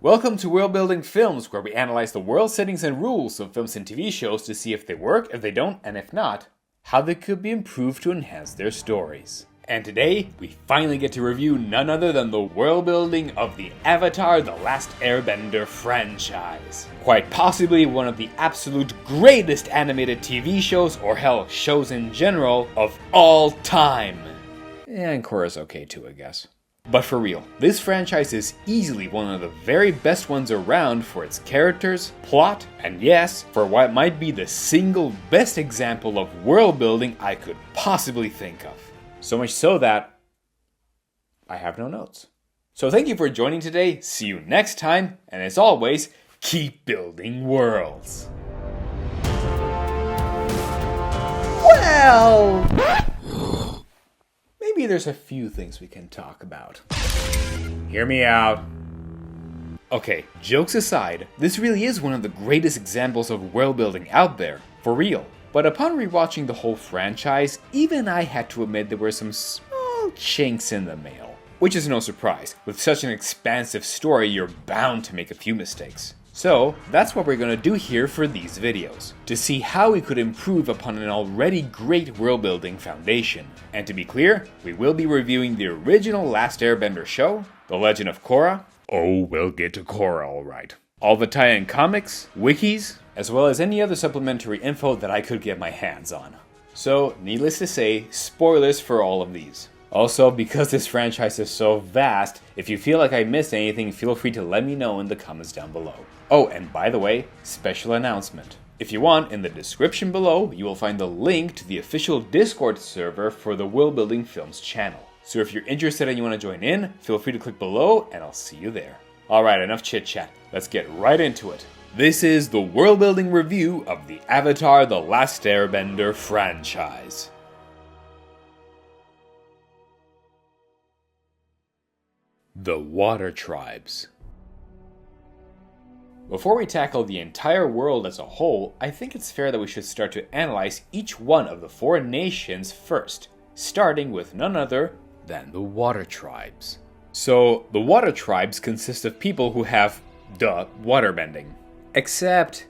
Welcome to Worldbuilding Films, where we analyze the world settings and rules of films and TV shows to see if they work, if they don't, and if not, how they could be improved to enhance their stories. And today, we finally get to review none other than the world building of the Avatar: The Last Airbender franchise. Quite possibly one of the absolute greatest animated TV shows, or hell, shows in general, of all time. And Korra's okay too, I guess. But for real, this franchise is easily one of the very best ones around for its characters, plot, and yes, for what might be the single best example of world building I could possibly think of. So much so that I have no notes. So thank you for joining today, see you next time, and as always, keep building worlds. Well, maybe there's a few things we can talk about. Hear me out. Okay, jokes aside, this really is one of the greatest examples of world building out there, for real. But upon rewatching the whole franchise, even I had to admit there were some small chinks in the mail. Which is no surprise, with such an expansive story you're bound to make a few mistakes. So, that's what we're gonna do here for these videos, to see how we could improve upon an already great world building foundation. And to be clear, we will be reviewing the original Last Airbender show, The Legend of Korra. Oh, we'll get to Korra alright. All the tie-in comics, wikis, as well as any other supplementary info that I could get my hands on. So, needless to say, spoilers for all of these. Also, because this franchise is so vast, if you feel like I missed anything, feel free to let me know in the comments down below. Oh, and by the way, special announcement. If you want, in the description below, you will find the link to the official Discord server for the Worldbuilding Films channel. So if you're interested and you want to join in, feel free to click below and I'll see you there. Alright, enough chit chat. Let's get right into it. This is the world building review of the Avatar: The Last Airbender franchise. The Water Tribes. Before we tackle the entire world as a whole, I think it's fair that we should start to analyze each one of the four nations first, starting with none other than the Water Tribes. So, the Water Tribes consist of people who have, waterbending. Except,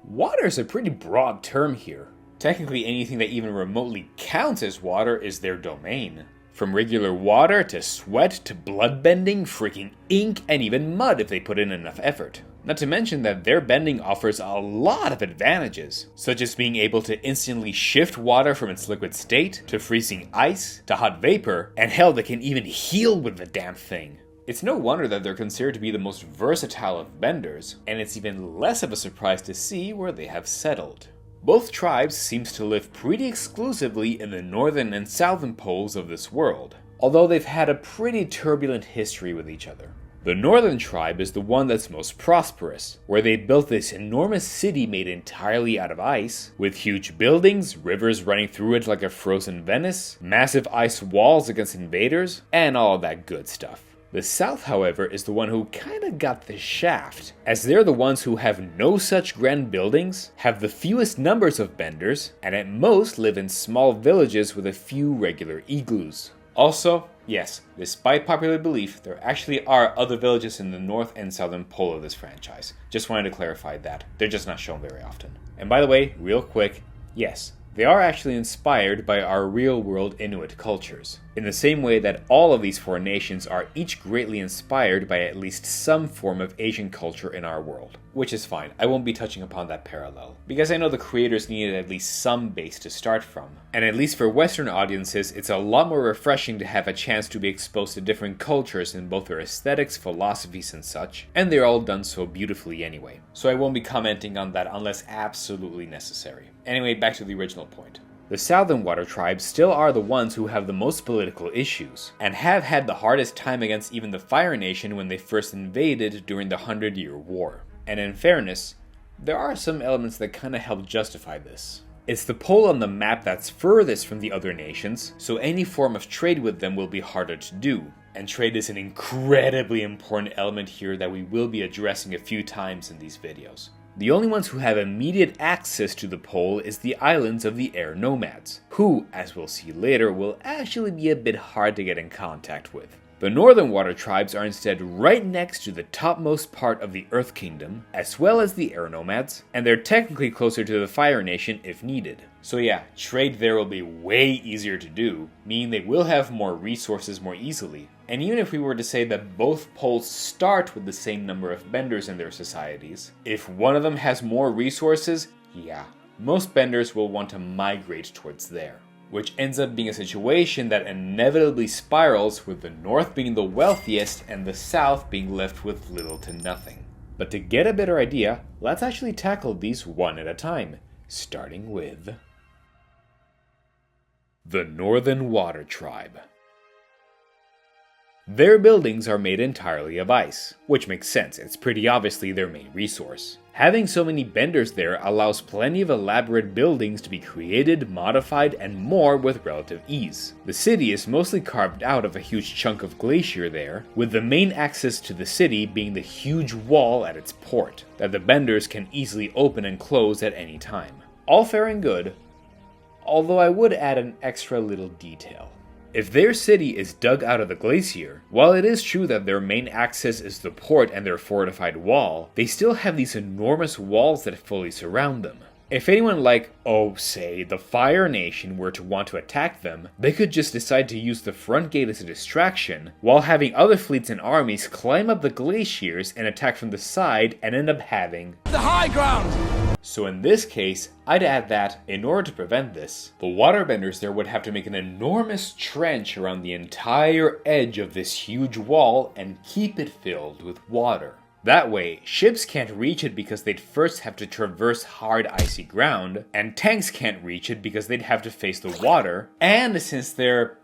water is a pretty broad term here. Technically anything that even remotely counts as water is their domain. From regular water to sweat to bloodbending, freaking ink, and even mud if they put in enough effort. Not to mention that their bending offers a lot of advantages, such as being able to instantly shift water from its liquid state, to freezing ice, to hot vapor, and hell, they can even heal with the damn thing. It's no wonder that they're considered to be the most versatile of benders, and it's even less of a surprise to see where they have settled. Both tribes seems to live pretty exclusively in the northern and southern poles of this world, although they've had a pretty turbulent history with each other. The northern tribe is the one that's most prosperous, where they built this enormous city made entirely out of ice, with huge buildings, rivers running through it like a frozen Venice, massive ice walls against invaders, and all of that good stuff. The south, however, is the one who kinda got the shaft, as they're the ones who have no such grand buildings, have the fewest numbers of benders, and at most live in small villages with a few regular igloos. Also, yes, despite popular belief, there actually are other villages in the north and southern pole of this franchise. Just wanted to clarify that. They're just not shown very often. And by the way, real quick, yes, they are actually inspired by our real-world Inuit cultures, in the same way that all of these four nations are each greatly inspired by at least some form of Asian culture in our world. Which is fine, I won't be touching upon that parallel, because I know the creators needed at least some base to start from. And at least for Western audiences, it's a lot more refreshing to have a chance to be exposed to different cultures in both their aesthetics, philosophies, and such, and they're all done so beautifully anyway. So I won't be commenting on that unless absolutely necessary. Anyway, back to the original point. The southern water tribes still are the ones who have the most political issues, and have had the hardest time against even the Fire Nation when they first invaded during the 100-Year War. And in fairness, there are some elements that kinda help justify this. It's the pole on the map that's furthest from the other nations, so any form of trade with them will be harder to do. And trade is an incredibly important element here that we will be addressing a few times in these videos. The only ones who have immediate access to the pole is the islands of the air nomads, who, as we'll see later, will actually be a bit hard to get in contact with. The northern water tribes are instead right next to the topmost part of the Earth Kingdom, as well as the air nomads, and they're technically closer to the Fire Nation if needed. So yeah, trade there will be way easier to do, meaning they will have more resources more easily. And even if we were to say that both poles start with the same number of benders in their societies, if one of them has more resources, yeah, most benders will want to migrate towards there. Which ends up being a situation that inevitably spirals, with the north being the wealthiest and the south being left with little to nothing. But to get a better idea, let's actually tackle these one at a time, starting with the Northern Water Tribe. Their buildings are made entirely of ice, which makes sense, it's pretty obviously their main resource. Having so many benders there allows plenty of elaborate buildings to be created, modified, and more with relative ease. The city is mostly carved out of a huge chunk of glacier there, with the main access to the city being the huge wall at its port, that the benders can easily open and close at any time. All fair and good, although I would add an extra little detail. If their city is dug out of the glacier, while it is true that their main access is the port and their fortified wall, they still have these enormous walls that fully surround them. If anyone like, say, the Fire Nation were to want to attack them, they could just decide to use the front gate as a distraction, while having other fleets and armies climb up the glaciers and attack from the side and end up having the high ground! So in this case, I'd add that, in order to prevent this, the Waterbenders there would have to make an enormous trench around the entire edge of this huge wall and keep it filled with water. That way, ships can't reach it because they'd first have to traverse hard icy ground, and tanks can't reach it because they'd have to face the water, and since they're,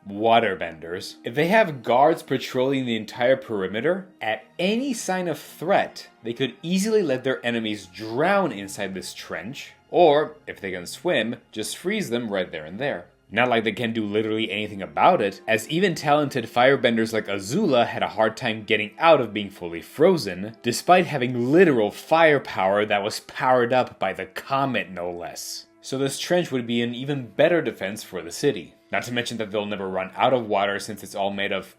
waterbenders, if they have guards patrolling the entire perimeter, at any sign of threat, they could easily let their enemies drown inside this trench, or, if they can swim, just freeze them right there and there. Not like they can do literally anything about it, as even talented firebenders like Azula had a hard time getting out of being fully frozen, despite having literal firepower that was powered up by the comet no less. So this trench would be an even better defense for the city. Not to mention that they'll never run out of water since it's all made of,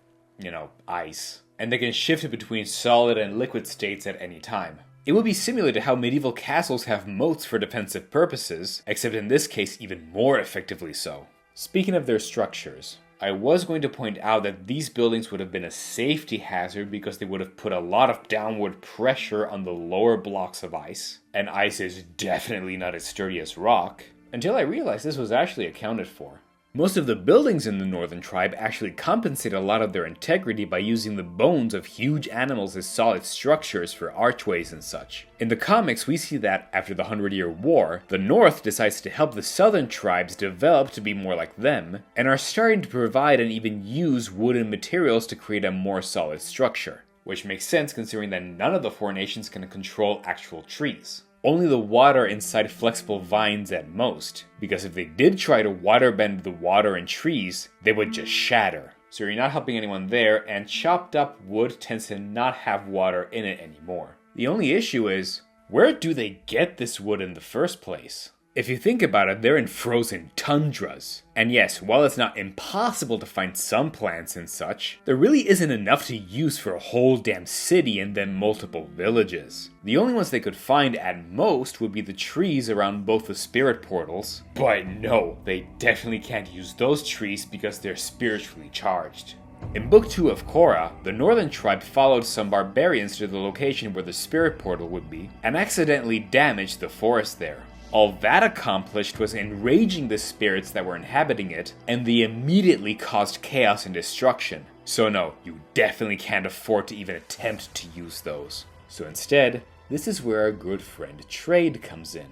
ice. And they can shift between solid and liquid states at any time. It would be similar to how medieval castles have moats for defensive purposes, except in this case even more effectively so. Speaking of their structures, I was going to point out that these buildings would have been a safety hazard because they would have put a lot of downward pressure on the lower blocks of ice, and ice is definitely not as sturdy as rock, until I realized this was actually accounted for. Most of the buildings in the Northern Tribe actually compensate a lot of their integrity by using the bones of huge animals as solid structures for archways and such. In the comics, we see that, after the 100-Year War, the North decides to help the Southern tribes develop to be more like them, and are starting to provide and even use wooden materials to create a more solid structure. Which makes sense considering that none of the four nations can control actual trees. Only the water inside flexible vines at most, because if they did try to waterbend the water in trees, they would just shatter. So you're not helping anyone there, and chopped up wood tends to not have water in it anymore. The only issue is, where do they get this wood in the first place? If you think about it, they're in frozen tundras. And yes, while it's not impossible to find some plants and such, there really isn't enough to use for a whole damn city and then multiple villages. The only ones they could find at most would be the trees around both the spirit portals. But no, they definitely can't use those trees because they're spiritually charged. In Book 2 of Korra, the Northern Tribe followed some barbarians to the location where the spirit portal would be, and accidentally damaged the forest there. All that accomplished was enraging the spirits that were inhabiting it, and they immediately caused chaos and destruction. So no, you definitely can't afford to even attempt to use those. So instead, this is where our good friend trade comes in.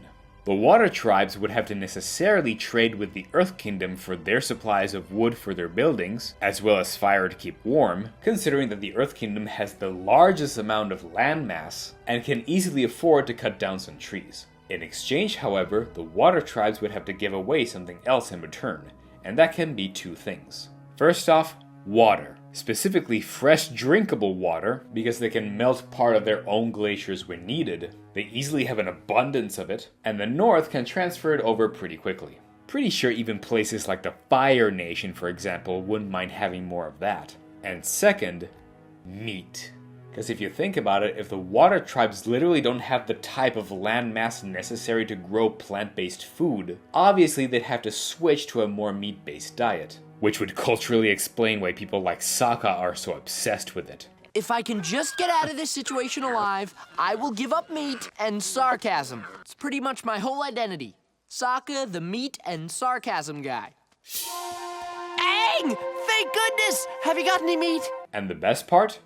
The water tribes would have to necessarily trade with the Earth Kingdom for their supplies of wood for their buildings, as well as fire to keep warm, considering that the Earth Kingdom has the largest amount of landmass, and can easily afford to cut down some trees. In exchange, however, the water tribes would have to give away something else in return, and that can be two things. First off, water. Specifically fresh drinkable water, because they can melt part of their own glaciers when needed. They easily have an abundance of it, and the North can transfer it over pretty quickly. pretty sure even places like the Fire Nation, for example, wouldn't mind having more of that. And second, meat. Because if you think about it, if the water tribes literally don't have the type of landmass necessary to grow plant-based food, obviously they'd have to switch to a more meat-based diet. Which would culturally explain why people like Sokka are so obsessed with it. If I can just get out of this situation alive, I will give up meat and sarcasm. It's pretty much my whole identity. Sokka, the meat and sarcasm guy. Aang! Thank goodness! Have you got any meat? And the best part?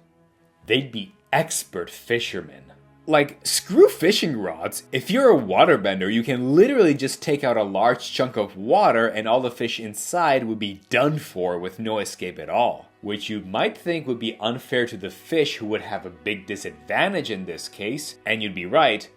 They'd be expert fishermen. Like, screw fishing rods. If you're a waterbender, you can literally just take out a large chunk of water and all the fish inside would be done for with no escape at all. Which you might think would be unfair to the fish who would have a big disadvantage in this case, and you'd be right,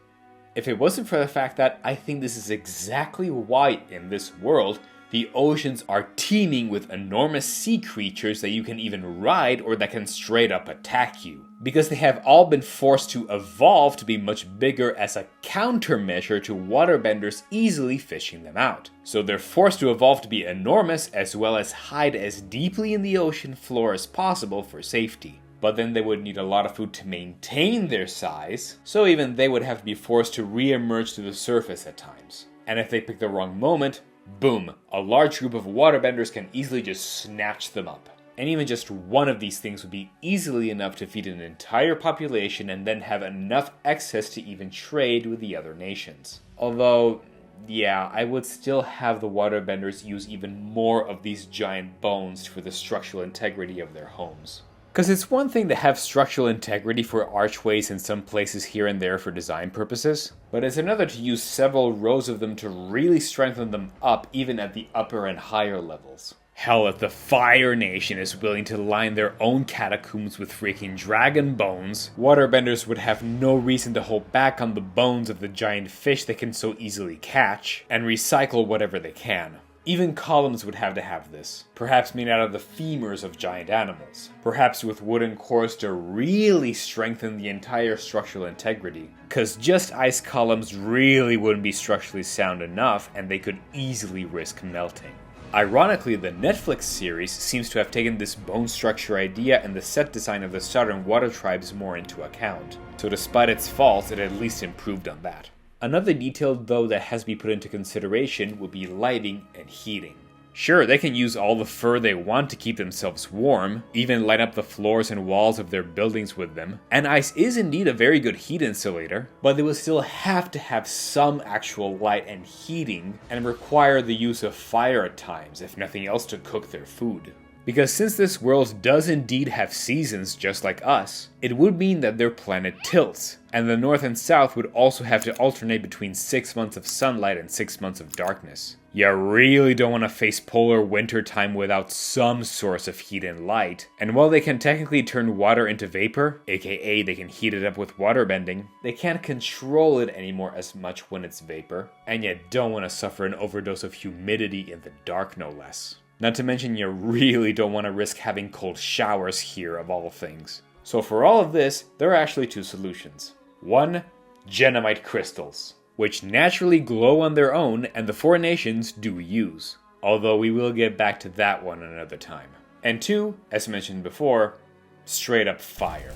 if it wasn't for the fact that I think this is exactly why in this world, the oceans are teeming with enormous sea creatures that you can even ride or that can straight up attack you. Because they have all been forced to evolve to be much bigger as a countermeasure to waterbenders easily fishing them out. So they're forced to evolve to be enormous as well as hide as deeply in the ocean floor as possible for safety. But then they would need a lot of food to maintain their size, so even they would have to be forced to re-emerge to the surface at times. And if they pick the wrong moment, boom, a large group of waterbenders can easily just snatch them up. And even just one of these things would be easily enough to feed an entire population and then have enough excess to even trade with the other nations. Although, yeah, I would still have the waterbenders use even more of these giant bones for the structural integrity of their homes. Because it's one thing to have structural integrity for archways in some places here and there for design purposes, but it's another to use several rows of them to really strengthen them up even at the upper and higher levels. Hell, if the Fire Nation is willing to line their own catacombs with freaking dragon bones, waterbenders would have no reason to hold back on the bones of the giant fish they can so easily catch, and recycle whatever they can. Even columns would have to have this, perhaps made out of the femurs of giant animals, perhaps with wooden cores to really strengthen the entire structural integrity, cause just ice columns really wouldn't be structurally sound enough and they could easily risk melting. Ironically, the Netflix series seems to have taken this bone structure idea and the set design of the southern water tribes more into account, so despite its faults, it at least improved on that. Another detail though that has to be put into consideration would be lighting and heating. Sure, they can use all the fur they want to keep themselves warm, even light up the floors and walls of their buildings with them, and ice is indeed a very good heat insulator, but they will still have to have some actual light and heating, and require the use of fire at times, if nothing else to cook their food. Because since this world does indeed have seasons just like us, it would mean that their planet tilts, and the north and south would also have to alternate between 6 months of sunlight and 6 months of darkness. You really don't want to face polar winter time without some source of heat and light, and while they can technically turn water into vapor, aka they can heat it up with water bending, they can't control it anymore as much when it's vapor, and you don't want to suffer an overdose of humidity in the dark no less. Not to mention you really don't want to risk having cold showers here of all things. So for all of this, there are actually two solutions. One, Genomite crystals, which naturally glow on their own and the four nations do use. Although we will get back to that one another time. And two, as mentioned before, straight up fire.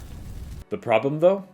The problem though?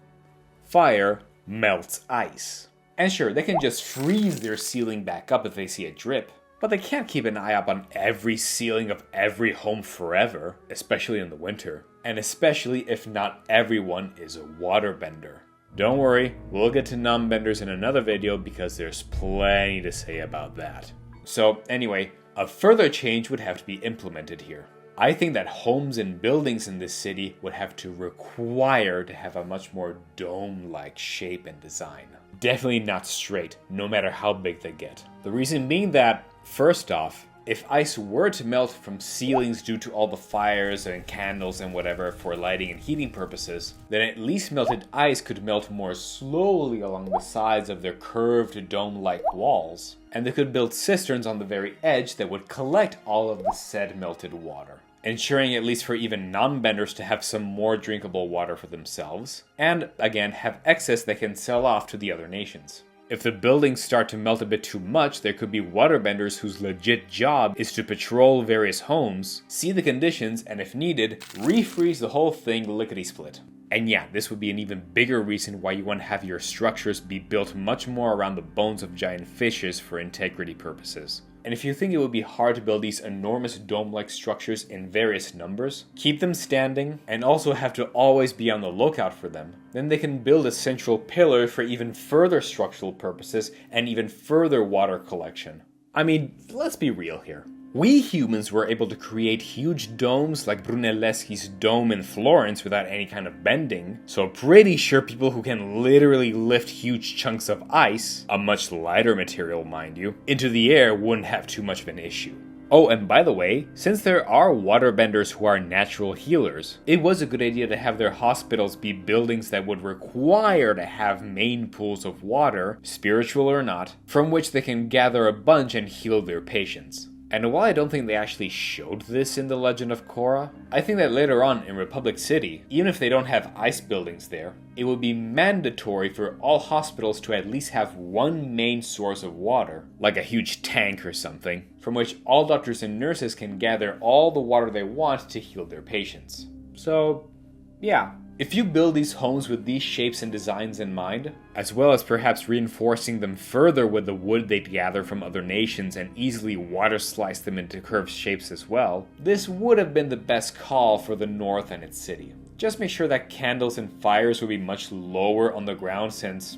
Fire melts ice. And sure, they can just freeze their ceiling back up if they see a drip. But they can't keep an eye up on every ceiling of every home forever, especially in the winter. And especially if not everyone is a waterbender. Don't worry, we'll get to Nonbenders in another video because there's plenty to say about that. So anyway, a further change would have to be implemented here. I think that homes and buildings in this city would have to require to have a much more dome-like shape and design. Definitely not straight, no matter how big they get. The reason being that, first off, if ice were to melt from ceilings due to all the fires and candles and whatever for lighting and heating purposes, then at least melted ice could melt more slowly along the sides of their curved dome-like walls, and they could build cisterns on the very edge that would collect all of the said melted water, ensuring at least for even non-benders to have some more drinkable water for themselves, and again have excess they can sell off to the other nations. If the buildings start to melt a bit too much, there could be waterbenders whose legit job is to patrol various homes, see the conditions, and if needed, refreeze the whole thing lickety-split. And yeah, this would be an even bigger reason why you want to have your structures be built much more around the bones of giant fishes for integrity purposes. And if you think it would be hard to build these enormous dome-like structures in various numbers, keep them standing, and also have to always be on the lookout for them, then they can build a central pillar for even further structural purposes and even further water collection. I mean, let's be real here. We humans were able to create huge domes like Brunelleschi's dome in Florence without any kind of bending, so pretty sure people who can literally lift huge chunks of ice, a much lighter material mind you, into the air wouldn't have too much of an issue. Oh, and by the way, since there are waterbenders who are natural healers, it was a good idea to have their hospitals be buildings that would require to have main pools of water, spiritual or not, from which they can gather a bunch and heal their patients. And while I don't think they actually showed this in The Legend of Korra, I think that later on in Republic City, even if they don't have ice buildings there, it would be mandatory for all hospitals to at least have one main source of water, like a huge tank or something, from which all doctors and nurses can gather all the water they want to heal their patients. So, yeah. If you build these homes with these shapes and designs in mind, as well as perhaps reinforcing them further with the wood they'd gather from other nations and easily water slice them into curved shapes as well, this would have been the best call for the North and its city. Just make sure that candles and fires would be much lower on the ground since,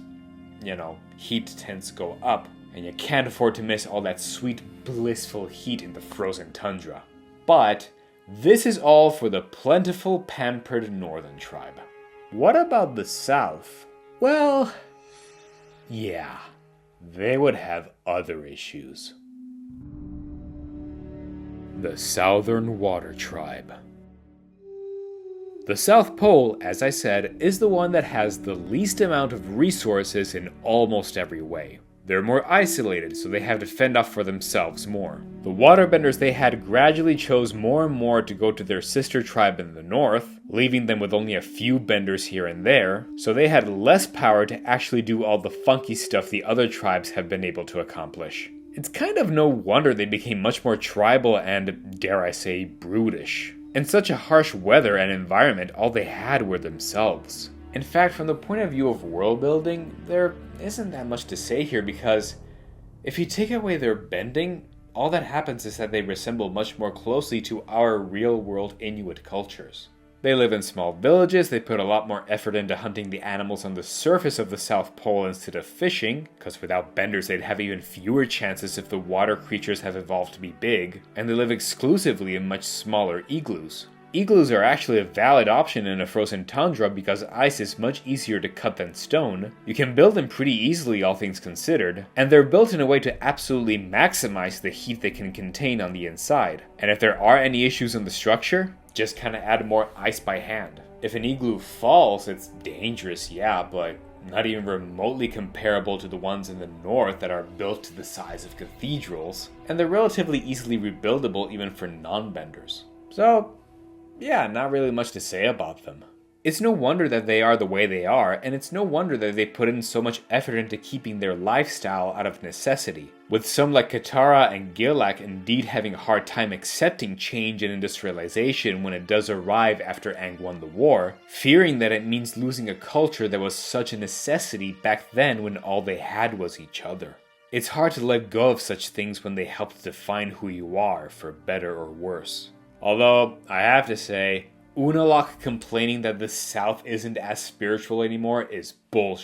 heat tends to go up, and you can't afford to miss all that sweet, blissful heat in the frozen tundra. But this is all for the plentiful, pampered northern tribe. What about the south? Well, yeah, they would have other issues. The Southern Water Tribe. The South Pole, as I said, is the one that has the least amount of resources in almost every way. They're more isolated, so they have to fend off for themselves more. The Waterbenders they had gradually chose more and more to go to their sister tribe in the north, leaving them with only a few benders here and there, so they had less power to actually do all the funky stuff the other tribes have been able to accomplish. It's kind of no wonder they became much more tribal and, dare I say, brutish. In such a harsh weather and environment, all they had were themselves. In fact, from the point of view of world building, there isn't that much to say here because if you take away their bending, all that happens is that they resemble much more closely to our real-world Inuit cultures. They live in small villages, they put a lot more effort into hunting the animals on the surface of the South Pole instead of fishing, because without benders they'd have even fewer chances if the water creatures have evolved to be big, and they live exclusively in much smaller igloos. Igloos are actually a valid option in a frozen tundra because ice is much easier to cut than stone. You can build them pretty easily, all things considered, and they're built in a way to absolutely maximize the heat they can contain on the inside. And if there are any issues in the structure, just kinda add more ice by hand. If an igloo falls, it's dangerous, yeah, but not even remotely comparable to the ones in the north that are built to the size of cathedrals, and they're relatively easily rebuildable even for non-benders. So, yeah, not really much to say about them. It's no wonder that they are the way they are, and it's no wonder that they put in so much effort into keeping their lifestyle out of necessity, with some like Katara and Gilak indeed having a hard time accepting change and industrialization when it does arrive after Aang won the war, fearing that it means losing a culture that was such a necessity back then when all they had was each other. It's hard to let go of such things when they help to define who you are, for better or worse. Although, I have to say, Unalaq complaining that the South isn't as spiritual anymore is bullshit.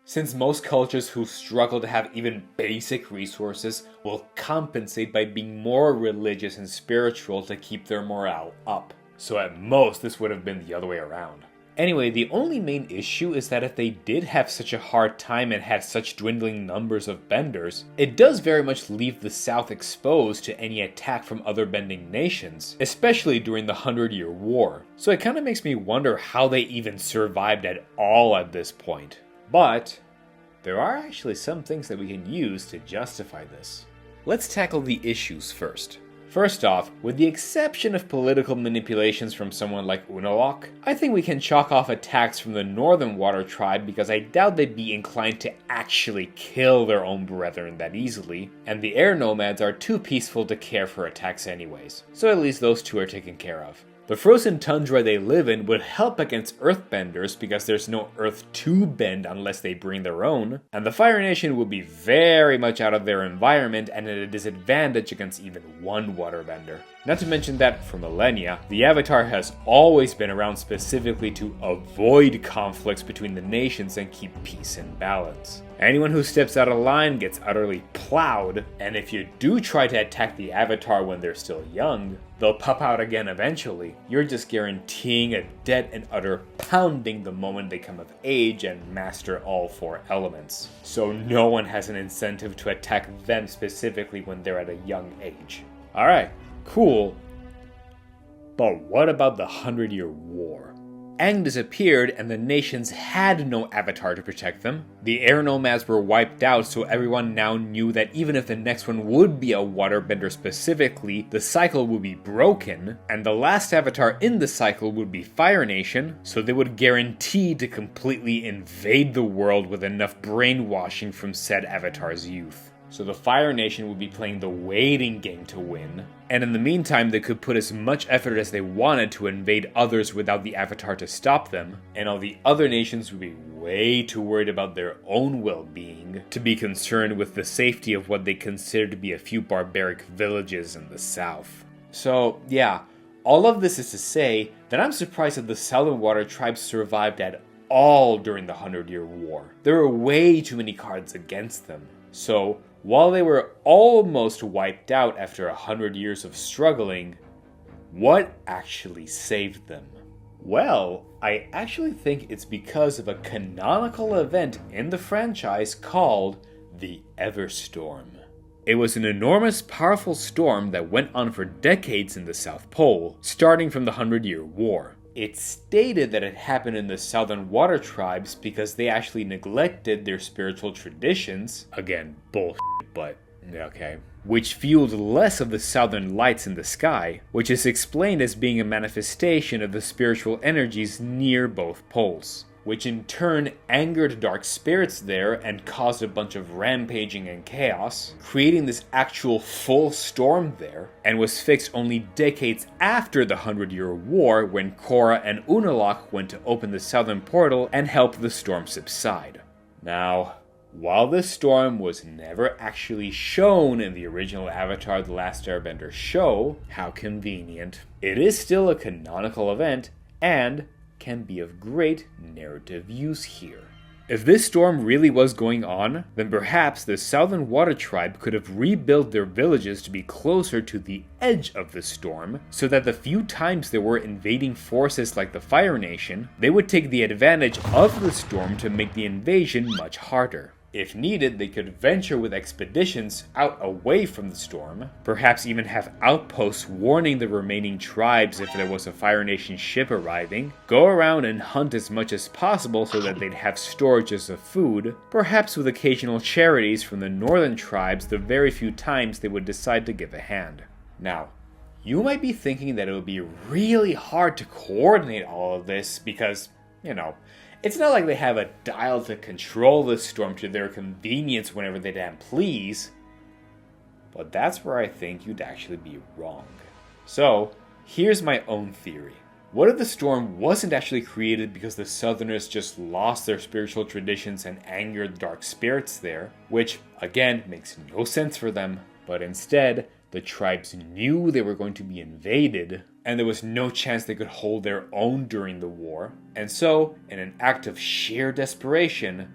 Since most cultures who struggle to have even basic resources will compensate by being more religious and spiritual to keep their morale up. So at most, this would have been the other way around. Anyway, the only main issue is that if they did have such a hard time and had such dwindling numbers of benders, it does very much leave the South exposed to any attack from other bending nations, especially during the 100-Year War. So it kind of makes me wonder how they even survived at all at this point. But there are actually some things that we can use to justify this. Let's tackle the issues first. First off, with the exception of political manipulations from someone like Unalaq, I think we can chalk off attacks from the Northern Water Tribe because I doubt they'd be inclined to actually kill their own brethren that easily, and the air nomads are too peaceful to care for attacks anyways, so at least those two are taken care of. The frozen tundra they live in would help against Earthbenders because there's no Earth to bend unless they bring their own, and the Fire Nation would be very much out of their environment and at a disadvantage against even one Waterbender. Not to mention that, for millennia, the Avatar has always been around specifically to avoid conflicts between the nations and keep peace and balance. Anyone who steps out of line gets utterly plowed, and if you do try to attack the Avatar when they're still young, they'll pop out again eventually. You're just guaranteeing a dead and utter pounding the moment they come of age and master all 4 elements. So no one has an incentive to attack them specifically when they're at a young age. Alright, cool. But what about the 100-Year War? Aang disappeared and the nations had no Avatar to protect them. The air nomads were wiped out, so everyone now knew that even if the next one would be a Waterbender specifically, the cycle would be broken, and the last Avatar in the cycle would be Fire Nation, so they would guarantee to completely invade the world with enough brainwashing from said Avatar's youth. So the Fire Nation would be playing the waiting game to win, and in the meantime they could put as much effort as they wanted to invade others without the Avatar to stop them, and all the other nations would be way too worried about their own well-being to be concerned with the safety of what they consider to be a few barbaric villages in the south. So yeah, all of this is to say that I'm surprised that the Southern Water Tribes survived at all during the 100-Year War. There were way too many cards against them. So, while they were almost wiped out after 100 years of struggling, what actually saved them? Well, I actually think it's because of a canonical event in the franchise called the Everstorm. It was an enormous, powerful storm that went on for decades in the South Pole, starting from the 100-Year War. It's stated that it happened in the Southern Water Tribes because they actually neglected their spiritual traditions. Again, bullshit, but okay. Which fueled less of the southern lights in the sky, which is explained as being a manifestation of the spiritual energies near both poles, which in turn angered dark spirits there and caused a bunch of rampaging and chaos, creating this actual full storm there, and was fixed only decades after the 100-Year War when Korra and Unalaq went to open the southern portal and help the storm subside. Now, while this storm was never actually shown in the original Avatar: The Last Airbender show, how convenient, it is still a canonical event and can be of great narrative use here. If this storm really was going on, then perhaps the Southern Water Tribe could have rebuilt their villages to be closer to the edge of the storm, so that the few times there were invading forces like the Fire Nation, they would take the advantage of the storm to make the invasion much harder. If needed, they could venture with expeditions out away from the storm, perhaps even have outposts warning the remaining tribes if there was a Fire Nation ship arriving, go around and hunt as much as possible so that they'd have storages of food, perhaps with occasional charities from the northern tribes the very few times they would decide to give a hand. Now, you might be thinking that it would be really hard to coordinate all of this because, it's not like they have a dial to control the storm to their convenience whenever they damn please. But that's where I think you'd actually be wrong. So, here's my own theory. What if the storm wasn't actually created because the Southerners just lost their spiritual traditions and angered dark spirits there, which, again, makes no sense for them, but instead, the tribes knew they were going to be invaded, and there was no chance they could hold their own during the war, and so, in an act of sheer desperation,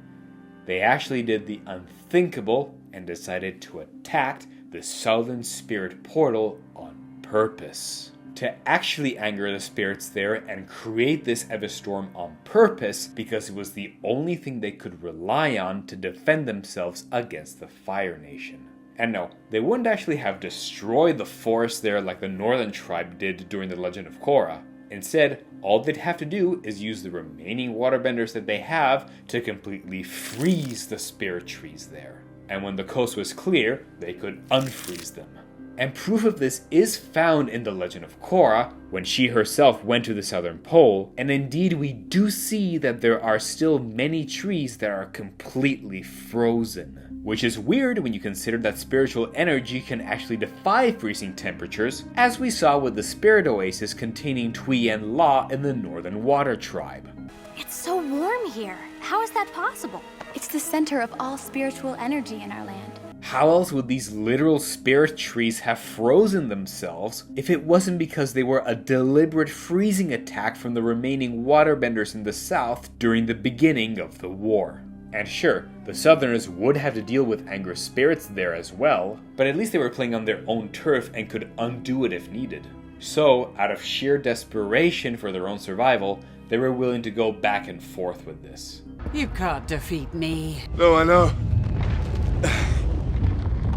they actually did the unthinkable and decided to attack the Southern Spirit Portal on purpose. To actually anger the spirits there and create this Everstorm on purpose because it was the only thing they could rely on to defend themselves against the Fire Nation. And no, they wouldn't actually have destroyed the forest there like the northern tribe did during the Legend of Korra. Instead, all they'd have to do is use the remaining Waterbenders that they have to completely freeze the spirit trees there. And when the coast was clear, they could unfreeze them. And proof of this is found in the legend of Korra, when she herself went to the southern pole, and indeed we do see that there are still many trees that are completely frozen. Which is weird when you consider that spiritual energy can actually defy freezing temperatures, as we saw with the spirit oasis containing Tui and La in the Northern Water Tribe. It's so warm here. How is that possible? It's the center of all spiritual energy in our land. How else would these literal spirit trees have frozen themselves if it wasn't because they were a deliberate freezing attack from the remaining waterbenders in the south during the beginning of the war? And sure, the Southerners would have to deal with angry spirits there as well, but at least they were playing on their own turf and could undo it if needed. So, out of sheer desperation for their own survival, they were willing to go back and forth with this. You can't defeat me. No, I know.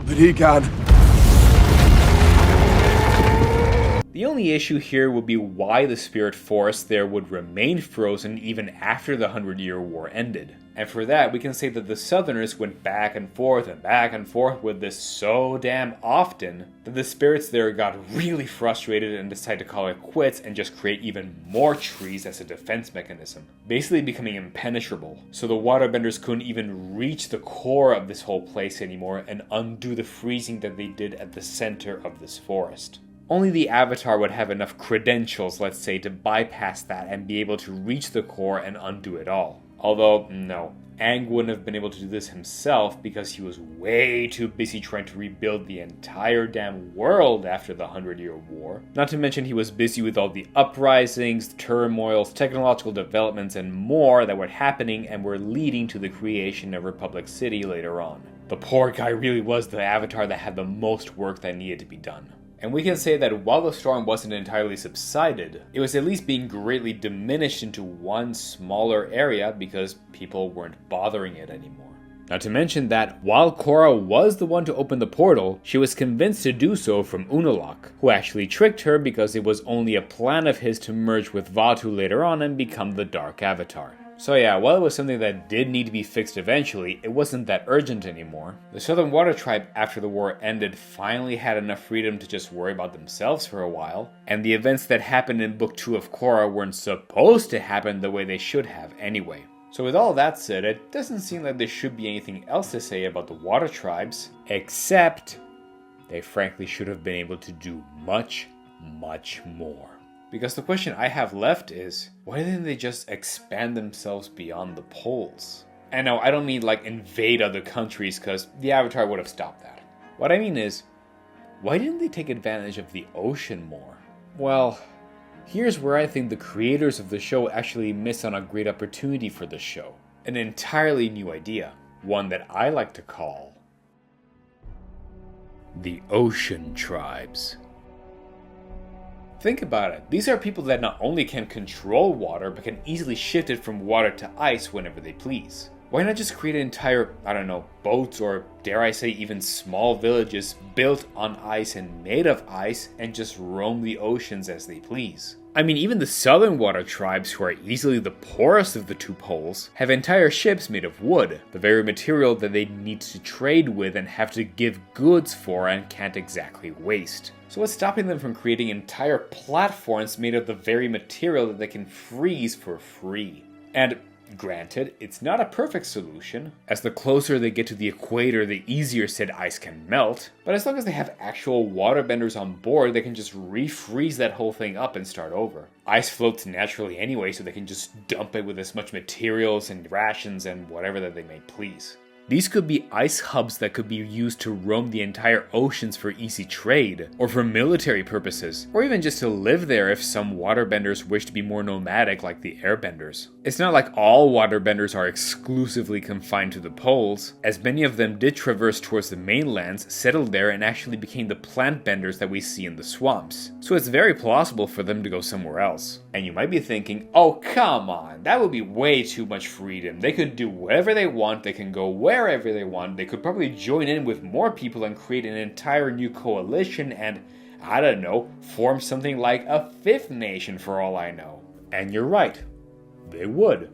But he can. The only issue here would be why the spirit forest there would remain frozen even after the 100-Year War ended. And for that, we can say that the Southerners went back and forth with this so damn often that the spirits there got really frustrated and decided to call it quits and just create even more trees as a defense mechanism, basically becoming impenetrable. So the waterbenders couldn't even reach the core of this whole place anymore and undo the freezing that they did at the center of this forest. Only the Avatar would have enough credentials, let's say, to bypass that and be able to reach the core and undo it all. Although, no, Aang wouldn't have been able to do this himself because he was way too busy trying to rebuild the entire damn world after the 100-Year War. Not to mention he was busy with all the uprisings, turmoils, technological developments, and more that were happening and were leading to the creation of Republic City later on. The poor guy really was the Avatar that had the most work that needed to be done. And we can say that while the storm wasn't entirely subsided, it was at least being greatly diminished into one smaller area because people weren't bothering it anymore. Not to mention that while Korra was the one to open the portal, she was convinced to do so from Unalaq, who actually tricked her because it was only a plan of his to merge with Vaatu later on and become the Dark Avatar. So yeah, while it was something that did need to be fixed eventually, it wasn't that urgent anymore. The Southern Water Tribe, after the war ended, finally had enough freedom to just worry about themselves for a while, and the events that happened in Book 2 of Korra weren't supposed to happen the way they should have anyway. So with all that said, it doesn't seem like there should be anything else to say about the Water Tribes, except they frankly should have been able to do much, much more. Because the question I have left is, why didn't they just expand themselves beyond the poles? And no, I don't mean like invade other countries, because the Avatar would have stopped that. What I mean is, why didn't they take advantage of the ocean more? Well, here's where I think the creators of the show actually miss on a great opportunity for the show. An entirely new idea, one that I like to call the Ocean Tribes. Think about it. These are people that not only can control water, but can easily shift it from water to ice whenever they please. Why not just create an entire, boats or dare I say even small villages built on ice and made of ice and just roam the oceans as they please? I mean, even the Southern Water Tribes, who are easily the poorest of the two poles, have entire ships made of wood, the very material that they need to trade with and have to give goods for and can't exactly waste. So what's stopping them from creating entire platforms made of the very material that they can freeze for free? And granted, it's not a perfect solution, as the closer they get to the equator, the easier said ice can melt, but as long as they have actual waterbenders on board, they can just refreeze that whole thing up and start over. Ice floats naturally anyway, so they can just dump it with as much materials and rations and whatever that they may please. These could be ice hubs that could be used to roam the entire oceans for easy trade, or for military purposes, or even just to live there if some waterbenders wish to be more nomadic like the Airbenders. It's not like all waterbenders are exclusively confined to the poles, as many of them did traverse towards the mainlands, settled there, and actually became the plant benders that we see in the swamps. So it's very plausible for them to go somewhere else. And you might be thinking, oh come on, that would be way too much freedom. They could do whatever they want, they can go wherever they want, they could probably join in with more people and create an entire new coalition and, I don't know, form something like a fifth nation for all I know. And you're right, they would.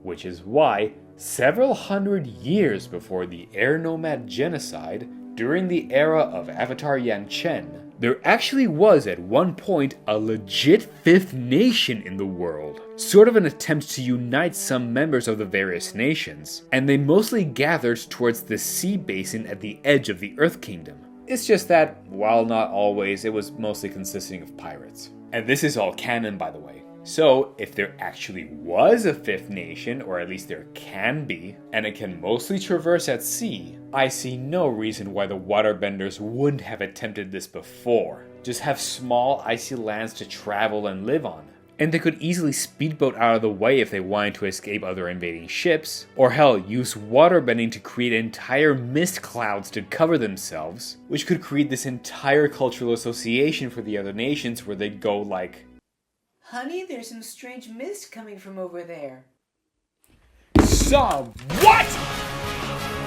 Which is why, several hundred years before the Air Nomad genocide, during the era of Avatar Yang Chen, there actually was at one point a legit fifth nation in the world. Sort of an attempt to unite some members of the various nations, and they mostly gathered towards the sea basin at the edge of the Earth Kingdom. It's just that, while not always, it was mostly consisting of pirates. And this is all canon, by the way. So, if there actually was a fifth nation, or at least there can be, and it can mostly traverse at sea, I see no reason why the Waterbenders wouldn't have attempted this before. Just have small icy lands to travel and live on. And they could easily speedboat out of the way if they wanted to escape other invading ships, or hell, use waterbending to create entire mist clouds to cover themselves, which could create this entire cultural association for the other nations where they'd go like, "Honey, there's some strange mist coming from over there." "Some what?"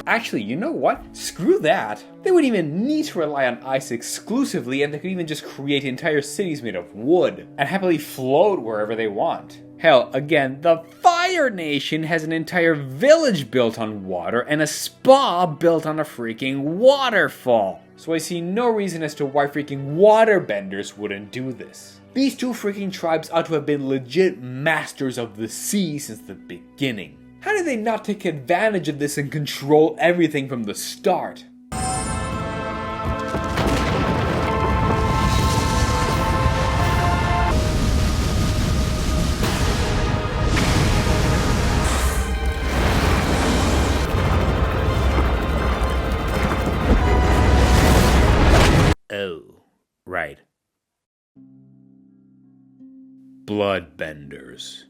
Actually, you know what? Screw that. They wouldn't even need to rely on ice exclusively, and they could even just create entire cities made of wood and happily float wherever they want. Hell, again, the Fire Nation has an entire village built on water and a spa built on a freaking waterfall. So I see no reason as to why freaking Waterbenders wouldn't do this. These two freaking tribes ought to have been legit masters of the sea since the beginning. How did they not take advantage of this and control everything from the start? Oh, right. Bloodbenders.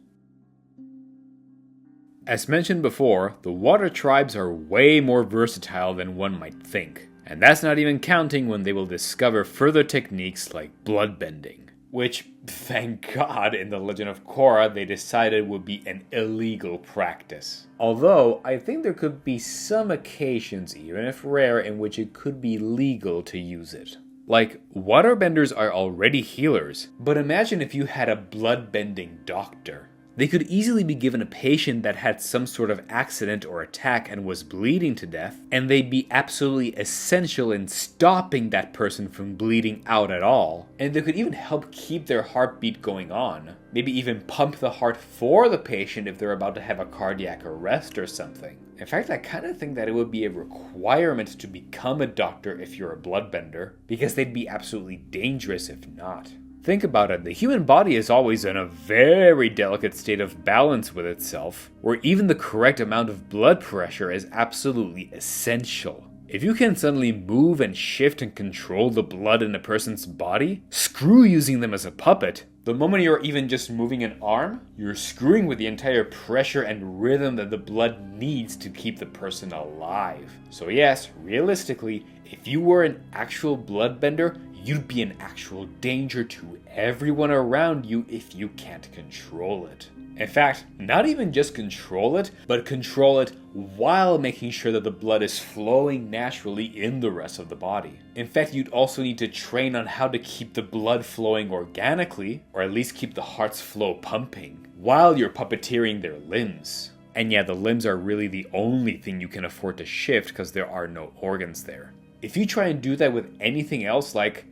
As mentioned before, the water tribes are way more versatile than one might think, and that's not even counting when they will discover further techniques like bloodbending, which, thank God, in the Legend of Korra they decided would be an illegal practice. Although, I think there could be some occasions, even if rare, in which it could be legal to use it. Like, waterbenders are already healers, but imagine if you had a bloodbending doctor. They could easily be given a patient that had some sort of accident or attack and was bleeding to death, and they'd be absolutely essential in stopping that person from bleeding out at all. And they could even help keep their heartbeat going on. Maybe even pump the heart for the patient if they're about to have a cardiac arrest or something. In fact, I kind of think that it would be a requirement to become a doctor if you're a bloodbender, because they'd be absolutely dangerous if not. Think about it, the human body is always in a very delicate state of balance with itself, where even the correct amount of blood pressure is absolutely essential. If you can suddenly move and shift and control the blood in a person's body, screw using them as a puppet. The moment you're even just moving an arm, you're screwing with the entire pressure and rhythm that the blood needs to keep the person alive. So yes, realistically, if you were an actual bloodbender, you'd be in actual danger to everyone around you if you can't control it. In fact, not even just control it, but control it while making sure that the blood is flowing naturally in the rest of the body. In fact, you'd also need to train on how to keep the blood flowing organically, or at least keep the heart's flow pumping, while you're puppeteering their limbs. And yeah, the limbs are really the only thing you can afford to shift because there are no organs there. If you try and do that with anything else like,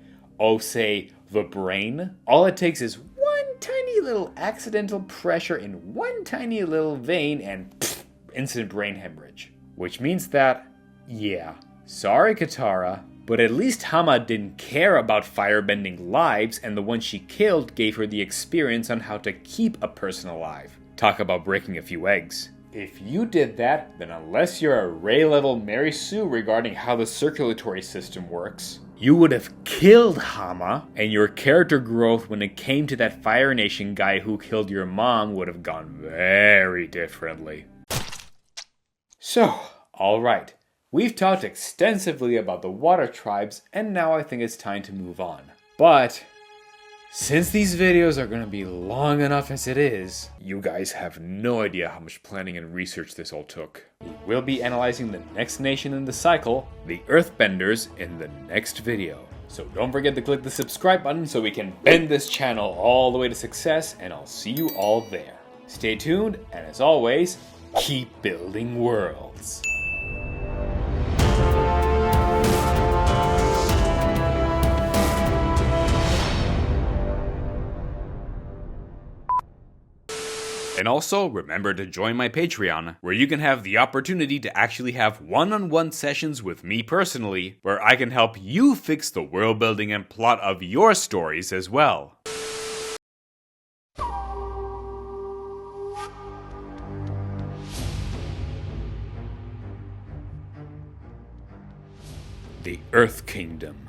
say, the brain, all it takes is one tiny little accidental pressure in one tiny little vein and pfft, instant brain hemorrhage. Which means that, yeah, sorry Katara, but at least Hama didn't care about firebending lives, and the one she killed gave her the experience on how to keep a person alive. Talk about breaking a few eggs. If you did that, then unless you're a Ray-level Mary Sue regarding how the circulatory system works, you would have killed Hama, and your character growth when it came to that Fire Nation guy who killed your mom would have gone very differently. So, alright, we've talked extensively about the water tribes, and now I think it's time to move on. But since these videos are going to be long enough as it is, you guys have no idea how much planning and research this all took. We will be analyzing the next nation in the cycle, the Earthbenders, in the next video. So don't forget to click the subscribe button so we can bend this channel all the way to success, and I'll see you all there. Stay tuned, and as always, keep building worlds. And also, remember to join my Patreon, where you can have the opportunity to actually have one-on-one sessions with me personally, where I can help you fix the world building and plot of your stories as well. The Earth Kingdom.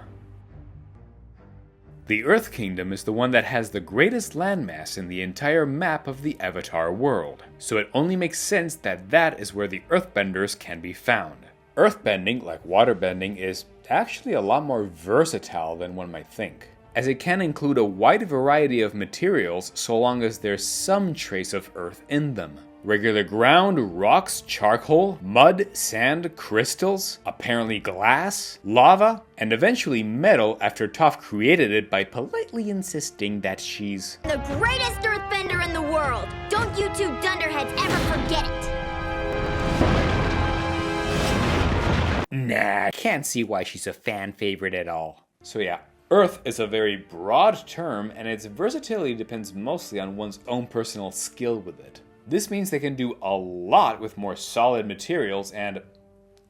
The Earth Kingdom is the one that has the greatest landmass in the entire map of the Avatar world, so it only makes sense that that is where the Earthbenders can be found. Earthbending, like waterbending, is actually a lot more versatile than one might think, as it can include a wide variety of materials so long as there's some trace of earth in them. Regular ground, rocks, charcoal, mud, sand, crystals, apparently glass, lava, and eventually metal after Toph created it by politely insisting that she's the greatest earthbender in the world! Don't you two dunderheads ever forget it! Nah, can't see why she's a fan favorite at all. So yeah, Earth is a very broad term, and its versatility depends mostly on one's own personal skill with it. This means they can do a lot with more solid materials, and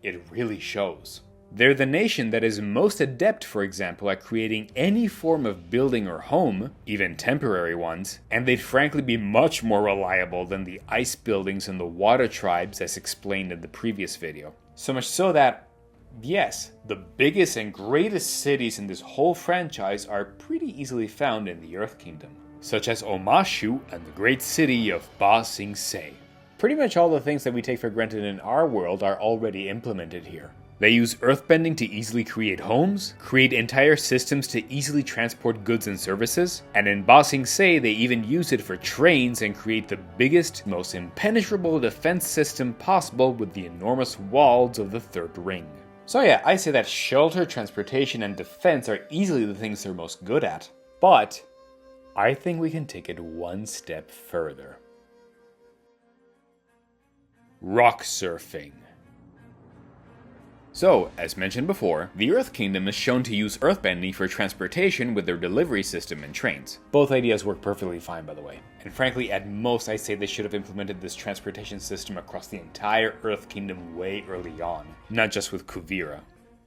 it really shows. They're the nation that is most adept, for example, at creating any form of building or home, even temporary ones, and they'd frankly be much more reliable than the ice buildings and the water tribes as explained in the previous video. So much so that, yes, the biggest and greatest cities in this whole franchise are pretty easily found in the Earth Kingdom, such as Omashu and the great city of Ba Sing Se. Pretty much all the things that we take for granted in our world are already implemented here. They use earthbending to easily create homes, create entire systems to easily transport goods and services, and in Ba Sing Se they even use it for trains and create the biggest, most impenetrable defense system possible with the enormous walls of the Third Ring. So yeah, I say that shelter, transportation, and defense are easily the things they're most good at, but I think we can take it one step further. Rock surfing. So, as mentioned before, the Earth Kingdom is shown to use earthbending for transportation with their delivery system and trains. Both ideas work perfectly fine, by the way. And frankly, at most I say they should have implemented this transportation system across the entire Earth Kingdom way early on, not just with Kuvira.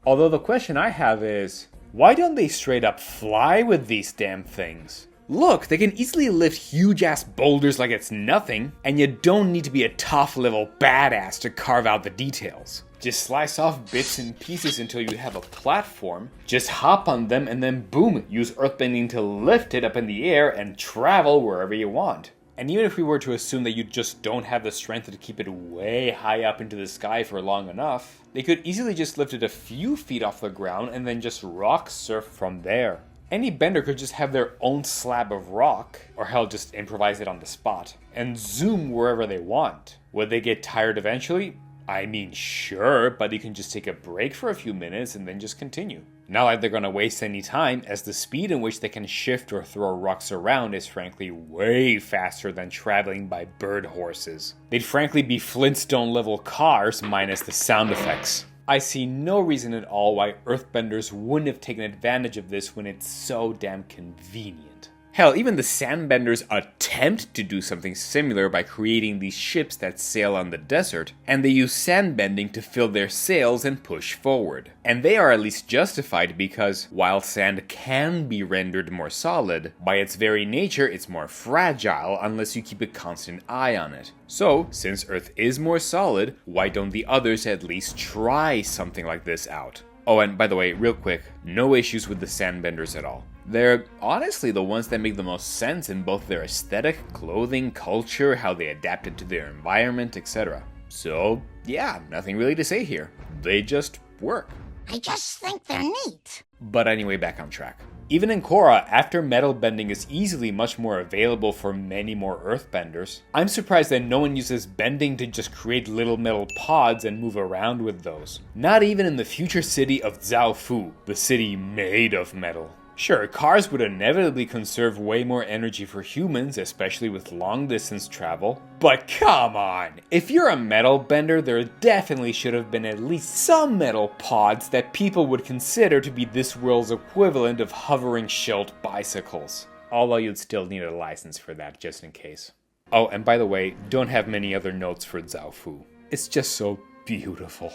Although the question I have is, why don't they straight up fly with these damn things? Look, they can easily lift huge-ass boulders like it's nothing, and you don't need to be a tough-level badass to carve out the details. Just slice off bits and pieces until you have a platform, just hop on them, and then boom, use earthbending to lift it up in the air and travel wherever you want. And even if we were to assume that you just don't have the strength to keep it way high up into the sky for long enough, they could easily just lift it a few feet off the ground and then just rock surf from there. Any bender could just have their own slab of rock, or hell, just improvise it on the spot, and zoom wherever they want. Would they get tired eventually? I mean, sure, but you can just take a break for a few minutes and then just continue. Not like they're gonna waste any time, as the speed in which they can shift or throw rocks around is frankly way faster than traveling by bird horses. They'd frankly be Flintstone-level cars minus the sound effects. I see no reason at all why Earthbenders wouldn't have taken advantage of this when it's so damn convenient. Hell, even the Sandbenders attempt to do something similar by creating these ships that sail on the desert, and they use sandbending to fill their sails and push forward. And they are at least justified because, while sand can be rendered more solid, by its very nature it's more fragile unless you keep a constant eye on it. So, since Earth is more solid, why don't the others at least try something like this out? Oh, and by the way, real quick, no issues with the Sandbenders at all. They're honestly the ones that make the most sense in both their aesthetic, clothing, culture, how they adapted to their environment, etc. So, yeah, nothing really to say here. They just work. I just think they're neat. But anyway, back on track. Even in Korra, after metal bending is easily much more available for many more Earthbenders, I'm surprised that no one uses bending to just create little metal pods and move around with those. Not even in the future city of Zaofu, the city made of metal. Sure, cars would inevitably conserve way more energy for humans, especially with long-distance travel. But come on! If you're a metal bender, there definitely should have been at least some metal pods that people would consider to be this world's equivalent of hovering shelled bicycles. Although you'd still need a license for that, just in case. Oh, and by the way, don't have many other notes for Zaofu. It's just so beautiful.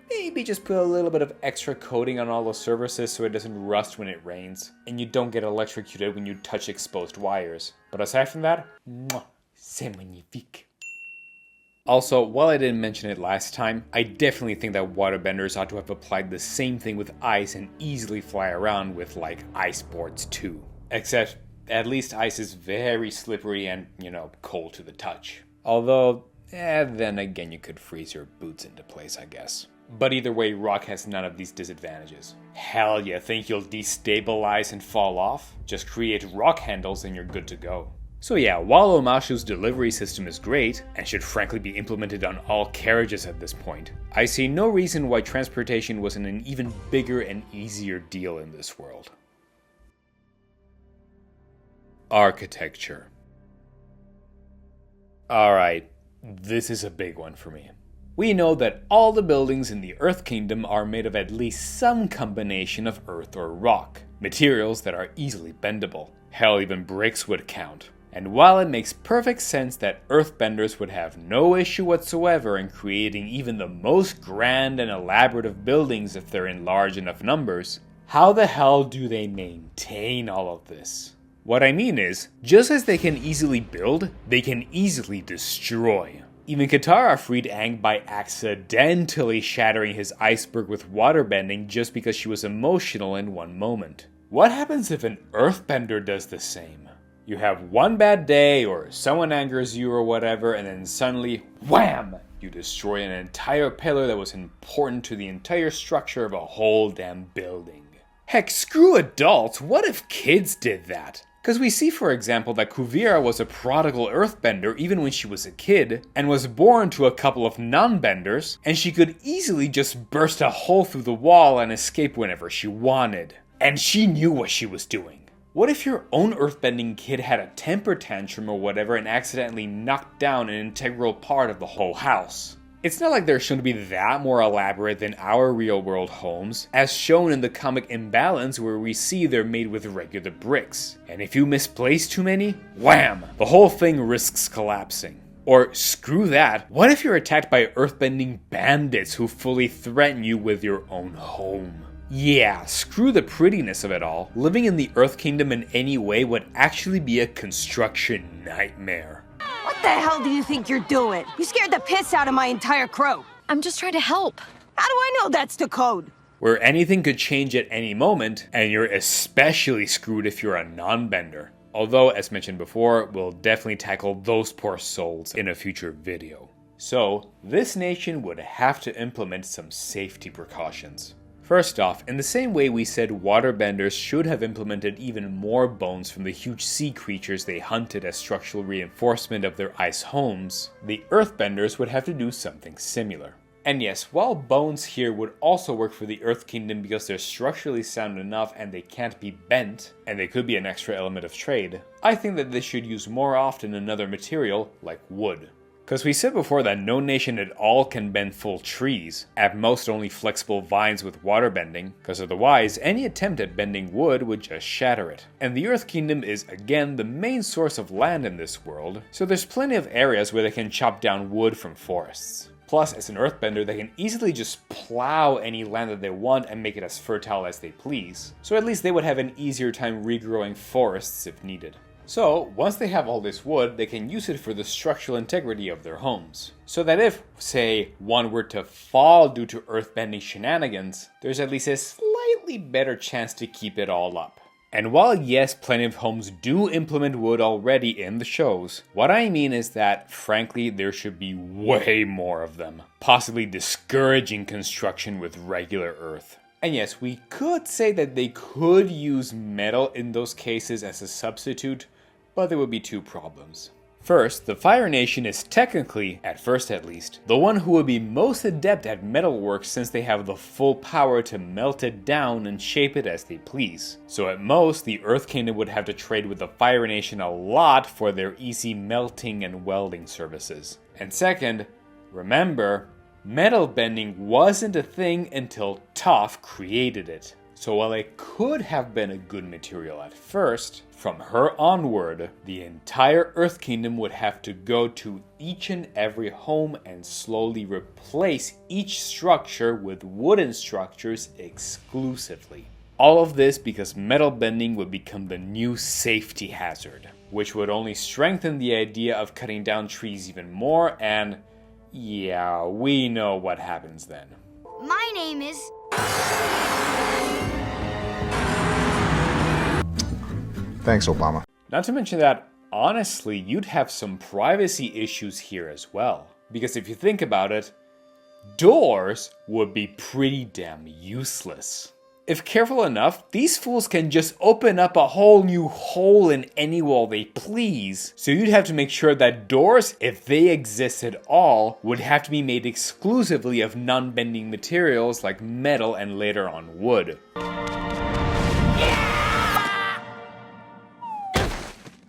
Maybe just put a little bit of extra coating on all the surfaces so it doesn't rust when it rains, and you don't get electrocuted when you touch exposed wires. But aside from that, c'est magnifique. Also, while I didn't mention it last time, I definitely think that Waterbenders ought to have applied the same thing with ice and easily fly around with, like, ice boards too. Except, at least ice is very slippery and, cold to the touch. Although, then again you could freeze your boots into place, I guess. But either way, rock has none of these disadvantages. Hell, you think you'll destabilize and fall off? Just create rock handles and you're good to go. So yeah, while Omashu's delivery system is great, and should frankly be implemented on all carriages at this point, I see no reason why transportation wasn't an even bigger and easier deal in this world. Architecture. Alright, this is a big one for me. We know that all the buildings in the Earth Kingdom are made of at least some combination of earth or rock, materials that are easily bendable. Hell, even bricks would count. And while it makes perfect sense that Earthbenders would have no issue whatsoever in creating even the most grand and elaborate of buildings if they're in large enough numbers, how the hell do they maintain all of this? What I mean is, just as they can easily build, they can easily destroy. Even Katara freed Aang by accidentally shattering his iceberg with waterbending just because she was emotional in one moment. What happens if an Earthbender does the same? You have one bad day, or someone angers you or whatever, and then suddenly, wham! You destroy an entire pillar that was important to the entire structure of a whole damn building. Heck, screw adults, what if kids did that? Because we see, for example, that Kuvira was a prodigal Earthbender even when she was a kid, and was born to a couple of Nonbenders, and she could easily just burst a hole through the wall and escape whenever she wanted. And she knew what she was doing. What if your own Earthbending kid had a temper tantrum or whatever and accidentally knocked down an integral part of the whole house? It's not like they're shown to be that more elaborate than our real-world homes, as shown in the comic Imbalance where we see they're made with regular bricks. And if you misplace too many, wham! The whole thing risks collapsing. Or screw that, what if you're attacked by earthbending bandits who fully threaten you with your own home? Yeah, screw the prettiness of it all. Living in the Earth Kingdom in any way would actually be a construction nightmare. What the hell do you think you're doing? You scared the piss out of my entire crew. I'm just trying to help. How do I know that's the code? Where anything could change at any moment, and you're especially screwed if you're a non-bender. Although, as mentioned before, we'll definitely tackle those poor souls in a future video. So, this nation would have to implement some safety precautions. First off, in the same way we said Waterbenders should have implemented even more bones from the huge sea creatures they hunted as structural reinforcement of their ice homes, the Earthbenders would have to do something similar. And yes, while bones here would also work for the Earth Kingdom because they're structurally sound enough and they can't be bent, and they could be an extra element of trade, I think that they should use more often another material like wood. Because we said before that no nation at all can bend full trees, at most only flexible vines with waterbending, because otherwise any attempt at bending wood would just shatter it. And the Earth Kingdom is again the main source of land in this world, so there's plenty of areas where they can chop down wood from forests. Plus, as an Earthbender, they can easily just plow any land that they want and make it as fertile as they please, so at least they would have an easier time regrowing forests if needed. So, once they have all this wood, they can use it for the structural integrity of their homes. So that if, say, one were to fall due to earthbending shenanigans, there's at least a slightly better chance to keep it all up. And while yes, plenty of homes do implement wood already in the shows, what I mean is that, frankly, there should be way more of them, possibly discouraging construction with regular earth. And yes, we could say that they could use metal in those cases as a substitute, but there would be two problems. First, the Fire Nation is technically, at first at least, the one who would be most adept at metalwork since they have the full power to melt it down and shape it as they please. So at most, the Earth Kingdom would have to trade with the Fire Nation a lot for their easy melting and welding services. And second, remember, metal bending wasn't a thing until Toph created it. So while it could have been a good material at first, from her onward, the entire Earth Kingdom would have to go to each and every home and slowly replace each structure with wooden structures exclusively. All of this because metal bending would become the new safety hazard, which would only strengthen the idea of cutting down trees even more, and yeah, we know what happens then. My name is... Thanks, Obama. Not to mention that, honestly, you'd have some privacy issues here as well. Because if you think about it, doors would be pretty damn useless. If careful enough, these fools can just open up a whole new hole in any wall they please. So you'd have to make sure that doors, if they exist at all, would have to be made exclusively of non-bending materials like metal and later on wood.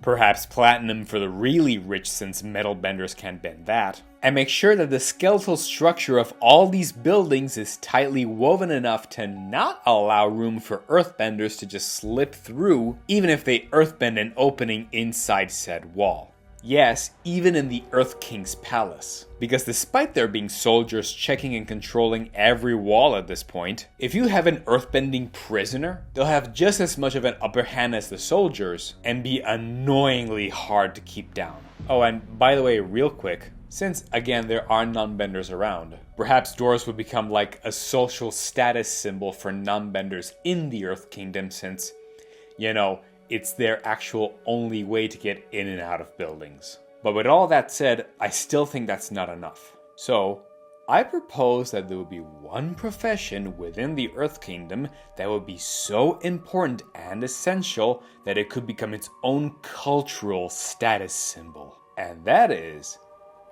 Perhaps platinum for the really rich since metal benders can't bend that. And make sure that the skeletal structure of all these buildings is tightly woven enough to not allow room for earthbenders to just slip through, even if they earthbend an opening inside said wall. Yes, even in the Earth King's palace. Because despite there being soldiers checking and controlling every wall at this point, if you have an earthbending prisoner, they'll have just as much of an upper hand as the soldiers, and be annoyingly hard to keep down. Oh, and by the way, real quick, since again there are non-benders around, perhaps doors would become like a social status symbol for non-benders in the Earth Kingdom since, you know, it's their actual only way to get in and out of buildings. But with all that said, I still think that's not enough. So, I propose that there would be one profession within the Earth Kingdom that would be so important and essential that it could become its own cultural status symbol. And that is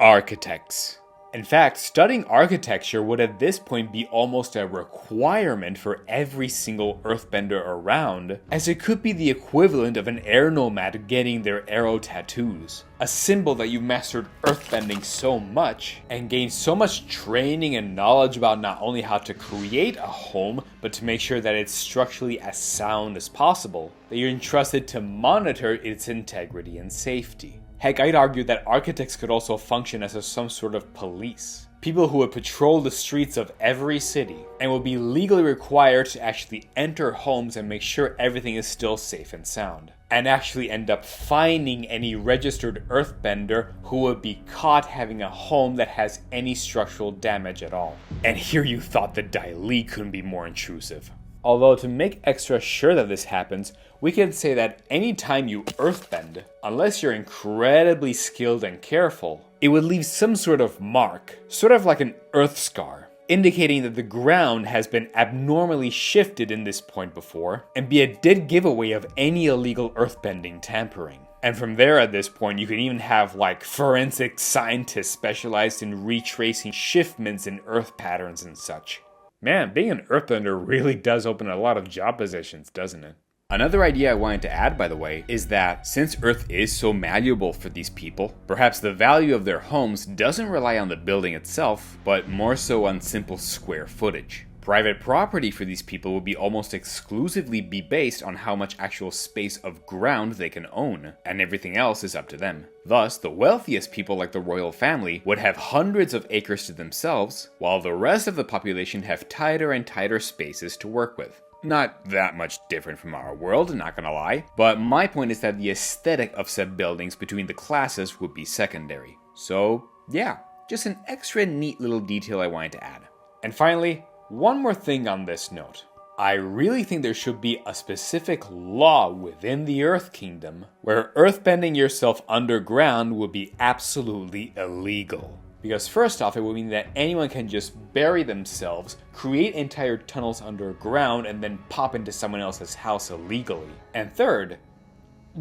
architects. In fact, studying architecture would at this point be almost a requirement for every single earthbender around, as it could be the equivalent of an air nomad getting their arrow tattoos. A symbol that you've mastered earthbending so much, and gained so much training and knowledge about not only how to create a home, but to make sure that it's structurally as sound as possible, that you're entrusted to monitor its integrity and safety. Heck, I'd argue that architects could also function as some sort of police. People who would patrol the streets of every city and would be legally required to actually enter homes and make sure everything is still safe and sound. And actually end up fining any registered earthbender who would be caught having a home that has any structural damage at all. And here you thought the Dai Li couldn't be more intrusive. Although to make extra sure that this happens, we can say that anytime you earthbend, unless you're incredibly skilled and careful, it would leave some sort of mark, sort of like an earth scar, indicating that the ground has been abnormally shifted in this point before, and be a dead giveaway of any illegal earthbending tampering. And from there at this point, you can even have like forensic scientists specialized in retracing shiftments in earth patterns and such. Man, being an earthbender really does open a lot of job positions, doesn't it? Another idea I wanted to add, by the way, is that since Earth is so malleable for these people, perhaps the value of their homes doesn't rely on the building itself, but more so on simple square footage. Private property for these people would be almost exclusively be based on how much actual space of ground they can own, and everything else is up to them. Thus, the wealthiest people like the royal family would have hundreds of acres to themselves, while the rest of the population have tighter and tighter spaces to work with. Not that much different from our world, not gonna lie, but my point is that the aesthetic of said buildings between the classes would be secondary. So, yeah, just an extra neat little detail I wanted to add. And finally, one more thing on this note. I really think there should be a specific law within the Earth Kingdom where earthbending yourself underground would be absolutely illegal. Because first off, it would mean that anyone can just bury themselves, create entire tunnels underground, and then pop into someone else's house illegally. And third,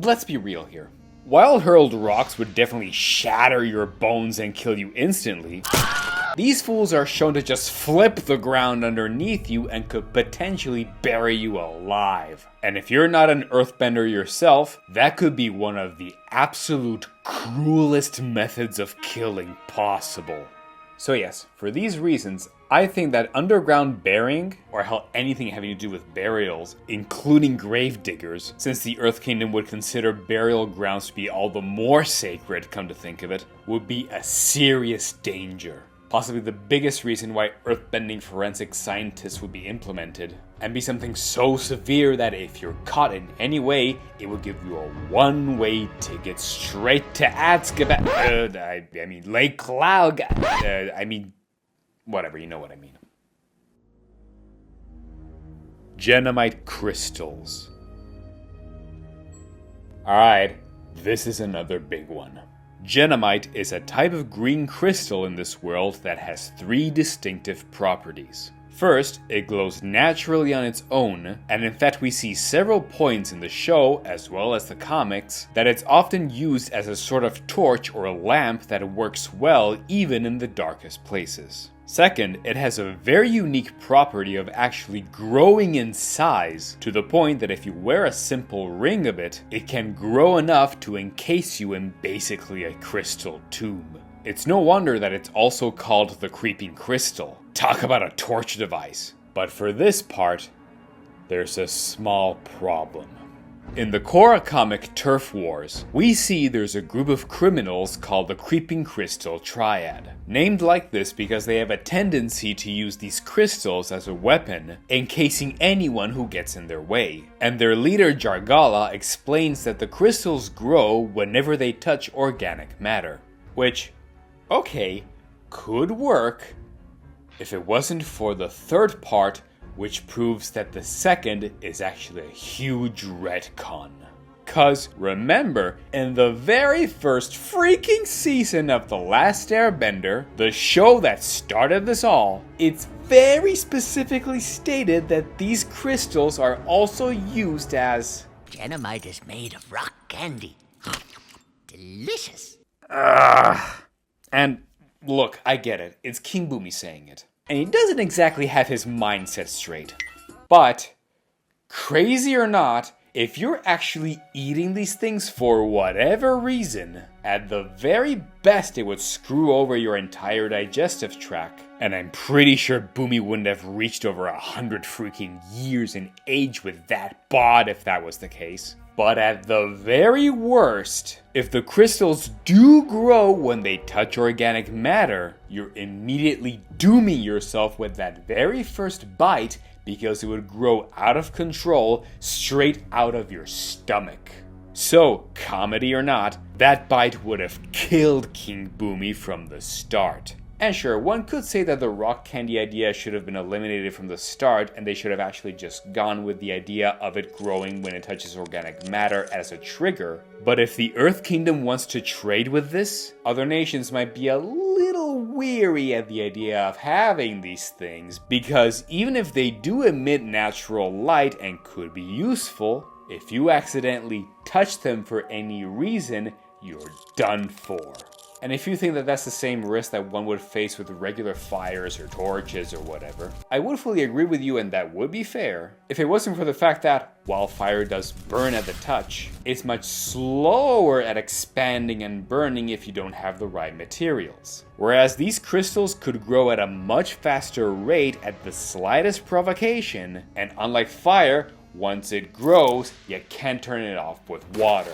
let's be real here. While hurled rocks would definitely shatter your bones and kill you instantly, these fools are shown to just flip the ground underneath you and could potentially bury you alive. And if you're not an earthbender yourself, that could be one of the absolute cruelest methods of killing possible. So yes, for these reasons, I think that underground burying, or hell, anything having to do with burials, including grave diggers, since the Earth Kingdom would consider burial grounds to be all the more sacred, come to think of it, would be a serious danger. Possibly the biggest reason why earthbending forensic scientists would be implemented, and be something so severe that if you're caught in any way, it would give you a one-way ticket straight to Azkaban. I mean, Lake Cloud. Whatever, you know what I mean. Genomite crystals. Alright, this is another big one. Genomite is a type of green crystal in this world that has 3 distinctive properties. First, it glows naturally on its own, and in fact we see several points in the show, as well as the comics, that it's often used as a sort of torch or a lamp that works well even in the darkest places. Second, it has a very unique property of actually growing in size, to the point that if you wear a simple ring of it, it can grow enough to encase you in basically a crystal tomb. It's no wonder that it's also called the Creeping Crystal. Talk about a torch device. But for this part, there's a small problem. In the Korra comic Turf Wars, we see there's a group of criminals called the Creeping Crystal Triad. Named like this because they have a tendency to use these crystals as a weapon, encasing anyone who gets in their way. And their leader Jargala explains that the crystals grow whenever they touch organic matter. Which, okay, could work if it wasn't for the third part, which proves that the second is actually a huge retcon. Cause remember, in the very first freaking season of The Last Airbender, the show that started this all, it's very specifically stated that these crystals are also used as... Genomite is made of rock candy. Delicious. And look, I get it. It's King Boomy saying it. And he doesn't exactly have his mindset straight. But, crazy or not, if you're actually eating these things for whatever reason, at the very best it would screw over your entire digestive tract. And I'm pretty sure Boomy wouldn't have reached over 100 freaking years in age with that bod if that was the case. But at the very worst, if the crystals do grow when they touch organic matter, you're immediately dooming yourself with that very first bite because it would grow out of control straight out of your stomach. So, comedy or not, that bite would have killed King Boomy from the start. And sure, one could say that the rock candy idea should have been eliminated from the start and they should have actually just gone with the idea of it growing when it touches organic matter as a trigger. But if the Earth Kingdom wants to trade with this, other nations might be a little weary at the idea of having these things, because even if they do emit natural light and could be useful, if you accidentally touch them for any reason, you're done for. And if you think that that's the same risk that one would face with regular fires or torches or whatever, I would fully agree with you and that would be fair, if it wasn't for the fact that, while fire does burn at the touch, it's much slower at expanding and burning if you don't have the right materials. Whereas these crystals could grow at a much faster rate at the slightest provocation, and unlike fire, once it grows, you can't turn it off with water.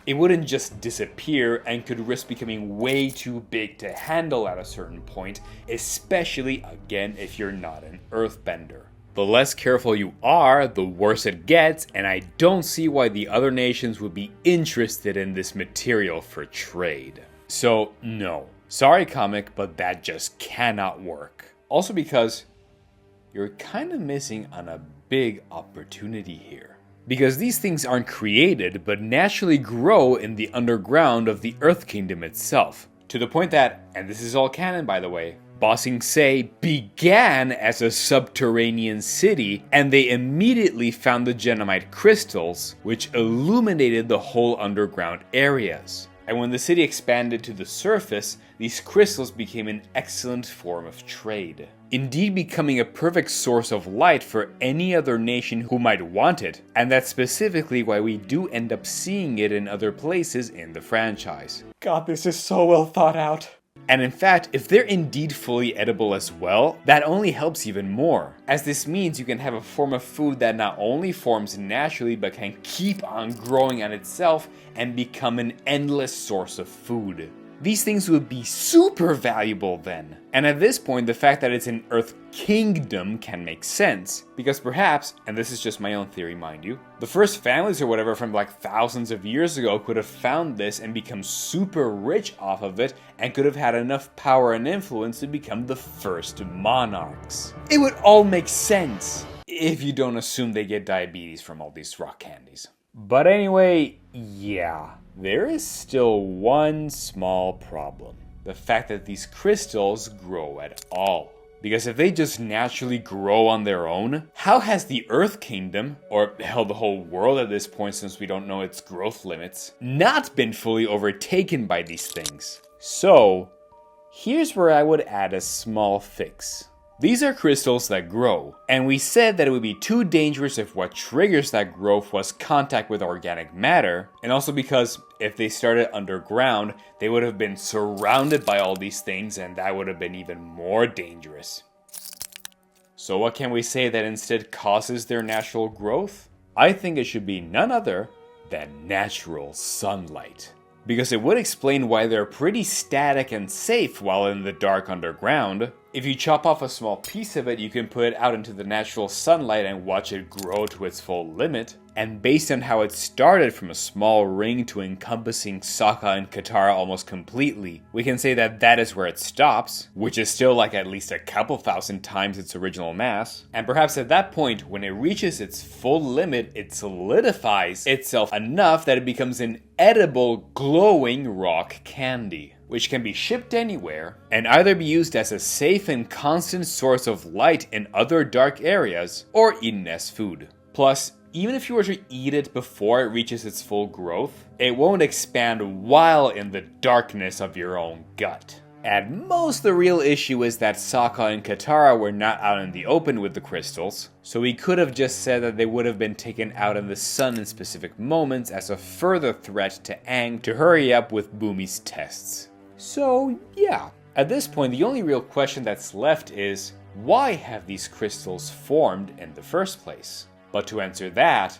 It wouldn't just disappear and could risk becoming way too big to handle at a certain point, especially, again, if you're not an Earthbender. The less careful you are, the worse it gets, and I don't see why the other nations would be interested in this material for trade. So, no. Sorry, comic, but that just cannot work. Also because you're kind of missing on a big opportunity here. Because these things aren't created, but naturally grow in the underground of the Earth Kingdom itself. To the point that, and this is all canon by the way, Ba Sing Se began as a subterranean city, and they immediately found the Genomite crystals, which illuminated the whole underground areas. And when the city expanded to the surface, these crystals became an excellent form of trade. Indeed becoming a perfect source of light for any other nation who might want it, and that's specifically why we do end up seeing it in other places in the franchise. God, this is so well thought out. And in fact, if they're indeed fully edible as well, that only helps even more, as this means you can have a form of food that not only forms naturally but can keep on growing on itself and become an endless source of food. These things would be super valuable then. And at this point, the fact that it's an Earth Kingdom can make sense, because perhaps, and this is just my own theory mind you, the first families or whatever from like thousands of years ago could have found this and become super rich off of it and could have had enough power and influence to become the first monarchs. It would all make sense, if you don't assume they get diabetes from all these rock candies. But anyway, yeah, there is still one small problem. The fact that these crystals grow at all. Because if they just naturally grow on their own, how has the Earth Kingdom, or hell, the whole world at this point since we don't know its growth limits, not been fully overtaken by these things? So, here's where I would add a small fix. These are crystals that grow, and we said that it would be too dangerous if what triggers that growth was contact with organic matter, and also because if they started underground, they would have been surrounded by all these things and that would have been even more dangerous. So what can we say that instead causes their natural growth? I think it should be none other than natural sunlight. Because it would explain why they're pretty static and safe while in the dark underground. If you chop off a small piece of it, you can put it out into the natural sunlight and watch it grow to its full limit. And based on how it started from a small ring to encompassing Sokka and Katara almost completely, we can say that that is where it stops, which is still like at least a couple thousand times its original mass. And perhaps at that point, when it reaches its full limit, it solidifies itself enough that it becomes an edible, glowing rock candy, which can be shipped anywhere and either be used as a safe and constant source of light in other dark areas or eaten as food. Plus, even if you were to eat it before it reaches its full growth, it won't expand while in the darkness of your own gut. At most, the real issue is that Sokka and Katara were not out in the open with the crystals, so we could have just said that they would have been taken out in the sun in specific moments as a further threat to Aang to hurry up with Bumi's tests. So yeah, at this point the only real question that's left is, why have these crystals formed in the first place? But to answer that,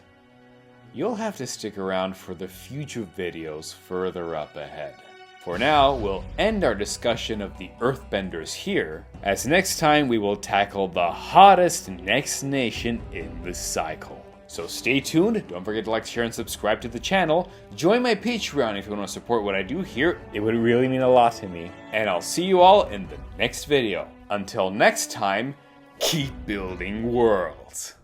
you'll have to stick around for the future videos further up ahead. For now, we'll end our discussion of the Earthbenders here, as next time we will tackle the hottest next nation in the cycle. So stay tuned, don't forget to like, share, and subscribe to the channel. Join my Patreon if you want to support what I do here, it would really mean a lot to me. And I'll see you all in the next video. Until next time, keep building worlds.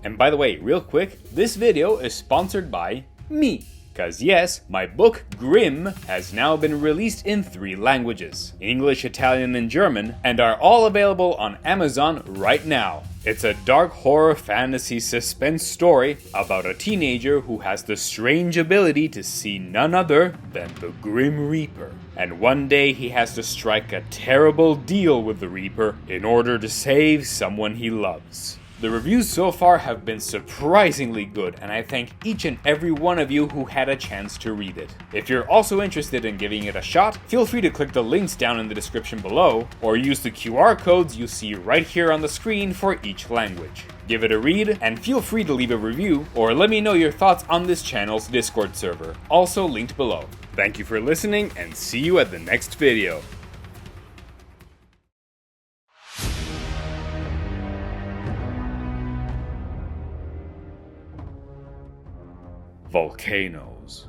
And by the way, real quick, this video is sponsored by me. Cause yes, my book Grimm has now been released in 3 languages, English, Italian, and German, and are all available on Amazon right now. It's a dark horror fantasy suspense story about a teenager who has the strange ability to see none other than the Grim Reaper. And one day he has to strike a terrible deal with the Reaper in order to save someone he loves. The reviews so far have been surprisingly good, and I thank each and every one of you who had a chance to read it. If you're also interested in giving it a shot, feel free to click the links down in the description below, or use the QR codes you see right here on the screen for each language. Give it a read, and feel free to leave a review, or let me know your thoughts on this channel's Discord server, also linked below. Thank you for listening, and see you at the next video. Volcanoes.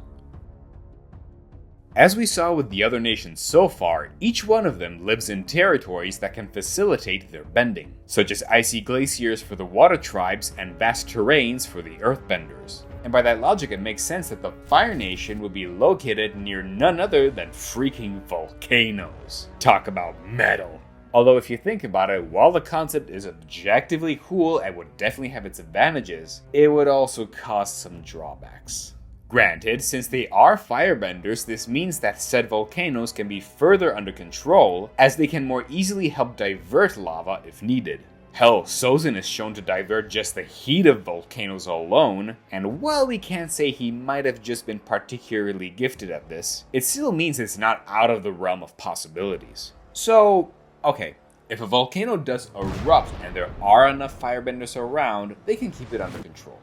As we saw with the other nations so far, each one of them lives in territories that can facilitate their bending, such as icy glaciers for the water tribes and vast terrains for the Earthbenders. And by that logic, it makes sense that the Fire Nation would be located near none other than freaking volcanoes. Talk about metal. Although if you think about it, while the concept is objectively cool and would definitely have its advantages, it would also cause some drawbacks. Granted, since they are firebenders, this means that said volcanoes can be further under control, as they can more easily help divert lava if needed. Hell, Sozin is shown to divert just the heat of volcanoes alone, and while we can't say he might have just been particularly gifted at this, it still means it's not out of the realm of possibilities. So, okay, if a volcano does erupt and there are enough firebenders around, they can keep it under control.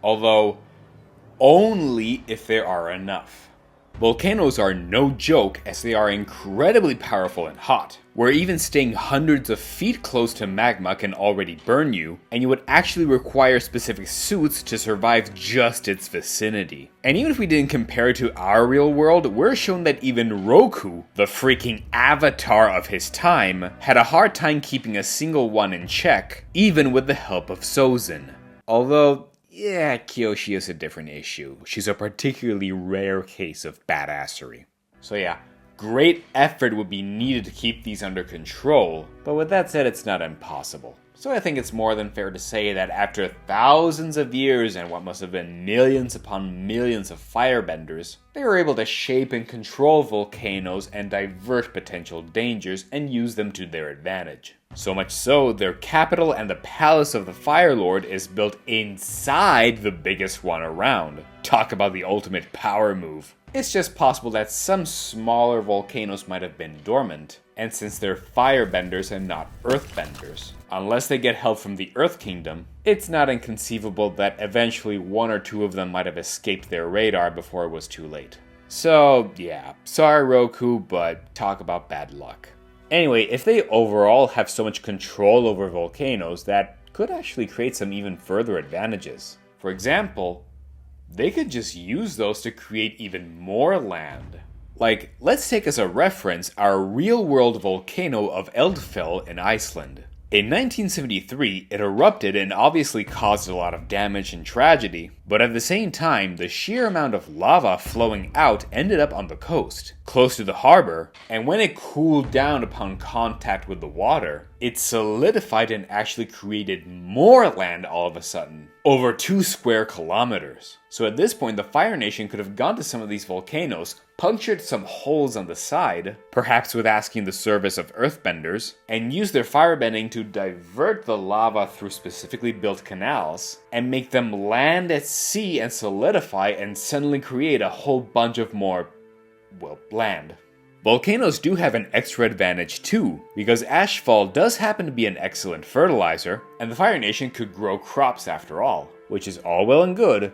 Although, only if there are enough. Volcanoes are no joke as they are incredibly powerful and hot, where even staying hundreds of feet close to magma can already burn you, and you would actually require specific suits to survive just its vicinity. And even if we didn't compare it to our real world, we're shown that even Roku, the freaking avatar of his time, had a hard time keeping a single one in check, even with the help of Sozin. Although, yeah, Kyoshi is a different issue. She's a particularly rare case of badassery. So yeah, great effort would be needed to keep these under control, but with that said, it's not impossible. So I think it's more than fair to say that after thousands of years and what must have been millions upon millions of firebenders, they were able to shape and control volcanoes and divert potential dangers and use them to their advantage. So much so, their capital and the palace of the Fire Lord is built inside the biggest one around. Talk about the ultimate power move. It's just possible that some smaller volcanoes might have been dormant, and since they're firebenders and not earthbenders, unless they get help from the Earth Kingdom, it's not inconceivable that eventually one or two of them might have escaped their radar before it was too late. So yeah, sorry Roku, but talk about bad luck. Anyway, if they overall have so much control over volcanoes, that could actually create some even further advantages. For example, they could just use those to create even more land. Like, let's take as a reference our real-world volcano of Eldfell in Iceland. In 1973, it erupted and obviously caused a lot of damage and tragedy, but at the same time, the sheer amount of lava flowing out ended up on the coast, close to the harbor, and when it cooled down upon contact with the water, it solidified and actually created more land all of a sudden, over 2 square kilometers. So at this point, the Fire Nation could have gone to some of these volcanoes, punctured some holes on the side, perhaps with asking the service of Earthbenders, and used their firebending to divert the lava through specifically built canals, and make them land at sea and solidify and suddenly create a whole bunch of more, well, land. Volcanoes do have an extra advantage too, because ashfall does happen to be an excellent fertilizer, and the Fire Nation could grow crops after all, which is all well and good,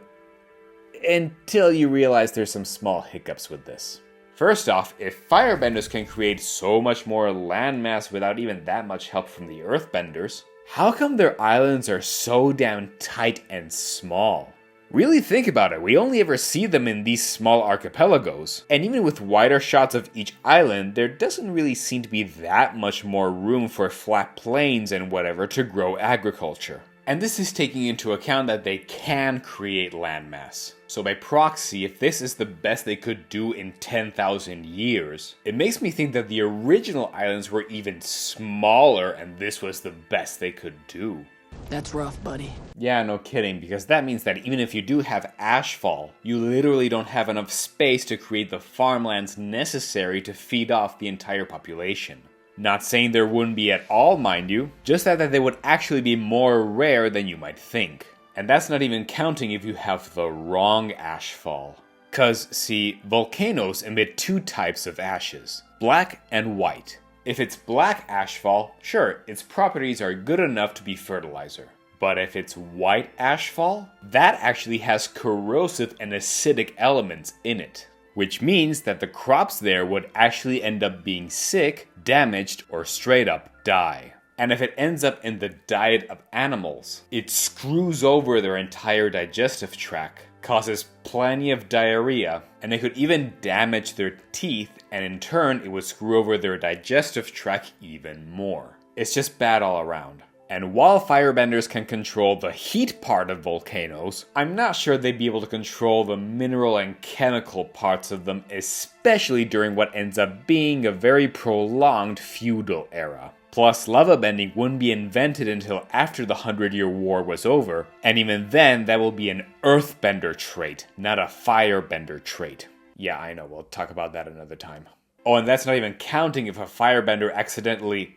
until you realize there's some small hiccups with this. First off, if Firebenders can create so much more landmass without even that much help from the Earthbenders, how come their islands are so damn tight and small? Really think about it, we only ever see them in these small archipelagos, and even with wider shots of each island, there doesn't really seem to be that much more room for flat plains and whatever to grow agriculture. And this is taking into account that they can create landmass. So by proxy, if this is the best they could do in 10,000 years, it makes me think that the original islands were even smaller and this was the best they could do. That's rough, buddy. Yeah, no kidding, because that means that even if you do have ashfall, you literally don't have enough space to create the farmlands necessary to feed off the entire population. Not saying there wouldn't be at all, mind you, just that they would actually be more rare than you might think. And that's not even counting if you have the wrong ashfall. Cause, see, volcanoes emit 2 types of ashes, black and white. If it's black ashfall, sure, its properties are good enough to be fertilizer. But if it's white ashfall, that actually has corrosive and acidic elements in it. Which means that the crops there would actually end up being sick, damaged, or straight up die. And if it ends up in the diet of animals, it screws over their entire digestive tract, causes plenty of diarrhea, and they could even damage their teeth, and in turn it would screw over their digestive tract even more. It's just bad all around. And while firebenders can control the heat part of volcanoes, I'm not sure they'd be able to control the mineral and chemical parts of them, especially during what ends up being a very prolonged feudal era. Plus, lava bending wouldn't be invented until after the 100-Year War was over, and even then that will be an Earthbender trait, not a Firebender trait. Yeah, I know, we'll talk about that another time. Oh, and that's not even counting if a Firebender accidentally,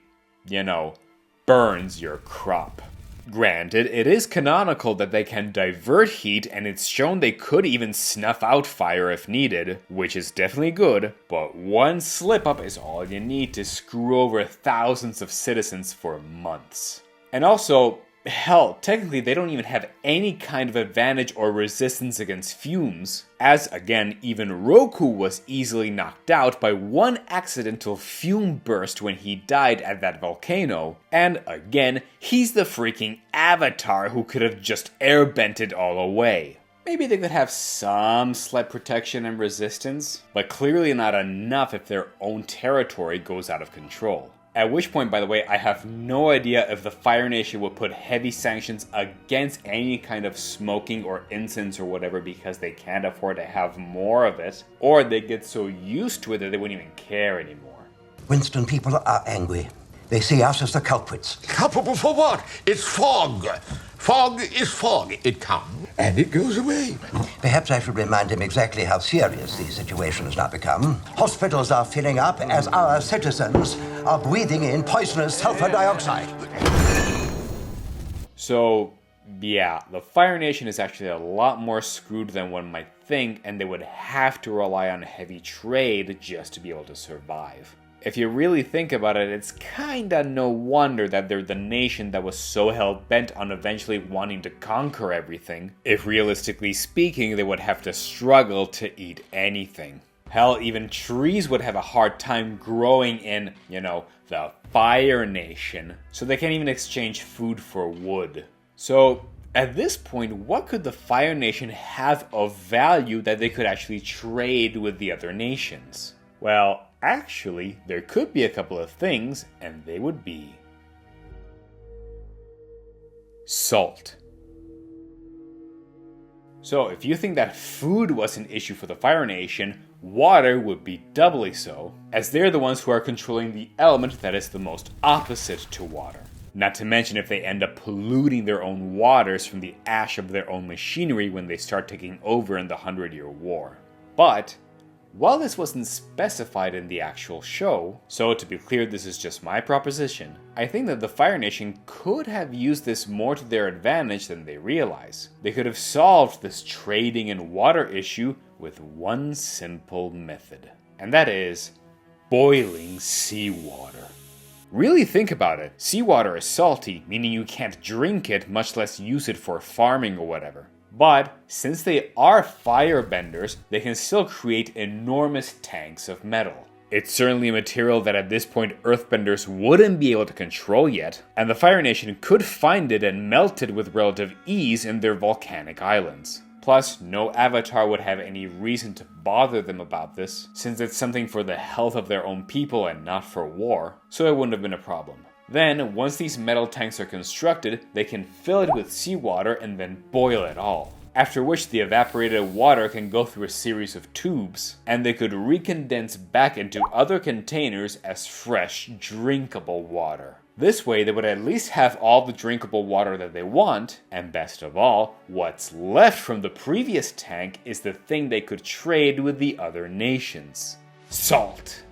burns your crop. Granted, it is canonical that they can divert heat, and it's shown they could even snuff out fire if needed, which is definitely good, but one slip up is all you need to screw over thousands of citizens for months. And also, hell, technically they don't even have any kind of advantage or resistance against fumes, as again, even Roku was easily knocked out by one accidental fume burst when he died at that volcano, and again, he's the freaking Avatar who could have just airbented all away. Maybe they could have some slight protection and resistance, but clearly not enough if their own territory goes out of control. At which point, by the way, I have no idea if the Fire Nation would put heavy sanctions against any kind of smoking or incense or whatever because they can't afford to have more of it, or they get so used to it that they wouldn't even care anymore. Winston, people are angry. They see us as the culprits. Culpable for what? It's fog. Fog is fog. It comes and it goes away. Perhaps I should remind him exactly how serious the situation has now become. Hospitals are filling up as our citizens are breathing in poisonous sulfur dioxide. So, yeah, the Fire Nation is actually a lot more screwed than one might think, and they would have to rely on heavy trade just to be able to survive. If you really think about it, it's kinda no wonder that they're the nation that was so hell-bent on eventually wanting to conquer everything. If realistically speaking, they would have to struggle to eat anything. Hell, even trees would have a hard time growing in, the Fire Nation, so they can't even exchange food for wood. So, at this point, what could the Fire Nation have of value that they could actually trade with the other nations? Well, actually, there could be a couple of things, and they would be salt. So if you think that food was an issue for the Fire Nation, water would be doubly so, as they're the ones who are controlling the element that is the most opposite to water. Not to mention if they end up polluting their own waters from the ash of their own machinery when they start taking over in the 100-Year War. But while this wasn't specified in the actual show, so to be clear, this is just my proposition, I think that the Fire Nation could have used this more to their advantage than they realize. They could have solved this trading and water issue with one simple method, and that is boiling seawater. Really think about it. Seawater is salty, meaning you can't drink it, much less use it for farming or whatever. But since they are firebenders, they can still create enormous tanks of metal. It's certainly a material that at this point Earthbenders wouldn't be able to control yet, and the Fire Nation could find it and melt it with relative ease in their volcanic islands. Plus, no Avatar would have any reason to bother them about this, since it's something for the health of their own people and not for war, so it wouldn't have been a problem. Then, once these metal tanks are constructed, they can fill it with seawater and then boil it all. After which the evaporated water can go through a series of tubes, and they could recondense back into other containers as fresh, drinkable water. This way, they would at least have all the drinkable water that they want, and best of all, what's left from the previous tank is the thing they could trade with the other nations. Salt.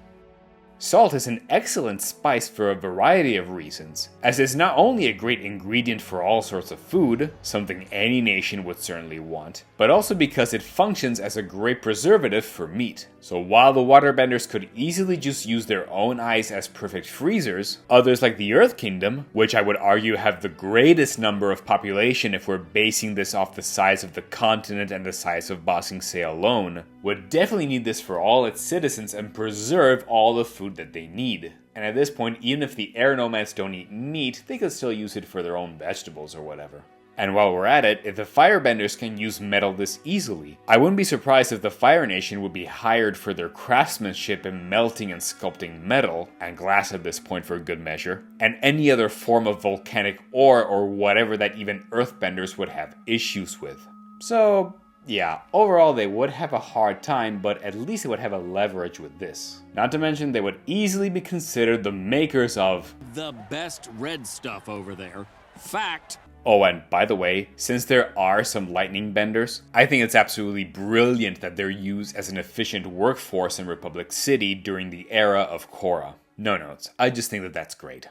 Salt is an excellent spice for a variety of reasons, as it's not only a great ingredient for all sorts of food, something any nation would certainly want, but also because it functions as a great preservative for meat. So while the Waterbenders could easily just use their own ice as perfect freezers, others like the Earth Kingdom, which I would argue have the greatest number of population if we're basing this off the size of the continent and the size of Ba Sing Se alone, would definitely need this for all its citizens and preserve all the food that they need. And at this point, even if the air nomads don't eat meat, they could still use it for their own vegetables or whatever. And while we're at it, if the Firebenders can use metal this easily, I wouldn't be surprised if the Fire Nation would be hired for their craftsmanship in melting and sculpting metal, and glass at this point for good measure, and any other form of volcanic ore or whatever that even Earthbenders would have issues with. So yeah, overall they would have a hard time, but at least they would have a leverage with this. Not to mention they would easily be considered the makers of the best red stuff over there. Fact. Oh, and by the way, since there are some lightning benders, I think it's absolutely brilliant that they're used as an efficient workforce in Republic City during the era of Korra. No notes, I just think that that's great.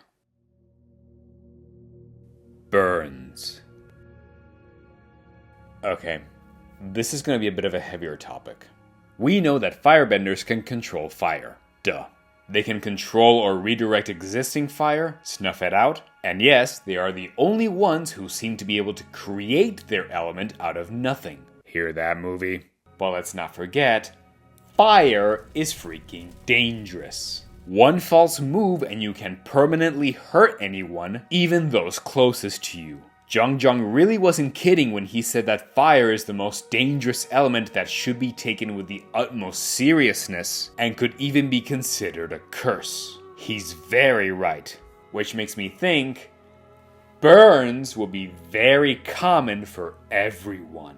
burns. Okay, this is going to be a bit of a heavier topic. We know that Firebenders can control fire. Duh. They can control or redirect existing fire, snuff it out, and yes, they are the only ones who seem to be able to create their element out of nothing. Hear that, movie? But let's not forget, fire is freaking dangerous. One false move and you can permanently hurt anyone, even those closest to you. Zhang really wasn't kidding when he said that fire is the most dangerous element that should be taken with the utmost seriousness and could even be considered a curse. He's very right, which makes me think burns will be very common for everyone.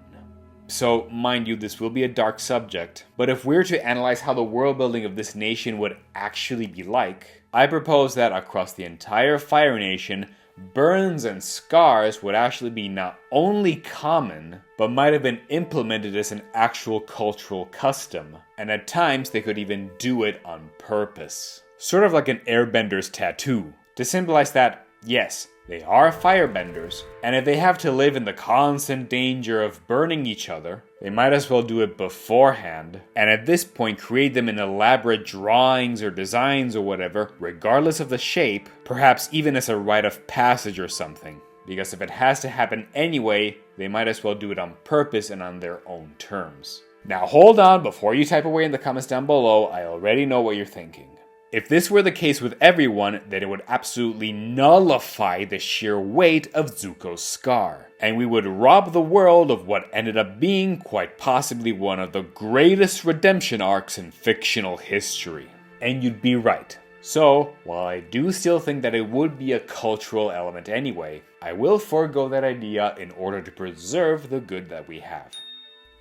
So, mind you, this will be a dark subject, but if we're to analyze how the world building of this nation would actually be like, I propose that across the entire Fire Nation, burns and scars would actually be not only common, but might have been implemented as an actual cultural custom, and at times they could even do it on purpose. Sort of like an Airbender's tattoo, to symbolize that, yes, they are firebenders, and if they have to live in the constant danger of burning each other, they might as well do it beforehand, and at this point create them in elaborate drawings or designs or whatever, regardless of the shape, perhaps even as a rite of passage or something. Because if it has to happen anyway, they might as well do it on purpose and on their own terms. Now hold on, before you type away in the comments down below, I already know what you're thinking. If this were the case with everyone, then it would absolutely nullify the sheer weight of Zuko's scar. And we would rob the world of what ended up being quite possibly one of the greatest redemption arcs in fictional history. And you'd be right. So, while I do still think that it would be a cultural element anyway, I will forego that idea in order to preserve the good that we have.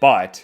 But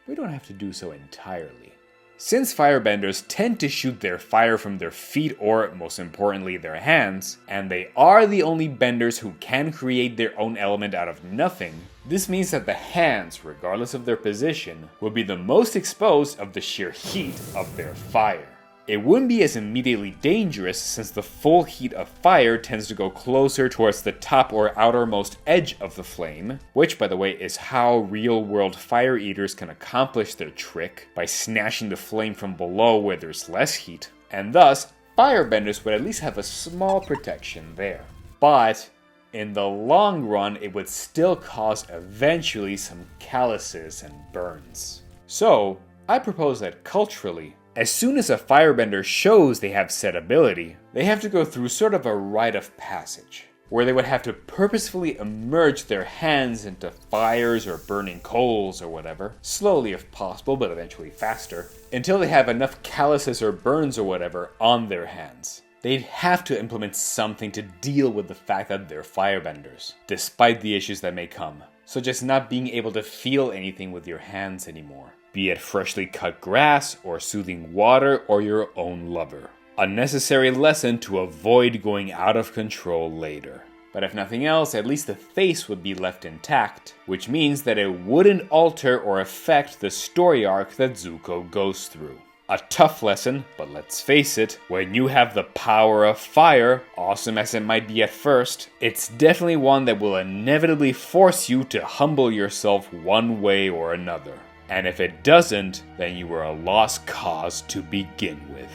we don't have to do so entirely. Since firebenders tend to shoot their fire from their feet or, most importantly, their hands, and they are the only benders who can create their own element out of nothing, this means that the hands, regardless of their position, will be the most exposed of the sheer heat of their fire. It wouldn't be as immediately dangerous since the full heat of fire tends to go closer towards the top or outermost edge of the flame, which by the way is how real-world fire eaters can accomplish their trick by snatching the flame from below where there's less heat, and thus firebenders would at least have a small protection there. But in the long run, it would still cause eventually some calluses and burns. So I propose that culturally, as soon as a firebender shows they have said ability, they have to go through sort of a rite of passage, where they would have to purposefully immerse their hands into fires or burning coals or whatever, slowly if possible, but eventually faster, until they have enough calluses or burns or whatever on their hands. They'd have to implement something to deal with the fact that they're firebenders, despite the issues that may come, such as not being able to feel anything with your hands anymore. Be it freshly cut grass, or soothing water, or your own lover. A necessary lesson to avoid going out of control later. But if nothing else, at least the face would be left intact, which means that it wouldn't alter or affect the story arc that Zuko goes through. A tough lesson, but let's face it, when you have the power of fire, awesome as it might be at first, it's definitely one that will inevitably force you to humble yourself one way or another. And if it doesn't, then you were a lost cause to begin with.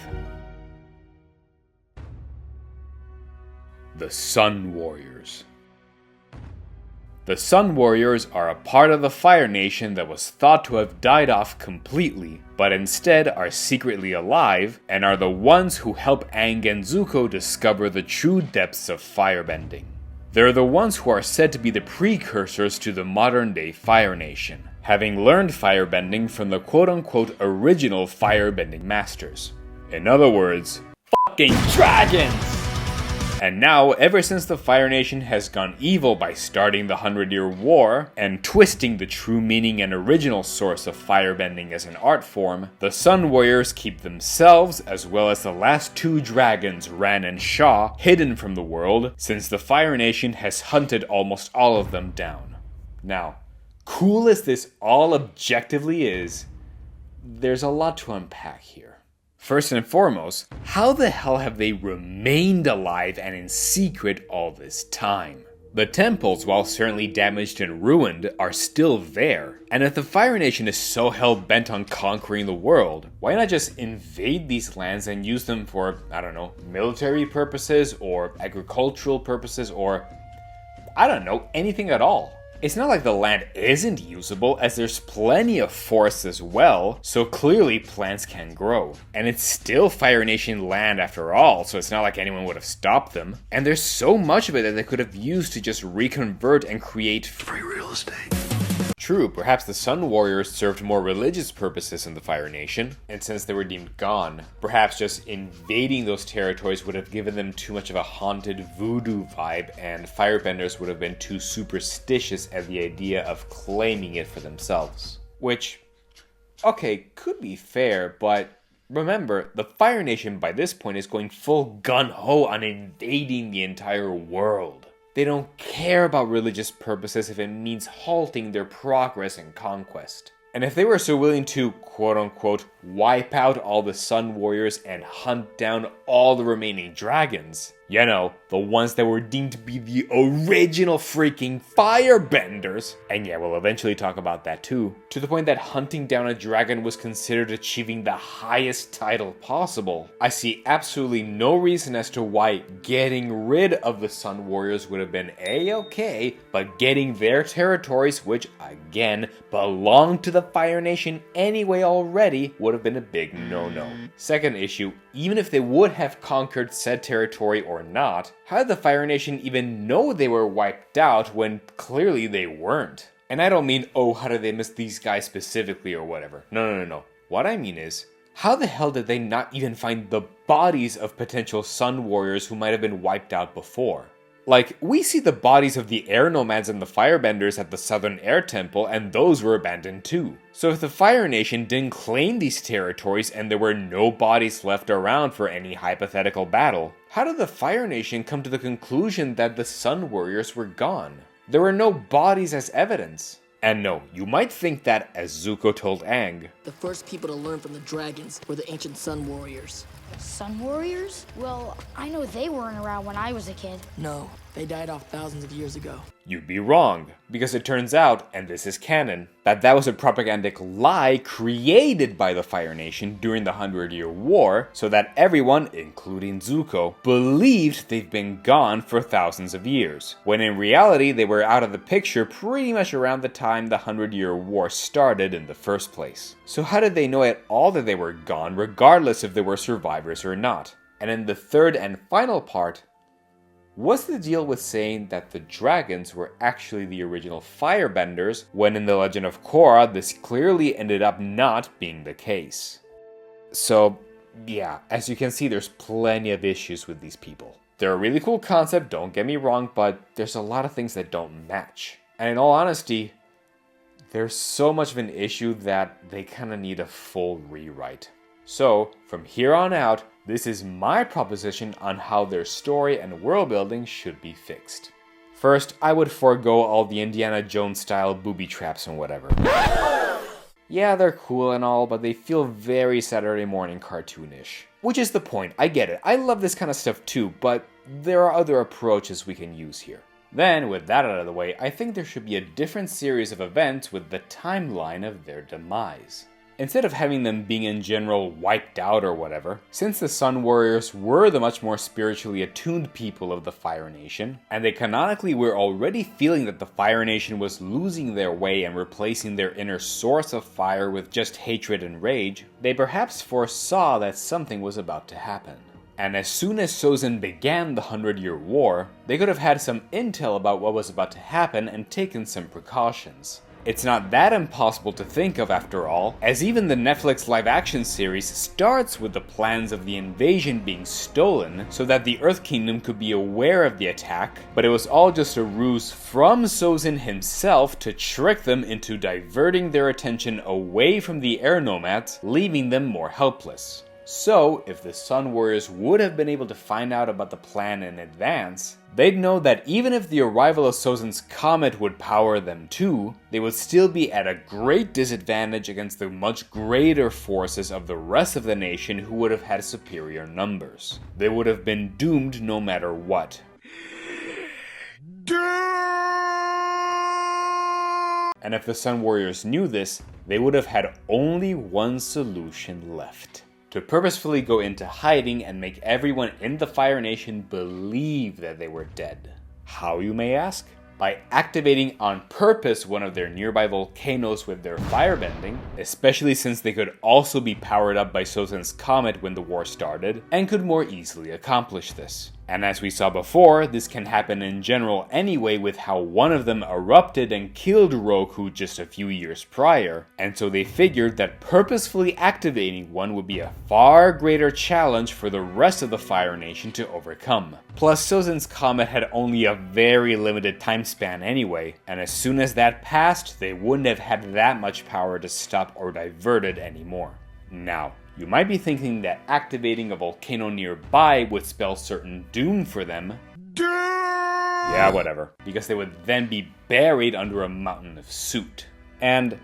The Sun Warriors. The Sun Warriors are a part of the Fire Nation that was thought to have died off completely, but instead are secretly alive, and are the ones who help Aang and Zuko discover the true depths of firebending. They're the ones who are said to be the precursors to the modern-day Fire Nation, having learned firebending from the quote-unquote original firebending masters. In other words, fucking dragons! And now, ever since the Fire Nation has gone evil by starting the 100-Year War, and twisting the true meaning and original source of firebending as an art form, the Sun Warriors keep themselves, as well as the last two dragons, Ran and Shaw, hidden from the world, since the Fire Nation has hunted almost all of them down. Now, cool as this all objectively is, there's a lot to unpack here. First and foremost, how the hell have they remained alive and in secret all this time? The temples, while certainly damaged and ruined, are still there. And if the Fire Nation is so hell-bent on conquering the world, why not just invade these lands and use them for, I don't know, military purposes or agricultural purposes or, I don't know, anything at all? It's not like the land isn't usable, as there's plenty of forests as well, so clearly plants can grow. And it's still Fire Nation land after all, so it's not like anyone would have stopped them. And there's so much of it that they could have used to just reconvert and create free real estate. True, perhaps the Sun Warriors served more religious purposes in the Fire Nation, and since they were deemed gone, perhaps just invading those territories would have given them too much of a haunted voodoo vibe, and Firebenders would have been too superstitious at the idea of claiming it for themselves. Which, okay, could be fair, but remember, the Fire Nation by this point is going full gun-ho on invading the entire world. They don't care about religious purposes if it means halting their progress and conquest. And if they were so willing to, quote-unquote, wipe out all the Sun Warriors and hunt down all the remaining dragons, you know, the ones that were deemed to be the original freaking Firebenders, and yeah, we'll eventually talk about that too, to the point that hunting down a dragon was considered achieving the highest title possible, I see absolutely no reason as to why getting rid of the Sun Warriors would have been A-okay, but getting their territories, which again belonged to the Fire Nation anyway already, would have been a big no-no. Second issue, even if they would have conquered said territory or not, how did the Fire Nation even know they were wiped out when clearly they weren't? And I don't mean, oh, how did they miss these guys specifically or whatever. No. What I mean is, how the hell did they not even find the bodies of potential Sun Warriors who might have been wiped out before? Like, we see the bodies of the air nomads and the Firebenders at the Southern Air Temple, and those were abandoned too. So if the Fire Nation didn't claim these territories and there were no bodies left around for any hypothetical battle, how did the Fire Nation come to the conclusion that the Sun Warriors were gone? There were no bodies as evidence. And no, you might think that, as Zuko told Aang. The first people to learn from the dragons were the ancient Sun Warriors. Sun Warriors? Well, I know they weren't around when I was a kid. No, they died off thousands of years ago. You'd be wrong, because it turns out, and this is canon, that was a propagandic lie created by the Fire Nation during the 100-Year War, so that everyone, including Zuko, believed they've been gone for thousands of years, when in reality they were out of the picture pretty much around the time the 100-Year War started in the first place. So how did they know at all that they were gone, regardless if they were survivors or not? And in the third and final part, what's the deal with saying that the dragons were actually the original Firebenders, when in the Legend of Korra, this clearly ended up not being the case? So, yeah, as you can see, there's plenty of issues with these people. They're a really cool concept, don't get me wrong, but there's a lot of things that don't match. And in all honesty, there's so much of an issue that they kind of need a full rewrite. So, from here on out, this is my proposition on how their story and world building should be fixed. First, I would forego all the Indiana Jones style booby traps and whatever. Yeah, they're cool and all, but they feel very Saturday morning cartoonish. Which is the point, I get it. I love this kind of stuff too, but there are other approaches we can use here. Then, with that out of the way, I think there should be a different series of events with the timeline of their demise. Instead of having them being in general wiped out or whatever, since the Sun Warriors were the much more spiritually attuned people of the Fire Nation, and they canonically were already feeling that the Fire Nation was losing their way and replacing their inner source of fire with just hatred and rage, they perhaps foresaw that something was about to happen. And as soon as Sozin began the 100-Year War, they could have had some intel about what was about to happen and taken some precautions. It's not that impossible to think of after all, as even the Netflix live-action series starts with the plans of the invasion being stolen so that the Earth Kingdom could be aware of the attack, but it was all just a ruse from Sozin himself to trick them into diverting their attention away from the air nomads, leaving them more helpless. So, if the Sun Warriors would have been able to find out about the plan in advance, they'd know that even if the arrival of Sozin's comet would power them too, they would still be at a great disadvantage against the much greater forces of the rest of the nation who would have had superior numbers. They would have been doomed no matter what. And if the Sun Warriors knew this, they would have had only one solution left. To purposefully go into hiding and make everyone in the Fire Nation believe that they were dead. How, you may ask? By activating on purpose one of their nearby volcanoes with their firebending, especially since they could also be powered up by Sozin's comet when the war started, and could more easily accomplish this. And as we saw before, this can happen in general anyway with how one of them erupted and killed Roku just a few years prior, and so they figured that purposefully activating one would be a far greater challenge for the rest of the Fire Nation to overcome. Plus, Sozin's comet had only a very limited time span anyway, and as soon as that passed, they wouldn't have had that much power to stop or divert it anymore. Now, you might be thinking that activating a volcano nearby would spell certain doom for them. Yeah, whatever, because they would then be buried under a mountain of soot. And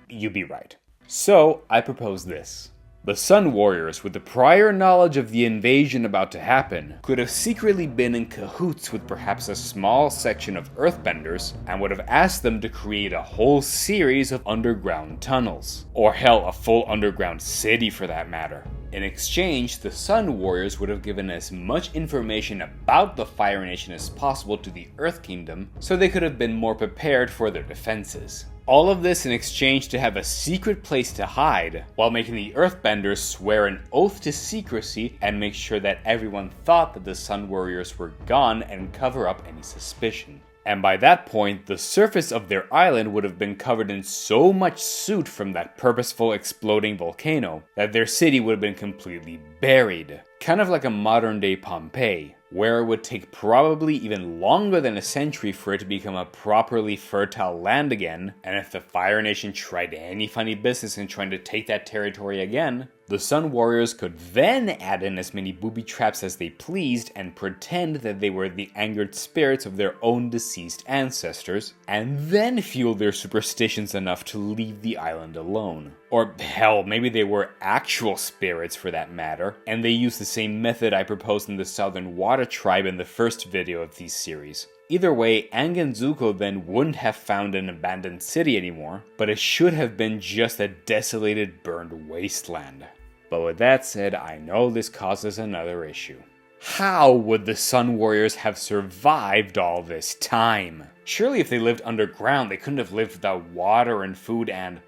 you'd be right. So, I propose this. The Sun Warriors, with the prior knowledge of the invasion about to happen, could have secretly been in cahoots with perhaps a small section of Earthbenders and would have asked them to create a whole series of underground tunnels. Or hell, a full underground city for that matter. In exchange, the Sun Warriors would have given as much information about the Fire Nation as possible to the Earth Kingdom, so they could have been more prepared for their defenses. All of this in exchange to have a secret place to hide, while making the Earthbenders swear an oath to secrecy and make sure that everyone thought that the Sun Warriors were gone and cover up any suspicion. And by that point, the surface of their island would have been covered in so much soot from that purposeful exploding volcano that their city would have been completely buried. Kind of like a modern day Pompeii, where it would take probably even longer than a century for it to become a properly fertile land again, and if the Fire Nation tried any funny business in trying to take that territory again, the Sun Warriors could then add in as many booby traps as they pleased and pretend that they were the angered spirits of their own deceased ancestors, and then fuel their superstitions enough to leave the island alone. Or hell, maybe they were actual spirits for that matter, and they used the same method I proposed in the Southern Water Tribe in the first video of these series. Either way, Aang and Zuko then wouldn't have found an abandoned city anymore, but it should have been just a desolated, burned wasteland. But with that said, I know this causes another issue. How would the Sun Warriors have survived all this time? Surely if they lived underground, they couldn't have lived without water and food and,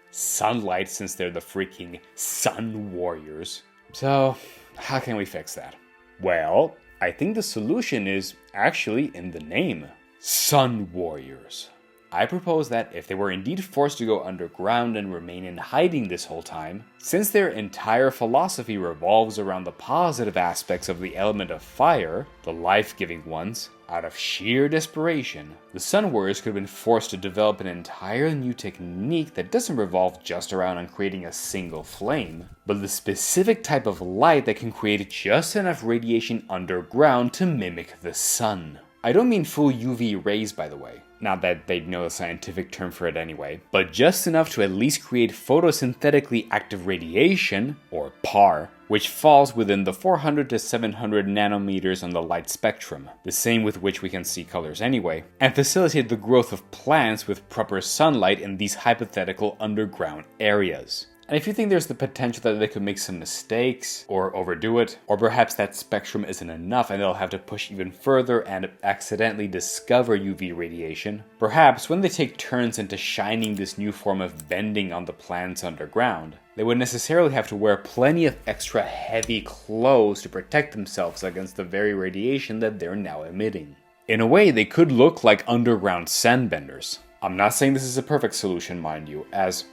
sunlight, since they're the freaking Sun Warriors. So, how can we fix that? Well, I think the solution is actually in the name. Sun Warriors. I propose that if they were indeed forced to go underground and remain in hiding this whole time, since their entire philosophy revolves around the positive aspects of the element of fire, the life-giving ones, out of sheer desperation, the Sun Warriors could have been forced to develop an entire new technique that doesn't revolve just around creating a single flame, but the specific type of light that can create just enough radiation underground to mimic the sun. I don't mean full UV rays, by the way. Not that they'd know the scientific term for it anyway, but just enough to at least create photosynthetically active radiation, or PAR, which falls within the 400 to 700 nanometers on the light spectrum, the same with which we can see colors anyway, and facilitate the growth of plants with proper sunlight in these hypothetical underground areas. And if you think there's the potential that they could make some mistakes, or overdo it, or perhaps that spectrum isn't enough and they'll have to push even further and accidentally discover UV radiation, perhaps when they take turns into shining this new form of bending on the plants underground, they would necessarily have to wear plenty of extra heavy clothes to protect themselves against the very radiation that they're now emitting. In a way, they could look like underground sandbenders. I'm not saying this is a perfect solution, mind you, as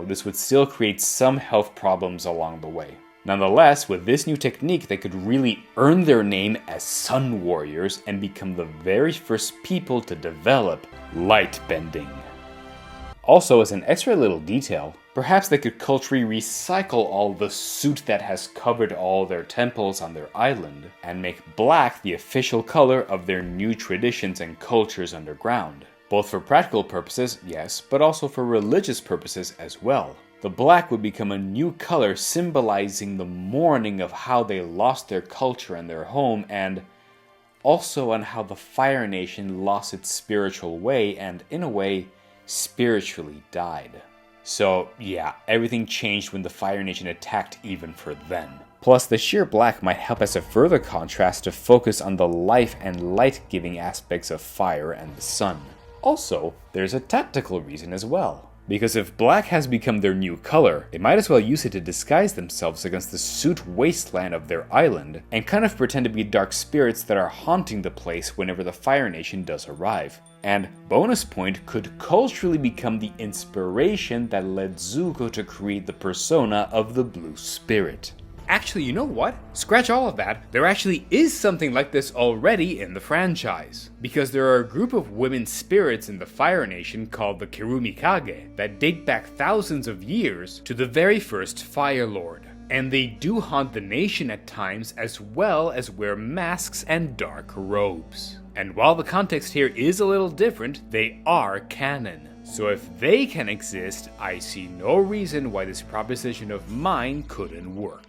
this would still create some health problems along the way. Nonetheless, with this new technique, they could really earn their name as Sun Warriors and become the very first people to develop light bending. Also, as an extra little detail, perhaps they could culturally recycle all the soot that has covered all their temples on their island, and make black the official color of their new traditions and cultures underground. Both for practical purposes, yes, but also for religious purposes as well. The black would become a new color symbolizing the mourning of how they lost their culture and their home, and also on how the Fire Nation lost its spiritual way and, in a way, spiritually died. So yeah, everything changed when the Fire Nation attacked even for them. Plus, the sheer black might help as a further contrast to focus on the life and light-giving aspects of fire and the sun. Also, there's a tactical reason as well. Because if black has become their new color, they might as well use it to disguise themselves against the soot wasteland of their island, and kind of pretend to be dark spirits that are haunting the place whenever the Fire Nation does arrive. And bonus point, could culturally become the inspiration that led Zuko to create the persona of the Blue Spirit. Actually, you know what? Scratch all of that. There actually is something like this already in the franchise. Because there are a group of women spirits in the Fire Nation called the Kirumikage that date back thousands of years to the very first Fire Lord. And they do haunt the nation at times as well as wear masks and dark robes. And while the context here is a little different, they are canon. So if they can exist, I see no reason why this proposition of mine couldn't work.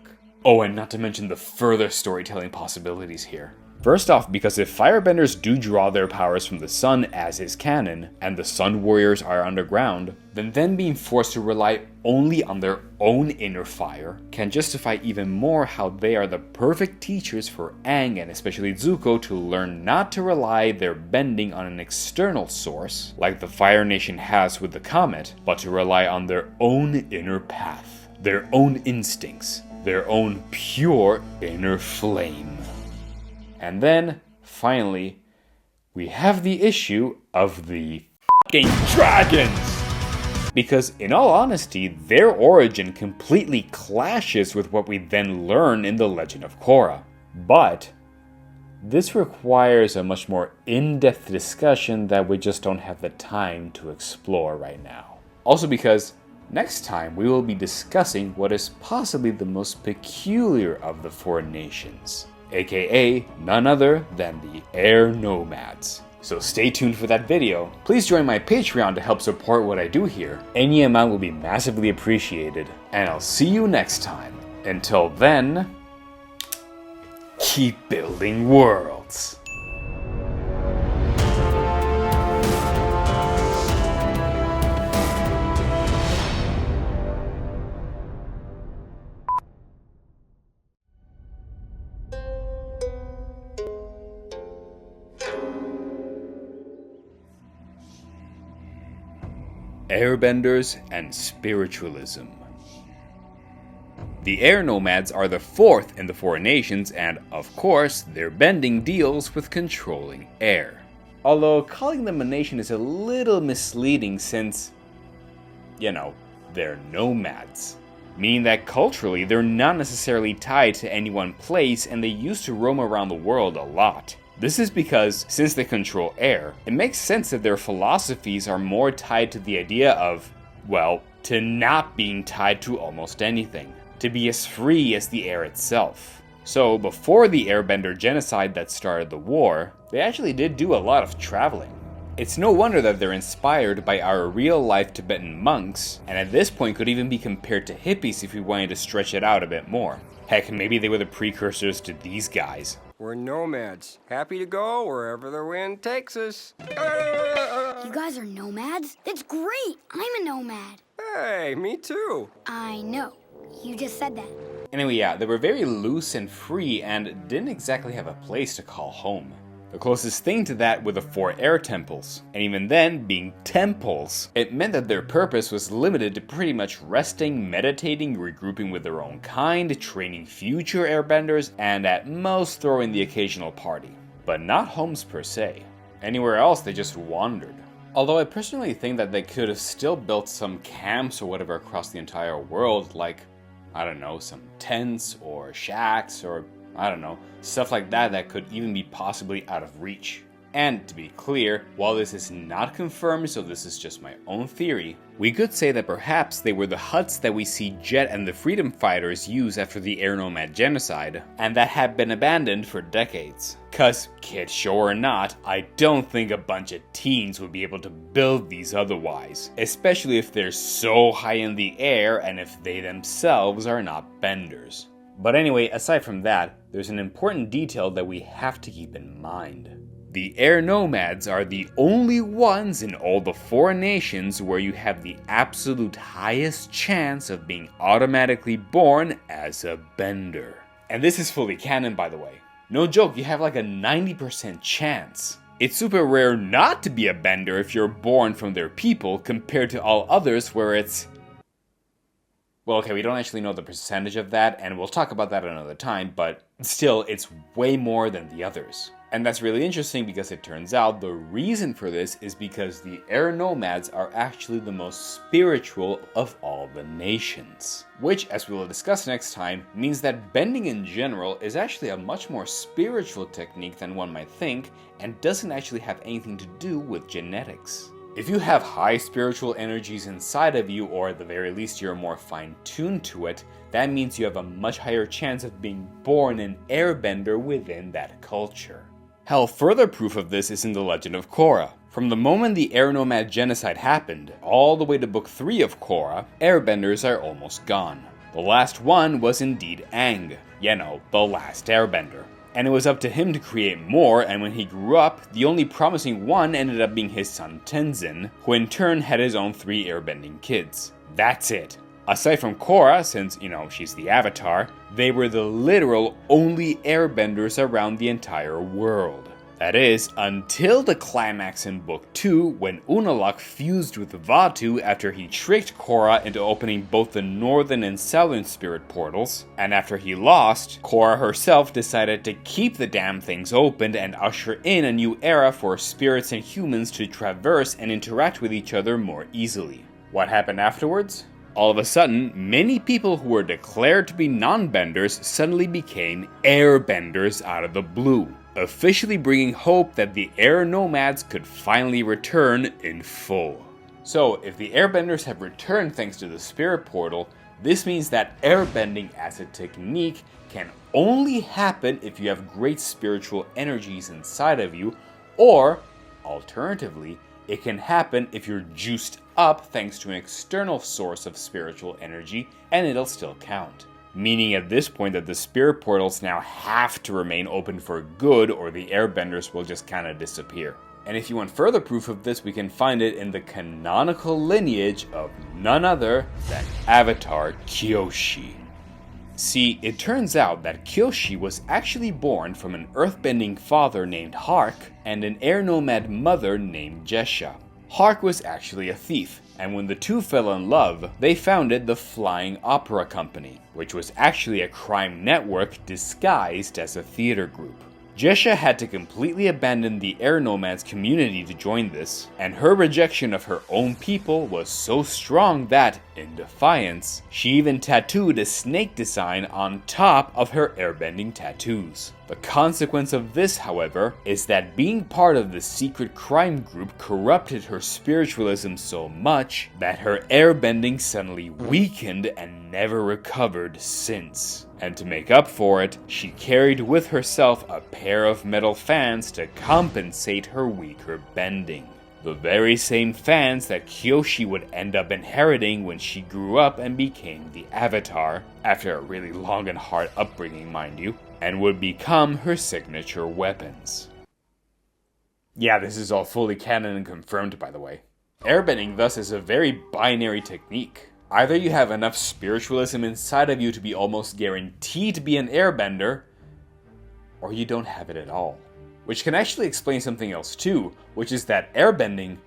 Oh, and not to mention the further storytelling possibilities here. First off, because if Firebenders do draw their powers from the sun as is canon, and the Sun Warriors are underground, then them being forced to rely only on their own inner fire can justify even more how they are the perfect teachers for Aang and especially Zuko to learn not to rely their bending on an external source, like the Fire Nation has with the comet, but to rely on their own inner path, their own instincts, their own pure inner flame. And then, finally, we have the issue of the fucking dragons! Because in all honesty, their origin completely clashes with what we then learn in the Legend of Korra. But this requires a much more in-depth discussion that we just don't have the time to explore right now. Also because next time we will be discussing what is possibly the most peculiar of the four nations, aka none other than the Air Nomads. So stay tuned for that video. Please join my Patreon to help support what I do here. Any amount will be massively appreciated, and I'll see you next time. Until then, keep building worlds. Airbenders and Spiritualism. The Air Nomads are the fourth in the four nations, and of course, their bending deals with controlling air. Although calling them a nation is a little misleading since, they're nomads. Meaning that culturally, they're not necessarily tied to any one place and they used to roam around the world a lot. This is because, since they control air, it makes sense that their philosophies are more tied to the idea of, to not being tied to almost anything. To be as free as the air itself. So, before the Airbender genocide that started the war, they actually did do a lot of traveling. It's no wonder that they're inspired by our real-life Tibetan monks, and at this point could even be compared to hippies if we wanted to stretch it out a bit more. Heck, maybe they were the precursors to these guys. We're nomads, happy to go wherever the wind takes us. You guys are nomads? That's great! I'm a nomad. Hey, me too. I know. You just said that. Anyway, yeah, they were very loose and free and didn't exactly have a place to call home. The closest thing to that were the 4 air temples, and even then, being temples, it meant that their purpose was limited to pretty much resting, meditating, regrouping with their own kind, training future airbenders, and at most throwing the occasional party. But not homes per se. Anywhere else, they just wandered. Although I personally think that they could have still built some camps or whatever across the entire world, like, some tents or shacks or stuff like that could even be possibly out of reach. And to be clear, while this is not confirmed, so this is just my own theory, we could say that perhaps they were the huts that we see Jet and the Freedom Fighters use after the Air Nomad genocide, and that had been abandoned for decades. Cause, kid show or not, I don't think a bunch of teens would be able to build these otherwise, especially if they're so high in the air and if they themselves are not benders. But anyway, aside from that, there's an important detail that we have to keep in mind. The air nomads are the only ones in all the 4 nations where you have the absolute highest chance of being automatically born as a bender. And this is fully canon, by the way. No joke, you have like a 90% chance. It's super rare not to be a bender if you're born from their people compared to all others where it's... Well, okay, we don't actually know the percentage of that, and we'll talk about that another time, but still, it's way more than the others. And that's really interesting because it turns out the reason for this is because the air nomads are actually the most spiritual of all the nations. Which, as we will discuss next time, means that bending in general is actually a much more spiritual technique than one might think, and doesn't actually have anything to do with genetics. If you have high spiritual energies inside of you, or at the very least you're more fine-tuned to it, that means you have a much higher chance of being born an airbender within that culture. Hell, further proof of this is in the legend of Korra. From the moment the air nomad genocide happened, all the way to book 3 of Korra, airbenders are almost gone. The last one was indeed Aang, you know, the last airbender. And it was up to him to create more, and when he grew up, the only promising one ended up being his son Tenzin, who in turn had his own 3 airbending kids. That's it. Aside from Korra, since, you know, she's the Avatar, they were the literal only airbenders around the entire world. That is, until the climax in Book 2, when Unalaq fused with Vaatu after he tricked Korra into opening both the northern and southern spirit portals, and after he lost, Korra herself decided to keep the damn things opened and usher in a new era for spirits and humans to traverse and interact with each other more easily. What happened afterwards? All of a sudden, many people who were declared to be non-benders suddenly became airbenders out of the blue, officially bringing hope that the air nomads could finally return in full. So, if the airbenders have returned thanks to the spirit portal, this means that airbending as a technique can only happen if you have great spiritual energies inside of you, or, alternatively, it can happen if you're juiced up thanks to an external source of spiritual energy, and it'll still count. Meaning at this point that the spirit portals now have to remain open for good, or the airbenders will just kinda disappear. And if you want further proof of this, we can find it in the canonical lineage of none other than Avatar Kyoshi. See, it turns out that Kyoshi was actually born from an earthbending father named Hark and an air nomad mother named Jesha. Hark was actually a thief, and when the two fell in love, they founded the Flying Opera Company, which was actually a crime network disguised as a theater group. Jesha had to completely abandon the air nomads community to join this, and her rejection of her own people was so strong that, in defiance, she even tattooed a snake design on top of her airbending tattoos. The consequence of this, however, is that being part of the secret crime group corrupted her spiritualism so much that her airbending suddenly weakened and never recovered since. And to make up for it, she carried with herself a pair of metal fans to compensate her weaker bending. The very same fans that Kyoshi would end up inheriting when she grew up and became the Avatar, after a really long and hard upbringing, mind you, and would become her signature weapons. Yeah, this is all fully canon and confirmed, by the way. Airbending thus is a very binary technique. Either you have enough spiritualism inside of you to be almost guaranteed to be an airbender, or you don't have it at all. Which can actually explain something else too, which is that airbending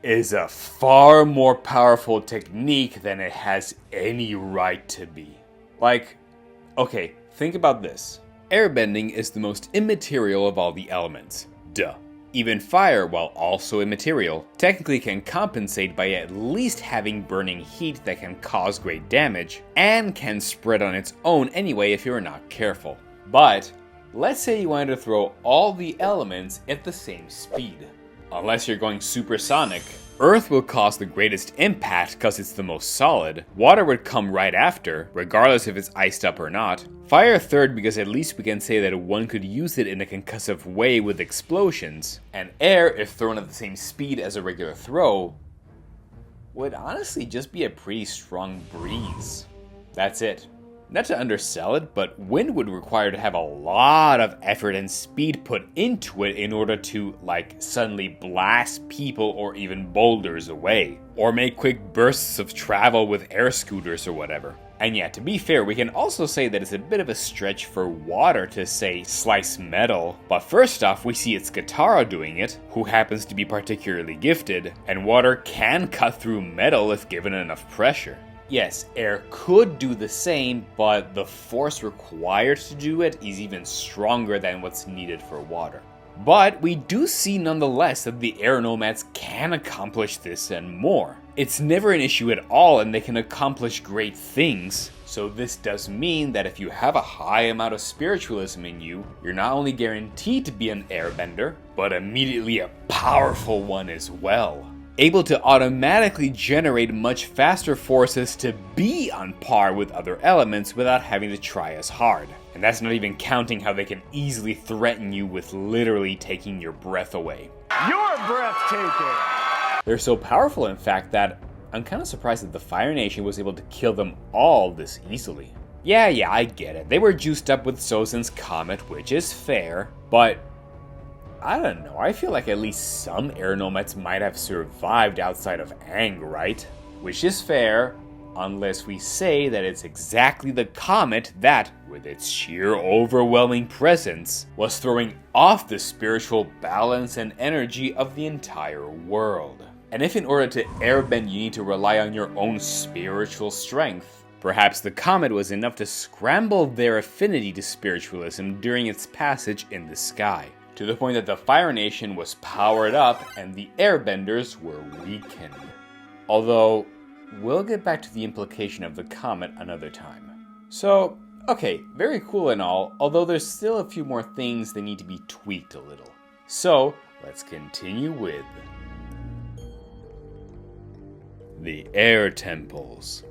is a far more powerful technique than it has any right to be. Like, okay, think about this. Airbending is the most immaterial of all the elements. Duh. Even fire, while also immaterial, technically can compensate by at least having burning heat that can cause great damage, and can spread on its own anyway if you're not careful. But, let's say you wanted to throw all the elements at the same speed. Unless you're going supersonic, Earth will cause the greatest impact because it's the most solid, water would come right after, regardless if it's iced up or not, fire third because at least we can say that one could use it in a concussive way with explosions, and air, if thrown at the same speed as a regular throw, would honestly just be a pretty strong breeze. That's it. Not to undersell it, but wind would require to have a lot of effort and speed put into it in order to, like, suddenly blast people or even boulders away. Or make quick bursts of travel with air scooters or whatever. And yeah, to be fair, we can also say that it's a bit of a stretch for water to, say, slice metal. But first off, we see it's Katara doing it, who happens to be particularly gifted, and water can cut through metal if given enough pressure. Yes, air could do the same, but the force required to do it is even stronger than what's needed for water. But we do see nonetheless that the air nomads can accomplish this and more. It's never an issue at all and they can accomplish great things. So this does mean that if you have a high amount of spiritualism in you, you're not only guaranteed to be an airbender, but immediately a powerful one as well. Able to automatically generate much faster forces to be on par with other elements without having to try as hard. And that's not even counting how they can easily threaten you with literally taking your breath away. You're breathtaking! They're so powerful, in fact, that I'm kind of surprised that the Fire Nation was able to kill them all this easily. Yeah, I get it. They were juiced up with Sozin's comet, which is fair, but I don't know, I feel like at least some air nomads might have survived outside of Aang, right? Which is fair, unless we say that it's exactly the comet that, with its sheer overwhelming presence, was throwing off the spiritual balance and energy of the entire world. And if in order to airbend you need to rely on your own spiritual strength, perhaps the comet was enough to scramble their affinity to spiritualism during its passage in the sky, to the point that the Fire Nation was powered up and the Airbenders were weakened. Although, we'll get back to the implication of the comet another time. So, okay, very cool and all, although there's still a few more things that need to be tweaked a little. So, let's continue with the Air Temples.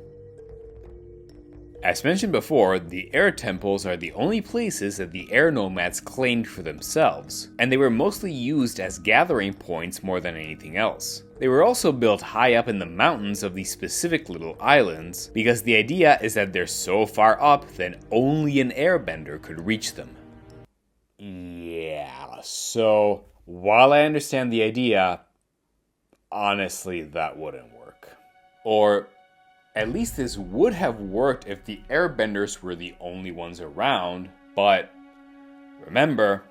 As mentioned before, the air temples are the only places that the air nomads claimed for themselves, and they were mostly used as gathering points more than anything else. They were also built high up in the mountains of these specific little islands, because the idea is that they're so far up that only an airbender could reach them. Yeah, so while I understand the idea, honestly that wouldn't work. Or at least this would have worked if the Airbenders were the only ones around, but remember,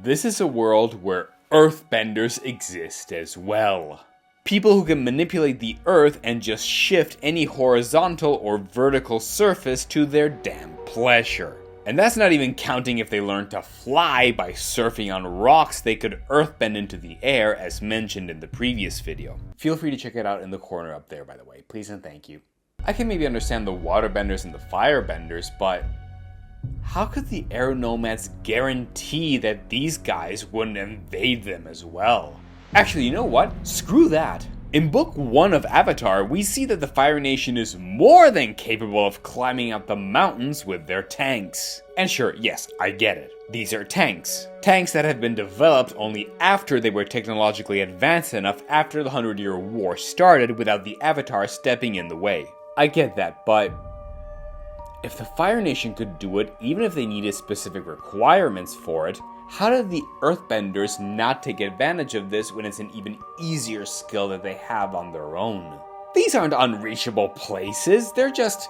this is a world where Earthbenders exist as well. People who can manipulate the Earth and just shift any horizontal or vertical surface to their damn pleasure. And that's not even counting if they learned to fly by surfing on rocks they could earthbend into the air as mentioned in the previous video. Feel free to check it out in the corner up there, by the way. Please and thank you. I can maybe understand the Waterbenders and the Firebenders, but how could the air nomads guarantee that these guys wouldn't invade them as well? Actually, you know what? Screw that. In Book 1 of Avatar, we see that the Fire Nation is more than capable of climbing up the mountains with their tanks. And sure, yes, I get it. These are tanks. Tanks that have been developed only after they were technologically advanced enough after the 100-Year War started without the Avatar stepping in the way. I get that, but if the Fire Nation could do it, even if they needed specific requirements for it, how did the Earthbenders not take advantage of this when it's an even easier skill that they have on their own? These aren't unreachable places, they're just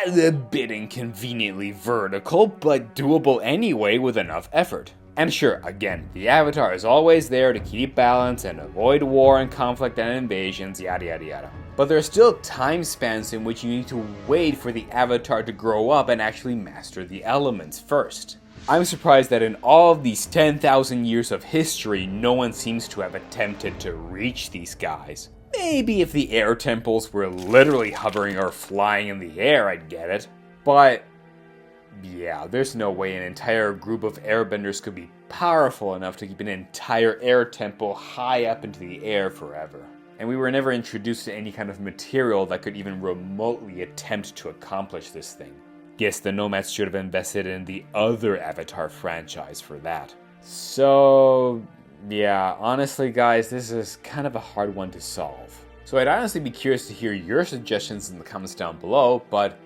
a bit inconveniently vertical, but doable anyway with enough effort. And sure, again, the Avatar is always there to keep balance and avoid war and conflict and invasions, yada yada yada. But there are still time spans in which you need to wait for the Avatar to grow up and actually master the elements first. I'm surprised that in all of these 10,000 years of history, no one seems to have attempted to reach these guys. Maybe if the air temples were literally hovering or flying in the air, I'd get it. But yeah, there's no way an entire group of airbenders could be powerful enough to keep an entire air temple high up into the air forever. And we were never introduced to any kind of material that could even remotely attempt to accomplish this thing. Guess the Nomads should have invested in the other Avatar franchise for that. So, yeah, honestly guys, this is kind of a hard one to solve. So I'd honestly be curious to hear your suggestions in the comments down below, but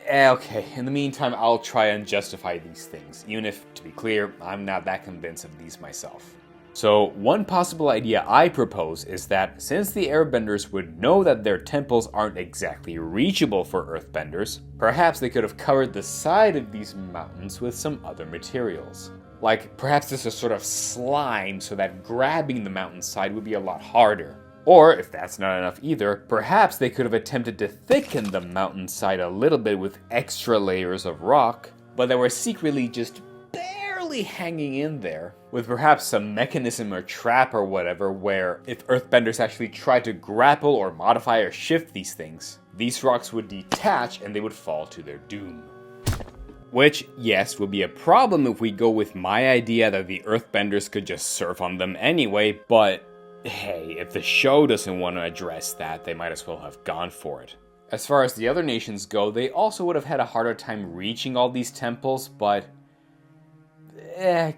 Okay, in the meantime, I'll try and justify these things, even if, to be clear, I'm not that convinced of these myself. So, one possible idea I propose is that since the Airbenders would know that their temples aren't exactly reachable for Earthbenders, perhaps they could have covered the side of these mountains with some other materials. Like, perhaps this is sort of slime so that grabbing the mountainside would be a lot harder. Or, if that's not enough either, perhaps they could have attempted to thicken the mountainside a little bit with extra layers of rock, but they were secretly just barely hanging in there, with perhaps some mechanism or trap or whatever where if Earthbenders actually tried to grapple or modify or shift these things, these rocks would detach and they would fall to their doom. Which, yes, would be a problem if we go with my idea that the Earthbenders could just surf on them anyway, but hey, if the show doesn't want to address that, they might as well have gone for it. As far as the other nations go, they also would have had a harder time reaching all these temples, but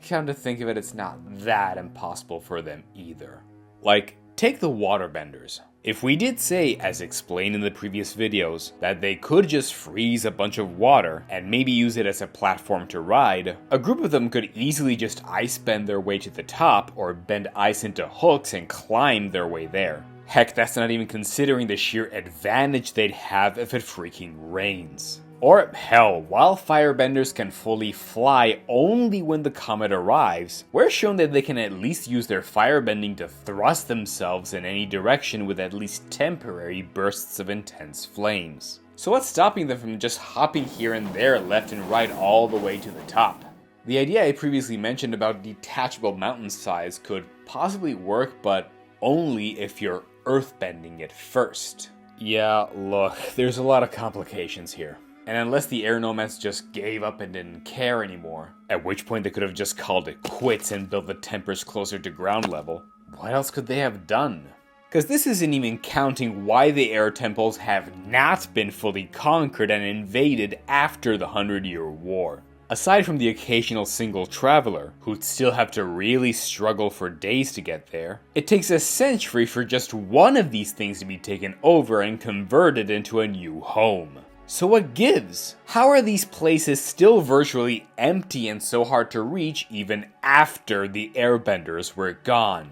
come to think of it, it's not that impossible for them either. Like, take the Waterbenders. If we did say, as explained in the previous videos, that they could just freeze a bunch of water and maybe use it as a platform to ride, a group of them could easily just ice bend their way to the top or bend ice into hooks and climb their way there. Heck, that's not even considering the sheer advantage they'd have if it freaking rains. Or hell, while Firebenders can fully fly only when the comet arrives, we're shown that they can at least use their firebending to thrust themselves in any direction with at least temporary bursts of intense flames. So what's stopping them from just hopping here and there left and right all the way to the top? The idea I previously mentioned about detachable mountainsides could possibly work, but only if you're earthbending it first. Yeah, look, there's a lot of complications here. And unless the air nomads just gave up and didn't care anymore, at which point they could have just called it quits and built the tempers closer to ground level, what else could they have done? Because this isn't even counting why the air temples have not been fully conquered and invaded after the 100-Year War. Aside from the occasional single traveler, who'd still have to really struggle for days to get there, it takes a century for just one of these things to be taken over and converted into a new home. So what gives? How are these places still virtually empty and so hard to reach even after the Airbenders were gone?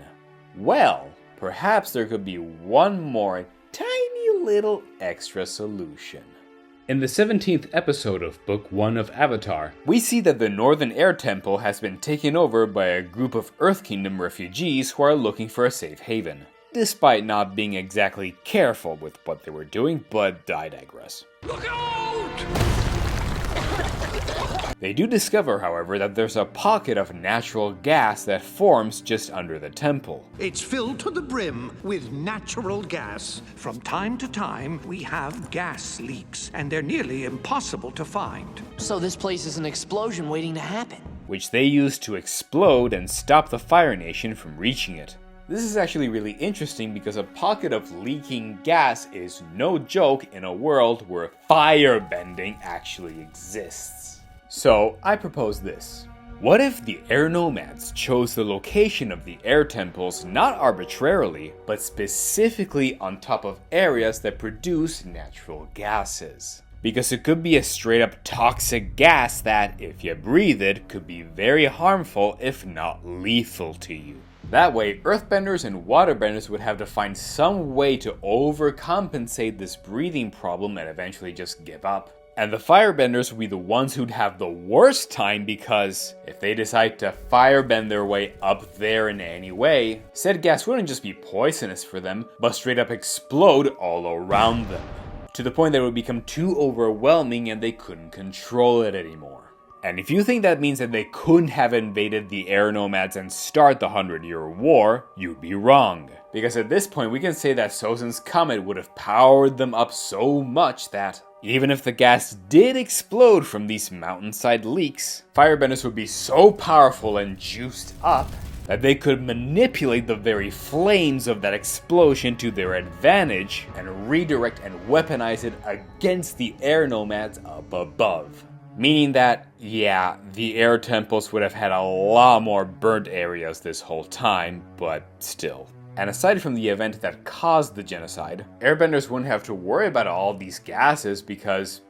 Well, perhaps there could be one more tiny little extra solution. In the 17th episode of Book 1 of Avatar, we see that the Northern Air Temple has been taken over by a group of Earth Kingdom refugees who are looking for a safe haven. Despite not being exactly careful with what they were doing, but I digress. Look out! They do discover, however, that there's a pocket of natural gas that forms just under the temple. It's filled to the brim with natural gas. From time to time, we have gas leaks, and they're nearly impossible to find. So this place is an explosion waiting to happen. Which they use to explode and stop the Fire Nation from reaching it. This is actually really interesting because a pocket of leaking gas is no joke in a world where firebending actually exists. So I propose this. What if the air nomads chose the location of the air temples not arbitrarily, but specifically on top of areas that produce natural gases? Because it could be a straight up toxic gas that, if you breathe it, could be very harmful if not lethal to you. That way, Earthbenders and Waterbenders would have to find some way to overcompensate this breathing problem and eventually just give up. And the Firebenders would be the ones who'd have the worst time because if they decide to firebend their way up there in any way, said gas wouldn't just be poisonous for them, but straight up explode all around them. To the point that it would become too overwhelming and they couldn't control it anymore. And if you think that means that they couldn't have invaded the air nomads and start the 100-Year War, you'd be wrong. Because at this point we can say that Sozin's comet would have powered them up so much that even if the gas did explode from these mountainside leaks, Firebenders would be so powerful and juiced up that they could manipulate the very flames of that explosion to their advantage and redirect and weaponize it against the air nomads up above. Meaning that, yeah, the air temples would have had a lot more burnt areas this whole time, but still. And aside from the event that caused the genocide, Airbenders wouldn't have to worry about all these gases because,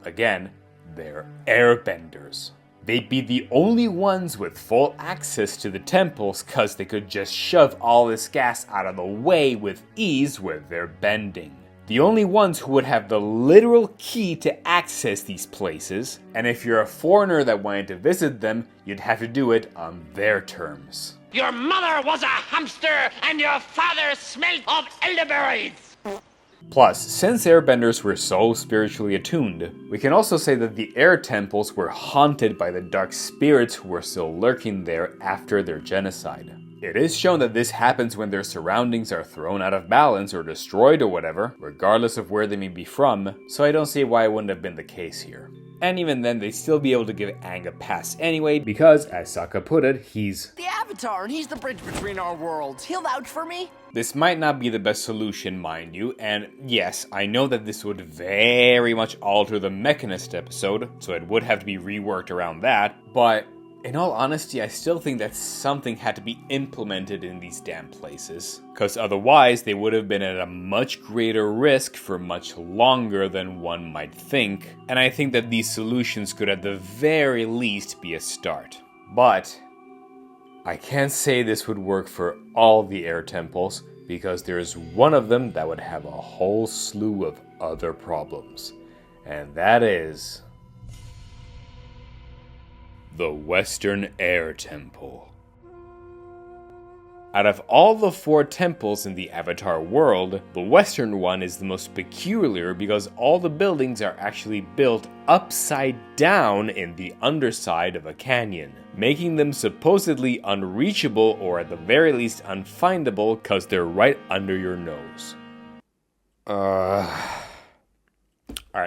again, they're Airbenders. They'd be the only ones with full access to the temples cause they could just shove all this gas out of the way with ease with their bending. The only ones who would have the literal key to access these places, and if you're a foreigner that wanted to visit them, you'd have to do it on their terms. Your mother was a hamster and your father smelled of elderberries! Plus, since Airbenders were so spiritually attuned, we can also say that the air temples were haunted by the dark spirits who were still lurking there after their genocide. It is shown that this happens when their surroundings are thrown out of balance or destroyed or whatever, regardless of where they may be from, so I don't see why it wouldn't have been the case here. And even then, they'd still be able to give Aang a pass anyway, because, as Sokka put it, he's the Avatar, and he's the bridge between our worlds. He'll vouch for me. This might not be the best solution, mind you, and yes, I know that this would very much alter the Mechanist episode, so it would have to be reworked around that, but in all honesty, I still think that something had to be implemented in these damn places, because otherwise they would have been at a much greater risk for much longer than one might think, and I think that these solutions could at the very least be a start. But I can't say this would work for all the air temples, because there's one of them that would have a whole slew of other problems, and that is the Western Air Temple. Out of all the 4 temples in the Avatar world, the Western one is the most peculiar because all the buildings are actually built upside down in the underside of a canyon, making them supposedly unreachable or at the very least unfindable because they're right under your nose. Alright,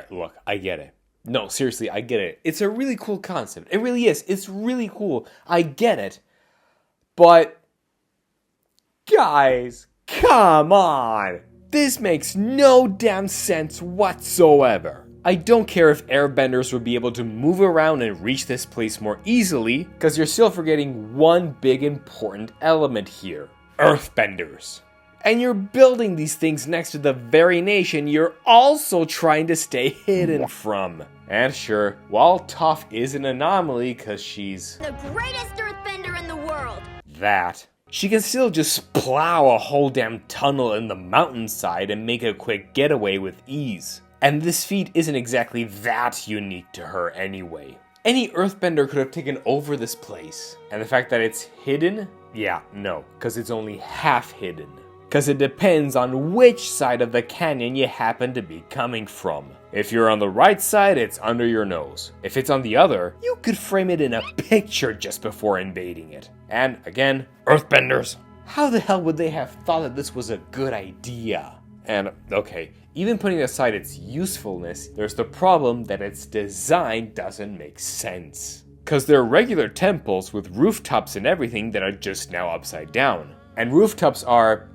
look, I get it. No, seriously, I get it. It's a really cool concept. It really is. It's really cool. I get it. But, guys, come on. This makes no damn sense whatsoever. I don't care if Airbenders would be able to move around and reach this place more easily, because you're still forgetting one big important element here. Earthbenders. And you're building these things next to the very nation you're also trying to stay hidden from. And sure, while Toph is an anomaly because she's the greatest Earthbender in the world, she can still just plow a whole damn tunnel in the mountainside and make a quick getaway with ease. And this feat isn't exactly that unique to her anyway. Any Earthbender could have taken over this place. And the fact that it's hidden? Yeah, no, because it's only half hidden. Because it depends on which side of the canyon you happen to be coming from. If you're on the right side, it's under your nose. If it's on the other, you could frame it in a picture just before invading it. And again, Earthbenders. How the hell would they have thought that this was a good idea? And okay, even putting aside its usefulness, there's the problem that its design doesn't make sense. Because they're regular temples with rooftops and everything that are just now upside down. And rooftops are,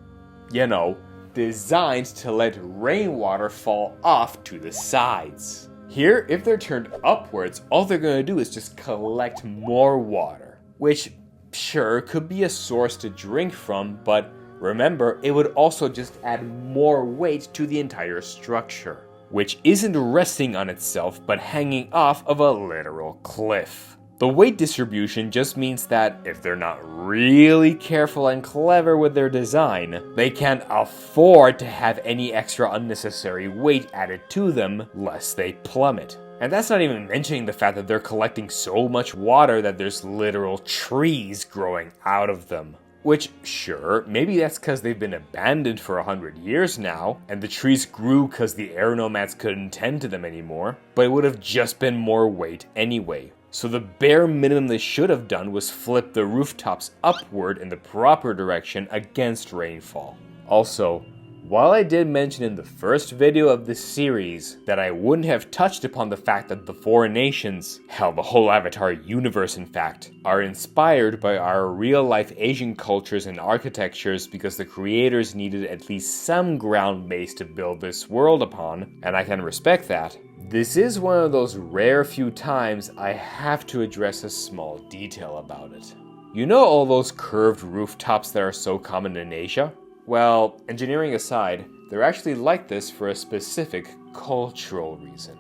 you know, designed to let rainwater fall off to the sides. Here, if they're turned upwards, all they're going to do is just collect more water, which sure could be a source to drink from, but remember, it would also just add more weight to the entire structure, which isn't resting on itself but hanging off of a literal cliff. The weight distribution just means that if they're not really careful and clever with their design, they can't afford to have any extra unnecessary weight added to them lest they plummet. And that's not even mentioning the fact that they're collecting so much water that there's literal trees growing out of them. Which, sure, maybe that's because they've been abandoned for 100 years now, and the trees grew because the air nomads couldn't tend to them anymore, but it would have just been more weight anyway. So the bare minimum they should have done was flip the rooftops upward in the proper direction against rainfall. Also, while I did mention in the first video of this series that I wouldn't have touched upon the fact that the foreign nations, hell, the whole Avatar universe in fact, are inspired by our real-life Asian cultures and architectures because the creators needed at least some ground base to build this world upon, and I can respect that, this is one of those rare few times I have to address a small detail about it. You know all those curved rooftops that are so common in Asia? Well, engineering aside, they're actually like this for a specific cultural reason.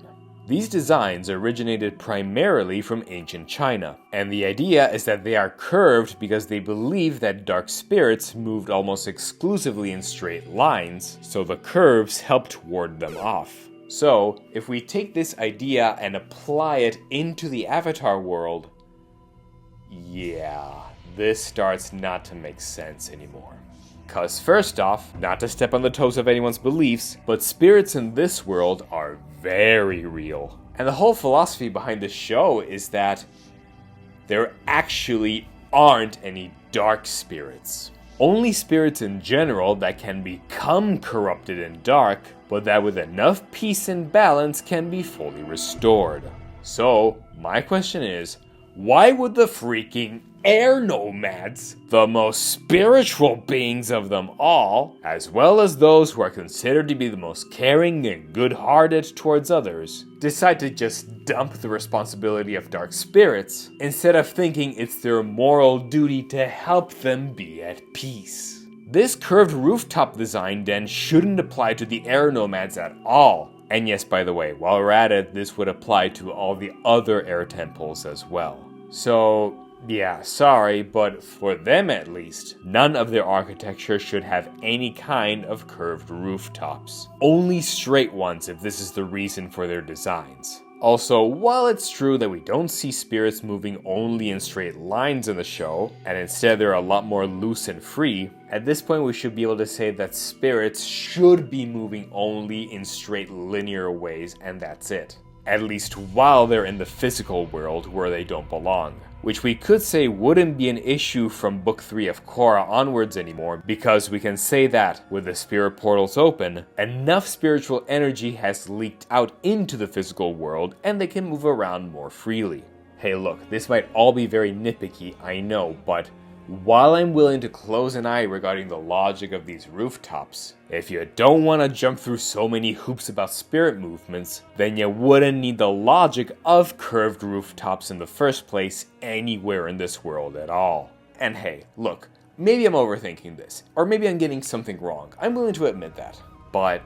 These designs originated primarily from ancient China, and the idea is that they are curved because they believed that dark spirits moved almost exclusively in straight lines, so the curves helped ward them off. So, if we take this idea and apply it into the Avatar world, yeah, this starts not to make sense anymore. Cause first off, not to step on the toes of anyone's beliefs, but spirits in this world are very real. And the whole philosophy behind the show is that there actually aren't any dark spirits. Only spirits in general that can become corrupted and dark, but that with enough peace and balance can be fully restored. So, my question is, why would the freaking air nomads, the most spiritual beings of them all, as well as those who are considered to be the most caring and good-hearted towards others, decide to just dump the responsibility of dark spirits instead of thinking it's their moral duty to help them be at peace? This curved rooftop design then shouldn't apply to the air nomads at all. And yes, by the way, while we're at it, this would apply to all the other air temples as well. So, yeah, sorry, but for them at least, none of their architecture should have any kind of curved rooftops. Only straight ones if this is the reason for their designs. Also, while it's true that we don't see spirits moving only in straight lines in the show, and instead they're a lot more loose and free, at this point we should be able to say that spirits should be moving only in straight linear ways, and that's it. At least while they're in the physical world where they don't belong. Which we could say wouldn't be an issue from Book 3 of Korra onwards anymore, because we can say that, with the spirit portals open, enough spiritual energy has leaked out into the physical world and they can move around more freely. Hey look, this might all be very nitpicky, I know, but while I'm willing to close an eye regarding the logic of these rooftops, if you don't want to jump through so many hoops about spirit movements, then you wouldn't need the logic of curved rooftops in the first place anywhere in this world at all. And hey, look, maybe I'm overthinking this, or maybe I'm getting something wrong. I'm willing to admit that. But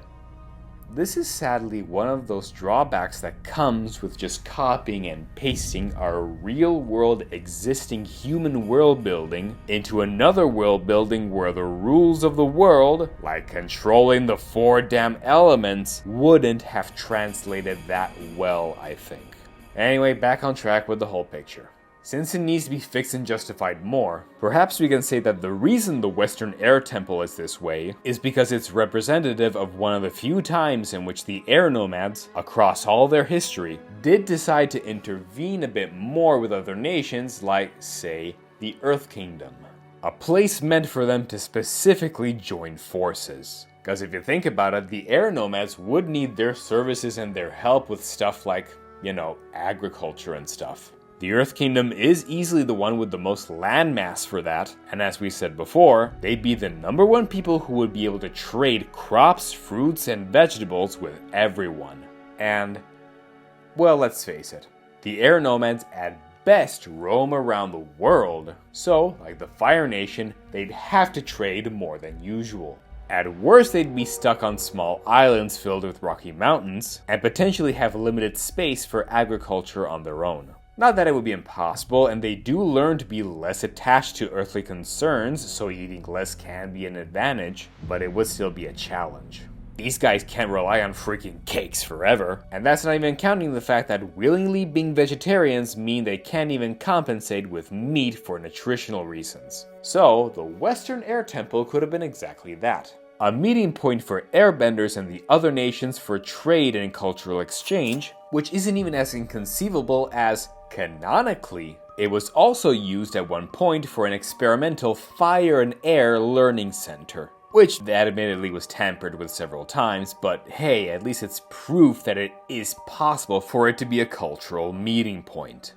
this is sadly one of those drawbacks that comes with just copying and pasting our real-world existing human world building into another world building where the rules of the world, like controlling the 4 damn elements, wouldn't have translated that well, I think. Anyway, back on track with the whole picture. Since it needs to be fixed and justified more, perhaps we can say that the reason the Western Air Temple is this way is because it's representative of one of the few times in which the air nomads, across all their history, did decide to intervene a bit more with other nations like, say, the Earth Kingdom. A place meant for them to specifically join forces. Because if you think about it, the air nomads would need their services and their help with stuff like, agriculture and stuff. The Earth Kingdom is easily the one with the most landmass for that, and as we said before, they'd be the #1 people who would be able to trade crops, fruits, and vegetables with everyone. And, well, let's face it, the air nomads at best roam around the world, so, like the Fire Nation, they'd have to trade more than usual. At worst, they'd be stuck on small islands filled with rocky mountains, and potentially have limited space for agriculture on their own. Not that it would be impossible, and they do learn to be less attached to earthly concerns, so eating less can be an advantage, but it would still be a challenge. These guys can't rely on freaking cakes forever, and that's not even counting the fact that willingly being vegetarians mean they can't even compensate with meat for nutritional reasons. So, the Western Air Temple could have been exactly that. A meeting point for Airbenders and the other nations for trade and cultural exchange, which isn't even as inconceivable as, canonically, it was also used at one point for an experimental fire and air learning center. Which that admittedly was tampered with several times, but hey, at least it's proof that it is possible for it to be a cultural meeting point.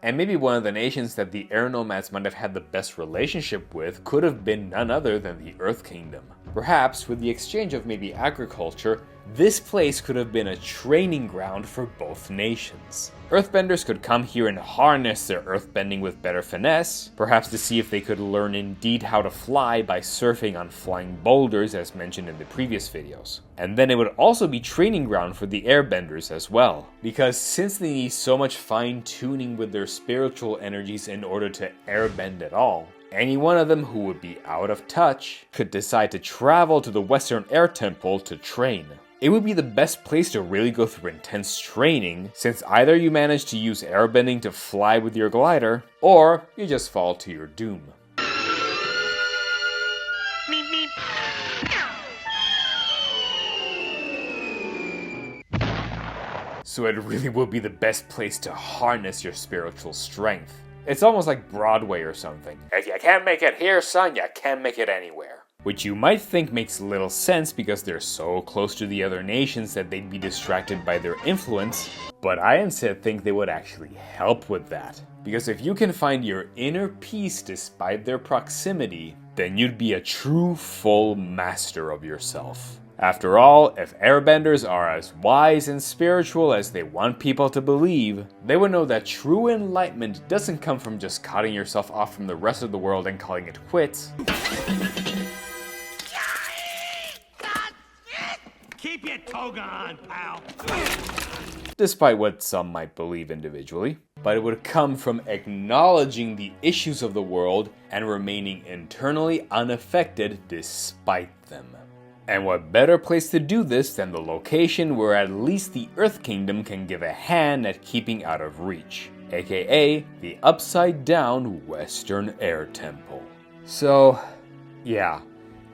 And maybe one of the nations that the air nomads might have had the best relationship with could have been none other than the Earth Kingdom. Perhaps with the exchange of maybe agriculture, this place could have been a training ground for both nations. Earthbenders could come here and harness their earthbending with better finesse, perhaps to see if they could learn indeed how to fly by surfing on flying boulders as mentioned in the previous videos. And then it would also be training ground for the Airbenders as well, because since they need so much fine-tuning with their spiritual energies in order to airbend at all, any one of them who would be out of touch could decide to travel to the Western Air Temple to train. It would be the best place to really go through intense training, since either you manage to use airbending to fly with your glider, or you just fall to your doom. So it really would be the best place to harness your spiritual strength. It's almost like Broadway or something. If you can't make it here, son, you can't make it anywhere. Which you might think makes little sense because they're so close to the other nations that they'd be distracted by their influence, but I instead think they would actually help with that. Because if you can find your inner peace despite their proximity, then you'd be a true full master of yourself. After all, if Airbenders are as wise and spiritual as they want people to believe, they would know that true enlightenment doesn't come from just cutting yourself off from the rest of the world and calling it quits. Keep your toga on, pal. Despite what some might believe individually, but it would come from acknowledging the issues of the world and remaining internally unaffected despite them. And what better place to do this than the location where at least the Earth Kingdom can give a hand at keeping out of reach, aka the upside down Western Air Temple. So, yeah,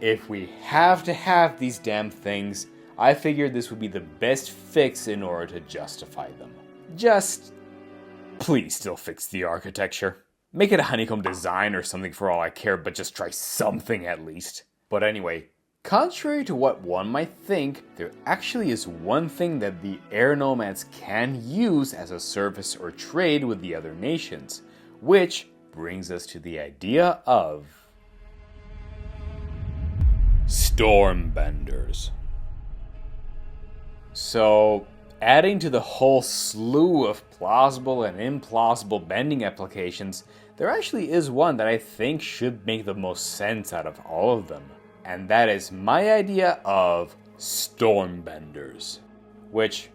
if we have to have these damn things, I figured this would be the best fix in order to justify them. Just, please still fix the architecture. Make it a honeycomb design or something for all I care, but just try something at least. But anyway, contrary to what one might think, there actually is one thing that the air nomads can use as a service or trade with the other nations, which brings us to the idea of Stormbenders. So, adding to the whole slew of plausible and implausible bending applications, there actually is one that I think should make the most sense out of all of them. And that is my idea of Stormbenders. Which,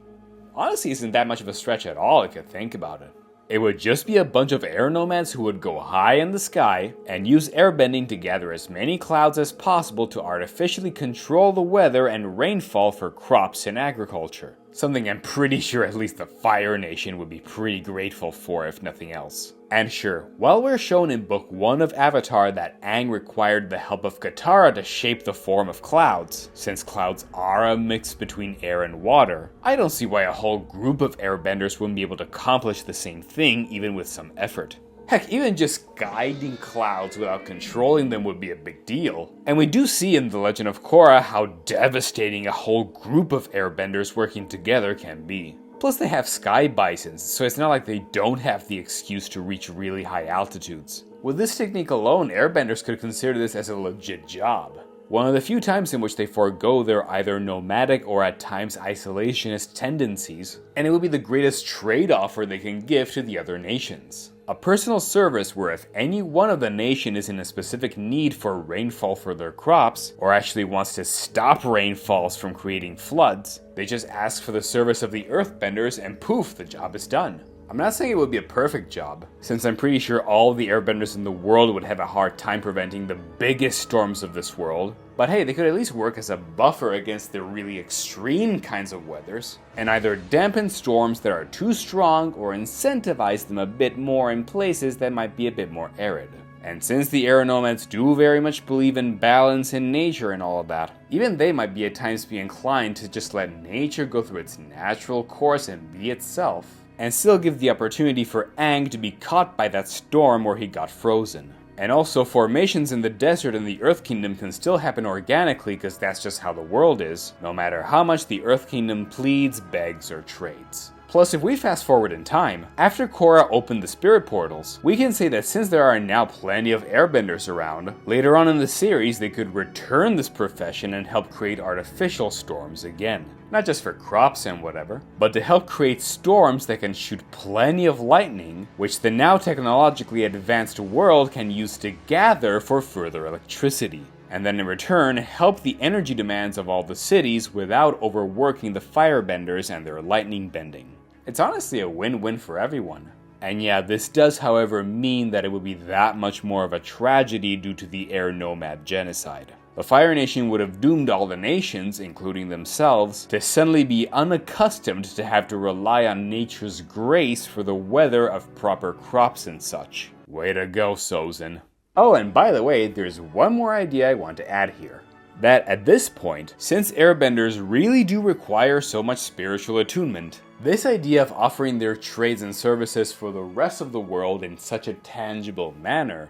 honestly isn't that much of a stretch at all if you think about it. It would just be a bunch of air nomads who would go high in the sky and use airbending to gather as many clouds as possible to artificially control the weather and rainfall for crops and agriculture. Something I'm pretty sure at least the Fire Nation would be pretty grateful for if nothing else. And sure, while we're shown in Book 1 of Avatar that Aang required the help of Katara to shape the form of clouds, since clouds are a mix between air and water, I don't see why a whole group of airbenders wouldn't be able to accomplish the same thing even with some effort. Heck, even just guiding clouds without controlling them would be a big deal. And we do see in The Legend of Korra how devastating a whole group of airbenders working together can be. Plus they have sky bisons, so it's not like they don't have the excuse to reach really high altitudes. With this technique alone, airbenders could consider this as a legit job. One of the few times in which they forego their either nomadic or at times isolationist tendencies, and it would be the greatest trade offer they can give to the other nations. A personal service where if any one of the nation is in a specific need for rainfall for their crops, or actually wants to stop rainfalls from creating floods, they just ask for the service of the Earthbenders and poof, the job is done. I'm not saying it would be a perfect job, since I'm pretty sure all the airbenders in the world would have a hard time preventing the biggest storms of this world, but hey, they could at least work as a buffer against the really extreme kinds of weathers, and either dampen storms that are too strong or incentivize them a bit more in places that might be a bit more arid. And since the air nomads do very much believe in balance in nature and all of that, even they might be at times be inclined to just let nature go through its natural course and be itself, and still give the opportunity for Aang to be caught by that storm where he got frozen. And also, formations in the desert and the Earth Kingdom can still happen organically because that's just how the world is, no matter how much the Earth Kingdom pleads, begs, or trades. Plus, if we fast forward in time, after Korra opened the spirit portals, we can say that since there are now plenty of airbenders around, later on in the series they could return this profession and help create artificial storms again. Not just for crops and whatever, but to help create storms that can shoot plenty of lightning, which the now technologically advanced world can use to gather for further electricity. And then in return, help the energy demands of all the cities without overworking the Firebenders and their lightning bending. It's honestly a win-win for everyone. And yeah, this does however mean that it would be that much more of a tragedy due to the air nomad genocide. The Fire Nation would have doomed all the nations, including themselves, to suddenly be unaccustomed to have to rely on nature's grace for the weather of proper crops and such. Way to go, Sozin. Oh, and by the way, there's one more idea I want to add here. That at this point, since airbenders really do require so much spiritual attunement, this idea of offering their trades and services for the rest of the world in such a tangible manner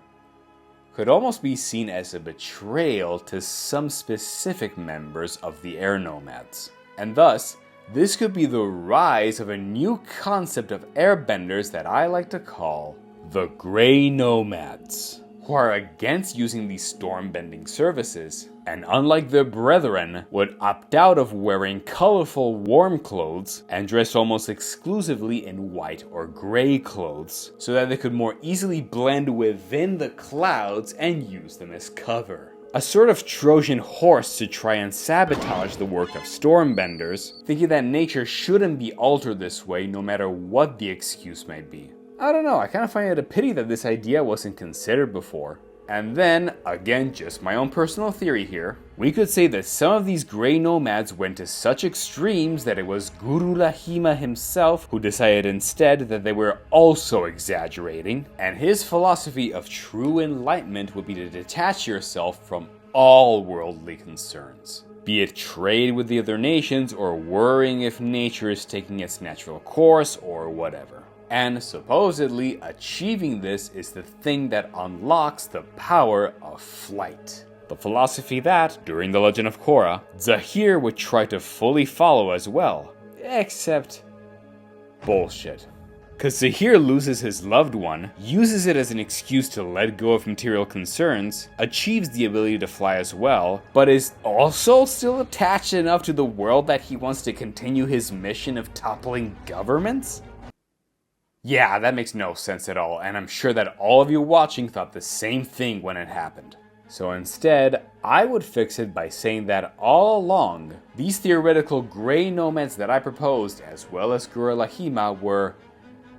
could almost be seen as a betrayal to some specific members of the air nomads. And thus, this could be the rise of a new concept of airbenders that I like to call the Grey Nomads, who are against using these storm-bending services, and unlike their brethren, would opt out of wearing colorful warm clothes and dress almost exclusively in white or gray clothes, so that they could more easily blend within the clouds and use them as cover. A sort of Trojan horse to try and sabotage the work of stormbenders, thinking that nature shouldn't be altered this way no matter what the excuse may be. I don't know, I kind of find it a pity that this idea wasn't considered before. And then, again, just my own personal theory here, we could say that some of these Grey Nomads went to such extremes that it was Guru Lahima himself who decided instead that they were also exaggerating, and his philosophy of true enlightenment would be to detach yourself from all worldly concerns, be it trade with the other nations or worrying if nature is taking its natural course or whatever. And supposedly, achieving this is the thing that unlocks the power of flight. The philosophy that, during the Legend of Korra, Zahir would try to fully follow as well. Except bullshit. Cause Zahir loses his loved one, uses it as an excuse to let go of material concerns, achieves the ability to fly as well, but is also still attached enough to the world that he wants to continue his mission of toppling governments? Yeah, that makes no sense at all, and I'm sure that all of you watching thought the same thing when it happened. So instead, I would fix it by saying that all along, these theoretical Grey Nomads that I proposed, as well as Guru Lahima, were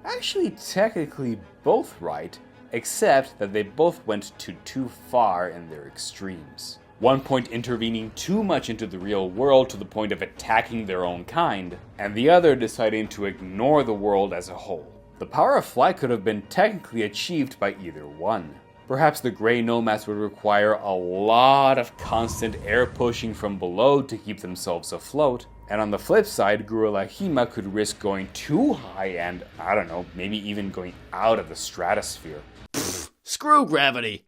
actually technically both right, except that they both went too far in their extremes. One point intervening too much into the real world to the point of attacking their own kind, and the other deciding to ignore the world as a whole. The power of flight could have been technically achieved by either one. Perhaps the Grey Nomads would require a lot of constant air pushing from below to keep themselves afloat, and on the flip side, Guru Lahima could risk going too high and, I don't know, maybe even going out of the stratosphere. Screw gravity!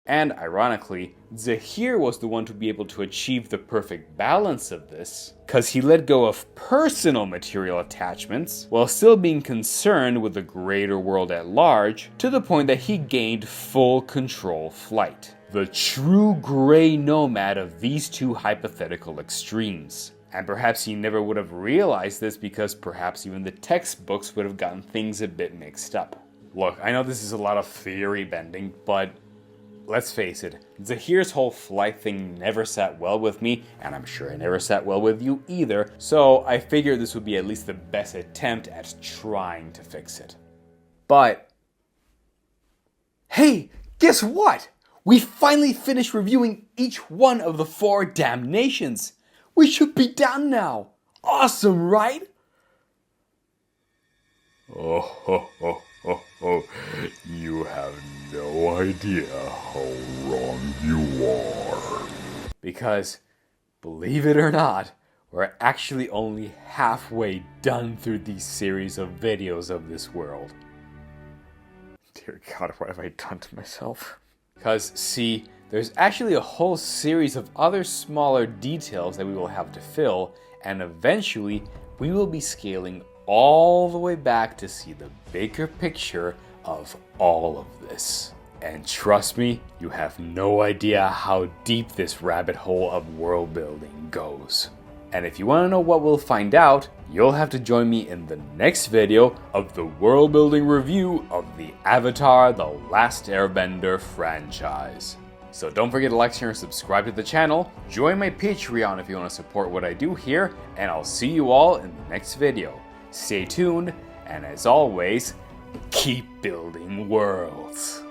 And ironically, Zahir was the one to be able to achieve the perfect balance of this, cause he let go of personal material attachments while still being concerned with the greater world at large, to the point that he gained full control flight. The true Grey Nomad of these two hypothetical extremes. And perhaps he never would have realized this because perhaps even the textbooks would have gotten things a bit mixed up. Look, I know this is a lot of theory bending, but let's face it, Zahir's whole flight thing never sat well with me, and I'm sure it never sat well with you either, so I figured this would be at least the best attempt at trying to fix it. But hey, guess what? We finally finished reviewing each one of the 4 damnations. We should be done now. Awesome, right? Oh, you have no idea how wrong you are. Because, believe it or not, we're actually only halfway done through these series of videos of this world. Dear God, what have I done to myself? Because, see, there's actually a whole series of other smaller details that we will have to fill, and eventually we will be scaling all the way back to see the bigger picture of all of this. And trust me, you have no idea how deep this rabbit hole of world building goes. And if you want to know what we'll find out, you'll have to join me in the next video of the world building review of the Avatar: The Last Airbender franchise. So don't forget to like, share, and subscribe to the channel. Join my Patreon if you want to support what I do here, and I'll see you all in the next video. Stay tuned, and as always, keep building worlds.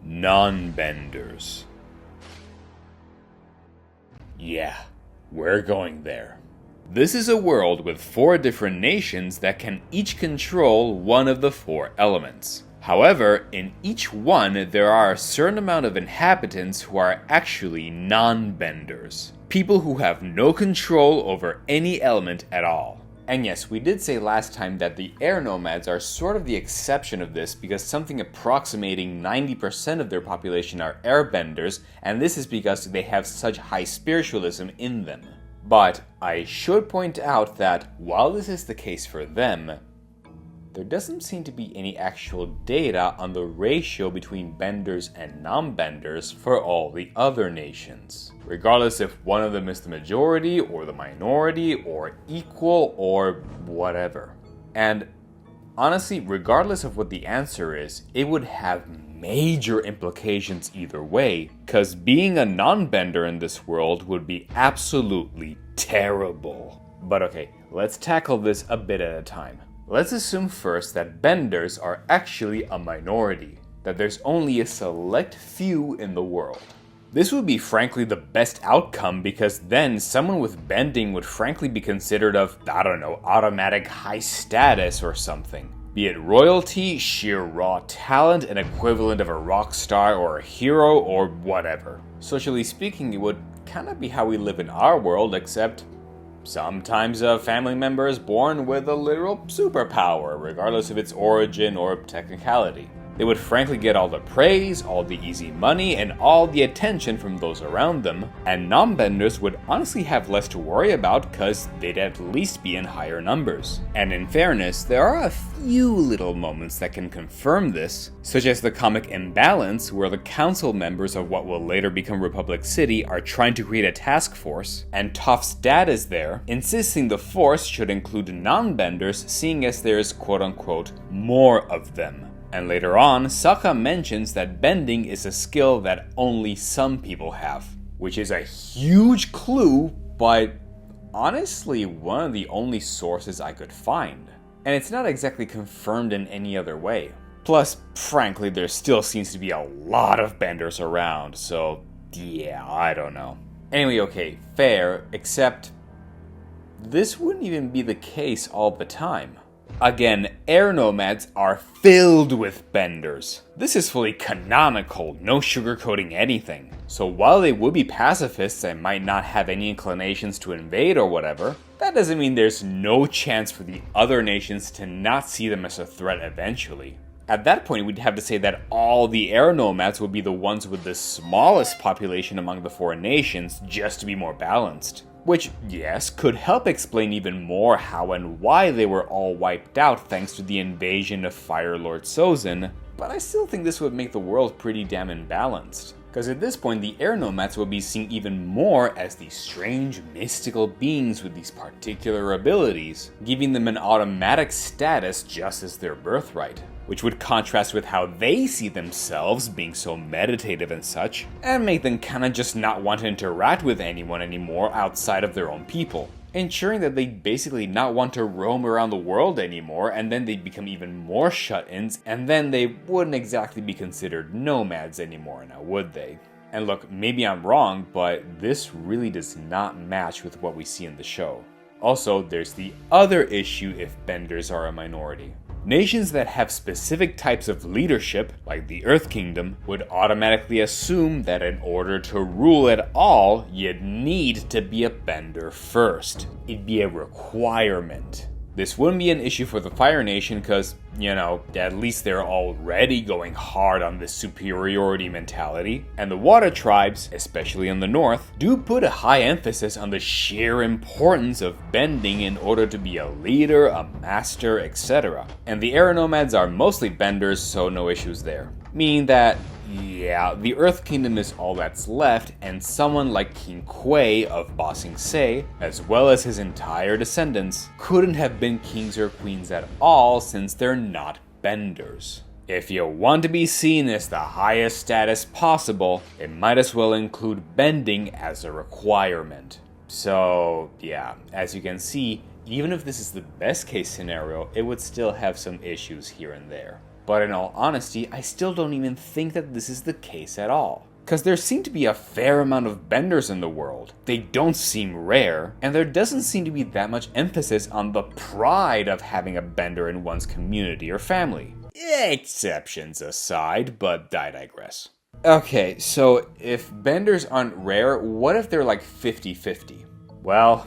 Nonbenders. Yeah, we're going there. This is a world with 4 different nations that can each control one of the 4 elements. However, in each one, there are a certain amount of inhabitants who are actually non-benders. People who have no control over any element at all. And yes, we did say last time that the air nomads are sort of the exception of this because something approximating 90% of their population are airbenders, and this is because they have such high spiritualism in them. But I should point out that while this is the case for them, there doesn't seem to be any actual data on the ratio between benders and non-benders for all the other nations, regardless if one of them is the majority or the minority or equal or whatever. And honestly, regardless of what the answer is, it would have major implications either way, because being a non-bender in this world would be absolutely terrible. But okay, let's tackle this a bit at a time. Let's assume first that benders are actually a minority, that there's only a select few in the world. This would be frankly the best outcome because then someone with bending would frankly be considered of, I don't know, automatic high status or something. Be it royalty, sheer raw talent, an equivalent of a rock star or a hero or whatever. Socially speaking, it would kind of be how we live in our world, except sometimes a family member is born with a literal superpower, regardless of its origin or technicality. They would frankly get all the praise, all the easy money, and all the attention from those around them, and non-benders would honestly have less to worry about because they'd at least be in higher numbers. And in fairness, there are a few little moments that can confirm this, such as the comic Imbalance, where the council members of what will later become Republic City are trying to create a task force, and Toph's dad is there, insisting the force should include non-benders, seeing as there is quote-unquote more of them. And later on, Sokka mentions that bending is a skill that only some people have, which is a huge clue, but honestly one of the only sources I could find. And it's not exactly confirmed in any other way. Plus, frankly, there still seems to be a lot of benders around, so yeah, I don't know. Anyway, okay, fair, except this wouldn't even be the case all the time. Again, air nomads are filled with benders. This is fully canonical, no sugarcoating anything. So while they would be pacifists and might not have any inclinations to invade or whatever, that doesn't mean there's no chance for the other nations to not see them as a threat eventually. At that point, we'd have to say that all the air nomads would be the ones with the smallest population among the 4 nations, just to be more balanced. Which, yes, could help explain even more how and why they were all wiped out thanks to the invasion of Fire Lord Sozin, but I still think this would make the world pretty damn imbalanced. Because at this point, the air nomads would be seen even more as these strange, mystical beings with these particular abilities, giving them an automatic status just as their birthright, which would contrast with how they see themselves being so meditative and such, and make them kinda just not want to interact with anyone anymore outside of their own people, ensuring that they basically not want to roam around the world anymore, and then they'd become even more shut-ins, and then they wouldn't exactly be considered nomads anymore, now would they? And look, maybe I'm wrong, but this really does not match with what we see in the show. Also, there's the other issue if benders are a minority. Nations that have specific types of leadership, like the Earth Kingdom, would automatically assume that in order to rule at all, you'd need to be a bender first. It'd be a requirement. This wouldn't be an issue for the Fire Nation because, at least they're already going hard on this superiority mentality. And the Water Tribes, especially in the north, do put a high emphasis on the sheer importance of bending in order to be a leader, a master, etc. And the Air Nomads are mostly benders, so no issues there. Meaning that, the Earth Kingdom is all that's left, and someone like King Kuei of Ba Sing Se, as well as his entire descendants, couldn't have been kings or queens at all since they're not benders. If you want to be seen as the highest status possible, it might as well include bending as a requirement. So, as you can see, even if this is the best case scenario, it would still have some issues here and there. But in all honesty, I still don't even think that this is the case at all. Because there seem to be a fair amount of benders in the world. They don't seem rare, and there doesn't seem to be that much emphasis on the pride of having a bender in one's community or family. Exceptions aside, but I digress. Okay, so if benders aren't rare, what if they're like 50-50? Well,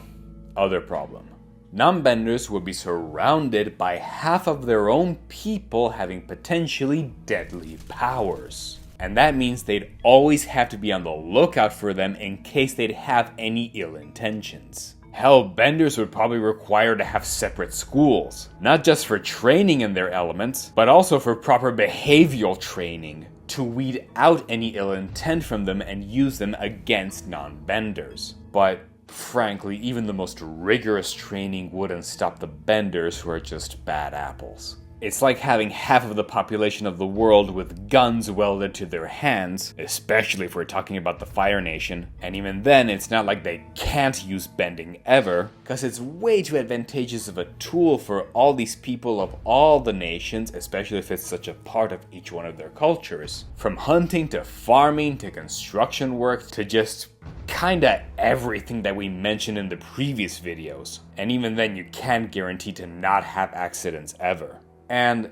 other problem. Nonbenders would be surrounded by half of their own people having potentially deadly powers. And that means they'd always have to be on the lookout for them in case they'd have any ill intentions. Hell, benders would probably require to have separate schools, not just for training in their elements, but also for proper behavioral training, to weed out any ill intent from them and use them against non-benders. But frankly, even the most rigorous training wouldn't stop the benders who are just bad apples. It's like having half of the population of the world with guns welded to their hands, especially if we're talking about the Fire Nation. And even then, it's not like they can't use bending ever, because it's way too advantageous of a tool for all these people of all the nations, especially if it's such a part of each one of their cultures. From hunting to farming to construction work to just kinda everything that we mentioned in the previous videos. And even then, you can't guarantee to not have accidents ever. And,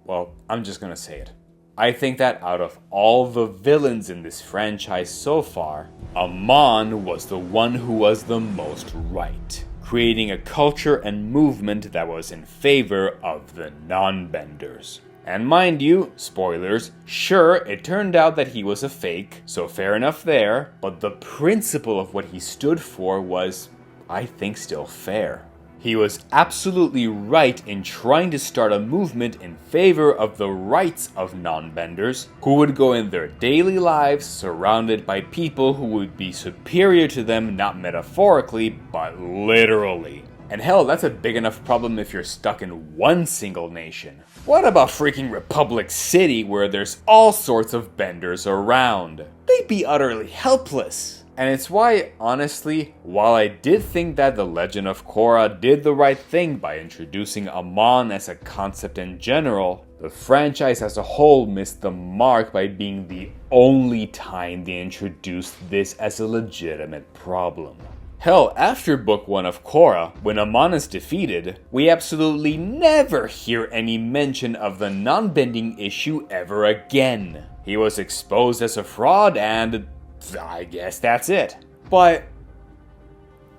well, I'm just gonna say it. I think that out of all the villains in this franchise so far, Amon was the one who was the most right, creating a culture and movement that was in favor of the non-benders. And mind you, spoilers, sure, it turned out that he was a fake, so fair enough there, but the principle of what he stood for was, I think, still fair. He was absolutely right in trying to start a movement in favor of the rights of non-benders, who would go in their daily lives surrounded by people who would be superior to them, not metaphorically, but literally. And hell, that's a big enough problem if you're stuck in one single nation. What about freaking Republic City, where there's all sorts of benders around? They'd be utterly helpless. And it's why, honestly, while I did think that The Legend of Korra did the right thing by introducing Amon as a concept in general, the franchise as a whole missed the mark by being the only time they introduced this as a legitimate problem. Hell, after Book 1 of Korra, when Amon is defeated, we absolutely never hear any mention of the non-bending issue ever again. He was exposed as a fraud and I guess that's it. But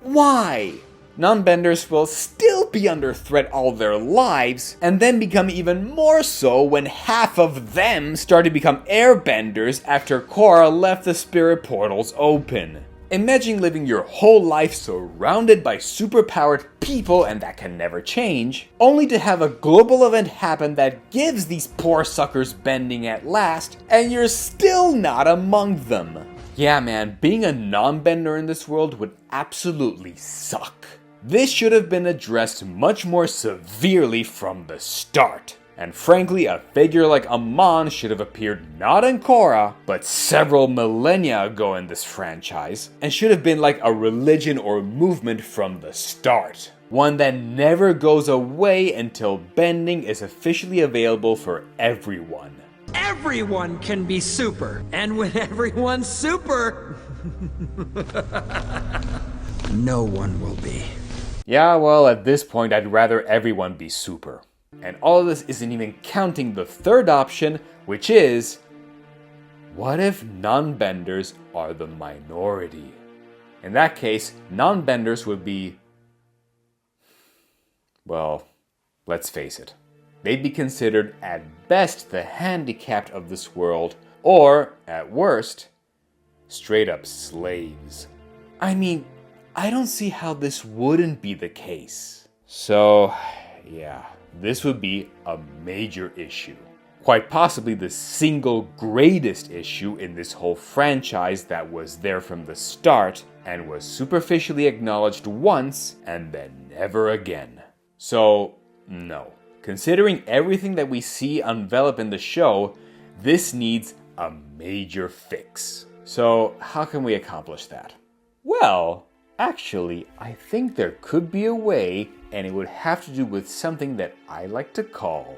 why? Non-benders will still be under threat all their lives, and then become even more so when half of them start to become airbenders after Korra left the spirit portals open. Imagine living your whole life surrounded by superpowered people, and that can never change, only to have a global event happen that gives these poor suckers bending at last, and you're still not among them. Yeah man, being a non-bender in this world would absolutely suck. This should have been addressed much more severely from the start. And frankly, a figure like Amon should have appeared not in Korra, but several millennia ago in this franchise, and should have been like a religion or movement from the start. One that never goes away until bending is officially available for everyone. Everyone can be super, and when everyone's super, no one will be. Yeah, well, at this point, I'd rather everyone be super. And all of this isn't even counting the third option, which is, what if Nonbenders are the minority? In that case, Nonbenders would be, well, let's face it. They'd be considered at best the handicapped of this world, or, at worst, straight up slaves. I mean, I don't see how this wouldn't be the case. So, yeah, this would be a major issue. Quite possibly the single greatest issue in this whole franchise that was there from the start and was superficially acknowledged once and then never again. So, no. Considering everything that we see envelop in the show, this needs a major fix. So, how can we accomplish that? Well, actually, I think there could be a way, and it would have to do with something that I like to call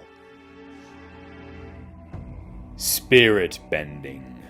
spirit bending.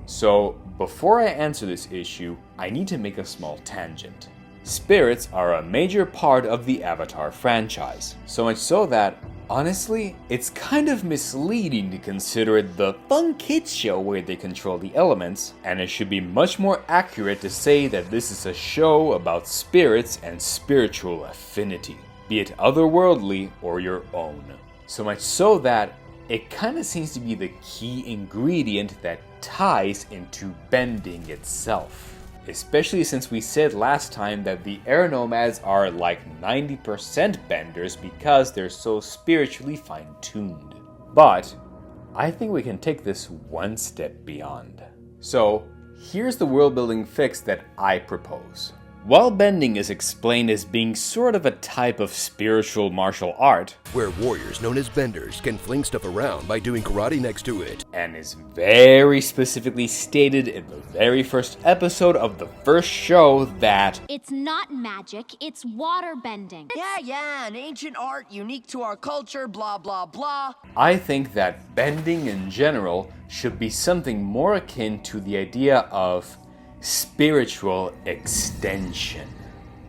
So, before I answer this issue, I need to make a small tangent. Spirits are a major part of the Avatar franchise, so much so that, honestly, it's kind of misleading to consider it the fun kids show where they control the elements, and it should be much more accurate to say that this is a show about spirits and spiritual affinity, be it otherworldly or your own. So much so that it kind of seems to be the key ingredient that ties into bending itself. Especially since we said last time that the air nomads are like 90% benders because they're so spiritually fine-tuned. But I think we can take this one step beyond. So here's the world building fix that I propose. While bending is explained as being sort of a type of spiritual martial art, where warriors known as benders can fling stuff around by doing karate next to it, and is very specifically stated in the very first episode of the first show that it's not magic, it's waterbending. Yeah, an ancient art unique to our culture, blah, blah, blah. I think that bending in general should be something more akin to the idea of spiritual extension.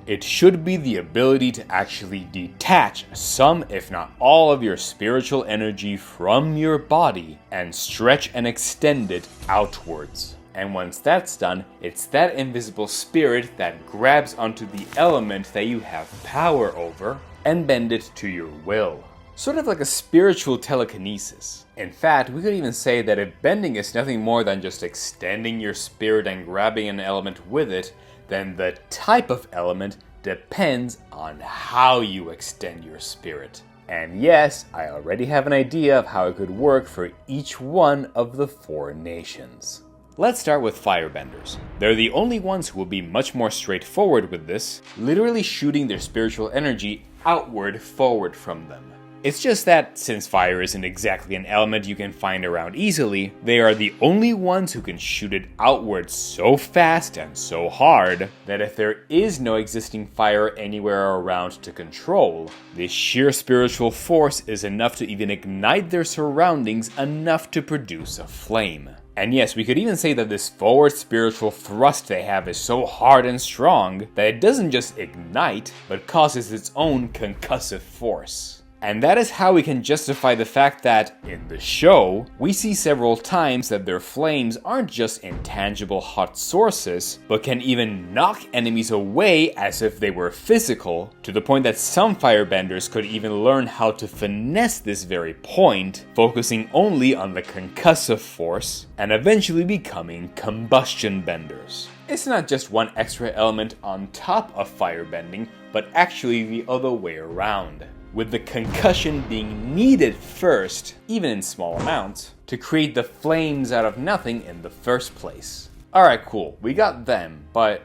It should be the ability to actually detach some, if not all, of your spiritual energy from your body and stretch and extend it outwards. And once that's done, it's that invisible spirit that grabs onto the element that you have power over and bend it to your will. Sort of like a spiritual telekinesis. In fact, we could even say that if bending is nothing more than just extending your spirit and grabbing an element with it, then the type of element depends on how you extend your spirit. And yes, I already have an idea of how it could work for each one of the 4 nations. Let's start with Firebenders. They're the only ones who will be much more straightforward with this, literally shooting their spiritual energy outward forward from them. It's just that, since fire isn't exactly an element you can find around easily, they are the only ones who can shoot it outward so fast and so hard that if there is no existing fire anywhere around to control, this sheer spiritual force is enough to even ignite their surroundings enough to produce a flame. And yes, we could even say that this forward spiritual thrust they have is so hard and strong that it doesn't just ignite, but causes its own concussive force. And that is how we can justify the fact that, in the show, we see several times that their flames aren't just intangible hot sources, but can even knock enemies away as if they were physical, to the point that some firebenders could even learn how to finesse this very point, focusing only on the concussive force, and eventually becoming combustion benders. It's not just one extra element on top of firebending, but actually the other way around, with the concussion being needed first, even in small amounts, to create the flames out of nothing in the first place. Alright, cool, we got them, but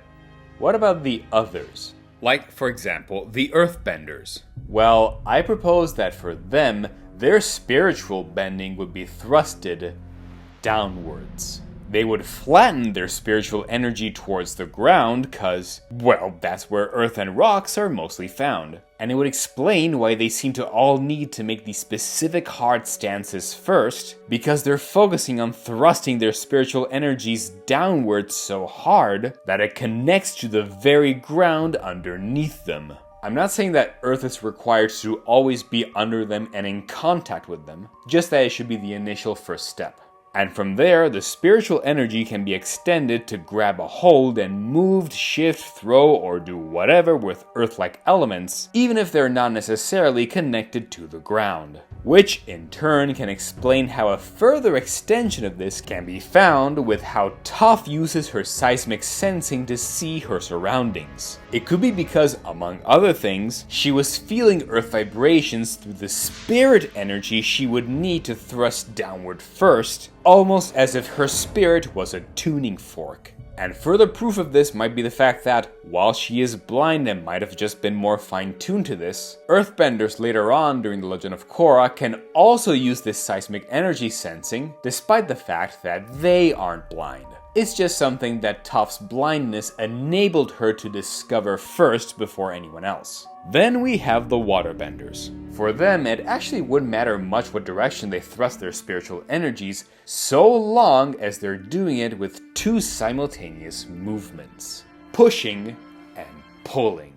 what about the others? Like, for example, the Earthbenders. Well, I propose that for them, their spiritual bending would be thrusted downwards. They would flatten their spiritual energy towards the ground cause, well, that's where earth and rocks are mostly found. And it would explain why they seem to all need to make these specific hard stances first, because they're focusing on thrusting their spiritual energies downwards so hard that it connects to the very ground underneath them. I'm not saying that Earth is required to always be under them and in contact with them, just that it should be the initial first step. And from there, the spiritual energy can be extended to grab a hold and moved, shift, throw, or do whatever with Earth-like elements, even if they're not necessarily connected to the ground. Which, in turn, can explain how a further extension of this can be found with how Toph uses her seismic sensing to see her surroundings. It could be because, among other things, she was feeling Earth vibrations through the spirit energy she would need to thrust downward first, almost as if her spirit was a tuning fork. And further proof of this might be the fact that, while she is blind and might have just been more fine-tuned to this, Earthbenders later on during the Legend of Korra can also use this seismic energy sensing, despite the fact that they aren't blind. It's just something that Toph's blindness enabled her to discover first before anyone else. Then we have the Waterbenders. For them, it actually wouldn't matter much what direction they thrust their spiritual energies, so long as they're doing it with two simultaneous movements: pushing and pulling.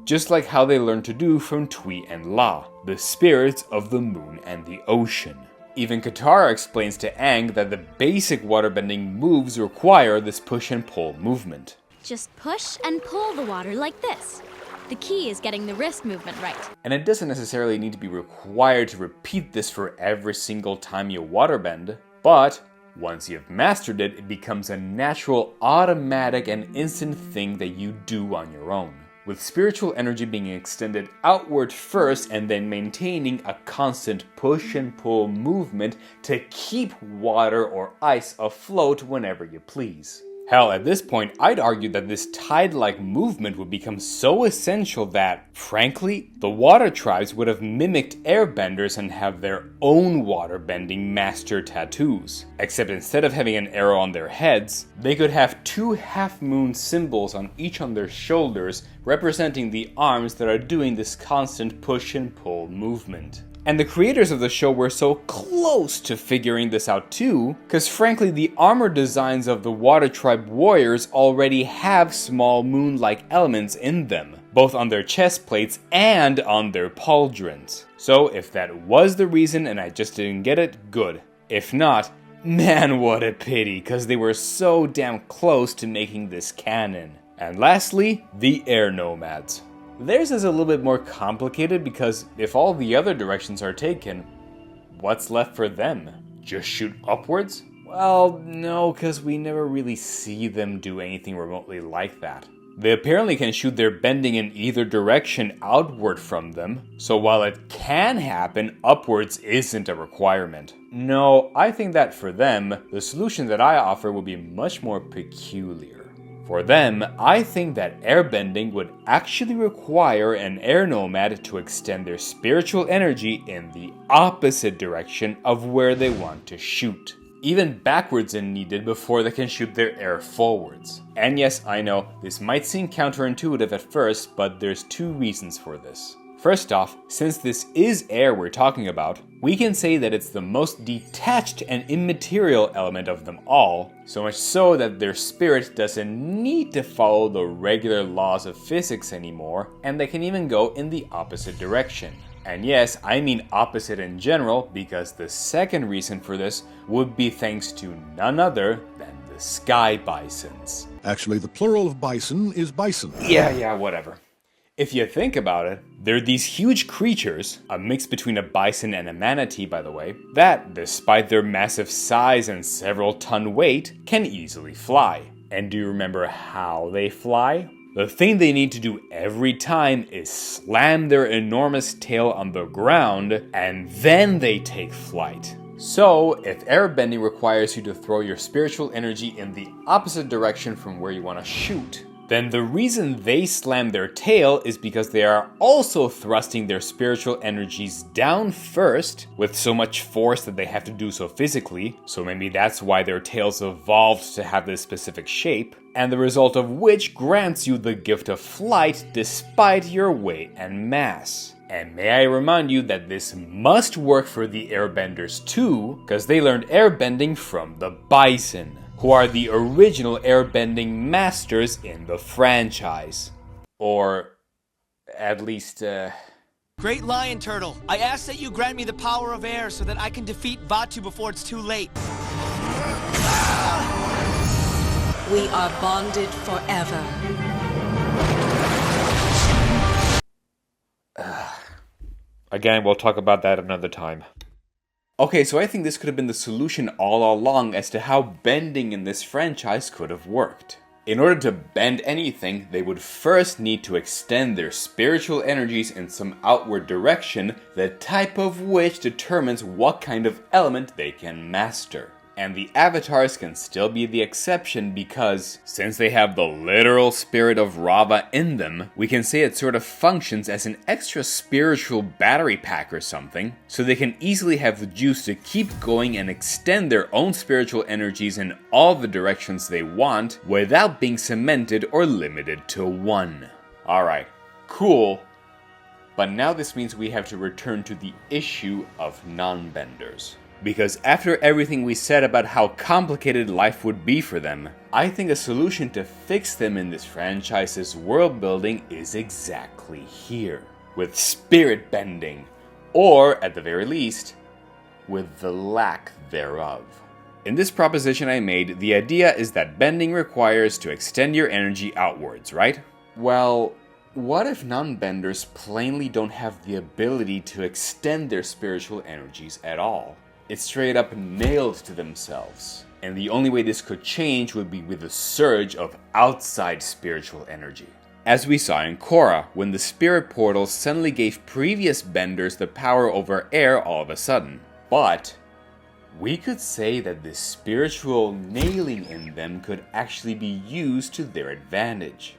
Just like how they learned to do from Tui and La, the spirits of the moon and the ocean. Even Katara explains to Aang that the basic waterbending moves require this push and pull movement. Just push and pull the water like this. The key is getting the wrist movement right. And it doesn't necessarily need to be required to repeat this for every single time you waterbend, but once you've mastered it, it becomes a natural, automatic, and instant thing that you do on your own, with spiritual energy being extended outward first and then maintaining a constant push and pull movement to keep water or ice afloat whenever you please. Hell, at this point, I'd argue that this tide-like movement would become so essential that, frankly, the water tribes would have mimicked Airbenders and have their own waterbending master Tatoos. Except instead of having an arrow on their heads, they could have two half-moon symbols on each on their shoulders representing the arms that are doing this constant push and pull movement. And the creators of the show were so close to figuring this out too, because frankly the armor designs of the Water Tribe warriors already have small moon-like elements in them, both on their chest plates and on their pauldrons. So if that was the reason and I just didn't get it, good. If not, man, what a pity, because they were so damn close to making this canon. And lastly, the Air Nomads. Theirs is a little bit more complicated because if all the other directions are taken, what's left for them? Just shoot upwards? Well, no, because we never really see them do anything remotely like that. They apparently can shoot their bending in either direction outward from them, so while it can happen, upwards isn't a requirement. No, I think that for them, the solution that I offer would be much more peculiar. For them, I think that airbending would actually require an air nomad to extend their spiritual energy in the opposite direction of where they want to shoot. Even backwards and needed before they can shoot their air forwards. And yes, I know, this might seem counterintuitive at first, but there's two reasons for this. First off, since this is air we're talking about, we can say that it's the most detached and immaterial element of them all, so much so that their spirit doesn't need to follow the regular laws of physics anymore, and they can even go in the opposite direction. And yes, I mean opposite in general, because the second reason for this would be thanks to none other than the sky bisons. Actually, the plural of bison is bison. Yeah, whatever. If you think about it, they're these huge creatures, a mix between a bison and a manatee by the way, that, despite their massive size and several ton weight, can easily fly. And do you remember how they fly? The thing they need to do every time is slam their enormous tail on the ground, and then they take flight. So, if airbending requires you to throw your spiritual energy in the opposite direction from where you want to shoot, then the reason they slam their tail is because they are also thrusting their spiritual energies down first with so much force that they have to do so physically, so maybe that's why their tails evolved to have this specific shape, and the result of which grants you the gift of flight despite your weight and mass. And may I remind you that this must work for the Airbenders too, because they learned airbending from the Bison, who are the original airbending masters in the franchise. Or, at least, Great Lion Turtle, I ask that you grant me the power of air so that I can defeat Vaatu before it's too late. We are bonded forever. Again, we'll talk about that another time. Okay, so I think this could have been the solution all along as to how bending in this franchise could have worked. In order to bend anything, they would first need to extend their spiritual energies in some outward direction, the type of which determines what kind of element they can master. And the avatars can still be the exception because, since they have the literal spirit of Rava in them, we can say it sort of functions as an extra spiritual battery pack or something, so they can easily have the juice to keep going and extend their own spiritual energies in all the directions they want without being cemented or limited to one. Alright, cool. But now this means we have to return to the issue of Nonbenders. Because after everything we said about how complicated life would be for them, I think a solution to fix them in this franchise's world building is exactly here. With spirit bending, or at the very least, with the lack thereof. In this proposition I made, the idea is that bending requires to extend your energy outwards, right? Well, what if Nonbenders plainly don't have the ability to extend their spiritual energies at all? It's straight up nailed to themselves. And the only way this could change would be with a surge of outside spiritual energy. As we saw in Korra, when the spirit portal suddenly gave previous benders the power over air all of a sudden. But we could say that this spiritual nailing in them could actually be used to their advantage.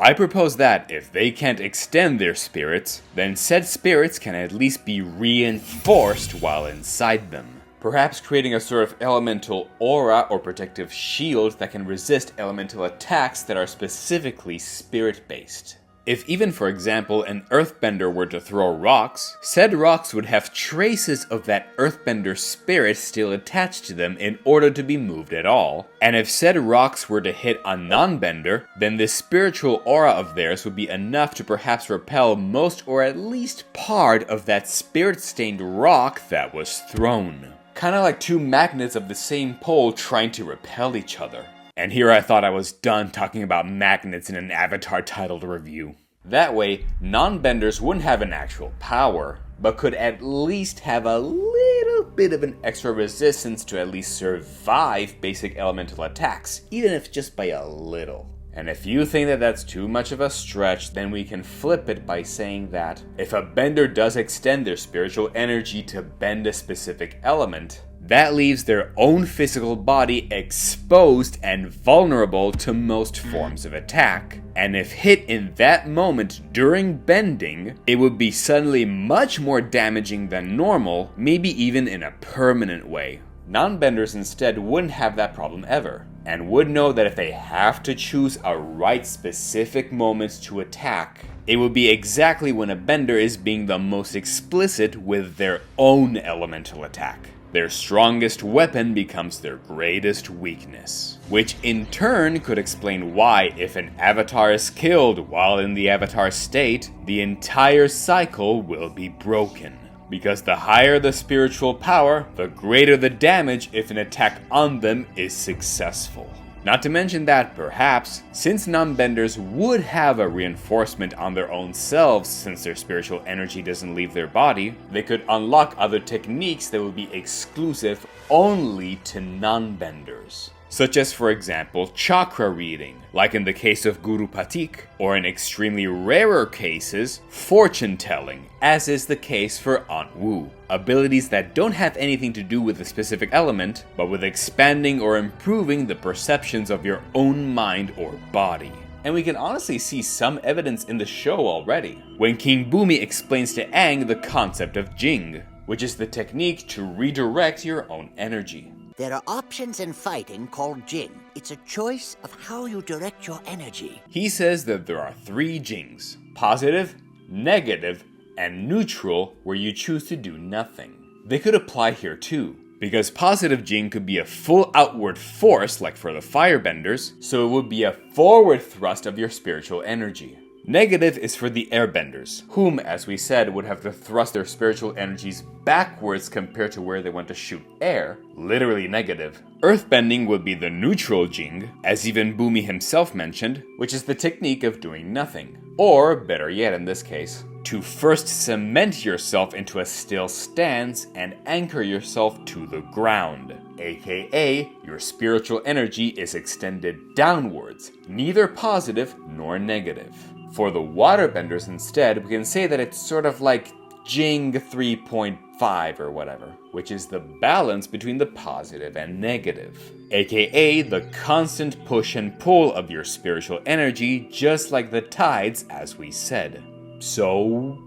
I propose that if they can't extend their spirits, then said spirits can at least be reinforced while inside them. Perhaps creating a sort of elemental aura or protective shield that can resist elemental attacks that are specifically spirit-based. If even, for example, an Earthbender were to throw rocks, said rocks would have traces of that Earthbender spirit still attached to them in order to be moved at all. And if said rocks were to hit a Nonbender, then this spiritual aura of theirs would be enough to perhaps repel most or at least part of that spirit-stained rock that was thrown. Kinda like two magnets of the same pole trying to repel each other. And here I thought I was done talking about magnets in an Avatar titled review. That way, Nonbenders wouldn't have an actual power, but could at least have a little bit of an extra resistance to at least survive basic elemental attacks, even if just by a little. And if you think that that's too much of a stretch, then we can flip it by saying that if a bender does extend their spiritual energy to bend a specific element, that leaves their own physical body exposed and vulnerable to most forms of attack. And if hit in that moment during bending, it would be suddenly much more damaging than normal, maybe even in a permanent way. Nonbenders instead wouldn't have that problem ever, and would know that if they have to choose a right specific moment to attack, it would be exactly when a bender is being the most explicit with their own elemental attack. Their strongest weapon becomes their greatest weakness, which in turn could explain why, if an avatar is killed while in the avatar state, the entire cycle will be broken. Because the higher the spiritual power, the greater the damage if an attack on them is successful. Not to mention that, perhaps, since Nonbenders would have a reinforcement on their own selves since their spiritual energy doesn't leave their body, they could unlock other techniques that would be exclusive only to Nonbenders. such as for example chakra reading, like in the case of Guru Patik, or in extremely rarer cases, fortune telling, as is the case for Aunt Wu. Abilities that don't have anything to do with a specific element, but with expanding or improving the perceptions of your own mind or body. And we can honestly see some evidence in the show already, when King Bumi explains to Aang the concept of Jing, which is the technique to redirect your own energy. There are options in fighting called Jing. It's a choice of how you direct your energy. He says that there are 3 Jings: positive, negative, and neutral, where you choose to do nothing. They could apply here too, because positive Jing could be a full outward force like for the Firebenders, so it would be a forward thrust of your spiritual energy. Negative is for the Airbenders, whom, as we said, would have to thrust their spiritual energies backwards compared to where they want to shoot air, literally negative. Earthbending would be the neutral Jing, as even Bumi himself mentioned, which is the technique of doing nothing. Or, better yet in this case, to first cement yourself into a still stance and anchor yourself to the ground, aka your spiritual energy is extended downwards, neither positive nor negative. For the Waterbenders instead, we can say that it's sort of like Jing 3.5 or whatever, which is the balance between the positive and negative, aka the constant push and pull of your spiritual energy, just like the tides, as we said. So,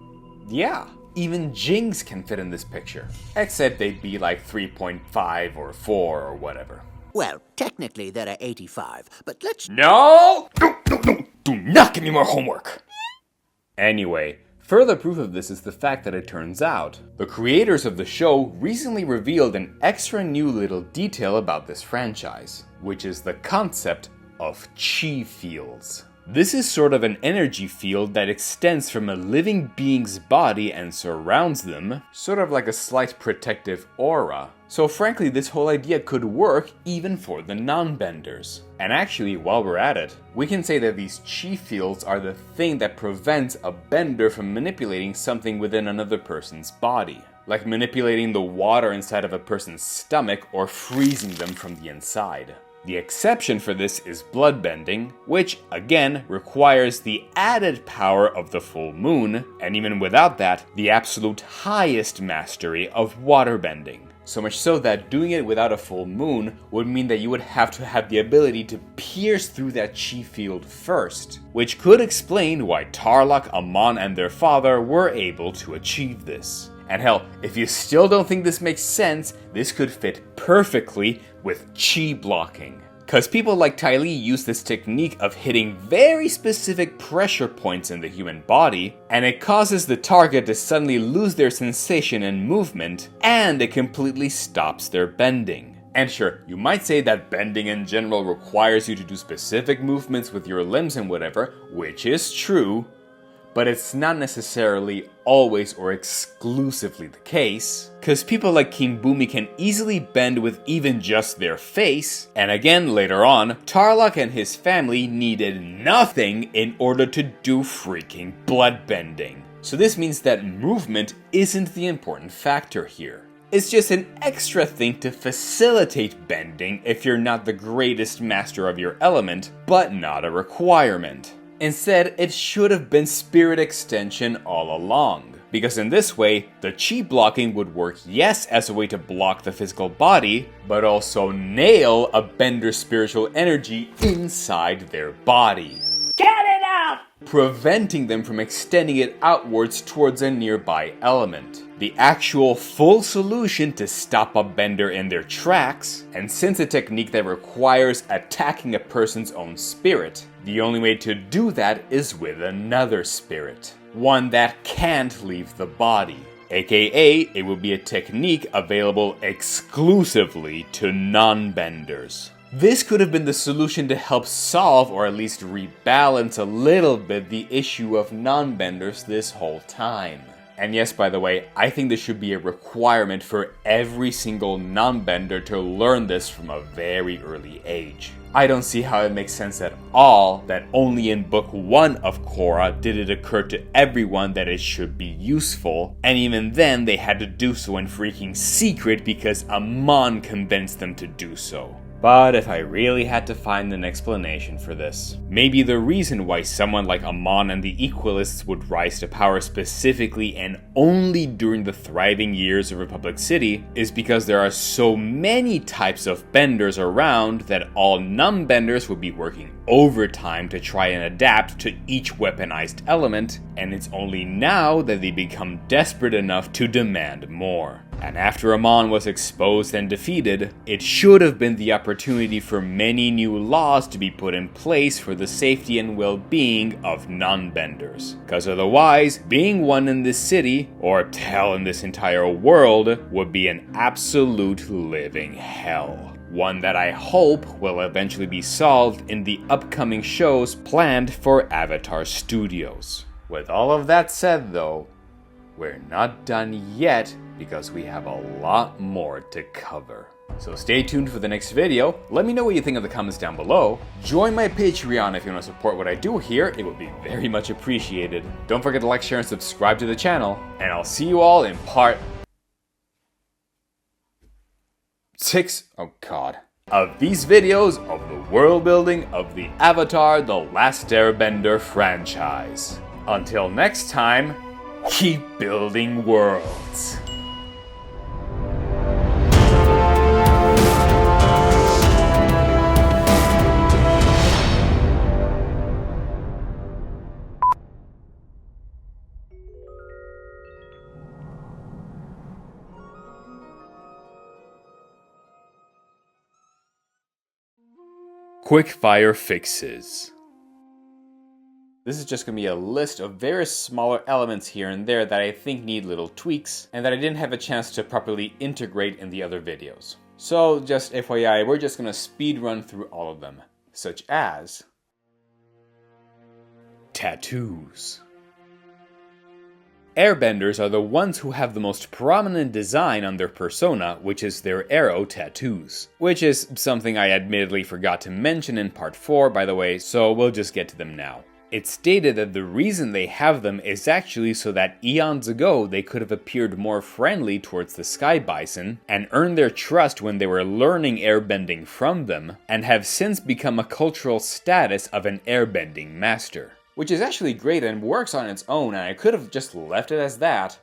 yeah, even Jings can fit in this picture, except they'd be like 3.5 or 4 or whatever. Well, technically there are 85, but let's... No! Do not give me more homework! Anyway, further proof of this is the fact that it turns out the creators of the show recently revealed an extra new little detail about this franchise, which is the concept of chi fields. This is sort of an energy field that extends from a living being's body and surrounds them, sort of like a slight protective aura. So frankly, this whole idea could work even for the Nonbenders. And actually, while we're at it, we can say that these chi fields are the thing that prevents a bender from manipulating something within another person's body, like manipulating the water inside of a person's stomach or freezing them from the inside. The exception for this is bloodbending, which, again, requires the added power of the full moon, and even without that, the absolute highest mastery of waterbending. So much so that doing it without a full moon would mean that you would have to have the ability to pierce through that chi field first, which could explain why Tarlok, Amon, and their father were able to achieve this. And hell, if you still don't think this makes sense, this could fit perfectly with chi blocking. Cause people like Ty Lee use this technique of hitting very specific pressure points in the human body, and it causes the target to suddenly lose their sensation and movement, and it completely stops their bending. And sure, you might say that bending in general requires you to do specific movements with your limbs and whatever, which is true, but it's not necessarily always or exclusively the case, cause people like King Bumi can easily bend with even just their face, and again later on, Tarlok and his family needed nothing in order to do freaking bloodbending. So this means that movement isn't the important factor here. It's just an extra thing to facilitate bending if you're not the greatest master of your element, but not a requirement. Instead, it should have been spirit extension all along, because in this way, the chi blocking would work yes as a way to block the physical body, but also nail a bender's spiritual energy inside their body. Get it out! Preventing them from extending it outwards towards a nearby element. The actual full solution to stop a bender in their tracks, and since a technique that requires attacking a person's own spirit, the only way to do that is with another spirit. One that can't leave the body. AKA, it would be a technique available exclusively to non-benders. This could have been the solution to help solve or at least rebalance a little bit the issue of non-benders this whole time. And yes, by the way, I think this should be a requirement for every single non-bender to learn this from a very early age. I don't see how it makes sense at all that only in book 1 of Korra did it occur to everyone that it should be useful, and even then they had to do so in freaking secret because Amon convinced them to do so. But if I really had to find an explanation for this, maybe the reason why someone like Amon and the Equalists would rise to power specifically and only during the thriving years of Republic City is because there are so many types of benders around that all Nonbenders would be working overtime to try and adapt to each weaponized element, and it's only now that they become desperate enough to demand more. And after Amon was exposed and defeated, it should have been the opportunity for many new laws to be put in place for the safety and well-being of Nonbenders. Because otherwise, being one in this city, or hell in this entire world, would be an absolute living hell. One that I hope will eventually be solved in the upcoming shows planned for Avatar Studios. With all of that said though, we're not done yet because we have a lot more to cover. So stay tuned for the next video, let me know what you think in the comments down below, join my Patreon if you want to support what I do here, it would be very much appreciated. Don't forget to like, share, and subscribe to the channel, and I'll see you all in part 6, oh god, of these videos of the world building of the Avatar The Last Airbender franchise. Until next time, keep building worlds. Quickfire fixes. This is just going to be a list of various smaller elements here and there that I think need little tweaks, and that I didn't have a chance to properly integrate in the other videos. So just FYI, we're just going to speed run through all of them, such as tattoos. Airbenders are the ones who have the most prominent design on their persona, which is their arrow tattoos. Which is something I admittedly forgot to mention in part 4, by the way, so we'll just get to them now. It's stated that the reason they have them is actually so that eons ago they could have appeared more friendly towards the sky bison and earned their trust when they were learning airbending from them, and have since become a cultural status of an airbending master. Which is actually great and works on its own, and I could have just left it as that,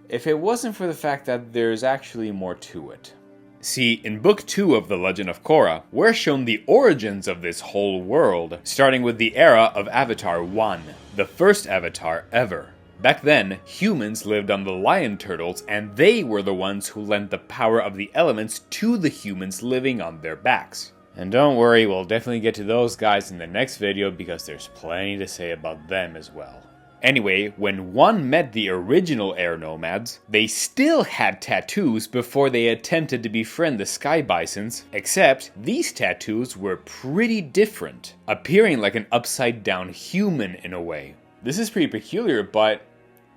if it wasn't for the fact that there's actually more to it. See, in Book 2 of The Legend of Korra, we're shown the origins of this whole world, starting with the era of Avatar 1, the first Avatar ever. Back then, humans lived on the lion turtles, and they were the ones who lent the power of the elements to the humans living on their backs. And don't worry, we'll definitely get to those guys in the next video because there's plenty to say about them as well. Anyway, when one met the original air nomads, they still had tattoos before they attempted to befriend the sky bisons, except these tattoos were pretty different, appearing like an upside down human in a way. This is pretty peculiar, but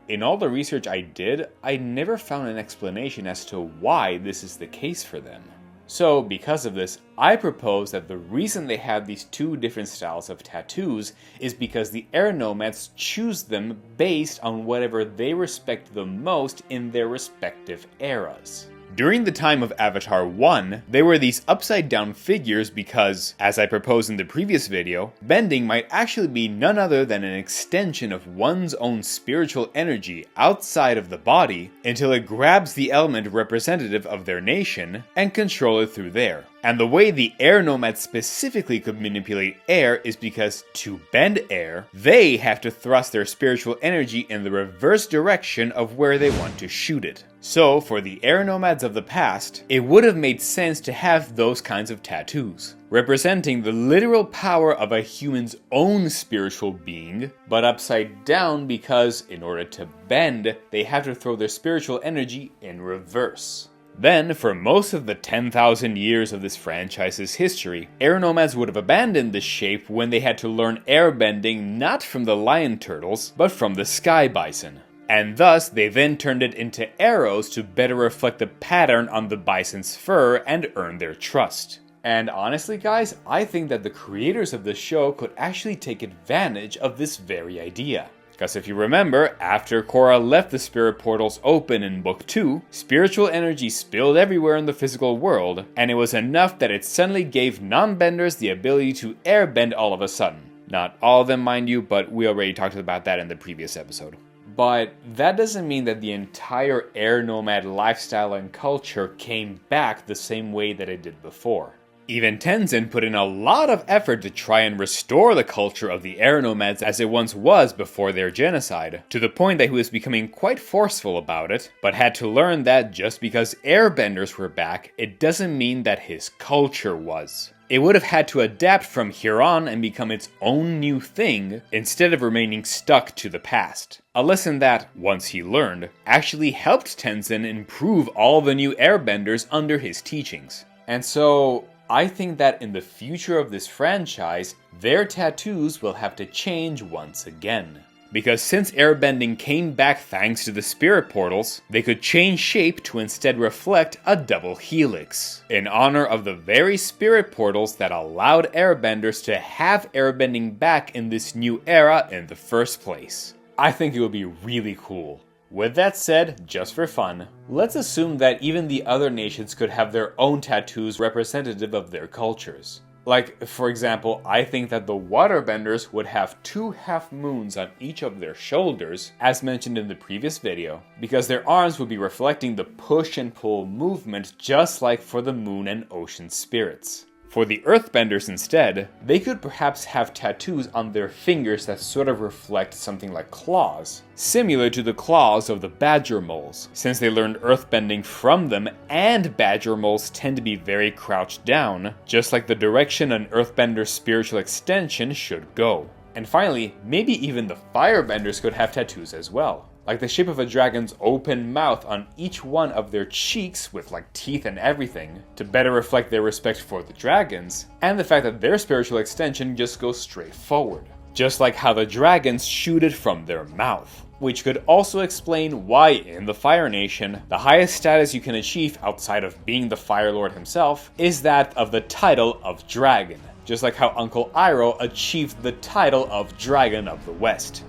in all the research I did, I never found an explanation as to why this is the case for them. So, because of this, I propose that the reason they have these two different styles of tattoos is because the air nomads choose them based on whatever they respect the most in their respective eras. During the time of Avatar 1, they were these upside down figures because, as I proposed in the previous video, bending might actually be none other than an extension of one's own spiritual energy outside of the body until it grabs the element representative of their nation and control it through there. And the way the air nomads specifically could manipulate air is because to bend air, they have to thrust their spiritual energy in the reverse direction of where they want to shoot it. So, for the air nomads of the past, it would have made sense to have those kinds of tattoos, representing the literal power of a human's own spiritual being, but upside down because, in order to bend, they have to throw their spiritual energy in reverse. Then, for most of the 10,000 years of this franchise's history, air nomads would have abandoned this shape when they had to learn airbending not from the lion turtles, but from the sky bison. And thus, they then turned it into arrows to better reflect the pattern on the bison's fur and earn their trust. And honestly guys, I think that the creators of this show could actually take advantage of this very idea. Because if you remember, after Korra left the spirit portals open in Book 2, spiritual energy spilled everywhere in the physical world, and it was enough that it suddenly gave Nonbenders the ability to airbend all of a sudden. Not all of them, mind you, but we already talked about that in the previous episode. But that doesn't mean that the entire air nomad lifestyle and culture came back the same way that it did before. Even Tenzin put in a lot of effort to try and restore the culture of the air nomads as it once was before their genocide, to the point that he was becoming quite forceful about it, but had to learn that just because airbenders were back, it doesn't mean that his culture was. It would have had to adapt from here on and become its own new thing, instead of remaining stuck to the past. A lesson that, once he learned, actually helped Tenzin improve all the new airbenders under his teachings. And so, I think that in the future of this franchise, their tattoos will have to change once again. Because since airbending came back thanks to the spirit portals, they could change shape to instead reflect a double helix, in honor of the very spirit portals that allowed airbenders to have airbending back in this new era in the first place. I think it would be really cool. With that said, just for fun, let's assume that even the other nations could have their own tattoos representative of their cultures. Like, for example, I think that the Waterbenders would have 2 half moons on each of their shoulders, as mentioned in the previous video, because their arms would be reflecting the push and pull movement just like for the moon and ocean spirits. For the Earthbenders instead, they could perhaps have tattoos on their fingers that sort of reflect something like claws, similar to the claws of the badger moles, since they learned earthbending from them, and badger moles tend to be very crouched down, just like the direction an earthbender's spiritual extension should go. And finally, maybe even the Firebenders could have tattoos as well, like the shape of a dragon's open mouth on each one of their cheeks with like teeth and everything, to better reflect their respect for the dragons, and the fact that their spiritual extension just goes straight forward, just like how the dragons shoot it from their mouth. Which could also explain why in the Fire Nation, the highest status you can achieve outside of being the Fire Lord himself is that of the title of Dragon, just like how Uncle Iroh achieved the title of Dragon of the West.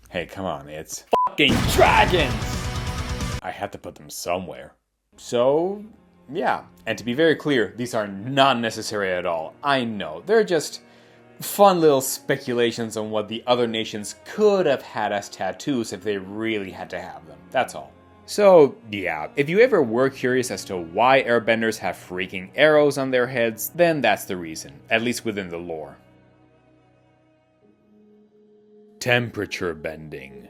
Hey, come on, it's fucking dragons! I had to put them somewhere. So, yeah. And to be very clear, these are not necessary at all. I know, they're just fun little speculations on what the other nations could have had as tattoos if they really had to have them. That's all. So, yeah, if you ever were curious as to why airbenders have freaking arrows on their heads, then that's the reason, at least within the lore. Temperature bending.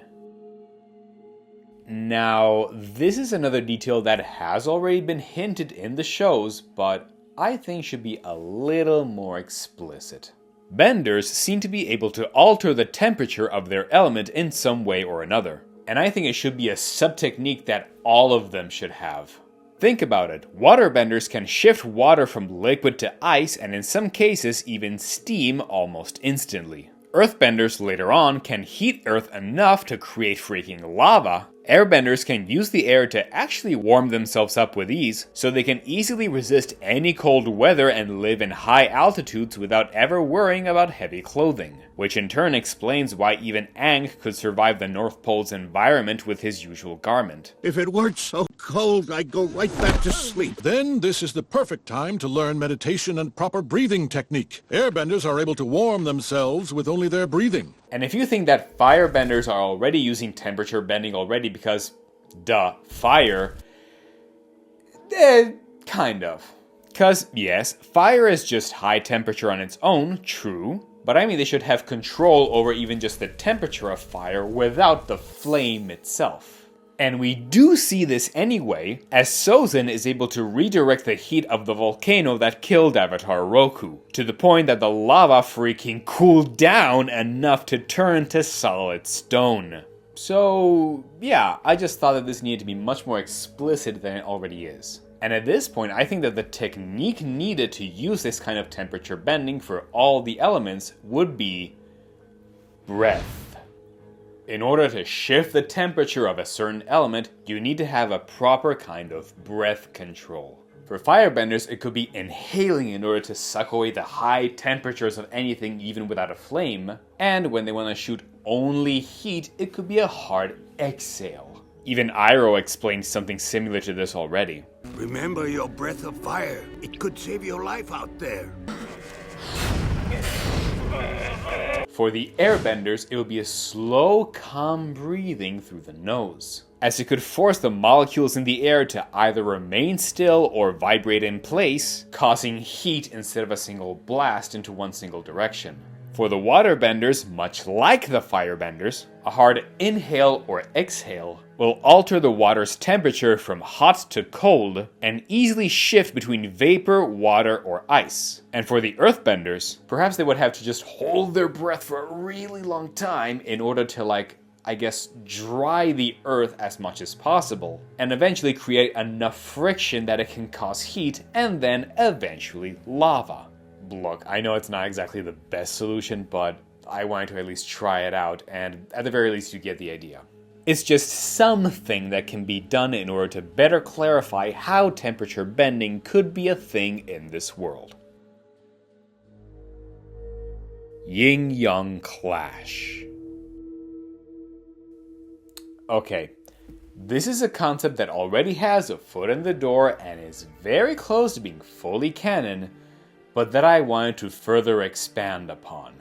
Now, this is another detail that has already been hinted in the shows, but I think should be a little more explicit. Benders seem to be able to alter the temperature of their element in some way or another, and I think it should be a sub-technique that all of them should have. Think about it, waterbenders can shift water from liquid to ice and in some cases even steam almost instantly. Earthbenders later on can heat Earth enough to create freaking lava. Airbenders can use the air to actually warm themselves up with ease, so they can easily resist any cold weather and live in high altitudes without ever worrying about heavy clothing. Which in turn explains why even Aang could survive the North Pole's environment with his usual garment. If it weren't so cold, I'd go right back to sleep. Then this is the perfect time to learn meditation and proper breathing technique. Airbenders are able to warm themselves with only their breathing. And if you think that Firebenders are already using temperature bending already because, duh, fire, kind of. Cause, yes, fire is just high temperature on its own, true, but I mean they should have control over even just the temperature of fire without the flame itself. And we do see this anyway, as Sozin is able to redirect the heat of the volcano that killed Avatar Roku, to the point that the lava freaking cooled down enough to turn to solid stone. So, yeah, I just thought that this needed to be much more explicit than it already is. And at this point, I think that the technique needed to use this kind of temperature bending for all the elements would be breath. In order to shift the temperature of a certain element, you need to have a proper kind of breath control. For Firebenders, it could be inhaling in order to suck away the high temperatures of anything even without a flame. And when they want to shoot only heat, it could be a hard exhale. Even Iroh explained something similar to this already. Remember your breath of fire. It could save your life out there. For the Airbenders, it will be a slow, calm breathing through the nose, as it could force the molecules in the air to either remain still or vibrate in place, causing heat instead of a single blast into one single direction. For the Waterbenders, much like the Firebenders, a hard inhale or exhale will alter the water's temperature from hot to cold and easily shift between vapor, water, or ice. And for the Earthbenders, perhaps they would have to just hold their breath for a really long time in order to, dry the earth as much as possible, and eventually create enough friction that it can cause heat and then eventually lava. Look, I know it's not exactly the best solution, but I wanted to at least try it out, and at the very least you get the idea. It's just something that can be done in order to better clarify how temperature bending could be a thing in this world. Yin-Yang Clash. Okay, this is a concept that already has a foot in the door and is very close to being fully canon, but that I wanted to further expand upon.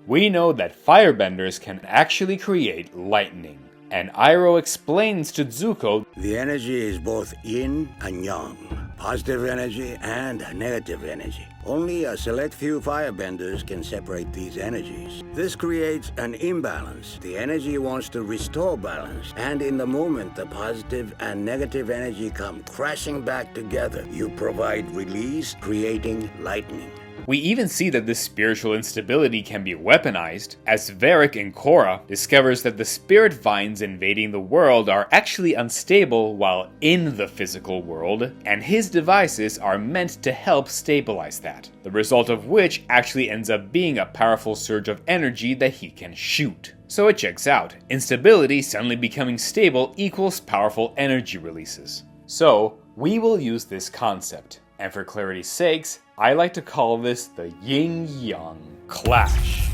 We know that Firebenders can actually create lightning, and Iroh explains to Zuko, the energy is both yin and yang, positive energy and negative energy. Only a select few Firebenders can separate these energies. This creates an imbalance. The energy wants to restore balance, and in the moment the positive and negative energy come crashing back together, you provide release, creating lightning. We even see that this spiritual instability can be weaponized, as Varric in Korra discovers that the spirit vines invading the world are actually unstable while in the physical world, and his devices are meant to help stabilize that, the result of which actually ends up being a powerful surge of energy that he can shoot. So it checks out. Instability suddenly becoming stable equals powerful energy releases. So we will use this concept, and for clarity's sakes, I like to call this the Yin-Yang Clash.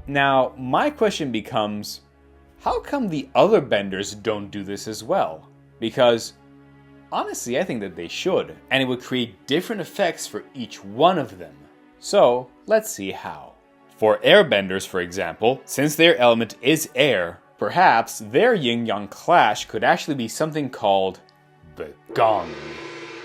Now, my question becomes, how come the other benders don't do this as well? Because, honestly, I think that they should, and it would create different effects for each one of them. So, let's see how. For Airbenders, for example, since their element is air, perhaps their Yin-Yang Clash could actually be something called the Gong,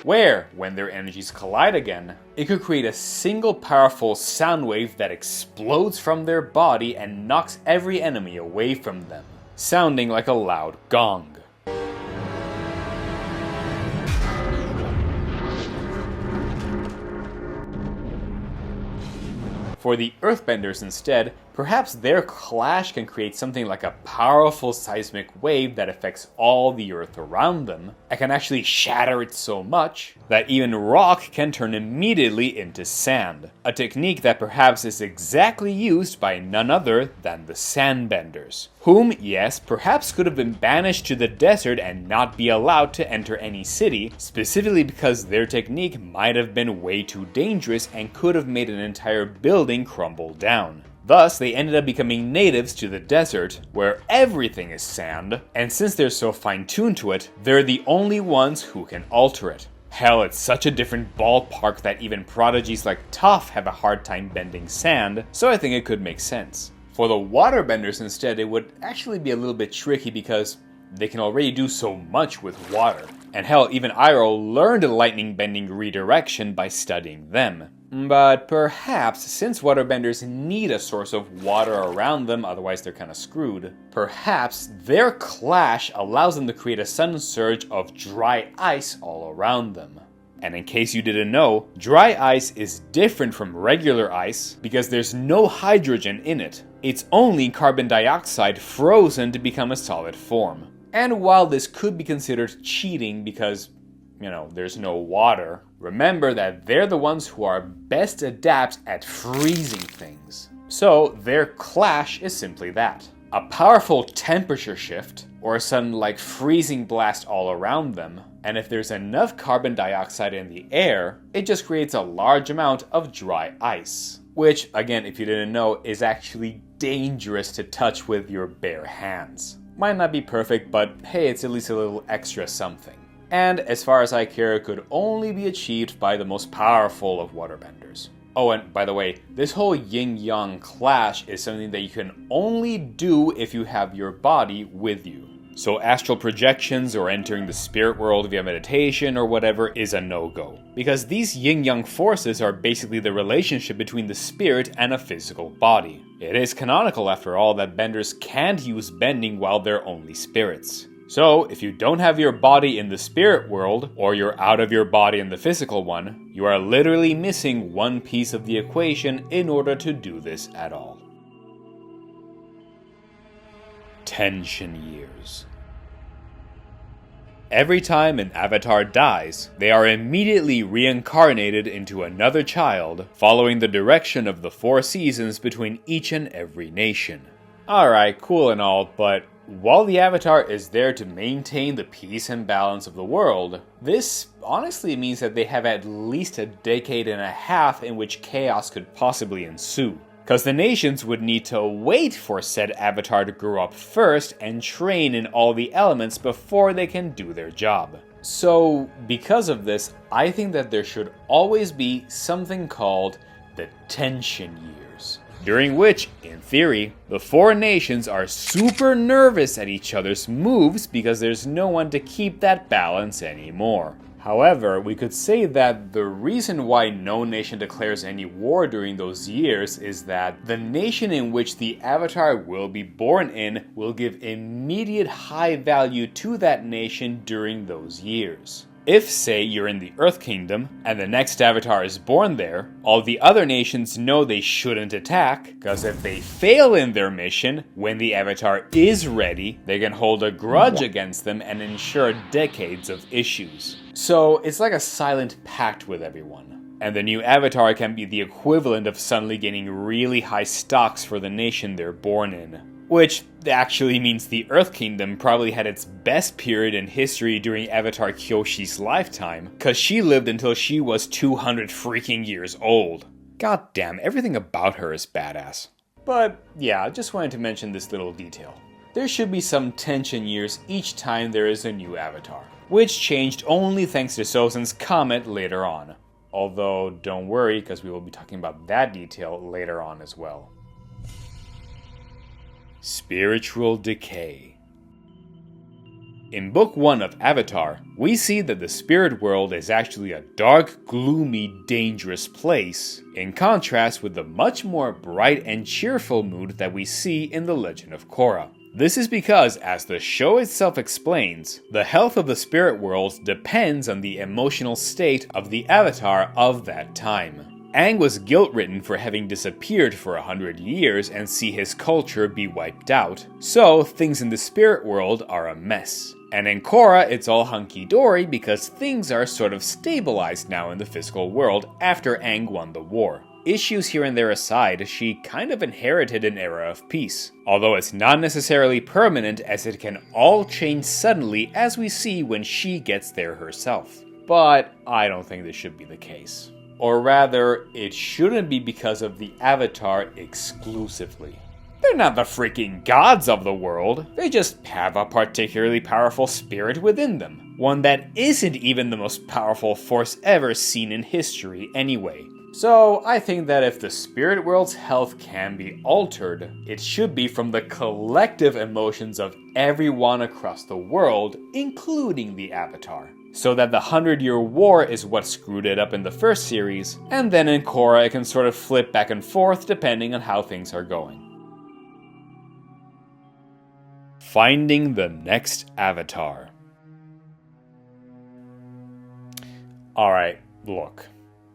where, when their energies collide again, it could create a single powerful sound wave that explodes from their body and knocks every enemy away from them, sounding like a loud gong. For the Earthbenders instead, perhaps their clash can create something like a powerful seismic wave that affects all the earth around them, and can actually shatter it so much that even rock can turn immediately into sand, a technique that perhaps is exactly used by none other than the Sandbenders, whom, yes, perhaps could have been banished to the desert and not be allowed to enter any city, specifically because their technique might have been way too dangerous and could have made an entire building crumble down. Thus, they ended up becoming natives to the desert, where everything is sand, and since they're so fine-tuned to it, they're the only ones who can alter it. Hell, it's such a different ballpark that even prodigies like Toph have a hard time bending sand, so I think it could make sense. For the Waterbenders instead, it would actually be a little bit tricky because they can already do so much with water. And hell, even Iroh learned lightning bending redirection by studying them. But perhaps, since Waterbenders need a source of water around them, otherwise they're kinda screwed, perhaps their clash allows them to create a sudden surge of dry ice all around them. And in case you didn't know, dry ice is different from regular ice because there's no hydrogen in it. It's only carbon dioxide frozen to become a solid form. And while this could be considered cheating because, there's no water, remember that they're the ones who are best adept at freezing things. So their clash is simply that. a powerful temperature shift, or a sudden like freezing blast all around them, and if there's enough carbon dioxide in the air, it just creates a large amount of dry ice. Which, again, if you didn't know, is actually dangerous to touch with your bare hands. Might not be perfect, but hey, it's at least a little extra something. And as far as I care, could only be achieved by the most powerful of waterbenders. Oh, and by the way, this whole yin-yang clash is something that you can only do if you have your body with you. So astral projections or entering the spirit world via meditation or whatever is a no-go. Because these yin-yang forces are basically the relationship between the spirit and a physical body. It is canonical, after all, that benders can't use bending while they're only spirits. So, if you don't have your body in the spirit world, or you're out of your body in the physical one, you are literally missing one piece of the equation in order to do this at all. Tension years. Every time an avatar dies, they are immediately reincarnated into another child, following the direction of the 4 seasons between each and every nation. Alright, cool and all, but while the Avatar is there to maintain the peace and balance of the world, this honestly means that they have at least a decade and a half in which chaos could possibly ensue. Because the nations would need to wait for said Avatar to grow up first and train in all the elements before they can do their job. So, because of this, I think that there should always be something called the Tension Years, during which, in theory, the 4 nations are super nervous at each other's moves because there's no one to keep that balance anymore. However, we could say that the reason why no nation declares any war during those years is that the nation in which the Avatar will be born in will give immediate high value to that nation during those years. If, say, you're in the Earth Kingdom, and the next Avatar is born there, all the other nations know they shouldn't attack, because if they fail in their mission, when the Avatar is ready, they can hold a grudge against them and ensure decades of issues. So, it's like a silent pact with everyone. And the new Avatar can be the equivalent of suddenly gaining really high stocks for the nation they're born in. Which actually means the Earth Kingdom probably had its best period in history during Avatar Kyoshi's lifetime, cause she lived until she was 200 freaking years old. God damn, everything about her is badass. But yeah, I just wanted to mention this little detail. There should be some tension years each time there is a new Avatar, which changed only thanks to Sozin's comment later on. Although, don't worry, cause we will be talking about that detail later on as well. Spiritual decay. In Book 1 of Avatar, we see that the spirit world is actually a dark, gloomy, dangerous place, in contrast with the much more bright and cheerful mood that we see in The Legend of Korra. This is because, as the show itself explains, the health of the spirit world depends on the emotional state of the Avatar of that time. Aang was guilt-ridden for having disappeared for 100 years and see his culture be wiped out, so things in the spirit world are a mess. And in Korra, it's all hunky-dory because things are sort of stabilized now in the physical world after Aang won the war. Issues here and there aside, she kind of inherited an era of peace, although it's not necessarily permanent as it can all change suddenly as we see when she gets there herself. But I don't think this should be the case. Or rather, it shouldn't be because of the Avatar exclusively. They're not the freaking gods of the world, they just have a particularly powerful spirit within them. One that isn't even the most powerful force ever seen in history anyway. So I think that if the spirit world's health can be altered, it should be from the collective emotions of everyone across the world, including the Avatar. So that the 100-Year War is what screwed it up in the first series, and then in Korra it can sort of flip back and forth depending on how things are going. Finding the next Avatar. Alright, look.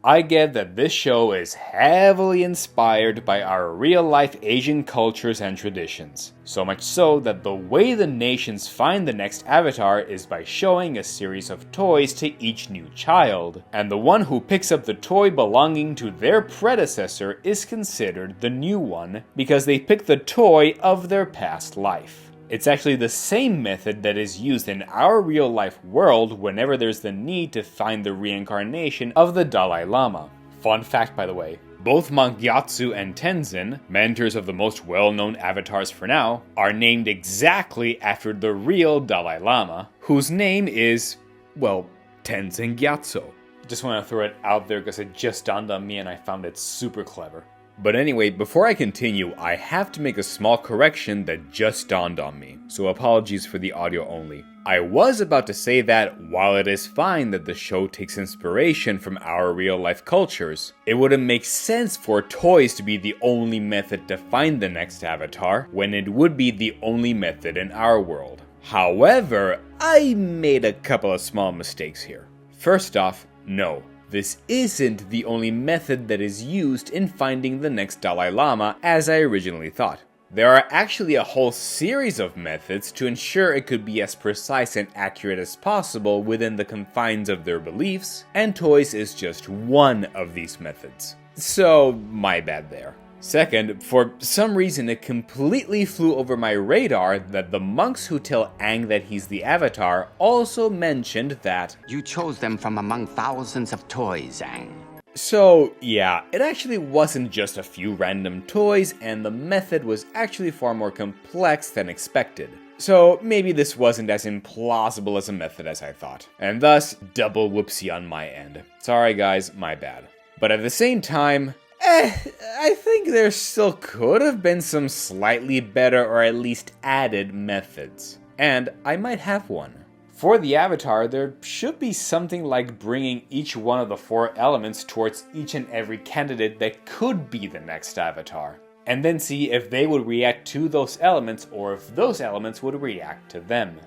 I get that this show is heavily inspired by our real-life Asian cultures and traditions. So much so that the way the nations find the next avatar is by showing a series of toys to each new child. And the one who picks up the toy belonging to their predecessor is considered the new one, because they pick the toy of their past life. It's actually the same method that is used in our real-life world whenever there's the need to find the reincarnation of the Dalai Lama. Fun fact, by the way, both Monk Gyatso and Tenzin, mentors of the most well-known avatars for now, are named exactly after the real Dalai Lama, whose name is, well, Tenzin Gyatso. Just want to throw it out there because it just dawned on me and I found it super clever. But anyway, before I continue, I have to make a small correction that just dawned on me, so apologies for the audio only. I was about to say that, while it is fine that the show takes inspiration from our real-life cultures, it wouldn't make sense for toys to be the only method to find the next avatar, when it would be the only method in our world. However, I made a couple of small mistakes here. First off, no. This isn't the only method that is used in finding the next Dalai Lama as I originally thought. There are actually a whole series of methods to ensure it could be as precise and accurate as possible within the confines of their beliefs, and toys is just one of these methods. So, my bad there. Second, for some reason it completely flew over my radar that the monks who tell Aang that he's the Avatar also mentioned that you chose them from among thousands of toys, Aang. So yeah, it actually wasn't just a few random toys, and the method was actually far more complex than expected. So maybe this wasn't as implausible as a method as I thought, and thus double whoopsie on my end. Sorry guys, my bad. But at the same time, I think there still could have been some slightly better or at least added methods. And I might have one. For the Avatar, there should be something like bringing each one of the 4 elements towards each and every candidate that could be the next Avatar. And then see if they would react to those elements or if those elements would react to them.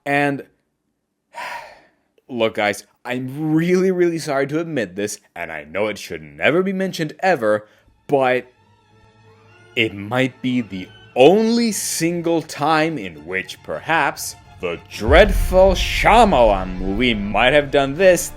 And look guys, I'm really sorry to admit this, and I know it should never be mentioned ever, but it might be the only single time in which perhaps the dreadful Shyamalan movie might have done this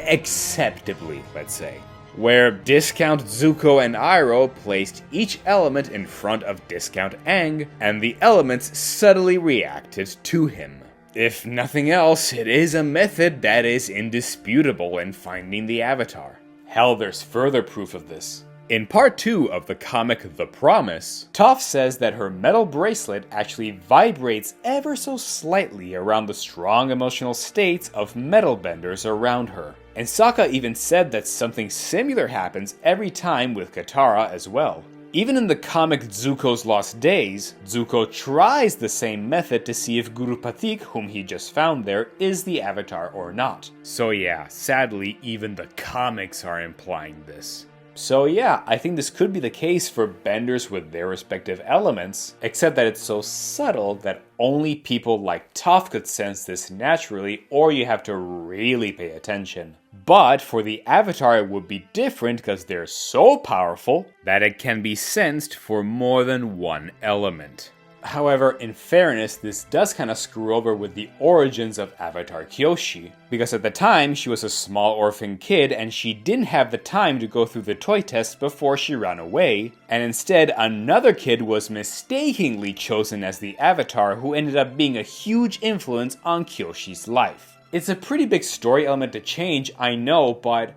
acceptably, let's say. Where Discount Zuko and Iroh placed each element in front of Discount Aang, and the elements subtly reacted to him. If nothing else, it is a method that is indisputable in finding the Avatar. Hell, there's further proof of this. In part 2 of the comic The Promise, Toph says that her metal bracelet actually vibrates ever so slightly around the strong emotional states of metalbenders around her. And Sokka even said that something similar happens every time with Katara as well. Even in the comic Zuko's Lost Days, Zuko tries the same method to see if Guru Pathik, whom he just found there, is the Avatar or not. So yeah, sadly, even the comics are implying this. So yeah, I think this could be the case for benders with their respective elements, except that it's so subtle that only people like Toph could sense this naturally, or you have to really pay attention. But for the Avatar it would be different because they're so powerful that it can be sensed for more than one element. However, in fairness, this does kind of screw over with the origins of Avatar Kyoshi, because at the time she was a small orphan kid and she didn't have the time to go through the toy test before she ran away, and instead another kid was mistakenly chosen as the Avatar who ended up being a huge influence on Kyoshi's life. It's a pretty big story element to change, I know, but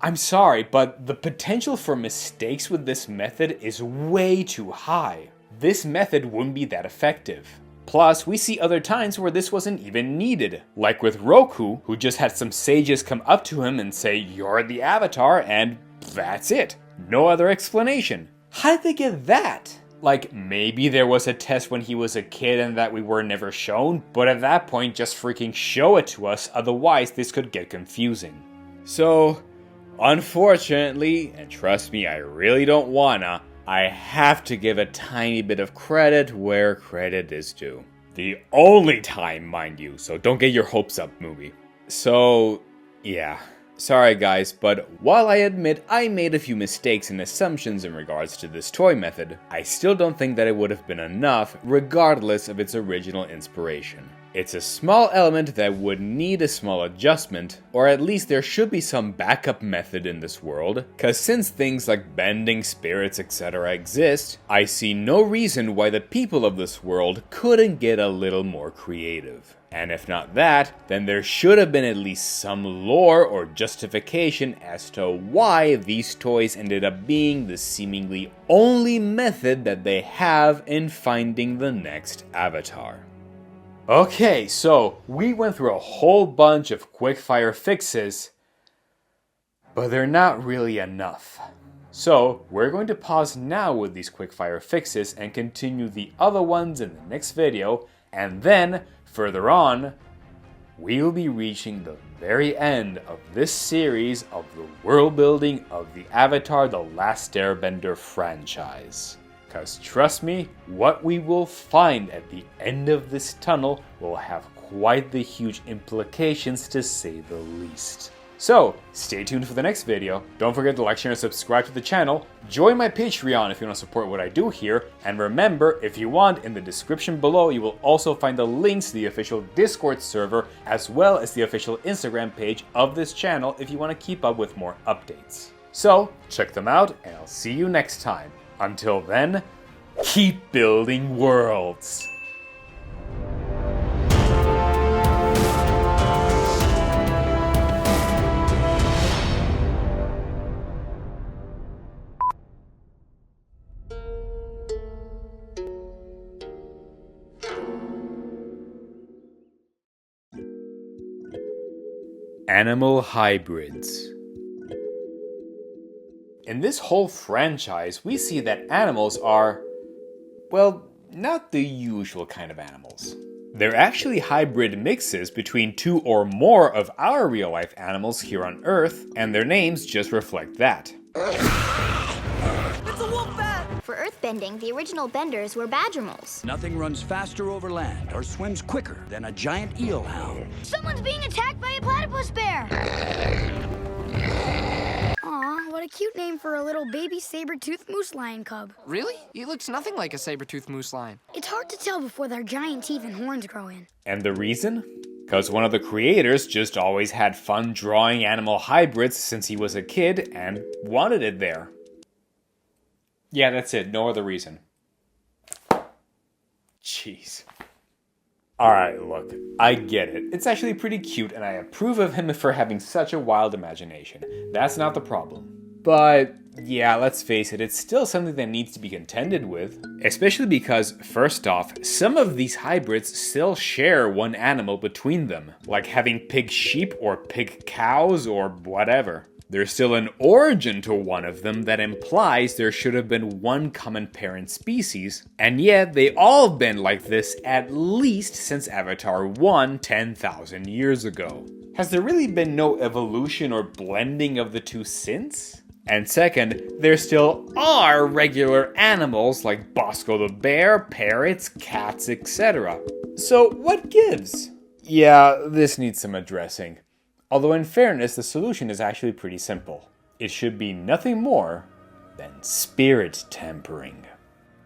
I'm sorry, but the potential for mistakes with this method is way too high. This method wouldn't be that effective. Plus, we see other times where this wasn't even needed, like with Roku, who just had some sages come up to him and say, "You're the Avatar," and that's it. No other explanation. How'd they get that? Like, maybe there was a test when he was a kid and that we were never shown, but at that point, just freaking show it to us, otherwise this could get confusing. So, unfortunately, and trust me, I really don't wanna, I have to give a tiny bit of credit where credit is due. The only time, mind you, so don't get your hopes up, movie. So, yeah. Sorry guys, but while I admit I made a few mistakes and assumptions in regards to this toy method, I still don't think that it would have been enough regardless of its original inspiration. It's a small element that would need a small adjustment, or at least there should be some backup method in this world, cause since things like bending, spirits, etc. exist, I see no reason why the people of this world couldn't get a little more creative. And if not that, then there should have been at least some lore or justification as to why these toys ended up being the seemingly only method that they have in finding the next avatar. Okay, so we went through a whole bunch of Quickfire fixes, but they're not really enough. So we're going to pause now with these Quickfire fixes and continue the other ones in the next video, and then further on, we'll be reaching the very end of this series of the world building of the Avatar: The Last Airbender franchise. Because trust me, what we will find at the end of this tunnel will have quite the huge implications, to say the least. So, stay tuned for the next video. Don't forget to like, share, and subscribe to the channel. Join my Patreon if you want to support what I do here. And remember, if you want, in the description below, you will also find the links to the official Discord server, as well as the official Instagram page of this channel if you want to keep up with more updates. So, check them out, and I'll see you next time. Until then, keep building worlds! Animal hybrids. In this whole franchise, we see that animals are, well, not the usual kind of animals. They're actually hybrid mixes between two or more of our real-life animals here on Earth, and their names just reflect that. It's a wolf bat! For earthbending, the original benders were badgermoles. Nothing runs faster over land or swims quicker than a giant eelhound. Someone's being attacked by a platypus bear! Aw, what a cute name for a little baby saber-toothed moose lion cub. Really? He looks nothing like a saber-toothed moose lion. It's hard to tell before their giant teeth and horns grow in. And the reason? Because one of the creators just always had fun drawing animal hybrids since he was a kid and wanted it there. Yeah, that's it. No other reason. Jeez. Alright, look, I get it. It's actually pretty cute, and I approve of him for having such a wild imagination. That's not the problem. But, yeah, let's face it, it's still something that needs to be contended with. Especially because, first off, some of these hybrids still share one animal between them. Like having pig sheep or pig cows or whatever. There's still an origin to one of them that implies there should have been one common parent species, and yet they all have been like this at least since Avatar 1 10,000 years ago. Has there really been no evolution or blending of the two since? And second, there still are regular animals like Bosco the bear, parrots, cats, etc. So what gives? Yeah, this needs some addressing. Although in fairness, the solution is actually pretty simple. It should be nothing more than spirit tempering.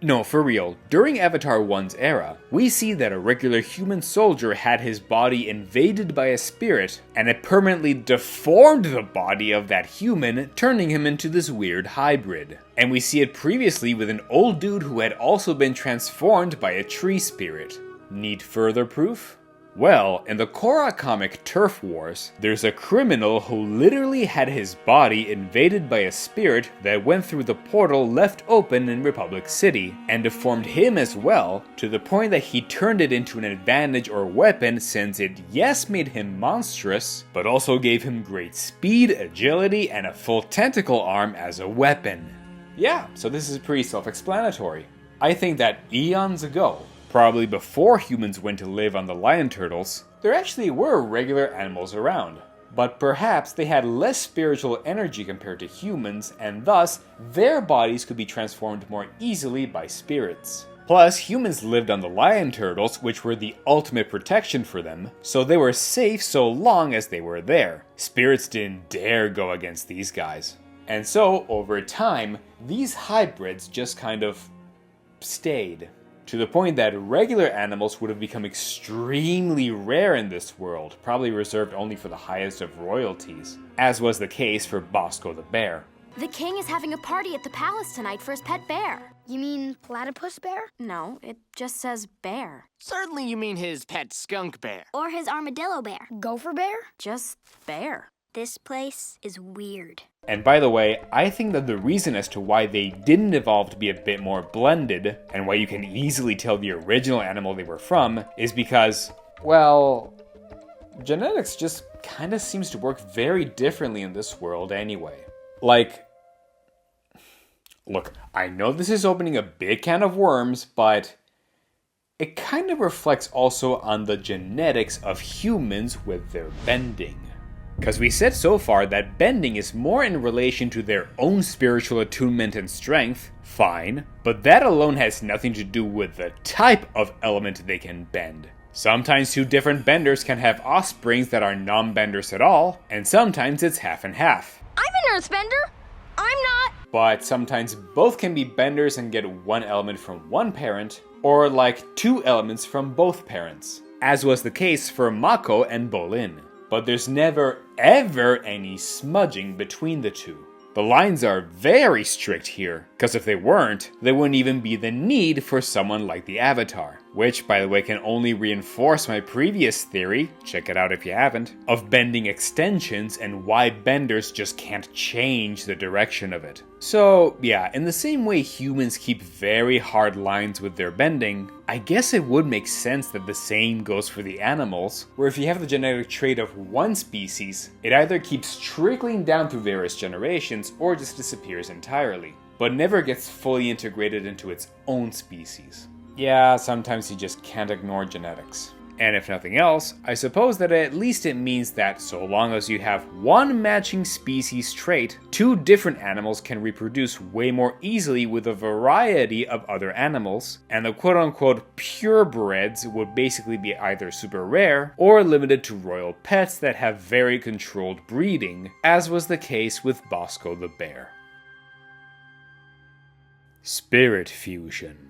No, for real, during Avatar 1's era, we see that a regular human soldier had his body invaded by a spirit, and it permanently deformed the body of that human, turning him into this weird hybrid. And we see it previously with an old dude who had also been transformed by a tree spirit. Need further proof? Well, in the Korra comic Turf Wars, there's a criminal who literally had his body invaded by a spirit that went through the portal left open in Republic City, and deformed him as well, to the point that he turned it into an advantage or weapon since it yes made him monstrous, but also gave him great speed, agility, and a full tentacle arm as a weapon. Yeah, so this is pretty self-explanatory. I think that eons ago, probably before humans went to live on the lion turtles, there actually were regular animals around. But perhaps they had less spiritual energy compared to humans, and thus, their bodies could be transformed more easily by spirits. Plus, humans lived on the lion turtles, which were the ultimate protection for them, so they were safe so long as they were there. Spirits didn't dare go against these guys. And so, over time, these hybrids just kind of stayed. To the point that regular animals would have become extremely rare in this world, probably reserved only for the highest of royalties, as was the case for Bosco the bear. The king is having a party at the palace tonight for his pet bear. You mean platypus bear? No, it just says bear. Certainly you mean his pet skunk bear. Or his armadillo bear? Gopher bear? Just bear. This place is weird. And by the way, I think that the reason as to why they didn't evolve to be a bit more blended, and why you can easily tell the original animal they were from, is because, well, genetics just kinda seems to work very differently in this world anyway. Like, look, I know this is opening a big can of worms, but it kind of reflects also on the genetics of humans with their bending. Because we said so far that bending is more in relation to their own spiritual attunement and strength, fine, but that alone has nothing to do with the type of element they can bend. Sometimes two different benders can have offsprings that are non-benders at all, and sometimes it's half and half. I'm an Earthbender. I'm not. But sometimes both can be benders and get one element from one parent, or like two elements from both parents, as was the case for Mako and Bolin. But there's never ever any smudging between the two. The lines are very strict here, because if they weren't, there wouldn't even be the need for someone like the Avatar. Which, by the way, can only reinforce my previous theory, check it out if you haven't, of bending extensions and why benders just can't change the direction of it. So, yeah, in the same way humans keep very hard lines with their bending, I guess it would make sense that the same goes for the animals, where if you have the genetic trait of one species, it either keeps trickling down through various generations or just disappears entirely, but never gets fully integrated into its own species. Yeah, sometimes you just can't ignore genetics. And if nothing else, I suppose that at least it means that so long as you have one matching species trait, two different animals can reproduce way more easily with a variety of other animals, and the quote-unquote purebreds would basically be either super rare or limited to royal pets that have very controlled breeding, as was the case with Bosco the bear. Spirit fusion.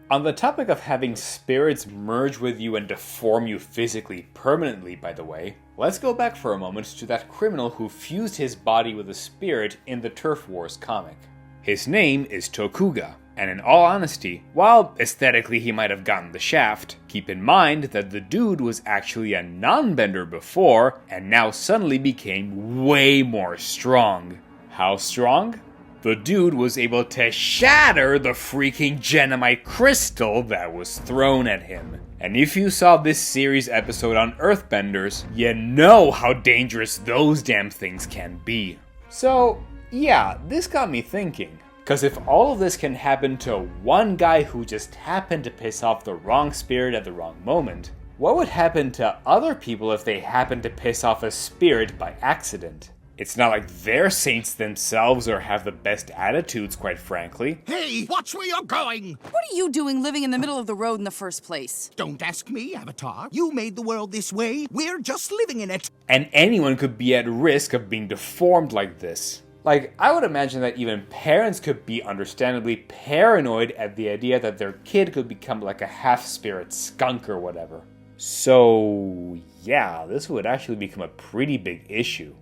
On the topic of having spirits merge with you and deform you physically permanently, by the way, let's go back for a moment to that criminal who fused his body with a spirit in the Turf Wars comic. His name is Tokuga, and in all honesty, while aesthetically he might have gotten the shaft, keep in mind that the dude was actually a non-bender before, and now suddenly became way more strong. How strong? The dude was able to shatter the freaking Genomite crystal that was thrown at him. And if you saw this series episode on Earthbenders, you know how dangerous those damn things can be. So, yeah, this got me thinking. Because if all of this can happen to one guy who just happened to piss off the wrong spirit at the wrong moment, what would happen to other people if they happened to piss off a spirit by accident? It's not like they're saints themselves or have the best attitudes, quite frankly. Hey, watch where you're going! What are you doing living in the middle of the road in the first place? Don't ask me, Avatar. You made the world this way. We're just living in it. And anyone could be at risk of being deformed like this. Like, I would imagine that even parents could be understandably paranoid at the idea that their kid could become like a half-spirit skunk or whatever. So, yeah, this would actually become a pretty big issue.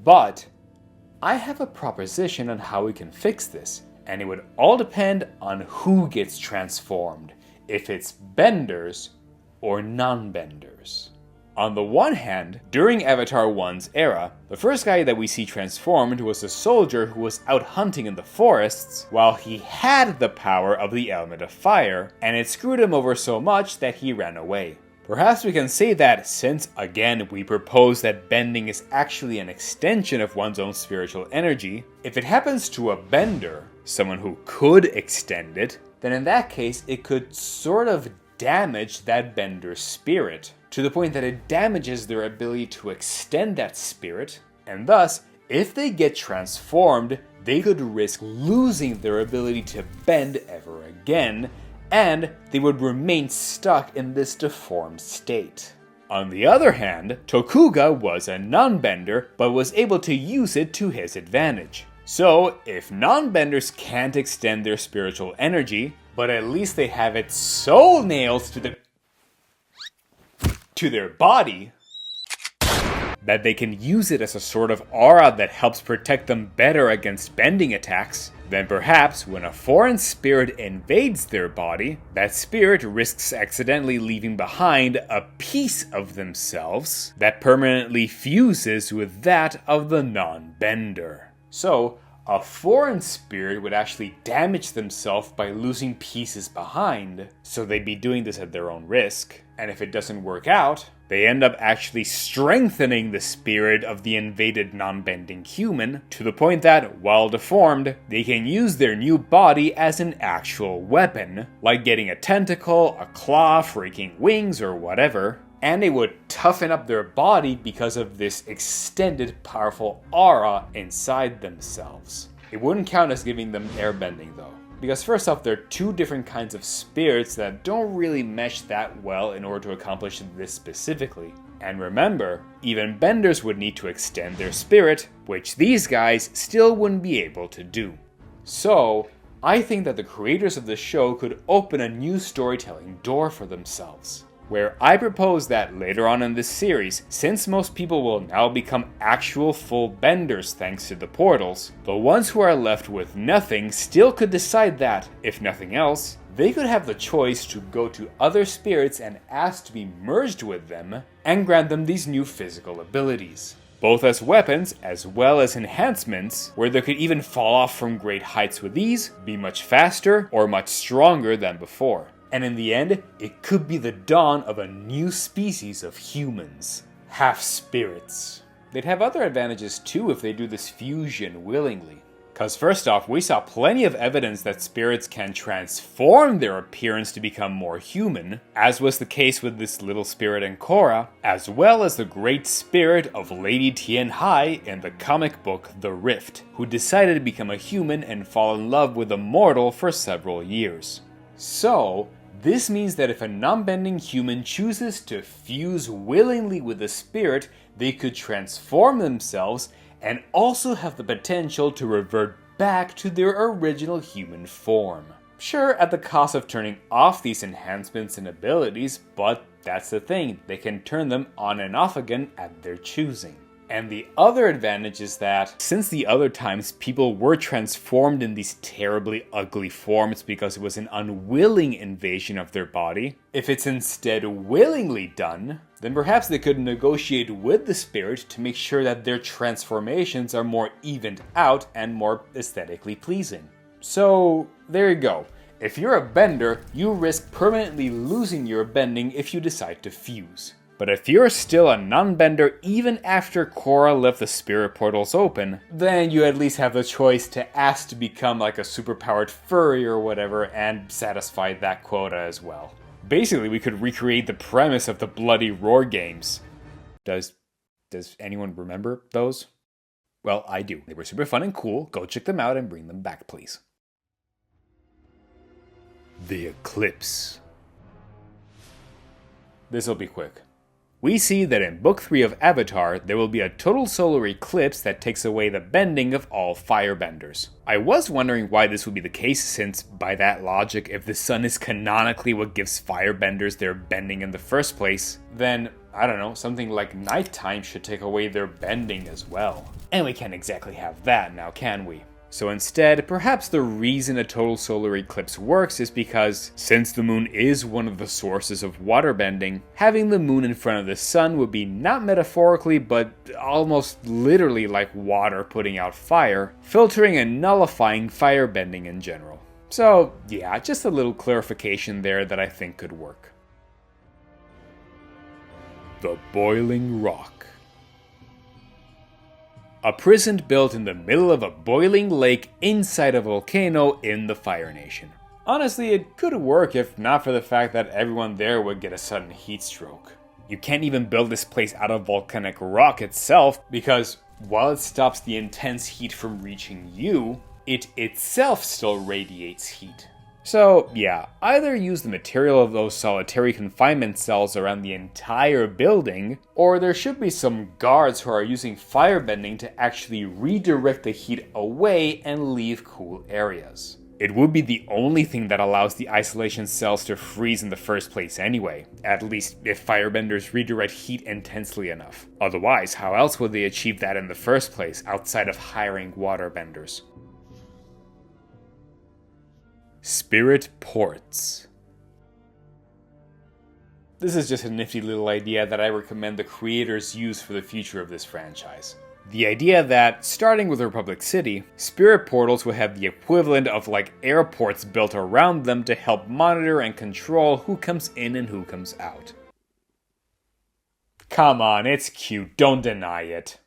But I have a proposition on how we can fix this, and it would all depend on who gets transformed, if it's benders or non-benders. On the one hand, during Avatar 1's era, the first guy that we see transformed was a soldier who was out hunting in the forests while he had the power of the element of fire, and it screwed him over so much that he ran away. Perhaps we can say that since, again, we propose that bending is actually an extension of one's own spiritual energy, if it happens to a bender, someone who could extend it, then in that case it could sort of damage that bender's spirit, to the point that it damages their ability to extend that spirit, and thus, if they get transformed, they could risk losing their ability to bend ever again, and they would remain stuck in this deformed state. On the other hand, Tokuga was a non-bender, but was able to use it to his advantage. So, if non-benders can't extend their spiritual energy, but at least they have it so nailed to their body that they can use it as a sort of aura that helps protect them better against bending attacks, then perhaps when a foreign spirit invades their body, that spirit risks accidentally leaving behind a piece of themselves that permanently fuses with that of the non-bender. So, a foreign spirit would actually damage themselves by losing pieces behind, so they'd be doing this at their own risk. And if it doesn't work out, they end up actually strengthening the spirit of the invaded non-bending human to the point that, while deformed, they can use their new body as an actual weapon, like getting a tentacle, a claw, freaking wings, or whatever. And they would toughen up their body because of this extended powerful aura inside themselves. It wouldn't count as giving them airbending though, because first off, they're two different kinds of spirits that don't really mesh that well in order to accomplish this specifically. And remember, even benders would need to extend their spirit, which these guys still wouldn't be able to do. So, I think that the creators of the show could open a new storytelling door for themselves, where I propose that later on in this series, since most people will now become actual full benders thanks to the portals, the ones who are left with nothing still could decide that, if nothing else, they could have the choice to go to other spirits and ask to be merged with them, and grant them these new physical abilities, both as weapons as well as enhancements, where they could even fall off from great heights with ease, be much faster, or much stronger than before. And in the end, it could be the dawn of a new species of humans. Half-spirits. They'd have other advantages too if they do this fusion willingly. Cause first off, we saw plenty of evidence that spirits can transform their appearance to become more human, as was the case with this little spirit in Korra, as well as the great spirit of Lady Tien Hai in the comic book The Rift, who decided to become a human and fall in love with a mortal for several years. So, this means that if a non-bending human chooses to fuse willingly with a spirit, they could transform themselves and also have the potential to revert back to their original human form. Sure, at the cost of turning off these enhancements and abilities, but that's the thing, they can turn them on and off again at their choosing. And the other advantage is that, since the other times people were transformed in these terribly ugly forms because it was an unwilling invasion of their body, if it's instead willingly done, then perhaps they could negotiate with the spirit to make sure that their transformations are more evened out and more aesthetically pleasing. So, there you go. If you're a bender, you risk permanently losing your bending if you decide to fuse. But if you're still a non-bender even after Korra left the spirit portals open, then you at least have the choice to ask to become like a superpowered furry or whatever and satisfy that quota as well. Basically, we could recreate the premise of the Bloody Roar games. Does anyone remember those? Well, I do. They were super fun and cool. Go check them out and bring them back, please. The Eclipse. This'll be quick. We see that in Book 3 of Avatar, there will be a total solar eclipse that takes away the bending of all firebenders. I was wondering why this would be the case, since by that logic, if the sun is canonically what gives firebenders their bending in the first place, then, I don't know, something like nighttime should take away their bending as well. And we can't exactly have that now, can we? So instead, perhaps the reason a total solar eclipse works is because, since the moon is one of the sources of waterbending, having the moon in front of the sun would be not metaphorically, but almost literally like water putting out fire, filtering and nullifying firebending in general. So yeah, just a little clarification there that I think could work. The Boiling Rock. A prison built in the middle of a boiling lake inside a volcano in the Fire Nation. Honestly, it could work if not for the fact that everyone there would get a sudden heat stroke. You can't even build this place out of volcanic rock itself because, while it stops the intense heat from reaching you, it itself still radiates heat. So yeah, either use the material of those solitary confinement cells around the entire building, or there should be some guards who are using firebending to actually redirect the heat away and leave cool areas. It would be the only thing that allows the isolation cells to freeze in the first place anyway, at least if firebenders redirect heat intensely enough. Otherwise, how else would they achieve that in the first place outside of hiring waterbenders? Spirit ports. This is just a nifty little idea that I recommend the creators use for the future of this franchise. The idea that, starting with Republic City, spirit portals will have the equivalent of like airports built around them to help monitor and control who comes in and who comes out. Come on, it's cute, don't deny it.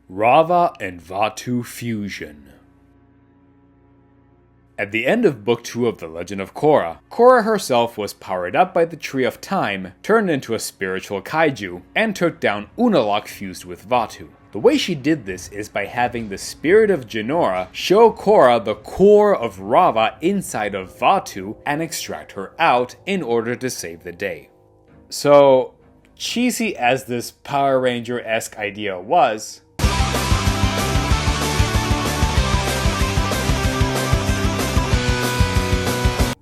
Rava and Vaatu fusion. At the end of Book 2 of The Legend of Korra, Korra herself was powered up by the Tree of Time, turned into a spiritual kaiju, and took down Unalaq fused with Vaatu. The way she did this is by having the spirit of Jinora show Korra the core of Rava inside of Vaatu and extract her out in order to save the day. So, cheesy as this Power Ranger-esque idea was,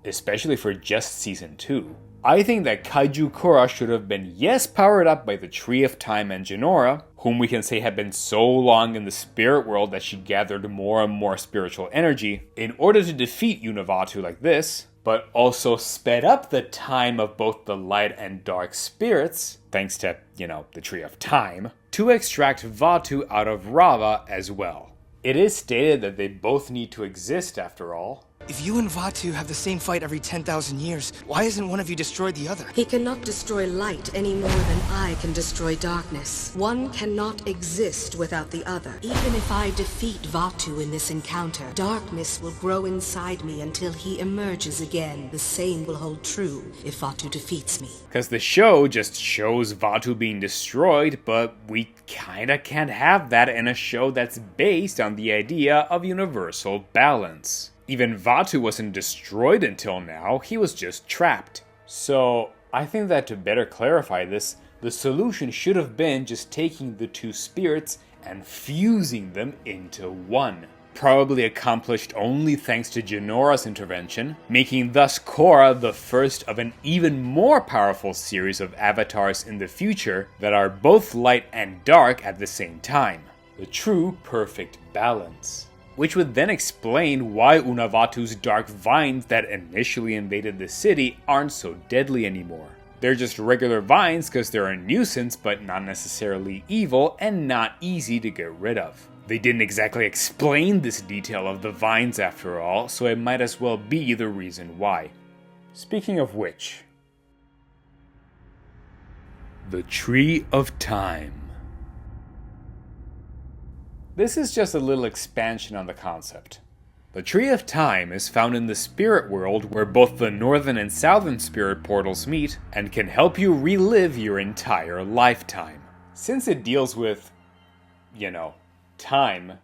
especially for just Season 2. I think that Kaiju Korra should have been yes powered up by the Tree of Time and Jinora, whom we can say had been so long in the spirit world that she gathered more and more spiritual energy, in order to defeat Unavaatu like this, but also sped up the time of both the light and dark spirits, thanks to, the Tree of Time, to extract Vaatu out of Rava as well. It is stated that they both need to exist after all. If you and Vaatu have the same fight every 10,000 years, why isn't one of you destroyed the other? He cannot destroy light any more than I can destroy darkness. One cannot exist without the other. Even if I defeat Vaatu in this encounter, darkness will grow inside me until he emerges again. The same will hold true if Vaatu defeats me. Because the show just shows Vaatu being destroyed, but we kinda can't have that in a show that's based on the idea of universal balance. Even Vaatu wasn't destroyed until now, he was just trapped. So, I think that to better clarify this, the solution should have been just taking the two spirits and fusing them into one. Probably accomplished only thanks to Jinora's intervention, making thus Korra the first of an even more powerful series of avatars in the future that are both light and dark at the same time. The true perfect balance. Which would then explain why Unavaatu's dark vines that initially invaded the city aren't so deadly anymore. They're just regular vines because they're a nuisance but not necessarily evil and not easy to get rid of. They didn't exactly explain this detail of the vines after all, so it might as well be the reason why. Speaking of which, the Tree of Time. This is just a little expansion on the concept. The Tree of Time is found in the spirit world where both the northern and southern spirit portals meet and can help you relive your entire lifetime. Since it deals with, time,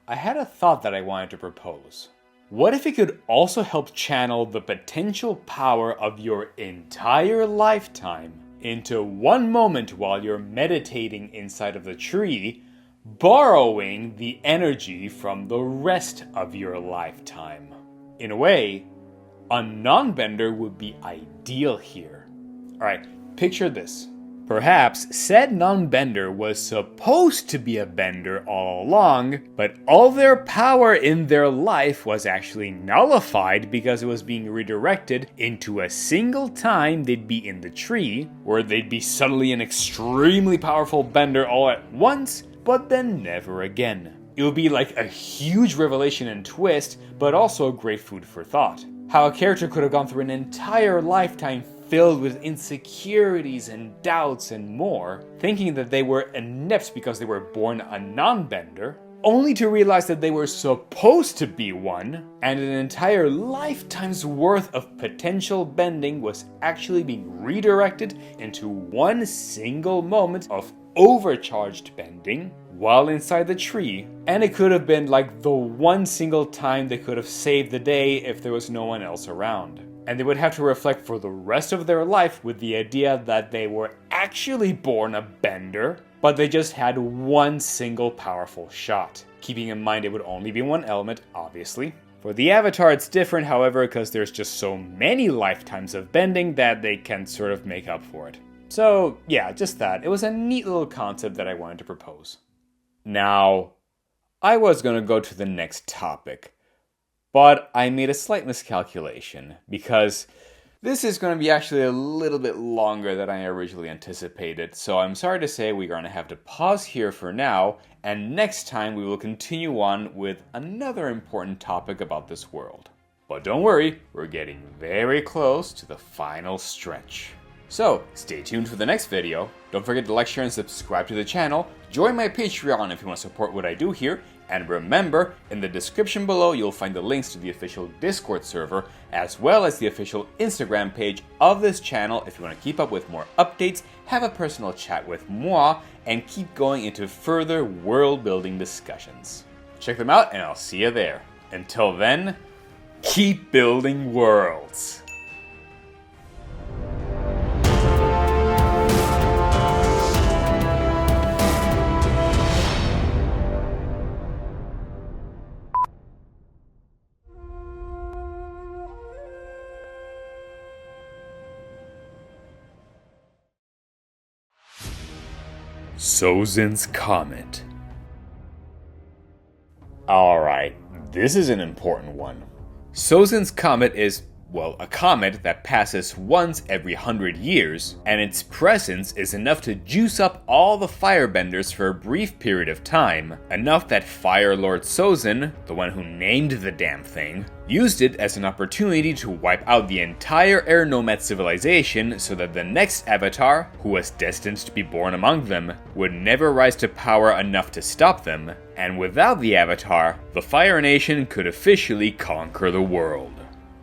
I had a thought that I wanted to propose. What if it could also help channel the potential power of your entire lifetime into one moment while you're meditating inside of the tree, borrowing the energy from the rest of your lifetime? In a way, a Nonbender would be ideal here. Alright, picture this. Perhaps said Nonbender was supposed to be a bender all along, but all their power in their life was actually nullified because it was being redirected into a single time they'd be in the tree, where they'd be suddenly an extremely powerful bender all at once, but then never again. It would be like a huge revelation and twist, but also great food for thought. How a character could have gone through an entire lifetime filled with insecurities and doubts and more, thinking that they were inept because they were born a non-bender, only to realize that they were supposed to be one, and an entire lifetime's worth of potential bending was actually being redirected into one single moment of overcharged bending while inside the tree, and it could have been like the one single time they could have saved the day if there was no one else around. And they would have to reflect for the rest of their life with the idea that they were actually born a bender, but they just had one single powerful shot. Keeping in mind it would only be one element, obviously. For the Avatar it's different, however, because there's just so many lifetimes of bending that they can sort of make up for it. So yeah, just that. It was a neat little concept that I wanted to propose. Now, I was gonna go to the next topic, but I made a slight miscalculation because this is going to be actually a little bit longer than I originally anticipated, so I'm sorry to say we're going to have to pause here for now, and next time we will continue on with another important topic about this world. But don't worry, we're getting very close to the final stretch. So, stay tuned for the next video, don't forget to like, share, and subscribe to the channel, join my Patreon if you want to support what I do here, and remember, in the description below you'll find the links to the official Discord server, as well as the official Instagram page of this channel if you want to keep up with more updates, have a personal chat with moi, and keep going into further world building discussions. Check them out and I'll see you there. Until then, keep building worlds! Sozin's Comet. Alright, this is an important one. Sozin's Comet is, well, a comet that passes once every 100 years, and its presence is enough to juice up all the Firebenders for a brief period of time, enough that Fire Lord Sozin, the one who named the damn thing, used it as an opportunity to wipe out the entire Air Nomad civilization so that the next Avatar, who was destined to be born among them, would never rise to power enough to stop them, and without the Avatar, the Fire Nation could officially conquer the world.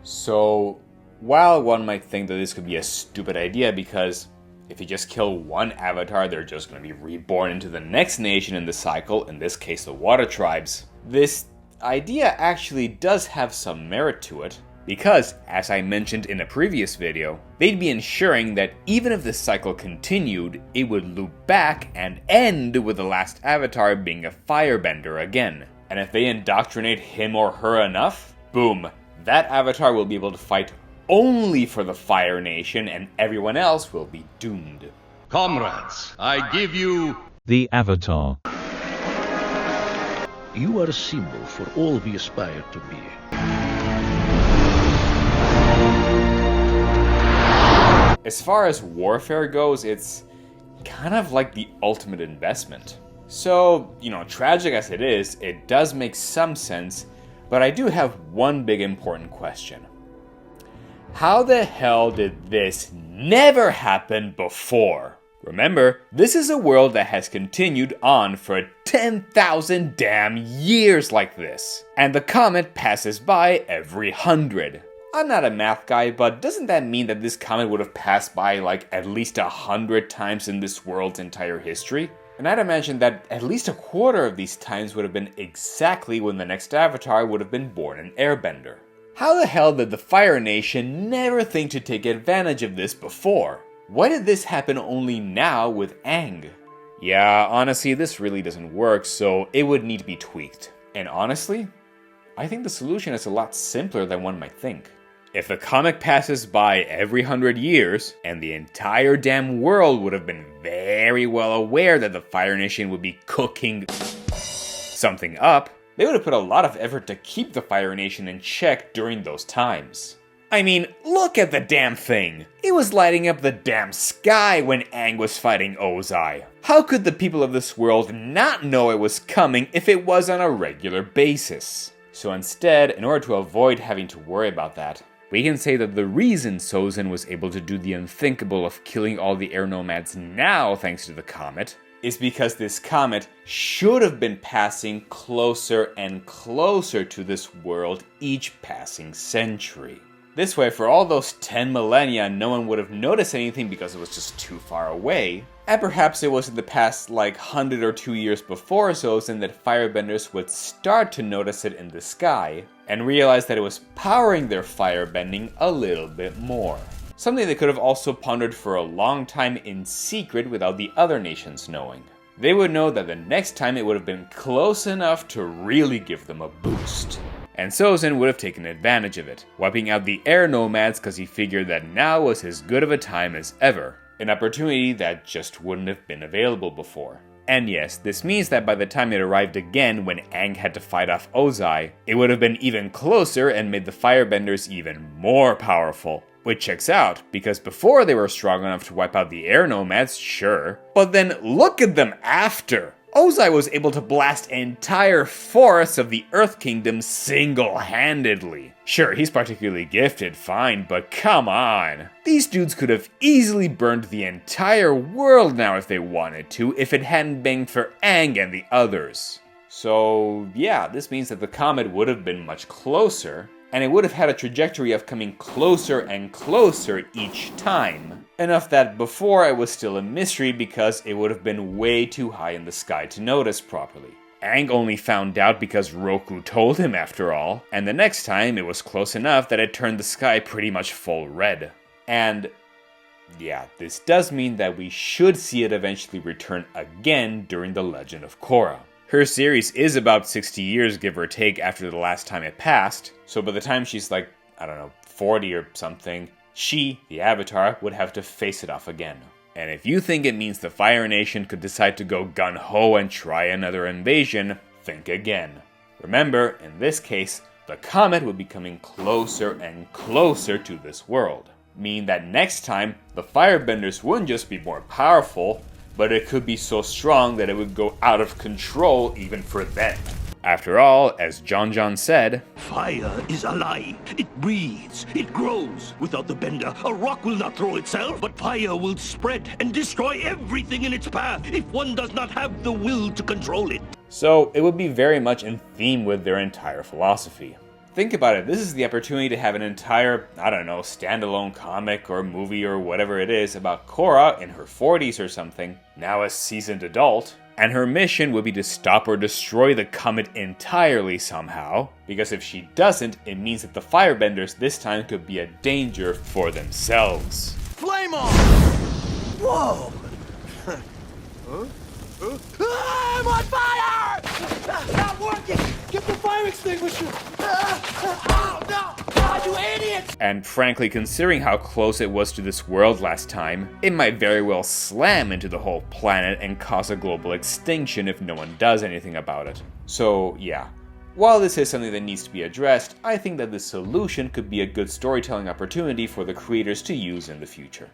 So, while one might think that this could be a stupid idea because if you just kill one Avatar, they're just going to be reborn into the next nation in the cycle, in this case the Water Tribes, this idea actually does have some merit to it, because, as I mentioned in a previous video, they'd be ensuring that even if the cycle continued, it would loop back and end with the last Avatar being a Firebender again. And if they indoctrinate him or her enough, boom, that Avatar will be able to fight only for the Fire Nation and everyone else will be doomed. Comrades, I give you the Avatar. You are a symbol for all we aspire to be. As far as warfare goes, it's kind of like the ultimate investment. So, tragic as it is, it does make some sense, but I do have one big important question. How the hell did this never happen before? Remember, this is a world that has continued on for 10,000 damn years like this, and the comet passes by every 100. I'm not a math guy, but doesn't that mean that this comet would have passed by like at least 100 times in this world's entire history? And I'd imagine that at least a quarter of these times would have been exactly when the next Avatar would have been born an Airbender. How the hell did the Fire Nation never think to take advantage of this before? Why did this happen only now with Aang? Yeah, honestly, this really doesn't work, so it would need to be tweaked. And honestly, I think the solution is a lot simpler than one might think. If the comet passes by every 100 years, and the entire damn world would have been very well aware that the Fire Nation would be cooking something up, they would have put a lot of effort to keep the Fire Nation in check during those times. I mean, look at the damn thing! It was lighting up the damn sky when Aang was fighting Ozai. How could the people of this world not know it was coming if it was on a regular basis? So instead, in order to avoid having to worry about that, we can say that the reason Sozin was able to do the unthinkable of killing all the air nomads now thanks to the comet is because this comet should have been passing closer and closer to this world each passing century. This way, for all those 10 millennia, no one would have noticed anything because it was just too far away. And perhaps it was in the past like 100 or 2 years before Zosen that Firebenders would start to notice it in the sky, and realize that it was powering their firebending a little bit more. Something they could have also pondered for a long time in secret without the other nations knowing. They would know that the next time it would have been close enough to really give them a boost. And Zosen would have taken advantage of it, wiping out the air nomads because he figured that now was as good of a time as ever. An opportunity that just wouldn't have been available before. And yes, this means that by the time it arrived again when Aang had to fight off Ozai, it would have been even closer and made the Firebenders even more powerful. Which checks out, because before they were strong enough to wipe out the air nomads, sure, but then look at them after! Ozai was able to blast entire forests of the Earth Kingdom single-handedly. Sure, he's particularly gifted, fine, but come on. These dudes could have easily burned the entire world now if they wanted to, if it hadn't been for Aang and the others. So yeah, this means that the comet would have been much closer, and it would have had a trajectory of coming closer and closer each time. Enough that before it was still a mystery because it would have been way too high in the sky to notice properly. Aang only found out because Roku told him after all, and the next time it was close enough that it turned the sky pretty much full red. And yeah, this does mean that we should see it eventually return again during the Legend of Korra. Her series is about 60 years, give or take, after the last time it passed, so by the time she's like, I don't know, 40 or something, she, the Avatar, would have to face it off again. And if you think it means the Fire Nation could decide to go gun-ho and try another invasion, think again. Remember, in this case, the comet would be coming closer and closer to this world, meaning that next time, the Firebenders wouldn't just be more powerful, but it could be so strong that it would go out of control even for them. After all, as John said, fire is alive. It breathes. It grows. Without the bender, a rock will not throw itself, but fire will spread and destroy everything in its path if one does not have the will to control it. So it would be very much in theme with their entire philosophy. Think about it, this is the opportunity to have an entire, I don't know, standalone comic or movie or whatever it is about Korra in her 40s or something, now a seasoned adult, and her mission would be to stop or destroy the comet entirely somehow, because if she doesn't, it means that the Firebenders this time could be a danger for themselves. Flame on! Whoa! I'm on fire! Not working! Get the fire extinguisher! Oh no! God, you idiots! And frankly, considering how close it was to this world last time, it might very well slam into the whole planet and cause a global extinction if no one does anything about it. So yeah, while this is something that needs to be addressed, I think that this solution could be a good storytelling opportunity for the creators to use in the future.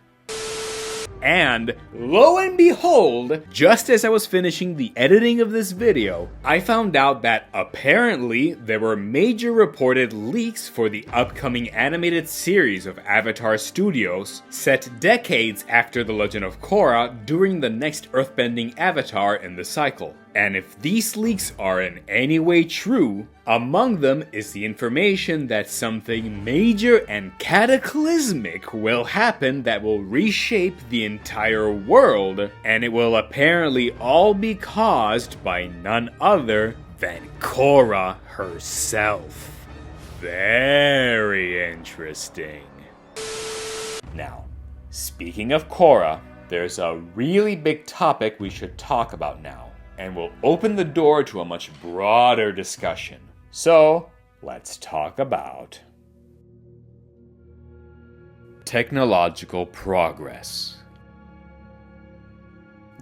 And lo and behold, just as I was finishing the editing of this video, I found out that apparently there were major reported leaks for the upcoming animated series of Avatar Studios, set decades after The Legend of Korra during the next earthbending Avatar in the cycle. And if these leaks are in any way true, among them is the information that something major and cataclysmic will happen that will reshape the entire world, and it will apparently all be caused by none other than Korra herself. Very interesting. Now, speaking of Korra, there's a really big topic we should talk about now, and will open the door to a much broader discussion. So, let's talk about technological progress.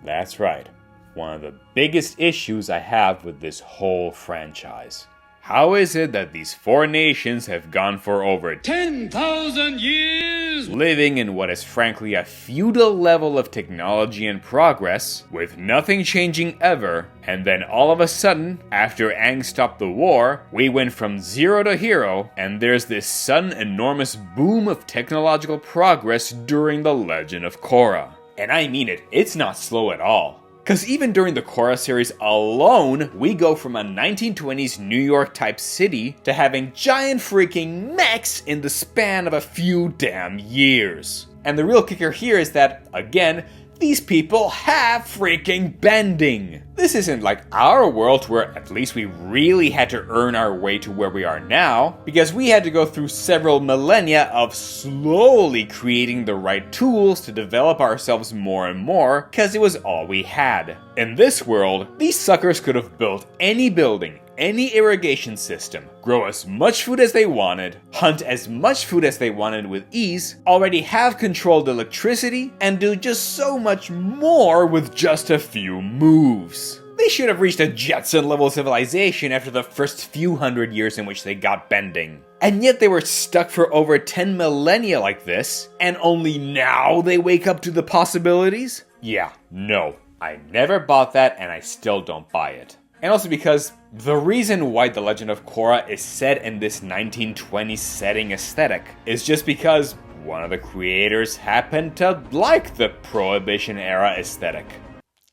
That's right, one of the biggest issues I have with this whole franchise. How is it that these four nations have gone for over 10,000 years living in what is frankly a feudal level of technology and progress, with nothing changing ever, and then all of a sudden, after Aang stopped the war, we went from zero to hero, and there's this sudden enormous boom of technological progress during the Legend of Korra. And I mean it, it's not slow at all. Because even during the Korra series alone, we go from a 1920s New York type city to having giant freaking mechs in the span of a few damn years. And the real kicker here is that, again, these people have freaking bending. This isn't like our world where at least we really had to earn our way to where we are now, because we had to go through several millennia of slowly creating the right tools to develop ourselves more and more, because it was all we had. In this world, these suckers could have built any building, any irrigation system, grow as much food as they wanted, hunt as much food as they wanted with ease, already have controlled electricity, and do just so much more with just a few moves. They should have reached a Jetson level civilization after the first few hundred years in which they got bending. And yet they were stuck for over 10 millennia like this, and only now they wake up to the possibilities? Yeah, no. I never bought that and I still don't buy it. And also because the reason why The Legend of Korra is set in this 1920s setting aesthetic is just because one of the creators happened to like the Prohibition era aesthetic.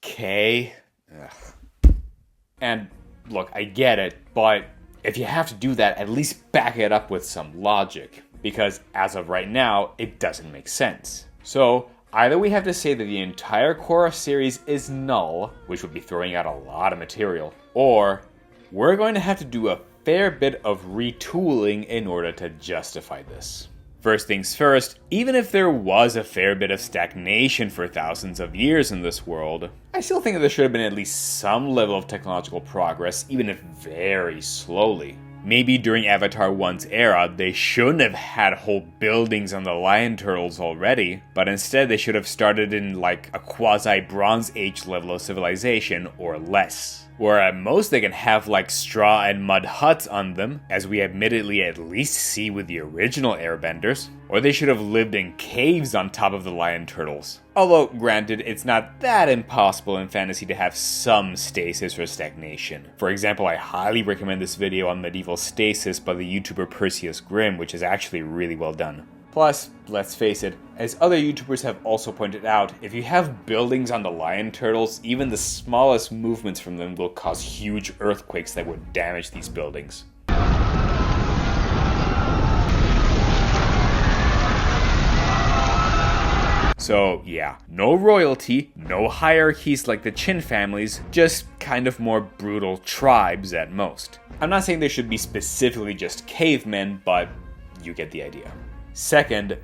Okay? And look, I get it, but if you have to do that, at least back it up with some logic. Because as of right now, it doesn't make sense. So, either we have to say that the entire Korra series is null, which would be throwing out a lot of material, or we're going to have to do a fair bit of retooling in order to justify this. First things first, even if there was a fair bit of stagnation for thousands of years in this world, I still think that there should have been at least some level of technological progress, even if very slowly. Maybe during Avatar 1's era, they shouldn't have had whole buildings on the lion turtles already, but instead they should have started in like a quasi-Bronze Age level of civilization or less. Where at most they can have like straw and mud huts on them, as we admittedly at least see with the original Airbenders, or they should have lived in caves on top of the lion turtles. Although, granted, it's not that impossible in fantasy to have some stasis or stagnation. For example, I highly recommend this video on medieval stasis by the YouTuber Perseus Grimm, which is actually really well done. Plus, let's face it, as other YouTubers have also pointed out, if you have buildings on the lion turtles, even the smallest movements from them will cause huge earthquakes that would damage these buildings. So yeah, no royalty, no hierarchies like the Qin families, just kind of more brutal tribes at most. I'm not saying they should be specifically just cavemen, but you get the idea. Second,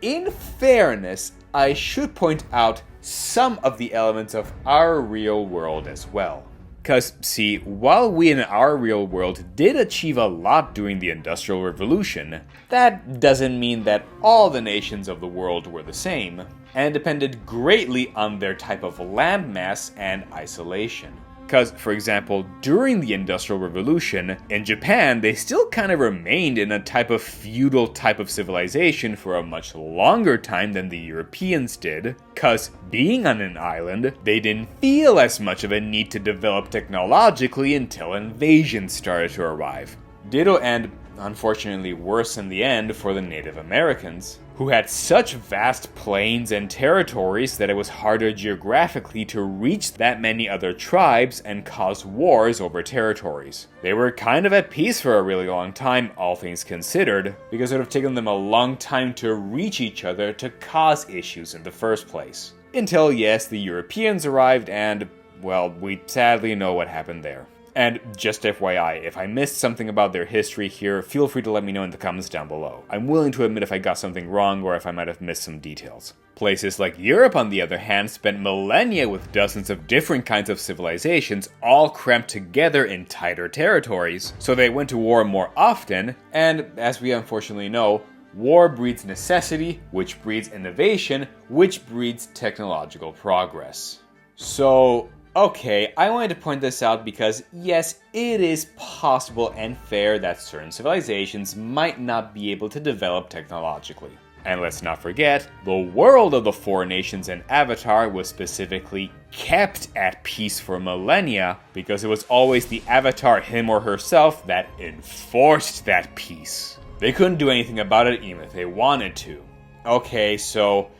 in fairness, I should point out some of the elements of our real world as well. Because, see, while we in our real world did achieve a lot during the Industrial Revolution, that doesn't mean that all the nations of the world were the same, and depended greatly on their type of landmass and isolation. Because, for example, during the Industrial Revolution, in Japan, they still kind of remained in a type of feudal type of civilization for a much longer time than the Europeans did, because being on an island, they didn't feel as much of a need to develop technologically until invasions started to arrive. Ditto and, unfortunately worse in the end, for the Native Americans, who had such vast plains and territories that it was harder geographically to reach that many other tribes and cause wars over territories. They were kind of at peace for a really long time, all things considered, because it would have taken them a long time to reach each other to cause issues in the first place. Until, yes, the Europeans arrived and, well, we sadly know what happened there. And just FYI, if I missed something about their history here, feel free to let me know in the comments down below. I'm willing to admit if I got something wrong or if I might have missed some details. Places like Europe, on the other hand, spent millennia with dozens of different kinds of civilizations all cramped together in tighter territories, so they went to war more often, and as we unfortunately know, war breeds necessity, which breeds innovation, which breeds technological progress. So, okay, I wanted to point this out because, yes, it is possible and fair that certain civilizations might not be able to develop technologically. And let's not forget, the world of the four nations in Avatar was specifically kept at peace for millennia because it was always the Avatar, him or herself, that enforced that peace. They couldn't do anything about it even if they wanted to. Okay, so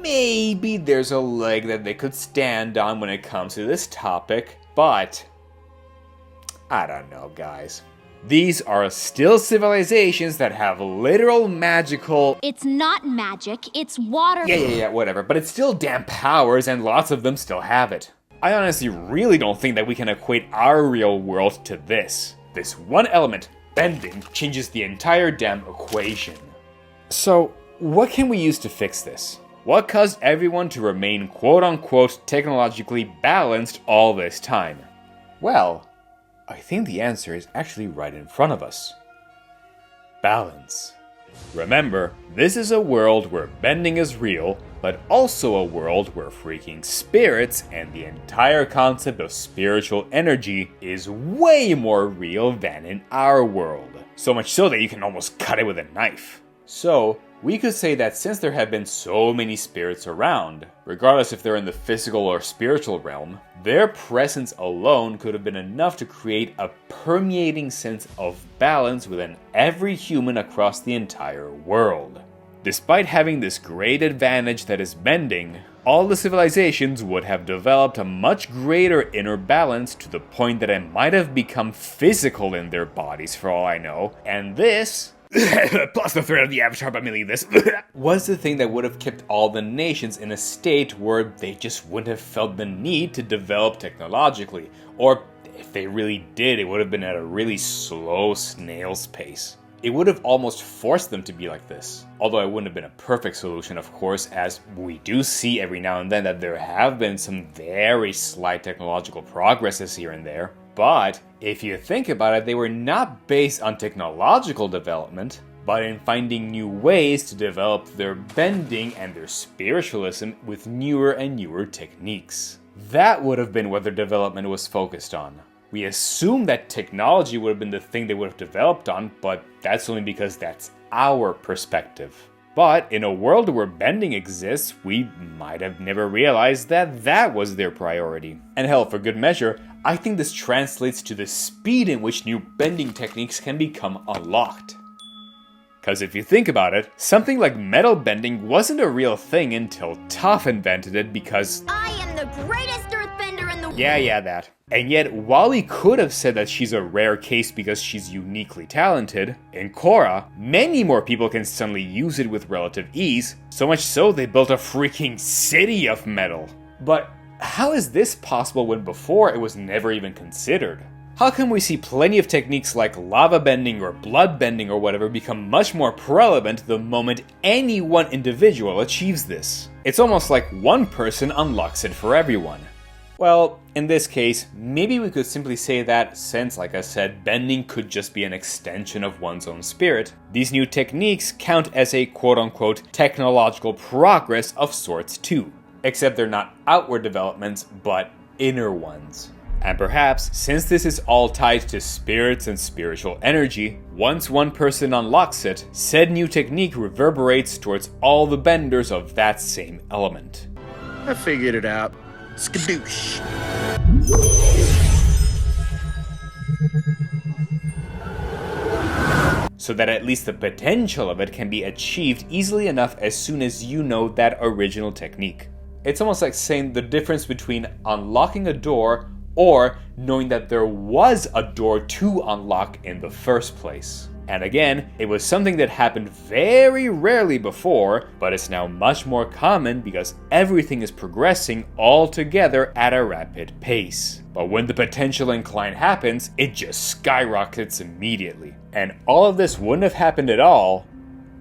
maybe there's a leg that they could stand on when it comes to this topic, but I don't know, guys. These are still civilizations that have literal magical... It's not magic, it's water. Yeah, whatever. But it's still damn powers, and lots of them still have it. I honestly really don't think that we can equate our real world to this. This one element, bending, changes the entire damn equation. So, what can we use to fix this? What caused everyone to remain quote-unquote technologically balanced all this time? Well, I think the answer is actually right in front of us. Balance. Remember, this is a world where bending is real, but also a world where freaking spirits and the entire concept of spiritual energy is way more real than in our world. So much so that you can almost cut it with a knife. So, we could say that since there have been so many spirits around, regardless if they're in the physical or spiritual realm, their presence alone could have been enough to create a permeating sense of balance within every human across the entire world. Despite having this great advantage that is bending, all the civilizations would have developed a much greater inner balance to the point that it might have become physical in their bodies for all I know, and this... plus the threat of the Avatar by merely this was the thing that would have kept all the nations in a state where they just wouldn't have felt the need to develop technologically, or if they really did, it would have been at a really slow snail's pace. It would have almost forced them to be like this. Although it wouldn't have been a perfect solution, of course, as we do see every now and then that there have been some very slight technological progresses here and there. But if you think about it, they were not based on technological development, but in finding new ways to develop their bending and their spiritualism with newer and newer techniques. That would have been what their development was focused on. We assume that technology would have been the thing they would have developed on, but that's only because that's our perspective. But in a world where bending exists, we might have never realized that that was their priority. And hell, for good measure, I think this translates to the speed in which new bending techniques can become unlocked. Cause if you think about it, something like metal bending wasn't a real thing until Toph invented it because... I am the greatest Earthbender in the world! Yeah, that. And yet, while we could have said that she's a rare case because she's uniquely talented, in Korra, many more people can suddenly use it with relative ease, so much so they built a freaking city of metal. But how is this possible when before it was never even considered? How can we see plenty of techniques like lava bending or blood bending or whatever become much more prevalent the moment any one individual achieves this? It's almost like one person unlocks it for everyone. Well, in this case, maybe we could simply say that since, like I said, bending could just be an extension of one's own spirit, these new techniques count as a quote-unquote technological progress of sorts too. Except they're not outward developments, but inner ones. And perhaps, since this is all tied to spirits and spiritual energy, once one person unlocks it, said new technique reverberates towards all the benders of that same element. I figured it out. Skadoosh. So that at least the potential of it can be achieved easily enough as soon as you know that original technique. It's almost like saying the difference between unlocking a door or knowing that there was a door to unlock in the first place. And again, it was something that happened very rarely before, but it's now much more common because everything is progressing all together at a rapid pace. But when the potential incline happens, it just skyrockets immediately. And all of this wouldn't have happened at all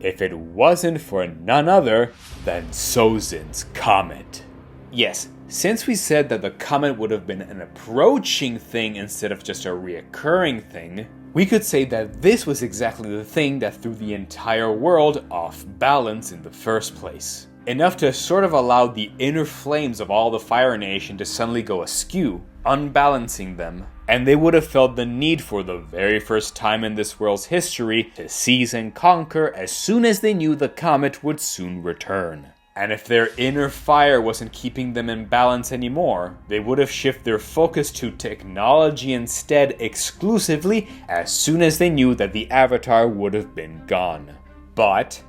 if it wasn't for none other than Sozin's Comet. Yes, since we said that the comet would have been an approaching thing instead of just a reoccurring thing, we could say that this was exactly the thing that threw the entire world off balance in the first place. Enough to sort of allow the inner flames of all the Fire Nation to suddenly go askew, unbalancing them, and they would have felt the need for the very first time in this world's history to seize and conquer as soon as they knew the comet would soon return. And if their inner fire wasn't keeping them in balance anymore, they would have shifted their focus to technology instead exclusively as soon as they knew that the Avatar would have been gone. But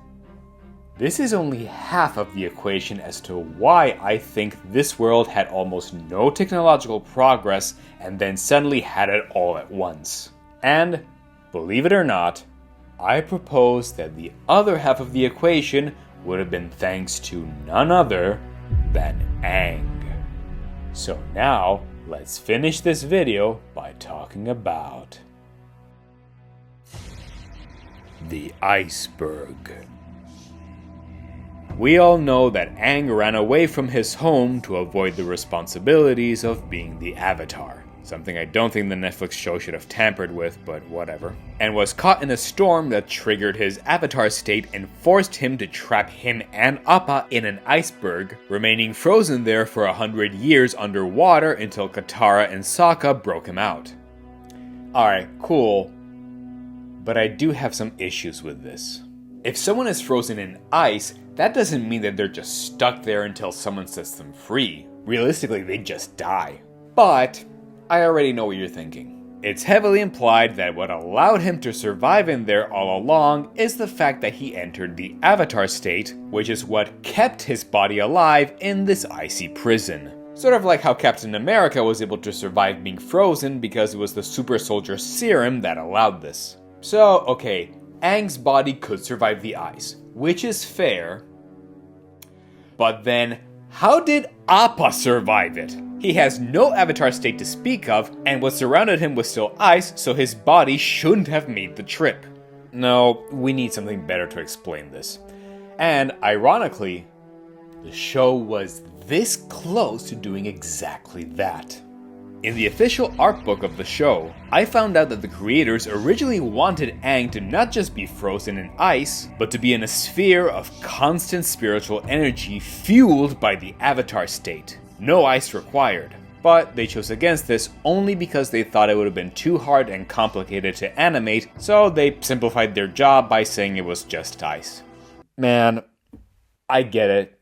this is only half of the equation as to why I think this world had almost no technological progress and then suddenly had it all at once. And, believe it or not, I propose that the other half of the equation would have been thanks to none other than Aang. So now, let's finish this video by talking about the iceberg. We all know that Aang ran away from his home to avoid the responsibilities of being the Avatar. Something I don't think the Netflix show should have tampered with, but whatever. And was caught in a storm that triggered his Avatar state and forced him to trap him and Appa in an iceberg, remaining frozen there for 100 years underwater until Katara and Sokka broke him out. Alright, cool. But I do have some issues with this. If someone is frozen in ice, that doesn't mean that they're just stuck there until someone sets them free. Realistically, they just die. But I already know what you're thinking. It's heavily implied that what allowed him to survive in there all along is the fact that he entered the Avatar state, which is what kept his body alive in this icy prison. Sort of like how Captain America was able to survive being frozen because it was the super soldier serum that allowed this. So, okay, Aang's body could survive the ice, which is fair. But then, how did Appa survive it? He has no Avatar state to speak of, and what surrounded him was still ice, so his body shouldn't have made the trip. No, we need something better to explain this. And, ironically, the show was this close to doing exactly that. In the official art book of the show, I found out that the creators originally wanted Aang to not just be frozen in ice, but to be in a sphere of constant spiritual energy fueled by the Avatar state. No ice required. But they chose against this only because they thought it would have been too hard and complicated to animate, so they simplified their job by saying it was just ice. Man, I get it,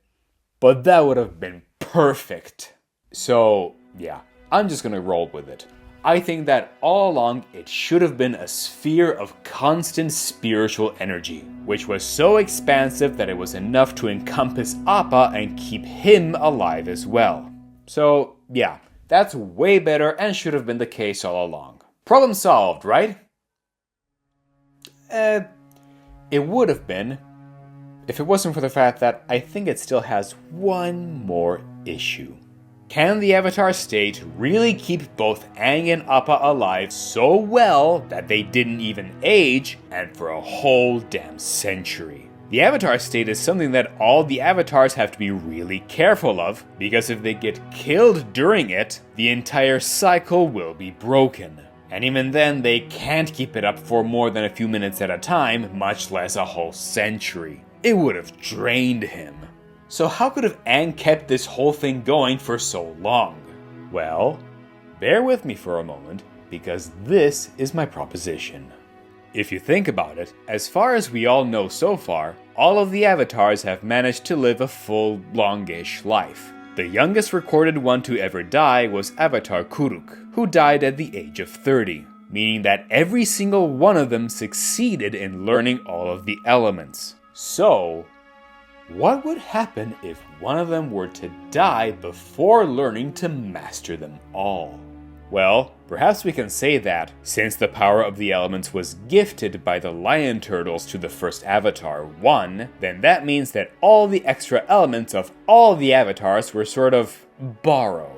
but that would have been perfect. So, yeah, I'm just gonna roll with it. I think that all along it should have been a sphere of constant spiritual energy, which was so expansive that it was enough to encompass Appa and keep him alive as well. So, yeah, that's way better and should have been the case all along. Problem solved, right? It would have been, if it wasn't for the fact that I think it still has one more issue. Can the Avatar state really keep both Aang and Appa alive so well that they didn't even age, and for a whole damn century? The Avatar state is something that all the Avatars have to be really careful of, because if they get killed during it, the entire cycle will be broken. And even then, they can't keep it up for more than a few minutes at a time, much less a whole century. It would have drained him. So how could have Aang kept this whole thing going for so long? Well, bear with me for a moment, because this is my proposition. If you think about it, as far as we all know so far, all of the Avatars have managed to live a full, longish life. The youngest recorded one to ever die was Avatar Kuruk, who died at the age of 30, meaning that every single one of them succeeded in learning all of the elements. So, what would happen if one of them were to die before learning to master them all? Well, perhaps we can say that, since the power of the elements was gifted by the lion turtles to the first Avatar, 1, then that means that all the extra elements of all the Avatars were sort of borrowed.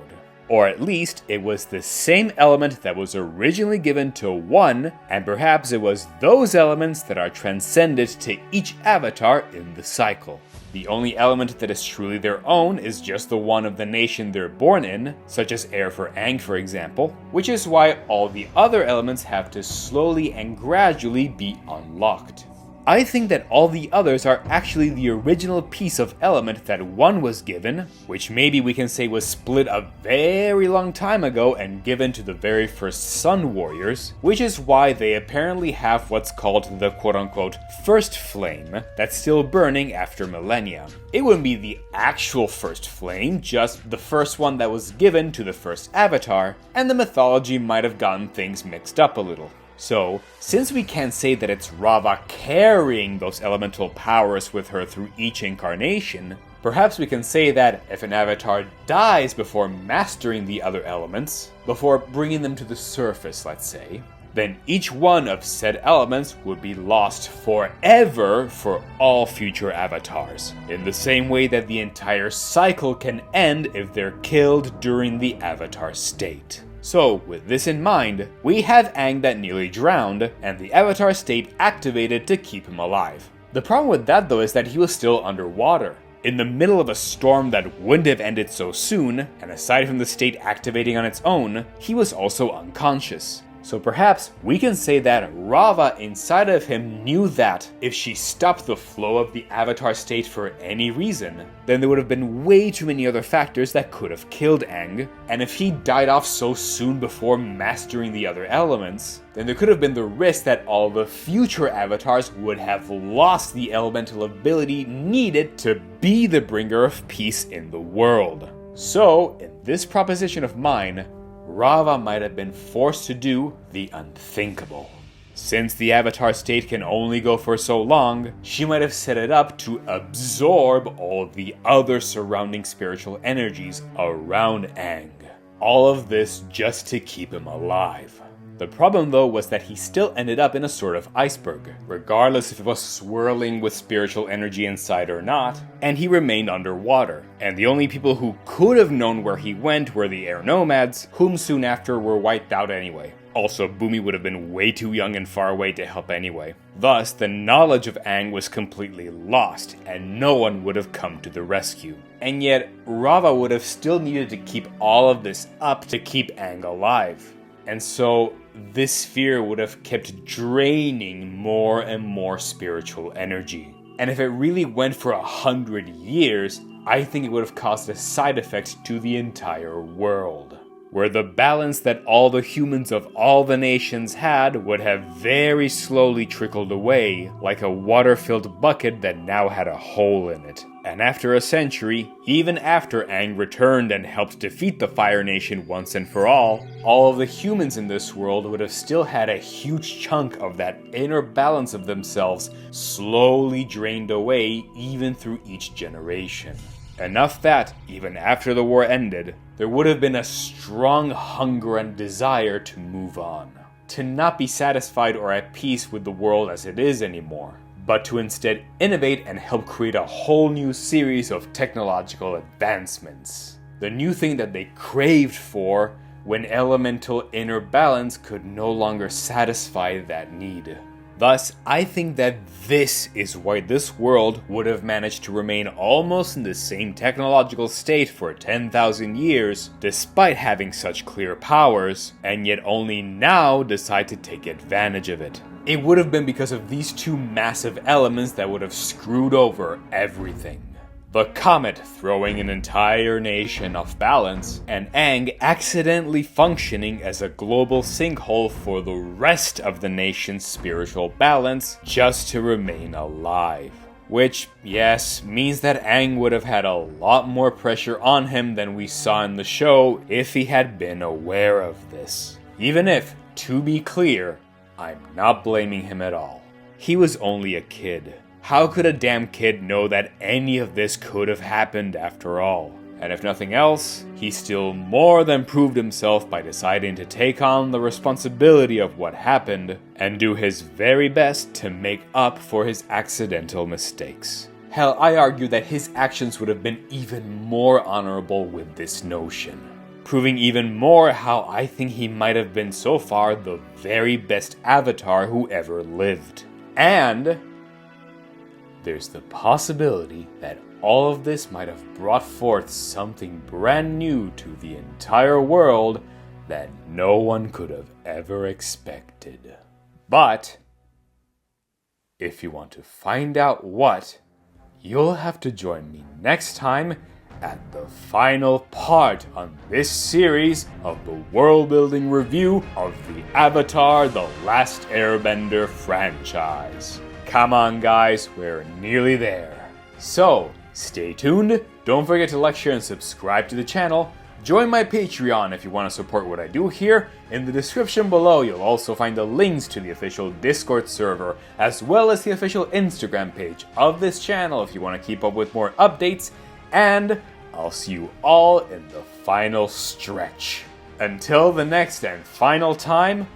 Or at least, it was the same element that was originally given to 1, and perhaps it was those elements that are transcended to each Avatar in the cycle. The only element that is truly their own is just the one of the nation they're born in, such as air for Aang for example, which is why all the other elements have to slowly and gradually be unlocked. I think that all the others are actually the original piece of element that 1 was given, which maybe we can say was split a very long time ago and given to the very first Sun Warriors, which is why they apparently have what's called the quote-unquote first flame that's still burning after millennia. It wouldn't be the actual first flame, just the first one that was given to the first Avatar, and the mythology might have gotten things mixed up a little. So, since we can't say that it's Rava carrying those elemental powers with her through each incarnation, perhaps we can say that if an avatar dies before mastering the other elements, before bringing them to the surface, let's say, then each one of said elements would be lost forever for all future avatars, in the same way that the entire cycle can end if they're killed during the avatar state. So, with this in mind, we have Aang that nearly drowned, and the avatar state activated to keep him alive. The problem with that though is that he was still underwater, in the middle of a storm that wouldn't have ended so soon, and aside from the state activating on its own, he was also unconscious. So perhaps we can say that Rava inside of him knew that if she stopped the flow of the avatar state for any reason, then there would have been way too many other factors that could have killed Aang, and if he died off so soon before mastering the other elements, then there could have been the risk that all the future avatars would have lost the elemental ability needed to be the bringer of peace in the world. So, in this proposition of mine, Rava might have been forced to do the unthinkable. Since the avatar state can only go for so long, she might have set it up to absorb all the other surrounding spiritual energies around Aang. All of this just to keep him alive. The problem though was that he still ended up in a sort of iceberg, regardless if it was swirling with spiritual energy inside or not, and he remained underwater, and the only people who could have known where he went were the air nomads, whom soon after were wiped out anyway. Also, Bumi would have been way too young and far away to help anyway. Thus, the knowledge of Aang was completely lost, and no one would have come to the rescue. And yet, Rava would have still needed to keep all of this up to keep Aang alive. And so, this sphere would have kept draining more and more spiritual energy. And if it really went for 100 years, I think it would have caused a side effect to the entire world, where the balance that all the humans of all the nations had would have very slowly trickled away, like a water-filled bucket that now had a hole in it. And after a century, even after Aang returned and helped defeat the Fire Nation once and for all of the humans in this world would have still had a huge chunk of that inner balance of themselves slowly drained away even through each generation. Enough that, even after the war ended, there would have been a strong hunger and desire to move on. To not be satisfied or at peace with the world as it is anymore, but to instead innovate and help create a whole new series of technological advancements. The new thing that they craved for when elemental inner balance could no longer satisfy that need. Thus, I think that this is why this world would have managed to remain almost in the same technological state for 10,000 years, despite having such clear powers, and yet only now decide to take advantage of it. It would have been because of these two massive elements that would have screwed over everything. The comet throwing an entire nation off balance, and Aang accidentally functioning as a global sinkhole for the rest of the nation's spiritual balance just to remain alive. Which, yes, means that Aang would have had a lot more pressure on him than we saw in the show if he had been aware of this. Even if, to be clear, I'm not blaming him at all. He was only a kid. How could a damn kid know that any of this could have happened after all? And if nothing else, he still more than proved himself by deciding to take on the responsibility of what happened and do his very best to make up for his accidental mistakes. Hell, I argue that his actions would have been even more honorable with this notion, proving even more how I think he might have been so far the very best avatar who ever lived. And there's the possibility that all of this might have brought forth something brand new to the entire world that no one could have ever expected. But if you want to find out what, you'll have to join me next time at the final part on this series of the world building review of the Avatar: The Last Airbender franchise. Come on guys, we're nearly there. So, stay tuned, don't forget to like, share, and subscribe to the channel. Join my Patreon if you want to support what I do here. In the description below, you'll also find the links to the official Discord server, as well as the official Instagram page of this channel if you want to keep up with more updates, and I'll see you all in the final stretch. Until the next and final time,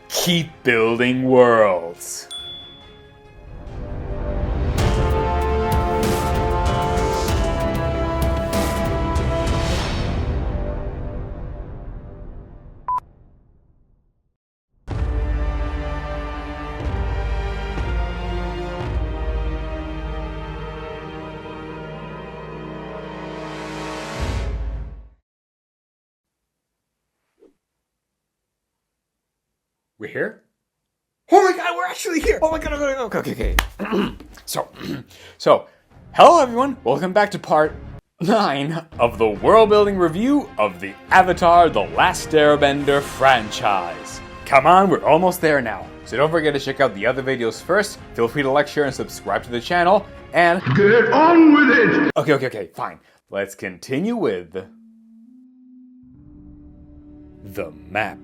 keep building worlds. We're here? Oh my god, we're actually here! Oh my god, okay. So, hello everyone, welcome back to part 9 of the world building review of the Avatar The Last Airbender franchise. Come on, we're almost there now. So don't forget to check out the other videos first, feel free to like, share, and subscribe to the channel, and get on with it! Okay, fine. Let's continue with the map.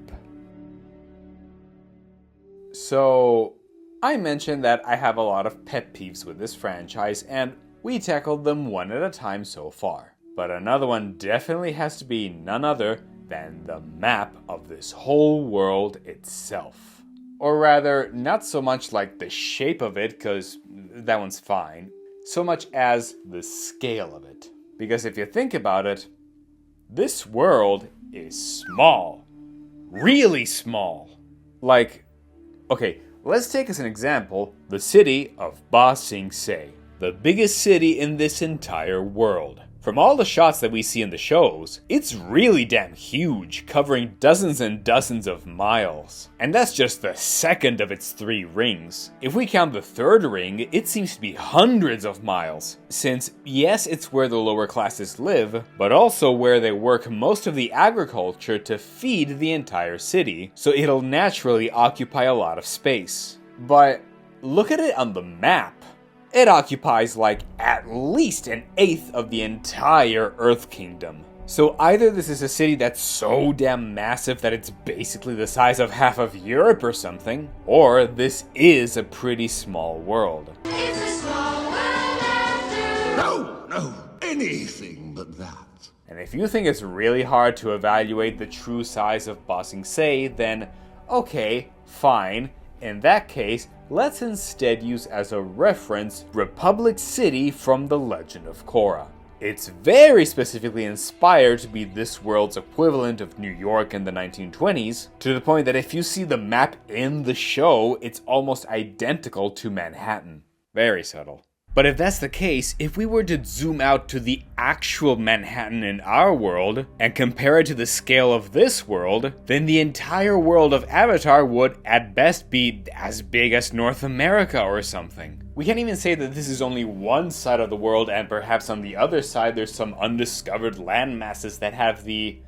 So, I mentioned that I have a lot of pet peeves with this franchise, and we tackled them one at a time so far. But another one definitely has to be none other than the map of this whole world itself. Or rather, not so much like the shape of it, because that one's fine, so much as the scale of it. Because if you think about it, this world is small. Really small. Like, okay, let's take as an example the city of Ba Sing Se, the biggest city in this entire world. From all the shots that we see in the shows, it's really damn huge, covering dozens and dozens of miles. And that's just the second of its 3 rings. If we count the third ring, it seems to be hundreds of miles. Since, yes, it's where the lower classes live, but also where they work most of the agriculture to feed the entire city, so it'll naturally occupy a lot of space. But look at it on the map. It occupies like at least 1/8 of the entire Earth Kingdom. So either this is a city that's so damn massive that it's basically the size of half of Europe or something, or this is a pretty small world. It's a small world after. No, anything but that. And if you think it's really hard to evaluate the true size of Ba Sing Se, then okay, fine. In that case, let's instead use as a reference Republic City from The Legend of Korra. It's very specifically inspired to be this world's equivalent of New York in the 1920s, to the point that if you see the map in the show, it's almost identical to Manhattan. Very subtle. But if that's the case, if we were to zoom out to the actual Manhattan in our world, and compare it to the scale of this world, then the entire world of Avatar would at best be as big as North America or something. We can't even say that this is only one side of the world, and perhaps on the other side there's some undiscovered land masses that have the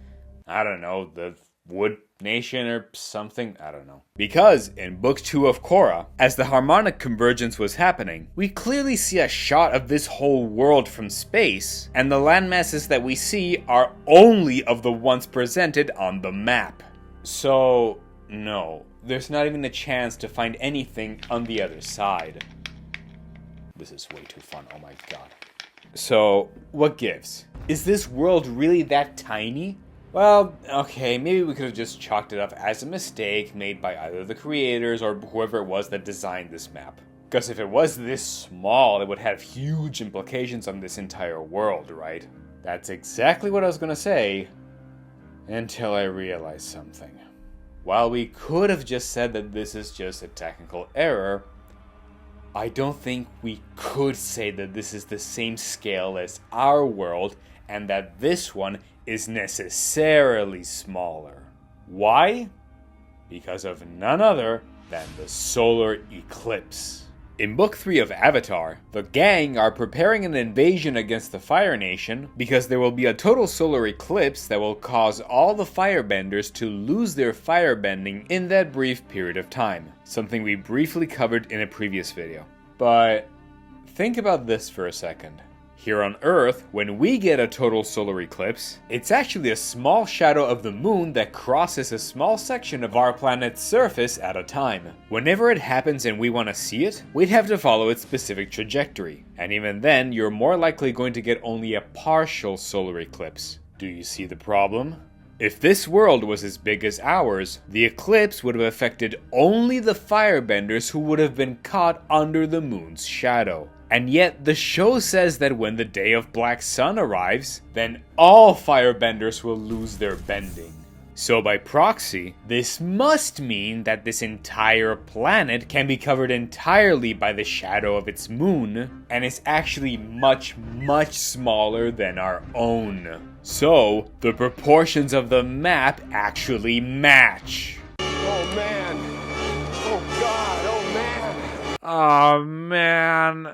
Wood Nation or something, I don't know. Because in Book 2 of Korra, as the harmonic convergence was happening, we clearly see a shot of this whole world from space, and the landmasses that we see are only of the ones presented on the map. So, no, there's not even a chance to find anything on the other side. This is way too fun, oh my god. So, what gives? Is this world really that tiny? Well, okay, maybe we could have just chalked it up as a mistake made by either the creators or whoever it was that designed this map. Because if it was this small, it would have huge implications on this entire world, right? That's exactly what I was gonna say, until I realized something. While we could have just said that this is just a technical error, I don't think we could say that this is the same scale as our world, and that this one is necessarily smaller. Why? Because of none other than the solar eclipse. In Book 3 of Avatar, the gang are preparing an invasion against the Fire Nation because there will be a total solar eclipse that will cause all the Firebenders to lose their firebending in that brief period of time, something we briefly covered in a previous video. But think about this for a second. Here on Earth, when we get a total solar eclipse, it's actually a small shadow of the moon that crosses a small section of our planet's surface at a time. Whenever it happens and we want to see it, we'd have to follow its specific trajectory. And even then, you're more likely going to get only a partial solar eclipse. Do you see the problem? If this world was as big as ours, the eclipse would have affected only the Firebenders who would have been caught under the moon's shadow. And yet, the show says that when the day of Black Sun arrives, then all Firebenders will lose their bending. So by proxy, this must mean that this entire planet can be covered entirely by the shadow of its moon, and is actually much, much smaller than our own. So, the proportions of the map actually match. Oh man! Oh god! Oh man! Oh man,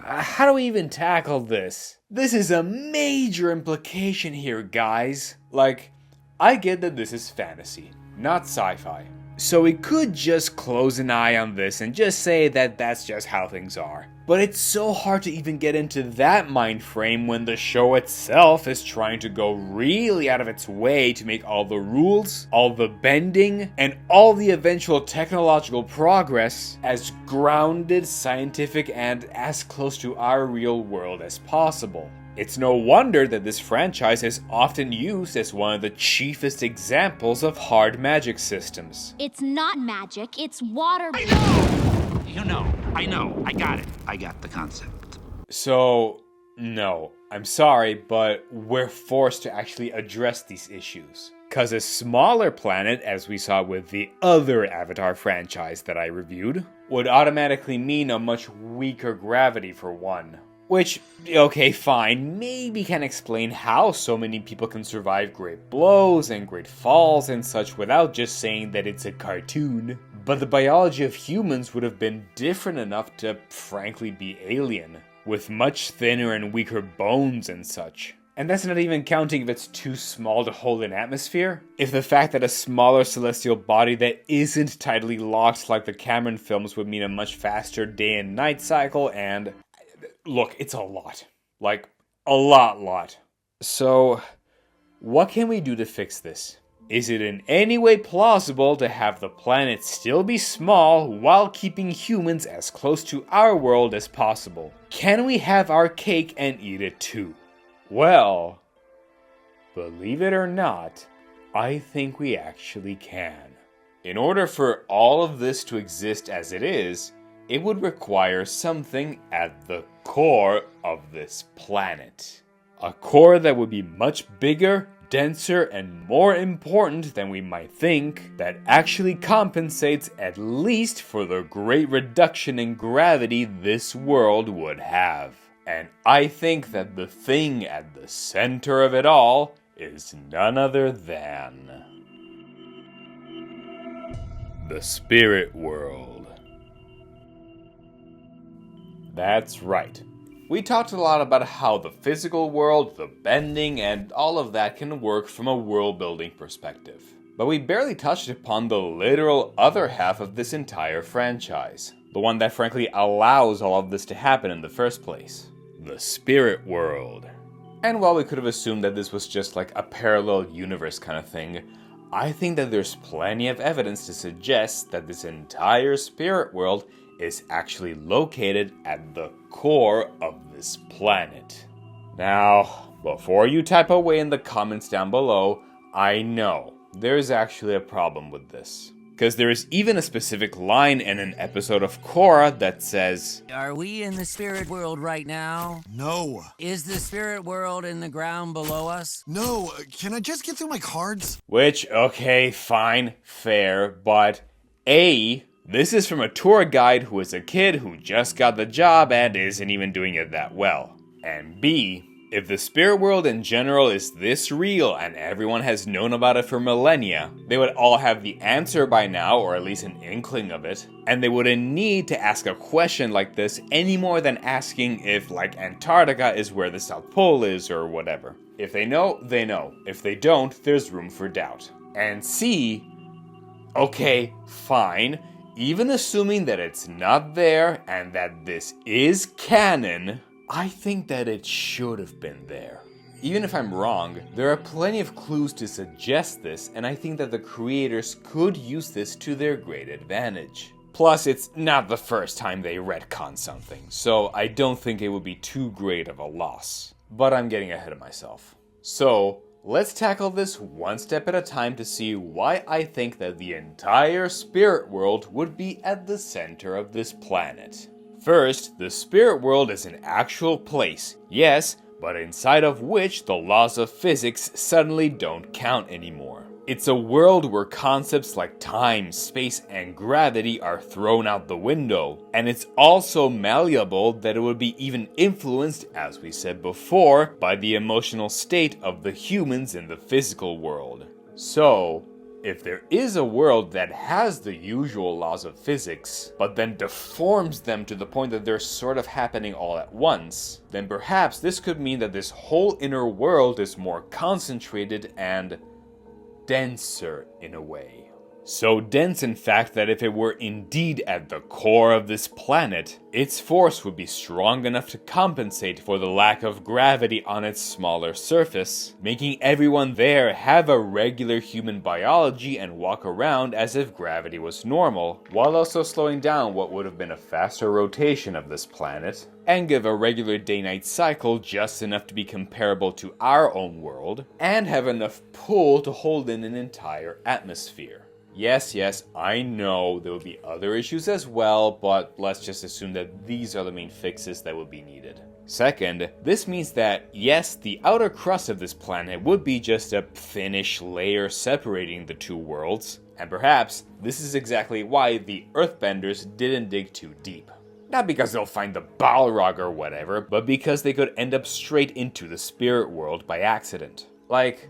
how do we even tackle this? This is a major implication here, guys. Like, I get that this is fantasy, not sci-fi. So we could just close an eye on this and just say that that's just how things are. But it's so hard to even get into that mind frame when the show itself is trying to go really out of its way to make all the rules, all the bending, and all the eventual technological progress as grounded, scientific, and as close to our real world as possible. It's no wonder that this franchise is often used as one of the chiefest examples of hard magic systems. It's not magic, it's water. You know, I know, I got it. I got the concept. So, no, I'm sorry, but we're forced to actually address these issues. Cause a smaller planet, as we saw with the other Avatar franchise that I reviewed, would automatically mean a much weaker gravity for one. Which, okay, fine, maybe can explain how so many people can survive great blows and great falls and such without just saying that it's a cartoon. But the biology of humans would have been different enough to frankly be alien, with much thinner and weaker bones and such. And that's not even counting if it's too small to hold an atmosphere. If the fact that a smaller celestial body that isn't tidally locked like the Cameron films would mean a much faster day and night cycle and... Look, it's a lot. Like, a lot. So, what can we do to fix this? Is it in any way plausible to have the planet still be small while keeping humans as close to our world as possible? Can we have our cake and eat it too? Well, believe it or not, I think we actually can. In order for all of this to exist as it is, it would require something at the core of this planet. A core that would be much bigger, denser, and more important than we might think, that actually compensates at least for the great reduction in gravity this world would have. And I think that the thing at the center of it all is none other than the spirit world. That's right. We talked a lot about how the physical world, the bending, and all of that can work from a world building perspective. But we barely touched upon the literal other half of this entire franchise. The one that frankly allows all of this to happen in the first place. The spirit world. And while we could have assumed that this was just like a parallel universe kind of thing, I think that there's plenty of evidence to suggest that this entire spirit world is actually located at the core of this planet. Now, before you type away in the comments down below, I know there's actually a problem with this. Because there is even a specific line in an episode of Korra that says, "Are we in the spirit world right now? No. Is the spirit world in the ground below us? No. Can I just get through my cards?" Which, okay, fine, fair, but A, this is from a tour guide who is a kid who just got the job and isn't even doing it that well. And B, if the spirit world in general is this real and everyone has known about it for millennia, they would all have the answer by now, or at least an inkling of it, and they wouldn't need to ask a question like this any more than asking if, like, Antarctica is where the South Pole is or whatever. If they know, they know. If they don't, there's room for doubt. And C, okay, fine. Even assuming that it's not there and that this is canon, I think that it should have been there. Even if I'm wrong, there are plenty of clues to suggest this, and I think that the creators could use this to their great advantage. Plus, it's not the first time they retcon something, so I don't think it would be too great of a loss. But I'm getting ahead of myself. So, let's tackle this one step at a time to see why I think that the entire spirit world would be at the center of this planet. First, the spirit world is an actual place, yes, but inside of which the laws of physics suddenly don't count anymore. It's a world where concepts like time, space, and gravity are thrown out the window, and it's also malleable that it would be even influenced, as we said before, by the emotional state of the humans in the physical world. So, if there is a world that has the usual laws of physics, but then deforms them to the point that they're sort of happening all at once, then perhaps this could mean that this whole inner world is more concentrated and denser in a way. So dense, in fact, that if it were indeed at the core of this planet, its force would be strong enough to compensate for the lack of gravity on its smaller surface, making everyone there have a regular human biology and walk around as if gravity was normal, while also slowing down what would have been a faster rotation of this planet, and give a regular day-night cycle just enough to be comparable to our own world, and have enough pull to hold in an entire atmosphere. Yes, I know there will be other issues as well, but let's just assume that these are the main fixes that would be needed. Second, this means that, yes, the outer crust of this planet would be just a thinnish layer separating the two worlds, and perhaps this is exactly why the Earthbenders didn't dig too deep. Not because they'll find the Balrog or whatever, but because they could end up straight into the spirit world by accident. Like,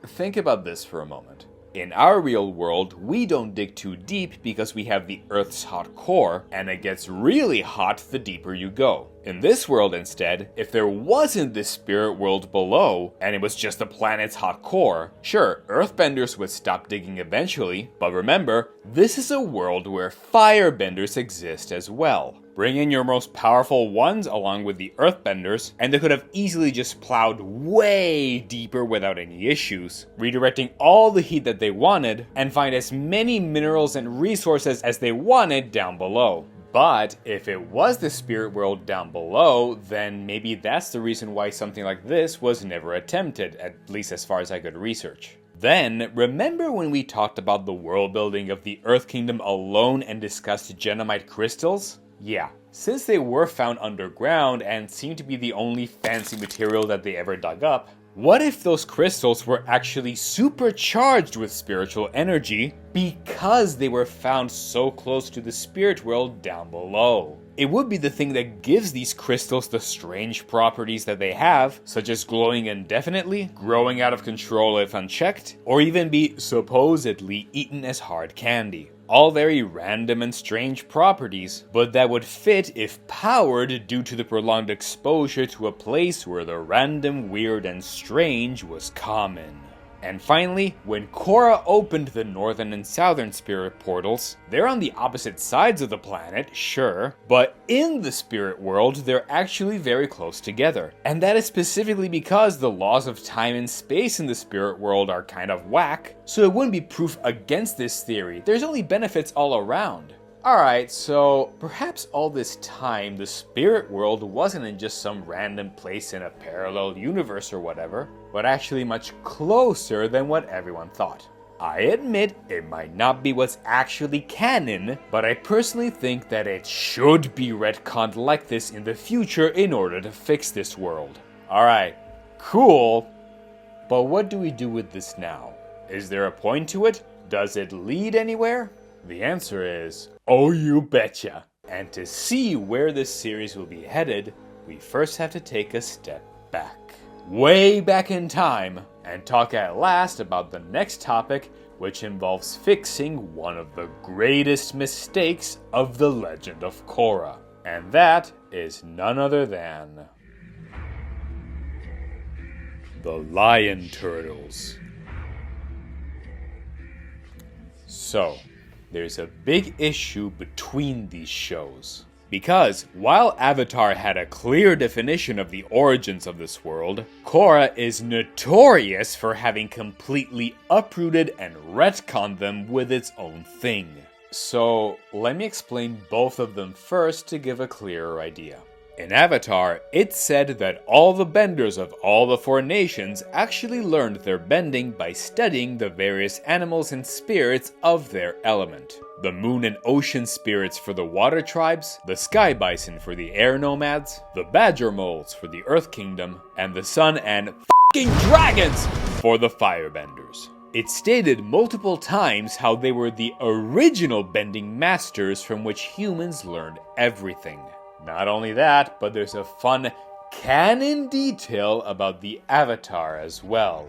think about this for a moment. In our real world, we don't dig too deep because we have the Earth's hot core, and it gets really hot the deeper you go. In this world instead, if there wasn't this spirit world below, and it was just the planet's hot core, sure, Earthbenders would stop digging eventually, but remember, this is a world where Firebenders exist as well. Bring in your most powerful ones along with the Earthbenders, and they could have easily just plowed way deeper without any issues, redirecting all the heat that they wanted, and find as many minerals and resources as they wanted down below. But if it was the spirit world down below, then maybe that's the reason why something like this was never attempted, at least as far as I could research. Then, remember when we talked about the world building of the Earth Kingdom alone and discussed genomite crystals? Yeah, since they were found underground and seem to be the only fancy material that they ever dug up, what if those crystals were actually supercharged with spiritual energy because they were found so close to the spirit world down below? It would be the thing that gives these crystals the strange properties that they have, such as glowing indefinitely, growing out of control if unchecked, or even be supposedly eaten as hard candy. All very random and strange properties, but that would fit if powered due to the prolonged exposure to a place where the random, weird, and strange was common. And finally, when Korra opened the northern and southern spirit portals, they're on the opposite sides of the planet, sure, but in the spirit world, they're actually very close together. And that is specifically because the laws of time and space in the spirit world are kind of whack, so it wouldn't be proof against this theory. There's only benefits all around. Alright, so perhaps all this time the spirit world wasn't in just some random place in a parallel universe or whatever, but actually much closer than what everyone thought. I admit it might not be what's actually canon, but I personally think that it should be retconned like this in the future in order to fix this world. Alright, cool, but what do we do with this now? Is there a point to it? Does it lead anywhere? The answer is, oh you betcha! And to see where this series will be headed, we first have to take a step back. Way back in time, and talk at last about the next topic, which involves fixing one of the greatest mistakes of the Legend of Korra. And that is none other than the Lion Turtles. So, there's a big issue between these shows. Because while Avatar had a clear definition of the origins of this world, Korra is notorious for having completely uprooted and retconned them with its own thing. So let me explain both of them first to give a clearer idea. In Avatar, it's said that all the benders of all the four nations actually learned their bending by studying the various animals and spirits of their element. The moon and ocean spirits for the water tribes, the sky bison for the air nomads, the badger moles for the earth kingdom, and the sun and f***ing dragons for the firebenders. It's stated multiple times how they were the original bending masters from which humans learned everything. Not only that, but there's a fun canon detail about the Avatar as well.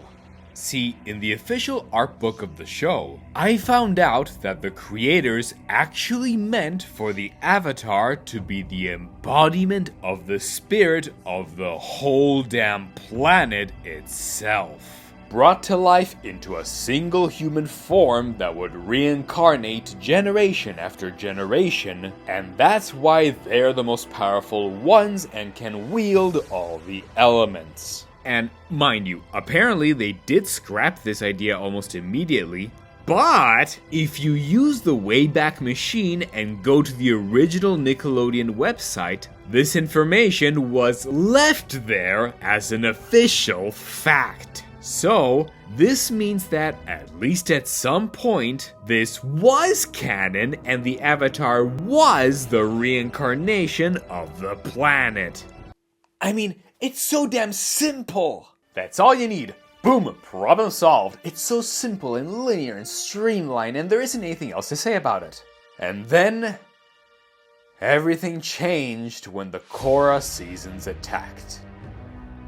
See, in the official art book of the show, I found out that the creators actually meant for the Avatar to be the embodiment of the spirit of the whole damn planet itself, brought to life into a single human form that would reincarnate generation after generation, and that's why they're the most powerful ones and can wield all the elements. And mind you, apparently they did scrap this idea almost immediately, but if you use the Wayback Machine and go to the original Nickelodeon website, this information was left there as an official fact. So, this means that, at least at some point, this was canon and the Avatar was the reincarnation of the planet. I mean, it's so damn simple! That's all you need. Boom! Problem solved. It's so simple and linear and streamlined, and there isn't anything else to say about it. And then, everything changed when the Korra seasons attacked.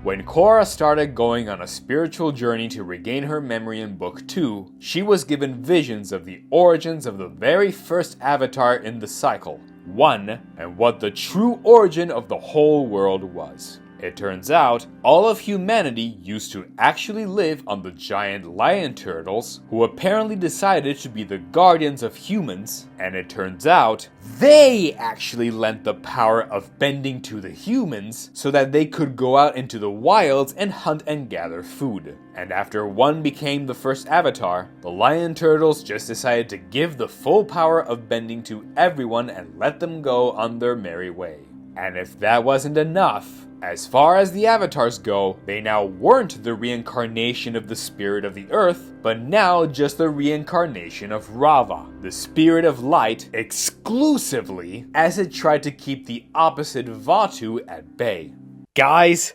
When Korra started going on a spiritual journey to regain her memory in Book 2, she was given visions of the origins of the very first Avatar in the cycle, 1, and what the true origin of the whole world was. It turns out, all of humanity used to actually live on the giant lion turtles, who apparently decided to be the guardians of humans, and it turns out, they actually lent the power of bending to the humans so that they could go out into the wilds and hunt and gather food. And after one became the first Avatar, the lion turtles just decided to give the full power of bending to everyone and let them go on their merry way. And if that wasn't enough, as far as the Avatars go, they now weren't the reincarnation of the spirit of the earth, but now just the reincarnation of Rava, the spirit of light, exclusively, as it tried to keep the opposite Vatu at bay. Guys,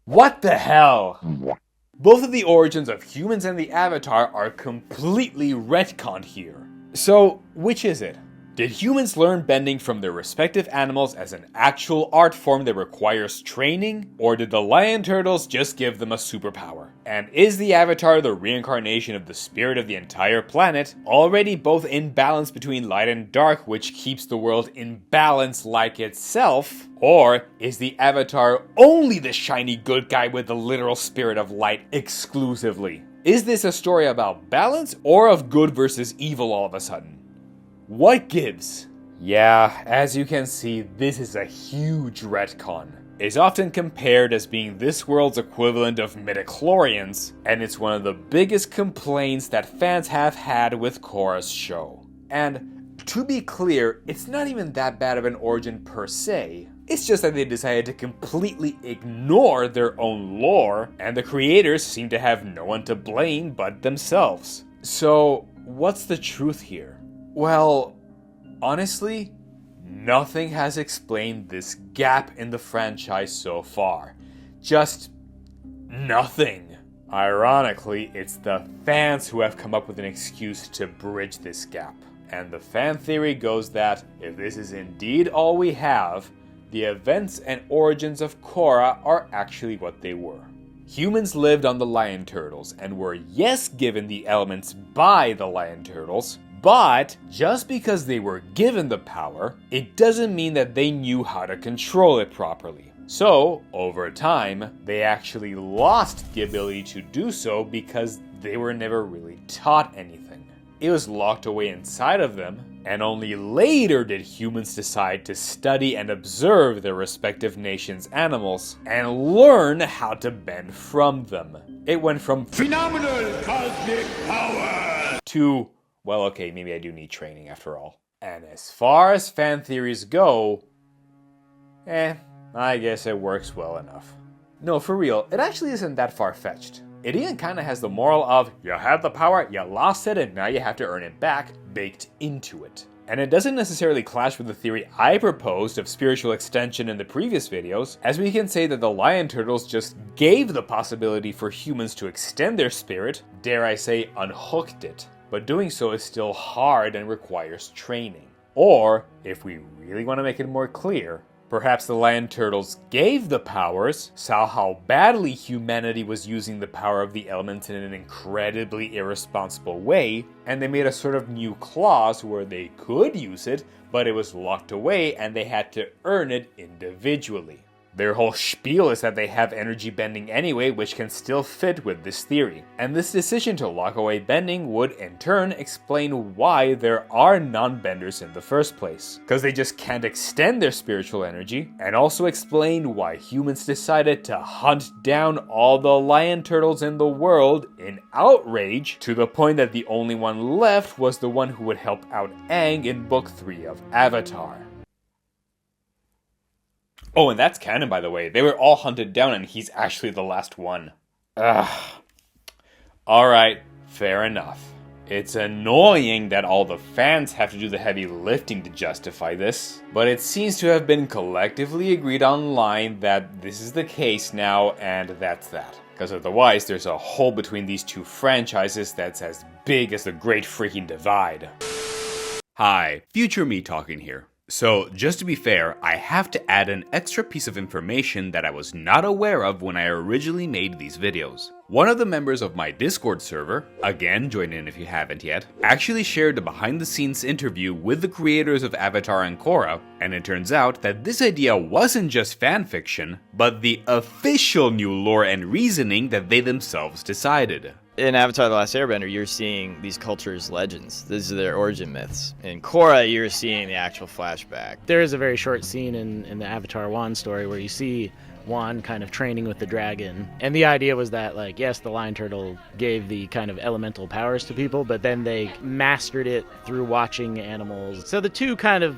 what the hell? Both of the origins of humans and the Avatar are completely retconned here. So, which is it? Did humans learn bending from their respective animals as an actual art form that requires training? Or did the lion turtles just give them a superpower? And is the Avatar the reincarnation of the spirit of the entire planet, already both in balance between light and dark, which keeps the world in balance like itself? Or is the Avatar only the shiny good guy with the literal spirit of light exclusively? Is this a story about balance or of good versus evil all of a sudden? What gives? Yeah, as you can see, this is a huge retcon. It's often compared as being this world's equivalent of midichlorians, and it's one of the biggest complaints that fans have had with Korra's show. And to be clear, it's not even that bad of an origin per se. It's just that they decided to completely ignore their own lore, and the creators seem to have no one to blame but themselves. So, what's the truth here? Well, honestly, nothing has explained this gap in the franchise so far. Just nothing. Ironically, it's the fans who have come up with an excuse to bridge this gap. And the fan theory goes that if this is indeed all we have, the events and origins of Korra are actually what they were. Humans lived on the lion turtles and were, yes, given the elements by the lion turtles, but just because they were given the power, it doesn't mean that they knew how to control it properly. So, over time, they actually lost the ability to do so because they were never really taught anything. it was locked away inside of them, and only later did humans decide to study and observe their respective nations' animals and learn how to bend from them. It went from phenomenal cosmic power to, well, okay, maybe I do need training after all. And as far as fan theories go, I guess it works well enough. No, for real, it actually isn't that far-fetched. It even kinda has the moral of, you had the power, you lost it, and now you have to earn it back, baked into it. And it doesn't necessarily clash with the theory I proposed of spiritual extension in the previous videos, as we can say that the lion turtles just gave the possibility for humans to extend their spirit, dare I say, unhooked it. But doing so is still hard and requires training. Or, if we really want to make it more clear, perhaps the lion turtles gave the powers, saw how badly humanity was using the power of the elements in an incredibly irresponsible way, and they made a sort of new clause where they could use it, but it was locked away and they had to earn it individually. Their whole spiel is that they have energy bending anyway, which can still fit with this theory. And this decision to lock away bending would, in turn, explain why there are non-benders in the first place. Because they just can't extend their spiritual energy, and also explain why humans decided to hunt down all the lion turtles in the world in outrage, to the point that the only one left was the one who would help out Aang in Book 3 of Avatar. Oh, and that's canon, by the way. They were all hunted down, and he's actually the last one. Ugh. Alright, fair enough. It's annoying that all the fans have to do the heavy lifting to justify this, but it seems to have been collectively agreed online that this is the case now, and that's that. Because otherwise, there's a hole between these two franchises that's as big as the Great Freaking Divide. Hi, future me talking here. So, just to be fair, I have to add an extra piece of information that I was not aware of when I originally made these videos. One of the members of my Discord server, again join in if you haven't yet, actually shared a behind the scenes interview with the creators of Avatar and Korra, and it turns out that this idea wasn't just fanfiction, but the official new lore and reasoning that they themselves decided. In Avatar The Last Airbender, you're seeing these cultures' legends. These are their origin myths. In Korra, you're seeing the actual flashback. There is a very short scene in the Avatar 1 story where you see Wan kind of training with the dragon. And the idea was that, like, yes, the lion turtle gave the kind of elemental powers to people, but then they mastered it through watching animals. So the two kind of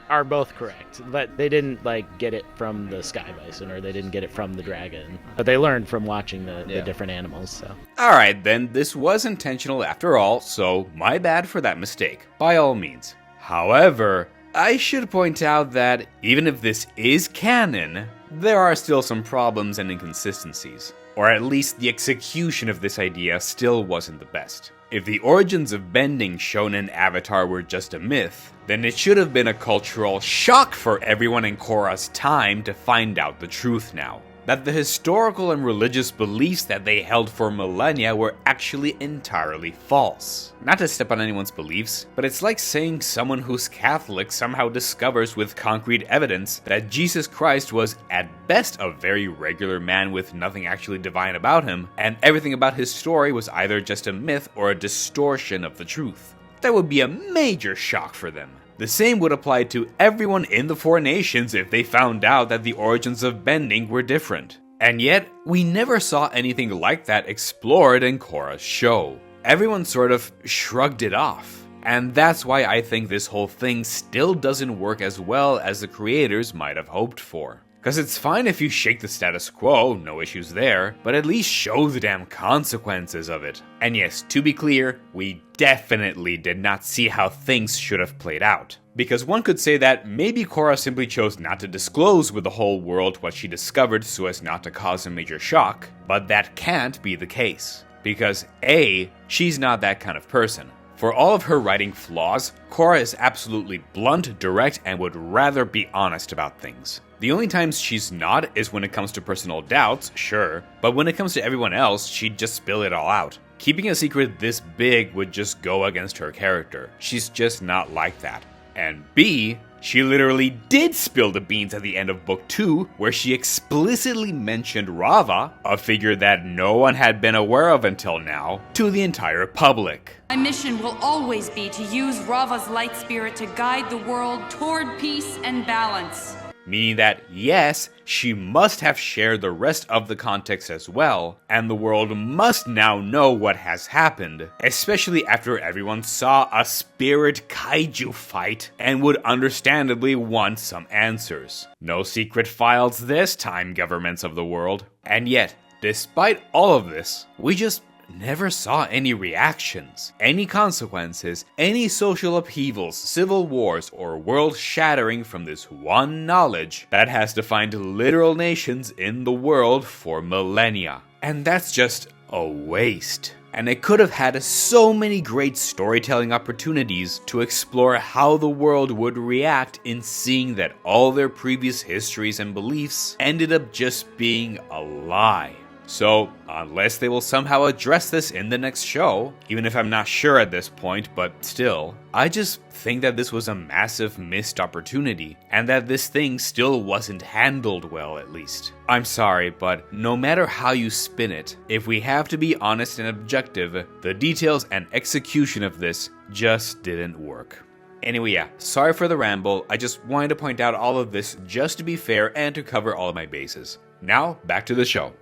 are both correct, but they didn't like get it from the sky bison, or they didn't get it from the dragon, but they learned from watching the different animals. So alright then, this was intentional after all, so my bad for that mistake, by all means. However, I should point out that even if this is canon, there are still some problems and inconsistencies, or at least the execution of this idea still wasn't the best. If the origins of bending shown in Avatar were just a myth, then it should have been a cultural shock for everyone in Korra's time to find out the truth now. That the historical and religious beliefs that they held for millennia were actually entirely false. Not to step on anyone's beliefs, but it's like saying someone who's Catholic somehow discovers with concrete evidence that Jesus Christ was at best a very regular man with nothing actually divine about him, and everything about his story was either just a myth or a distortion of the truth. That would be a major shock for them. The same would apply to everyone in the Four Nations if they found out that the origins of bending were different. And yet, we never saw anything like that explored in Korra's show. Everyone sort of shrugged it off. And that's why I think this whole thing still doesn't work as well as the creators might have hoped for. Because it's fine if you shake the status quo, no issues there, but at least show the damn consequences of it. And yes, to be clear, we definitely did not see how things should have played out. Because one could say that maybe Korra simply chose not to disclose with the whole world what she discovered so as not to cause a major shock, but that can't be the case. Because A, she's not that kind of person. For all of her writing flaws, Korra is absolutely blunt, direct, and would rather be honest about things. The only times she's not is when it comes to personal doubts, sure, but when it comes to everyone else, she'd just spill it all out. Keeping a secret this big would just go against her character. She's just not like that. And B, She literally did spill the beans at the end of Book 2, where she explicitly mentioned Rava, a figure that no one had been aware of until now, to the entire public. My mission will always be to use Rava's light spirit to guide the world toward peace and balance. Meaning that, yes, she must have shared the rest of the context as well, and the world must now know what has happened, especially after everyone saw a spirit kaiju fight and would understandably want some answers. No secret files this time, governments of the world. And yet, despite all of this, we just never saw any reactions, any consequences, any social upheavals, civil wars, or world shattering from this one knowledge that has defined literal nations in the world for millennia. And that's just a waste. And it could have had so many great storytelling opportunities to explore how the world would react in seeing that all their previous histories and beliefs ended up just being a lie. So, unless they will somehow address this in the next show, even if I'm not sure at this point, but still, I just think that this was a massive missed opportunity, and that this thing still wasn't handled well, at least. I'm sorry, but no matter how you spin it, if we have to be honest and objective, the details and execution of this just didn't work. Anyway, yeah, sorry for the ramble. I just wanted to point out all of this just to be fair and to cover all of my bases. Now, back to the show.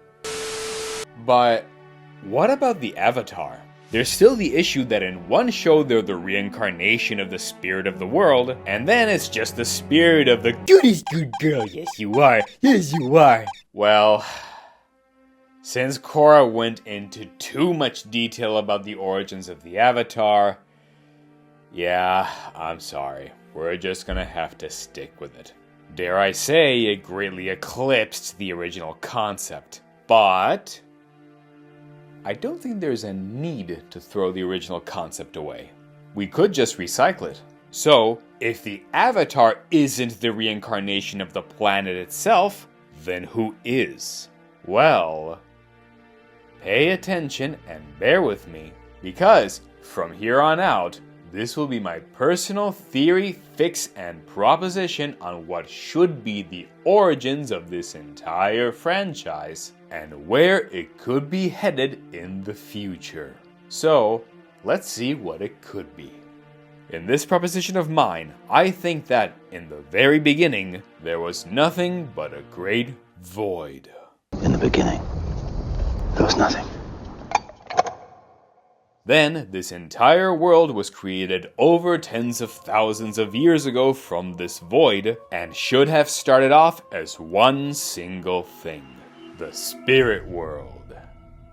But what about the Avatar? There's still the issue that in one show they're the reincarnation of the spirit of the world, and then it's just the spirit of the goodiest good girl. Yes, you are. Yes, you are. Well, since Korra went into too much detail about the origins of the Avatar, yeah, I'm sorry. We're just gonna have to stick with it. Dare I say, it greatly eclipsed the original concept. But I don't think there's a need to throw the original concept away. We could just recycle it. So, if the Avatar isn't the reincarnation of the planet itself, then who is? Well, pay attention and bear with me, because from here on out, this will be my personal theory, fix, and proposition on what should be the origins of this entire franchise and where it could be headed in the future. So, let's see what it could be. In this proposition of mine, I think that in the very beginning, there was nothing but a great void. In the beginning, there was nothing. Then, this entire world was created over tens of thousands of years ago from this void, and should have started off as one single thing: the spirit world.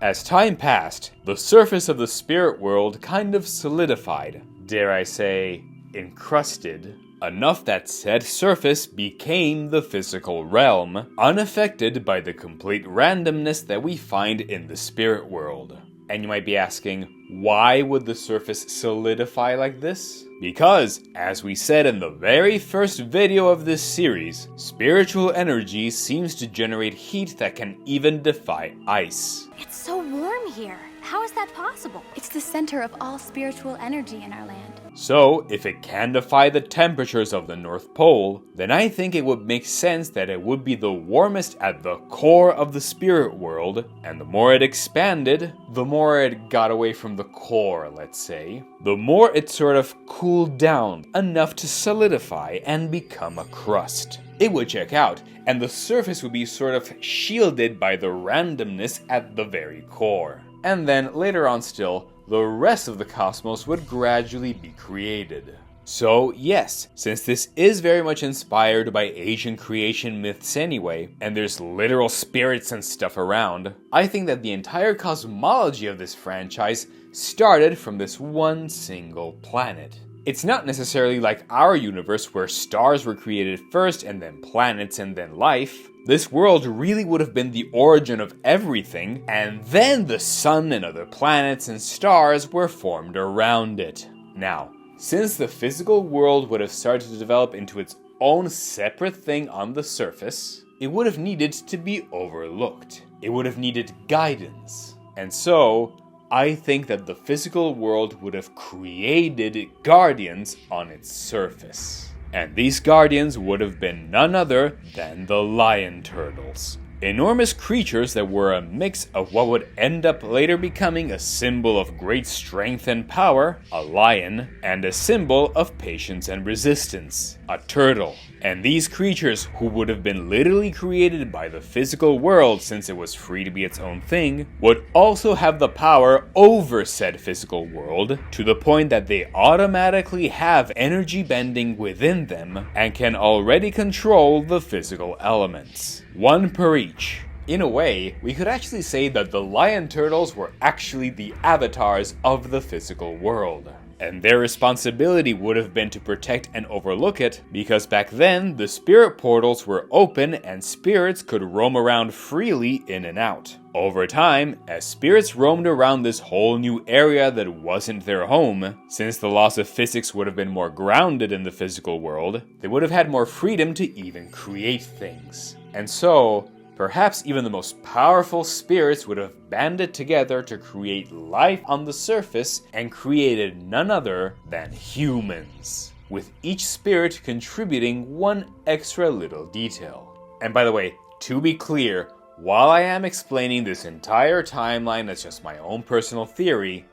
As time passed, the surface of the spirit world kind of solidified, dare I say, encrusted, enough that said surface became the physical realm, unaffected by the complete randomness that we find in the spirit world. And you might be asking, why would the surface solidify like this? Because, as we said in the very first video of this series, spiritual energy seems to generate heat that can even defy ice. It's so warm here. How is that possible? It's the center of all spiritual energy in our land. So, if it can defy the temperatures of the North Pole, then I think it would make sense that it would be the warmest at the core of the spirit world, and the more it expanded, the more it got away from the core, let's say, the more it sort of cooled down enough to solidify and become a crust. It would check out, and the surface would be sort of shielded by the randomness at the very core. And then, later on still, the rest of the cosmos would gradually be created. So, yes, since this is very much inspired by Asian creation myths anyway, and there's literal spirits and stuff around, I think that the entire cosmology of this franchise started from this one single planet. It's not necessarily like our universe where stars were created first and then planets and then life. This world really would have been the origin of everything, and then the sun and other planets and stars were formed around it. Now, since the physical world would have started to develop into its own separate thing on the surface, it would have needed to be overlooked. It would have needed guidance. And so, I think that the physical world would have created guardians on its surface. And these guardians would have been none other than the lion turtles. Enormous creatures that were a mix of what would end up later becoming a symbol of great strength and power, a lion, and a symbol of patience and resistance, a turtle. And these creatures, who would have been literally created by the physical world since it was free to be its own thing, would also have the power over said physical world to the point that they automatically have energy bending within them and can already control the physical elements. One per each. In a way, we could actually say that the lion turtles were actually the avatars of the physical world. And their responsibility would have been to protect and overlook it, because back then the spirit portals were open and spirits could roam around freely in and out. Over time, as spirits roamed around this whole new area that wasn't their home, since the laws of physics would have been more grounded in the physical world, they would have had more freedom to even create things. And so, perhaps even the most powerful spirits would have banded together to create life on the surface and created none other than humans, with each spirit contributing one extra little detail. And by the way, to be clear, while I am explaining this entire timeline as just my own personal theory,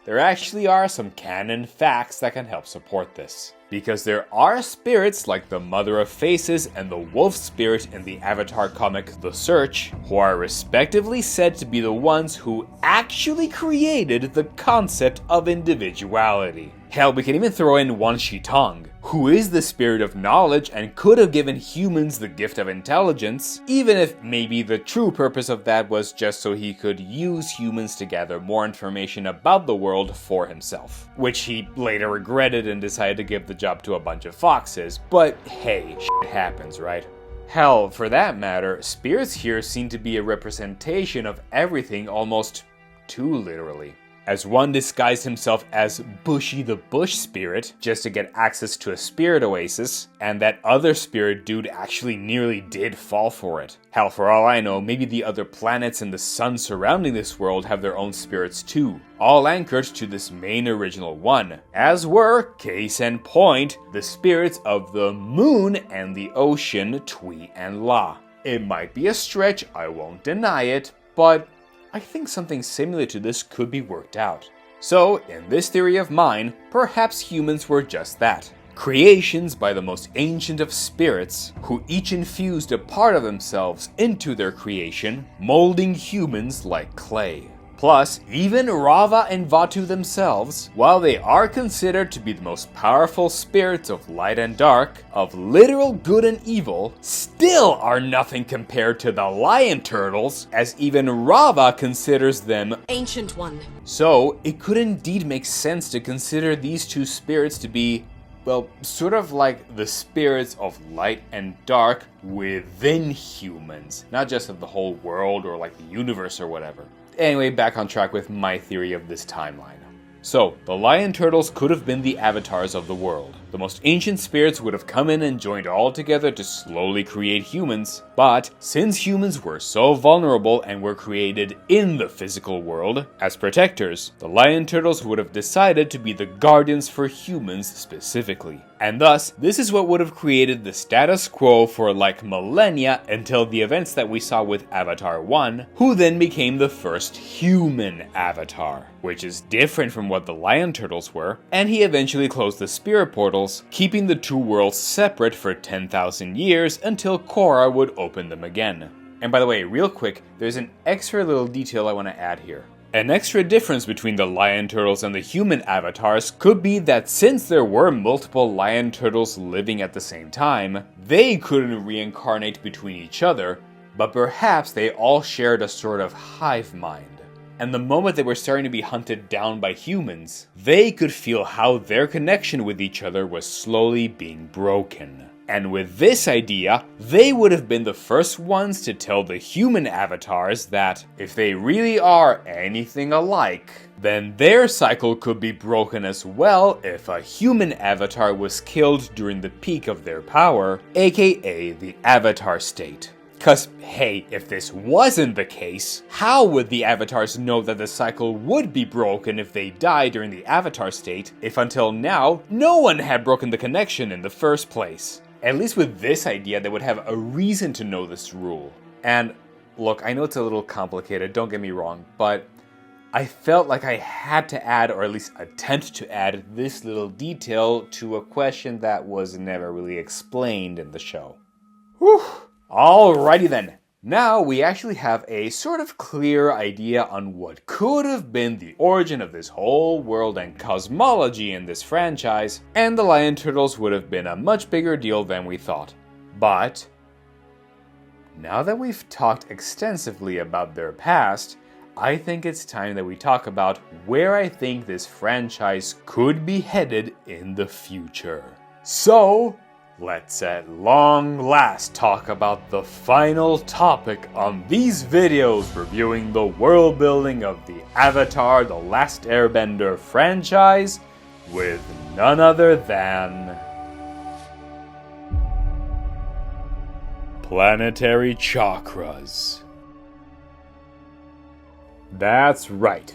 there actually are some canon facts that can help support this. Because there are spirits like the Mother of Faces and the Wolf Spirit in the Avatar comic The Search, who are respectively said to be the ones who actually created the concept of individuality. Hell, we can even throw in Wan Shi Tong, who is the spirit of knowledge and could have given humans the gift of intelligence, even if maybe the true purpose of that was just so he could use humans to gather more information about the world for himself, which he later regretted and decided to give the job to a bunch of foxes. But hey, shit happens, right? Hell, for that matter, spirits here seem to be a representation of everything almost too literally. As one disguised himself as Bushy the Bush Spirit just to get access to a spirit oasis, and that other spirit dude actually nearly did fall for it. Hell, for all I know, maybe the other planets and the sun surrounding this world have their own spirits too, all anchored to this main original one, as were, case in point, the spirits of the moon and the ocean, Tui and La. It might be a stretch, I won't deny it, but I think something similar to this could be worked out. So, in this theory of mine, perhaps humans were just that. Creations by the most ancient of spirits, who each infused a part of themselves into their creation, molding humans like clay. Plus, even Rava and Vatu themselves, while they are considered to be the most powerful spirits of light and dark, of literal good and evil, still are nothing compared to the lion turtles, as even Rava considers them Ancient One. So, it could indeed make sense to consider these two spirits to be, well, sort of like the spirits of light and dark within humans, not just of the whole world or like the universe or whatever. Anyway, back on track with my theory of this timeline. So, the lion turtles could have been the avatars of the world. The most ancient spirits would have come in and joined all together to slowly create humans. But, since humans were so vulnerable and were created in the physical world, as protectors, the lion turtles would have decided to be the guardians for humans specifically. And thus, this is what would have created the status quo for like millennia until the events that we saw with Avatar 1, who then became the first human avatar, which is different from what the lion turtles were, and he eventually closed the spirit portals, keeping the two worlds separate for 10,000 years until Korra would open them again. And by the way, real quick, there's an extra little detail I want to add here. An extra difference between the lion turtles and the human avatars could be that since there were multiple lion turtles living at the same time, they couldn't reincarnate between each other, but perhaps they all shared a sort of hive mind. And the moment they were starting to be hunted down by humans, they could feel how their connection with each other was slowly being broken. And with this idea, they would have been the first ones to tell the human avatars that if they really are anything alike, then their cycle could be broken as well if a human avatar was killed during the peak of their power, aka the avatar state. Cause, hey, if this wasn't the case, how would the avatars know that the cycle would be broken if they die during the avatar state, if until now, no one had broken the connection in the first place? At least with this idea, they would have a reason to know this rule. And look, I know it's a little complicated, don't get me wrong, but I felt like I had to add, or at least attempt to add, this little detail to a question that was never really explained in the show. Whew! Alrighty then. Now we actually have a sort of clear idea on what could have been the origin of this whole world and cosmology in this franchise, and the Lion Turtles would have been a much bigger deal than we thought. But now that we've talked extensively about their past, I think it's time that we talk about where I think this franchise could be headed in the future. So, let's at long last talk about the final topic on these videos reviewing the world building of the Avatar: The Last Airbender franchise with none other than planetary chakras. That's right.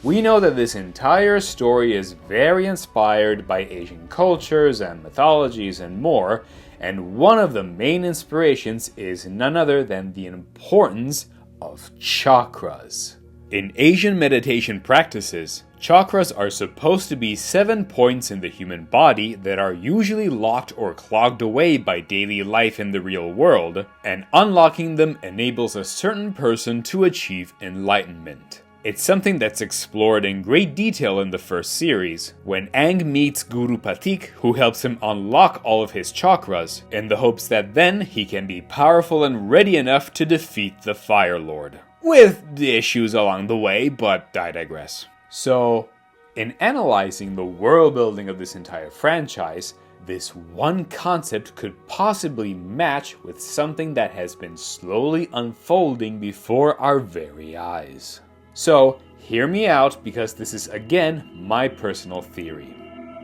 We know that this entire story is very inspired by Asian cultures and mythologies and more, and one of the main inspirations is none other than the importance of chakras. In Asian meditation practices, chakras are supposed to be 7 points in the human body that are usually locked or clogged away by daily life in the real world, and unlocking them enables a certain person to achieve enlightenment. It's something that's explored in great detail in the first series, when Aang meets Guru Patik, who helps him unlock all of his chakras, in the hopes that then he can be powerful and ready enough to defeat the Fire Lord. With the issues along the way, but I digress. So, in analyzing the world building of this entire franchise, this one concept could possibly match with something that has been slowly unfolding before our very eyes. So, hear me out, because this is again my personal theory.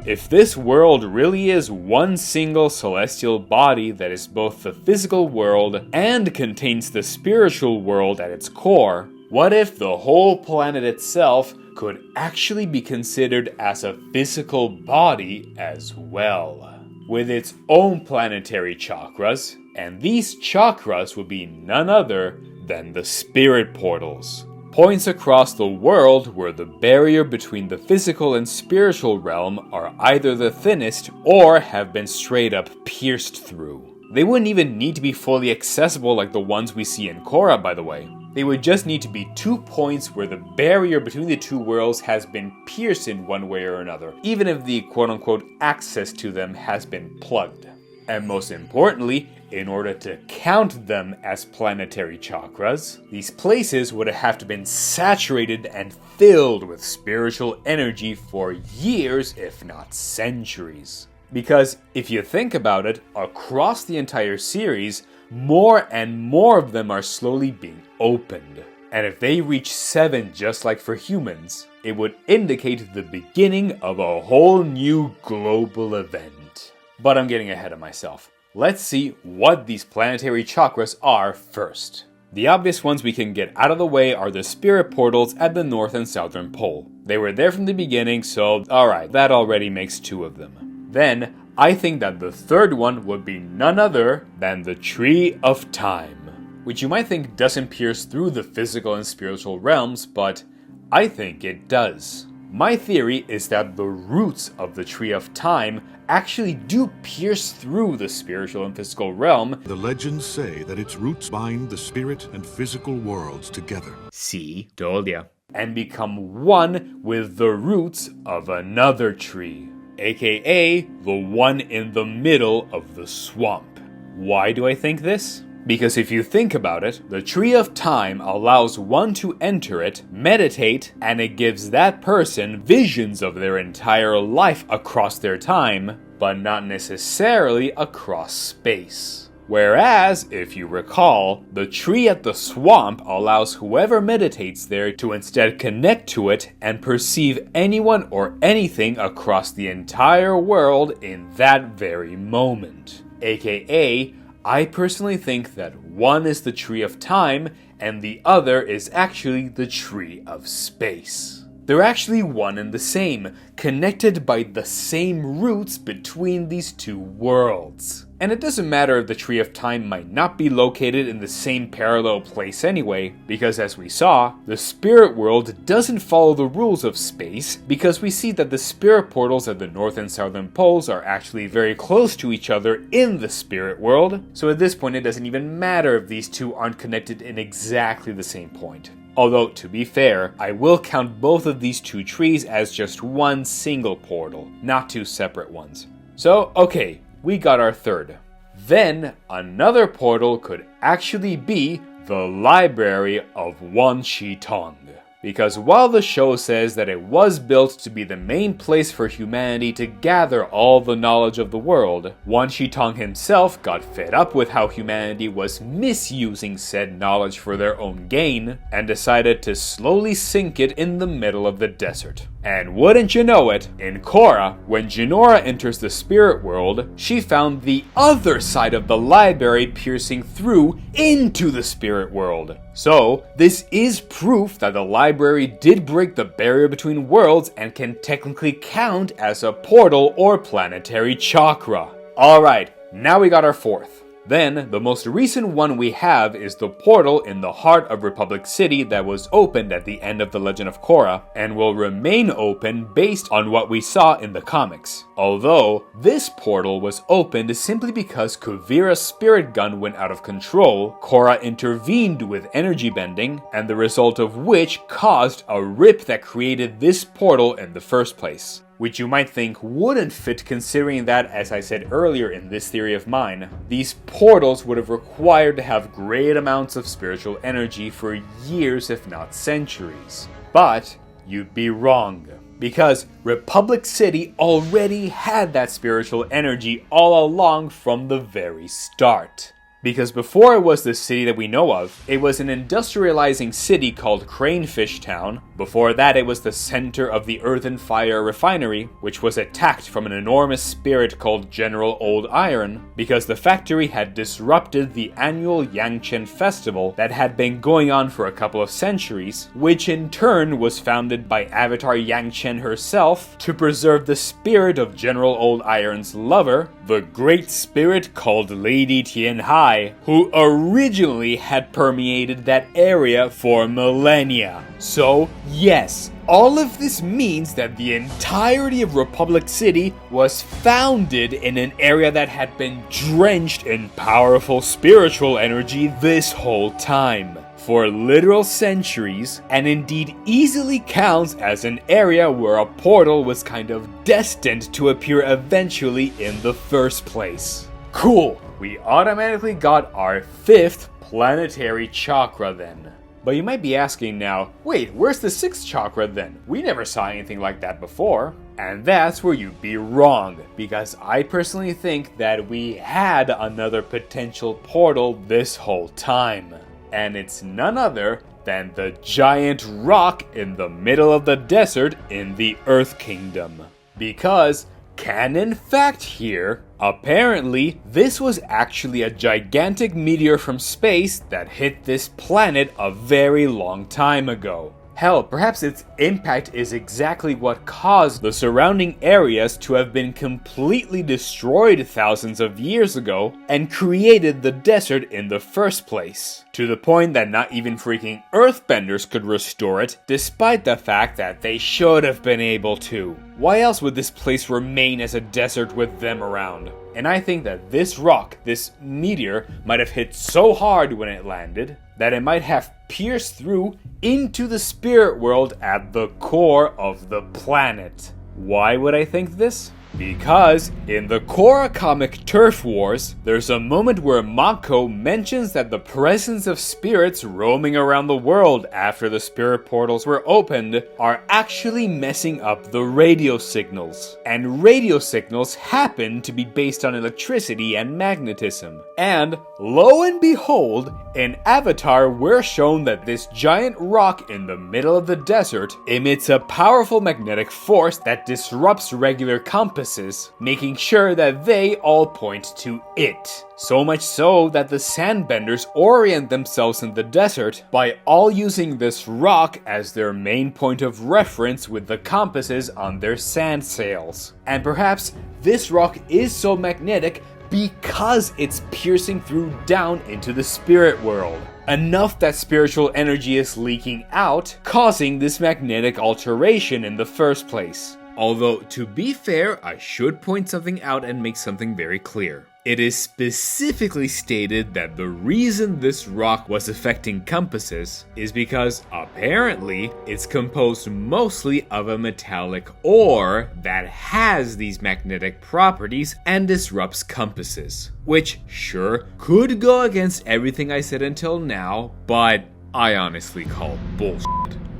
If this world really is one single celestial body that is both the physical world and contains the spiritual world at its core, what if the whole planet itself could actually be considered as a physical body as well, with its own planetary chakras, and these chakras would be none other than the spirit portals. Points across the world where the barrier between the physical and spiritual realm are either the thinnest or have been straight up pierced through. They wouldn't even need to be fully accessible like the ones we see in Korra, by the way. They would just need to be 2 points where the barrier between the two worlds has been pierced in one way or another, even if the quote-unquote access to them has been plugged. And most importantly, in order to count them as planetary chakras, these places would have to been saturated and filled with spiritual energy for years, if not centuries. Because if you think about it, across the entire series, more and more of them are slowly being opened. And if they reach 7 just like for humans, it would indicate the beginning of a whole new global event. But I'm getting ahead of myself. Let's see what these planetary chakras are first. The obvious ones we can get out of the way are the spirit portals at the north and southern pole. They were there from the beginning, so alright, that already makes 2 of them. Then, I think that the third one would be none other than the Tree of Time, which you might think doesn't pierce through the physical and spiritual realms, but I think it does. My theory is that the roots of the Tree of Time actually do pierce through the spiritual and physical realm. The legends say that its roots bind the spirit and physical worlds together. See, told ya. And become one with the roots of another tree, aka the one in the middle of the swamp. Why do I think this? Because if you think about it, the Tree of Time allows one to enter it, meditate, and it gives that person visions of their entire life across their time, but not necessarily across space. Whereas, if you recall, the tree at the swamp allows whoever meditates there to instead connect to it and perceive anyone or anything across the entire world in that very moment, aka I personally think that one is the Tree of Time and the other is actually the Tree of Space. They're actually one and the same, connected by the same roots between these two worlds. And it doesn't matter if the Tree of Time might not be located in the same parallel place anyway, because as we saw, the spirit world doesn't follow the rules of space, because we see that the spirit portals at the north and southern poles are actually very close to each other in the spirit world, so at this point it doesn't even matter if these two aren't connected in exactly the same point. Although, to be fair, I will count both of these two trees as just one single portal, not two separate ones. So, okay, we got our third. Then, another portal could actually be the Library of Wan Shi Tong. Because while the show says that it was built to be the main place for humanity to gather all the knowledge of the world, Wan Shi Tong himself got fed up with how humanity was misusing said knowledge for their own gain, and decided to slowly sink it in the middle of the desert. And wouldn't you know it, in Korra, when Jinora enters the spirit world, she found the other side of the library piercing through into the spirit world. So, this is proof that the library did break the barrier between worlds and can technically count as a portal or planetary chakra. Alright, now we got our fourth. Then, the most recent one we have is the portal in the heart of Republic City that was opened at the end of The Legend of Korra, and will remain open based on what we saw in the comics. Although, this portal was opened simply because Kuvira's spirit gun went out of control, Korra intervened with energy bending, and the result of which caused a rip that created this portal in the first place. Which you might think wouldn't fit considering that, as I said earlier in this theory of mine, these portals would have required to have great amounts of spiritual energy for years if not centuries. But you'd be wrong, because Republic City already had that spiritual energy all along from the very start. Because before it was the city that we know of, it was an industrializing city called Cranefish Town. Before that, it was the center of the Earth and Fire refinery, which was attacked from an enormous spirit called General Old Iron, because the factory had disrupted the annual Yangchen festival that had been going on for a couple of centuries, which in turn was founded by Avatar Yangchen herself to preserve the spirit of General Old Iron's lover, the great spirit called Lady Tianhai, who originally had permeated that area for millennia. So, yes, all of this means that the entirety of Republic City was founded in an area that had been drenched in powerful spiritual energy this whole time. For literal centuries, and indeed easily counts as an area where a portal was kind of destined to appear eventually in the first place. Cool! We automatically got our fifth planetary chakra then. But you might be asking now, wait, where's the sixth chakra then? We never saw anything like that before. And that's where you'd be wrong, because I personally think that we had another potential portal this whole time. And it's none other than the giant rock in the middle of the desert in the Earth Kingdom. Because, canon fact here, apparently this was actually a gigantic meteor from space that hit this planet a very long time ago. Hell, perhaps its impact is exactly what caused the surrounding areas to have been completely destroyed thousands of years ago and created the desert in the first place. To the point that not even freaking Earthbenders could restore it, despite the fact that they should have been able to. Why else would this place remain as a desert with them around? And I think that this rock, this meteor, might have hit so hard when it landed that it might have pierced through into the spirit world at the core of the planet. Why would I think this? Because in the Korra comic Turf Wars, there's a moment where Mako mentions that the presence of spirits roaming around the world after the spirit portals were opened are actually messing up the radio signals. And radio signals happen to be based on electricity and magnetism. And lo and behold, in Avatar we're shown that this giant rock in the middle of the desert emits a powerful magnetic force that disrupts regular compasses compasses, making sure that they all point to it. So much so that the Sandbenders orient themselves in the desert by all using this rock as their main point of reference with the compasses on their sand sails. And perhaps this rock is so magnetic because it's piercing through down into the spirit world. Enough that spiritual energy is leaking out, causing this magnetic alteration in the first place. Although, to be fair, I should point something out and make something very clear. It is specifically stated that the reason this rock was affecting compasses is because apparently it's composed mostly of a metallic ore that has these magnetic properties and disrupts compasses. Which, sure, could go against everything I said until now, but I honestly call bullshit.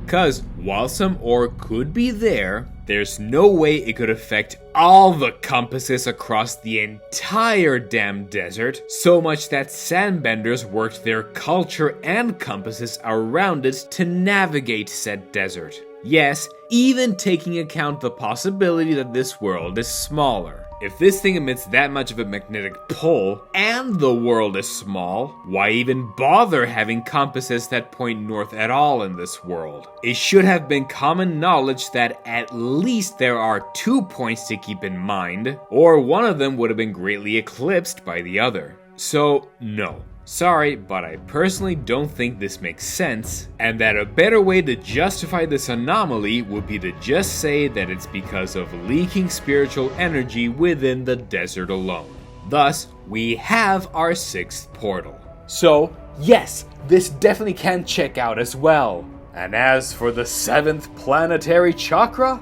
Cause while some ore could be there, there's no way it could affect all the compasses across the entire damn desert, so much that Sandbenders worked their culture and compasses around it to navigate said desert. Yes, even taking account the possibility that this world is smaller. If this thing emits that much of a magnetic pull, and the world is small, why even bother having compasses that point north at all in this world? It should have been common knowledge that at least there are 2 points to keep in mind, or one of them would have been greatly eclipsed by the other. So, no. Sorry, but I personally don't think this makes sense, and that a better way to justify this anomaly would be to just say that it's because of leaking spiritual energy within the desert alone. Thus, we have our 6th portal. So, yes, this definitely can check out as well. And as for the 7th planetary chakra?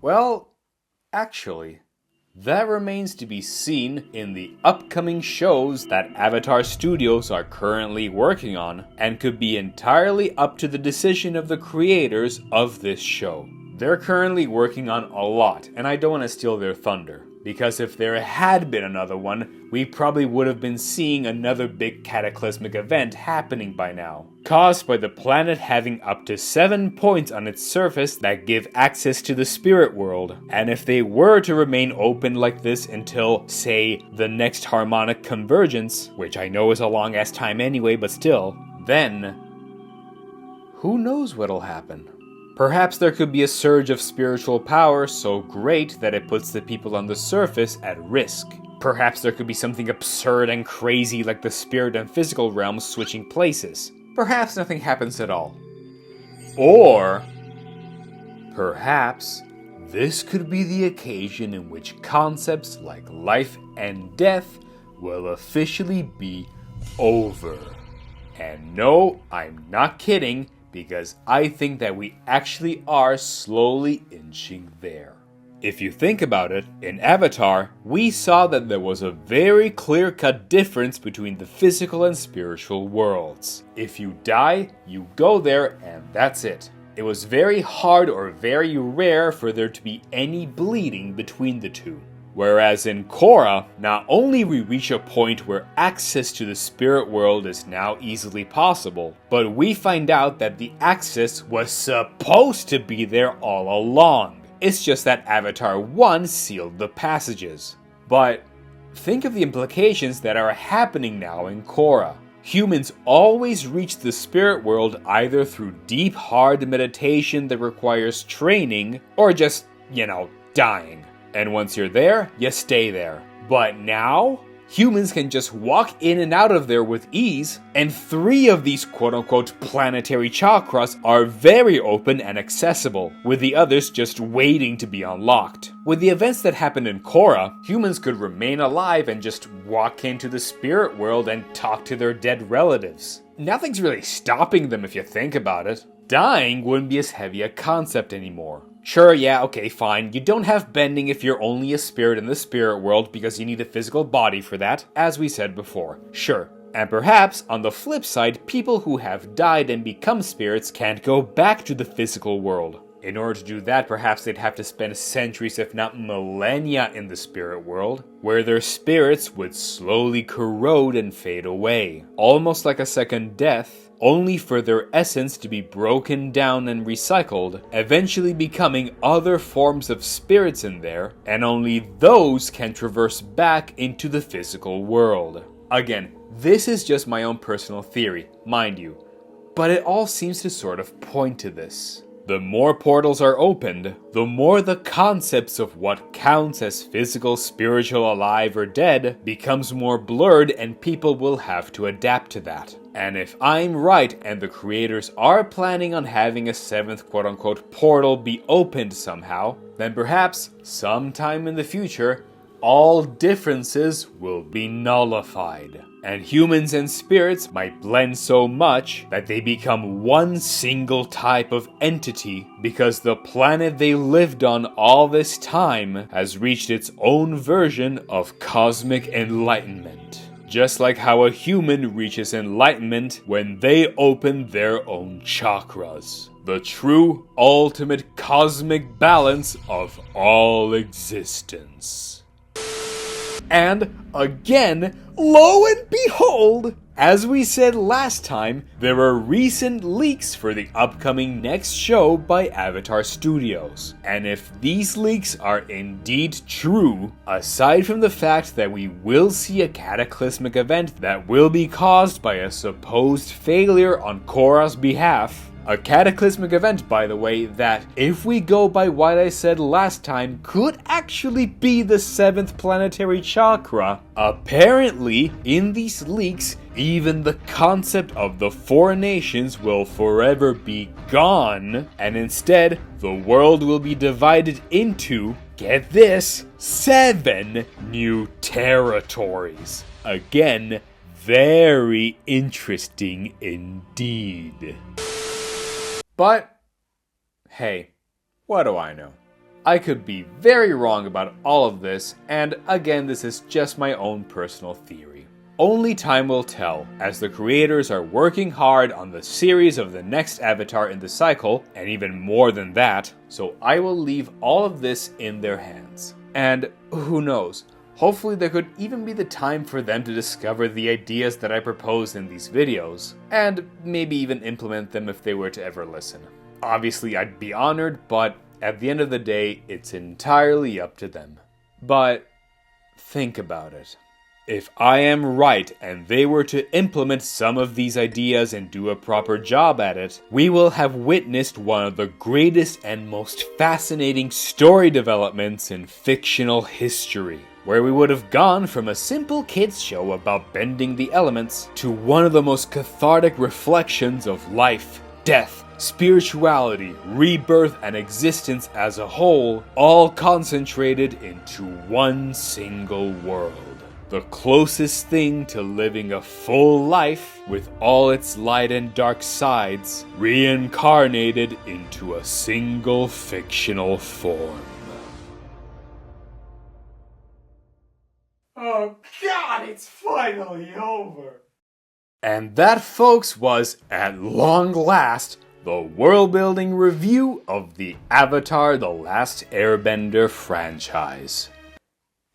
Well, actually, that remains to be seen in the upcoming shows that Avatar Studios are currently working on, and could be entirely up to the decision of the creators of this show. They're currently working on a lot, and I don't want to steal their thunder, because if there had been another one, we probably would have been seeing another big cataclysmic event happening by now, caused by the planet having up to 7 points on its surface that give access to the spirit world. And if they were to remain open like this until, say, the next harmonic convergence, which I know is a long ass time anyway, but still, then who knows what'll happen? Perhaps there could be a surge of spiritual power so great that it puts the people on the surface at risk. Perhaps there could be something absurd and crazy like the spirit and physical realms switching places. Perhaps nothing happens at all. Or perhaps this could be the occasion in which concepts like life and death will officially be over. And no, I'm not kidding, because I think that we actually are slowly inching there. If you think about it, in Avatar, we saw that there was a very clear-cut difference between the physical and spiritual worlds. If you die, you go there and that's it. It was very hard or very rare for there to be any bleeding between the two. Whereas in Korra, not only we reach a point where access to the spirit world is now easily possible, but we find out that the access was supposed to be there all along. It's just that Avatar 1 sealed the passages. But think of the implications that are happening now in Korra. Humans always reach the spirit world either through deep, hard meditation that requires training, or just, dying. And once you're there, you stay there. But now, humans can just walk in and out of there with ease, and 3 of these quote-unquote planetary chakras are very open and accessible, with the others just waiting to be unlocked. With the events that happened in Korra, humans could remain alive and just walk into the spirit world and talk to their dead relatives. Nothing's really stopping them if you think about it. Dying wouldn't be as heavy a concept anymore. Sure, yeah, okay, fine. You don't have bending if you're only a spirit in the spirit world because you need a physical body for that, as we said before. Sure. And perhaps, on the flip side, people who have died and become spirits can't go back to the physical world. In order to do that, perhaps they'd have to spend centuries, if not millennia, in the spirit world, where their spirits would slowly corrode and fade away, almost like a second death, only for their essence to be broken down and recycled, eventually becoming other forms of spirits in there, and only those can traverse back into the physical world. Again, this is just my own personal theory, mind you, but it all seems to sort of point to this. The more portals are opened, the more the concepts of what counts as physical, spiritual, alive, or dead becomes more blurred, and people will have to adapt to that. And if I'm right and the creators are planning on having a 7th quote-unquote portal be opened somehow, then perhaps sometime in the future, all differences will be nullified, and humans and spirits might blend so much that they become one single type of entity because the planet they lived on all this time has reached its own version of cosmic enlightenment. Just like how a human reaches enlightenment when they open their own chakras. The true, ultimate cosmic balance of all existence. And again, lo and behold, as we said last time, there are recent leaks for the upcoming next show by Avatar Studios. And if these leaks are indeed true, aside from the fact that we will see a cataclysmic event that will be caused by a supposed failure on Korra's behalf, a cataclysmic event, by the way, that, if we go by what I said last time, could actually be the 7th planetary chakra. Apparently, in these leaks, even the concept of the 4 nations will forever be gone, and instead, the world will be divided into, get this, 7 new territories. Again, very interesting indeed. But, hey, what do I know? I could be very wrong about all of this, and again, this is just my own personal theory. Only time will tell, as the creators are working hard on the series of the next Avatar in the cycle, and even more than that, so I will leave all of this in their hands. And who knows, hopefully there could even be the time for them to discover the ideas that I propose in these videos, and maybe even implement them if they were to ever listen. Obviously I'd be honored, but at the end of the day, it's entirely up to them. But think about it. If I am right and they were to implement some of these ideas and do a proper job at it, we will have witnessed one of the greatest and most fascinating story developments in fictional history, where we would have gone from a simple kids show about bending the elements to one of the most cathartic reflections of life, death, spirituality, rebirth, and existence as a whole, all concentrated into one single world. The closest thing to living a full life, with all its light and dark sides, reincarnated into a single fictional form. Oh God, it's finally over! And that, folks, was, at long last, the world-building review of the Avatar: The Last Airbender franchise.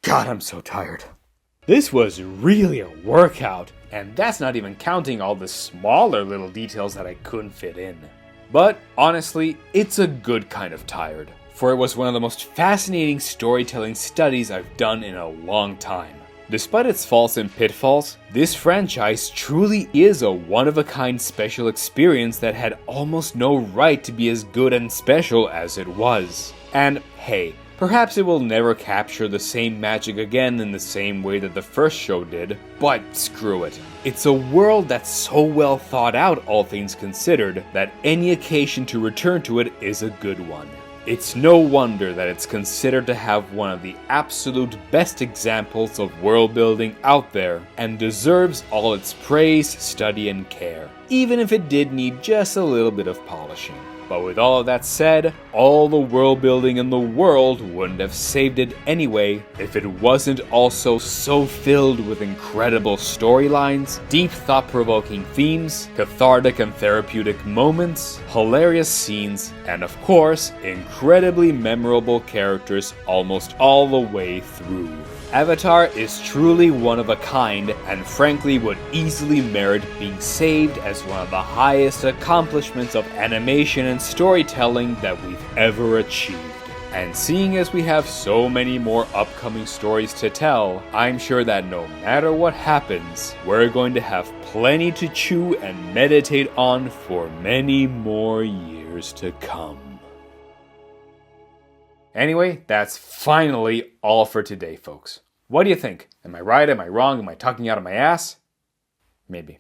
God, I'm so tired. This was really a workout, and that's not even counting all the smaller little details that I couldn't fit in. But honestly, it's a good kind of tired, for it was one of the most fascinating storytelling studies I've done in a long time. Despite its faults and pitfalls, this franchise truly is a one-of-a-kind special experience that had almost no right to be as good and special as it was. And hey, perhaps it will never capture the same magic again in the same way that the first show did, but screw it. It's a world that's so well thought out, all things considered, that any occasion to return to it is a good one. It's no wonder that it's considered to have one of the absolute best examples of world building out there, and deserves all its praise, study, and care, even if it did need just a little bit of polishing. But with all of that said, all the world building in the world wouldn't have saved it anyway if it wasn't also so filled with incredible storylines, deep thought-provoking themes, cathartic and therapeutic moments, hilarious scenes, and of course, incredibly memorable characters almost all the way through. Avatar is truly one of a kind, and frankly would easily merit being saved as one of the highest accomplishments of animation and storytelling that we've ever achieved. And seeing as we have so many more upcoming stories to tell, I'm sure that no matter what happens, we're going to have plenty to chew and meditate on for many more years to come. Anyway, that's finally all for today, folks. What do you think? Am I right? Am I wrong? Am I talking out of my ass? Maybe.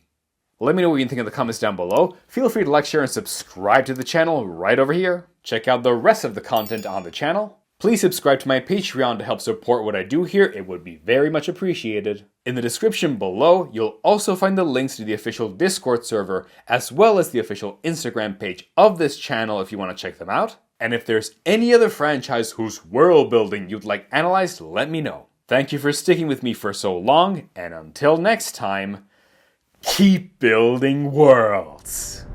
Let me know what you think in the comments down below. Feel free to like, share, and subscribe to the channel right over here. Check out the rest of the content on the channel. Please subscribe to my Patreon to help support what I do here. It would be very much appreciated. In the description below, you'll also find the links to the official Discord server, as well as the official Instagram page of this channel if you want to check them out. And if there's any other franchise whose world building you'd like analyzed, let me know. Thank you for sticking with me for so long, and until next time, keep building worlds!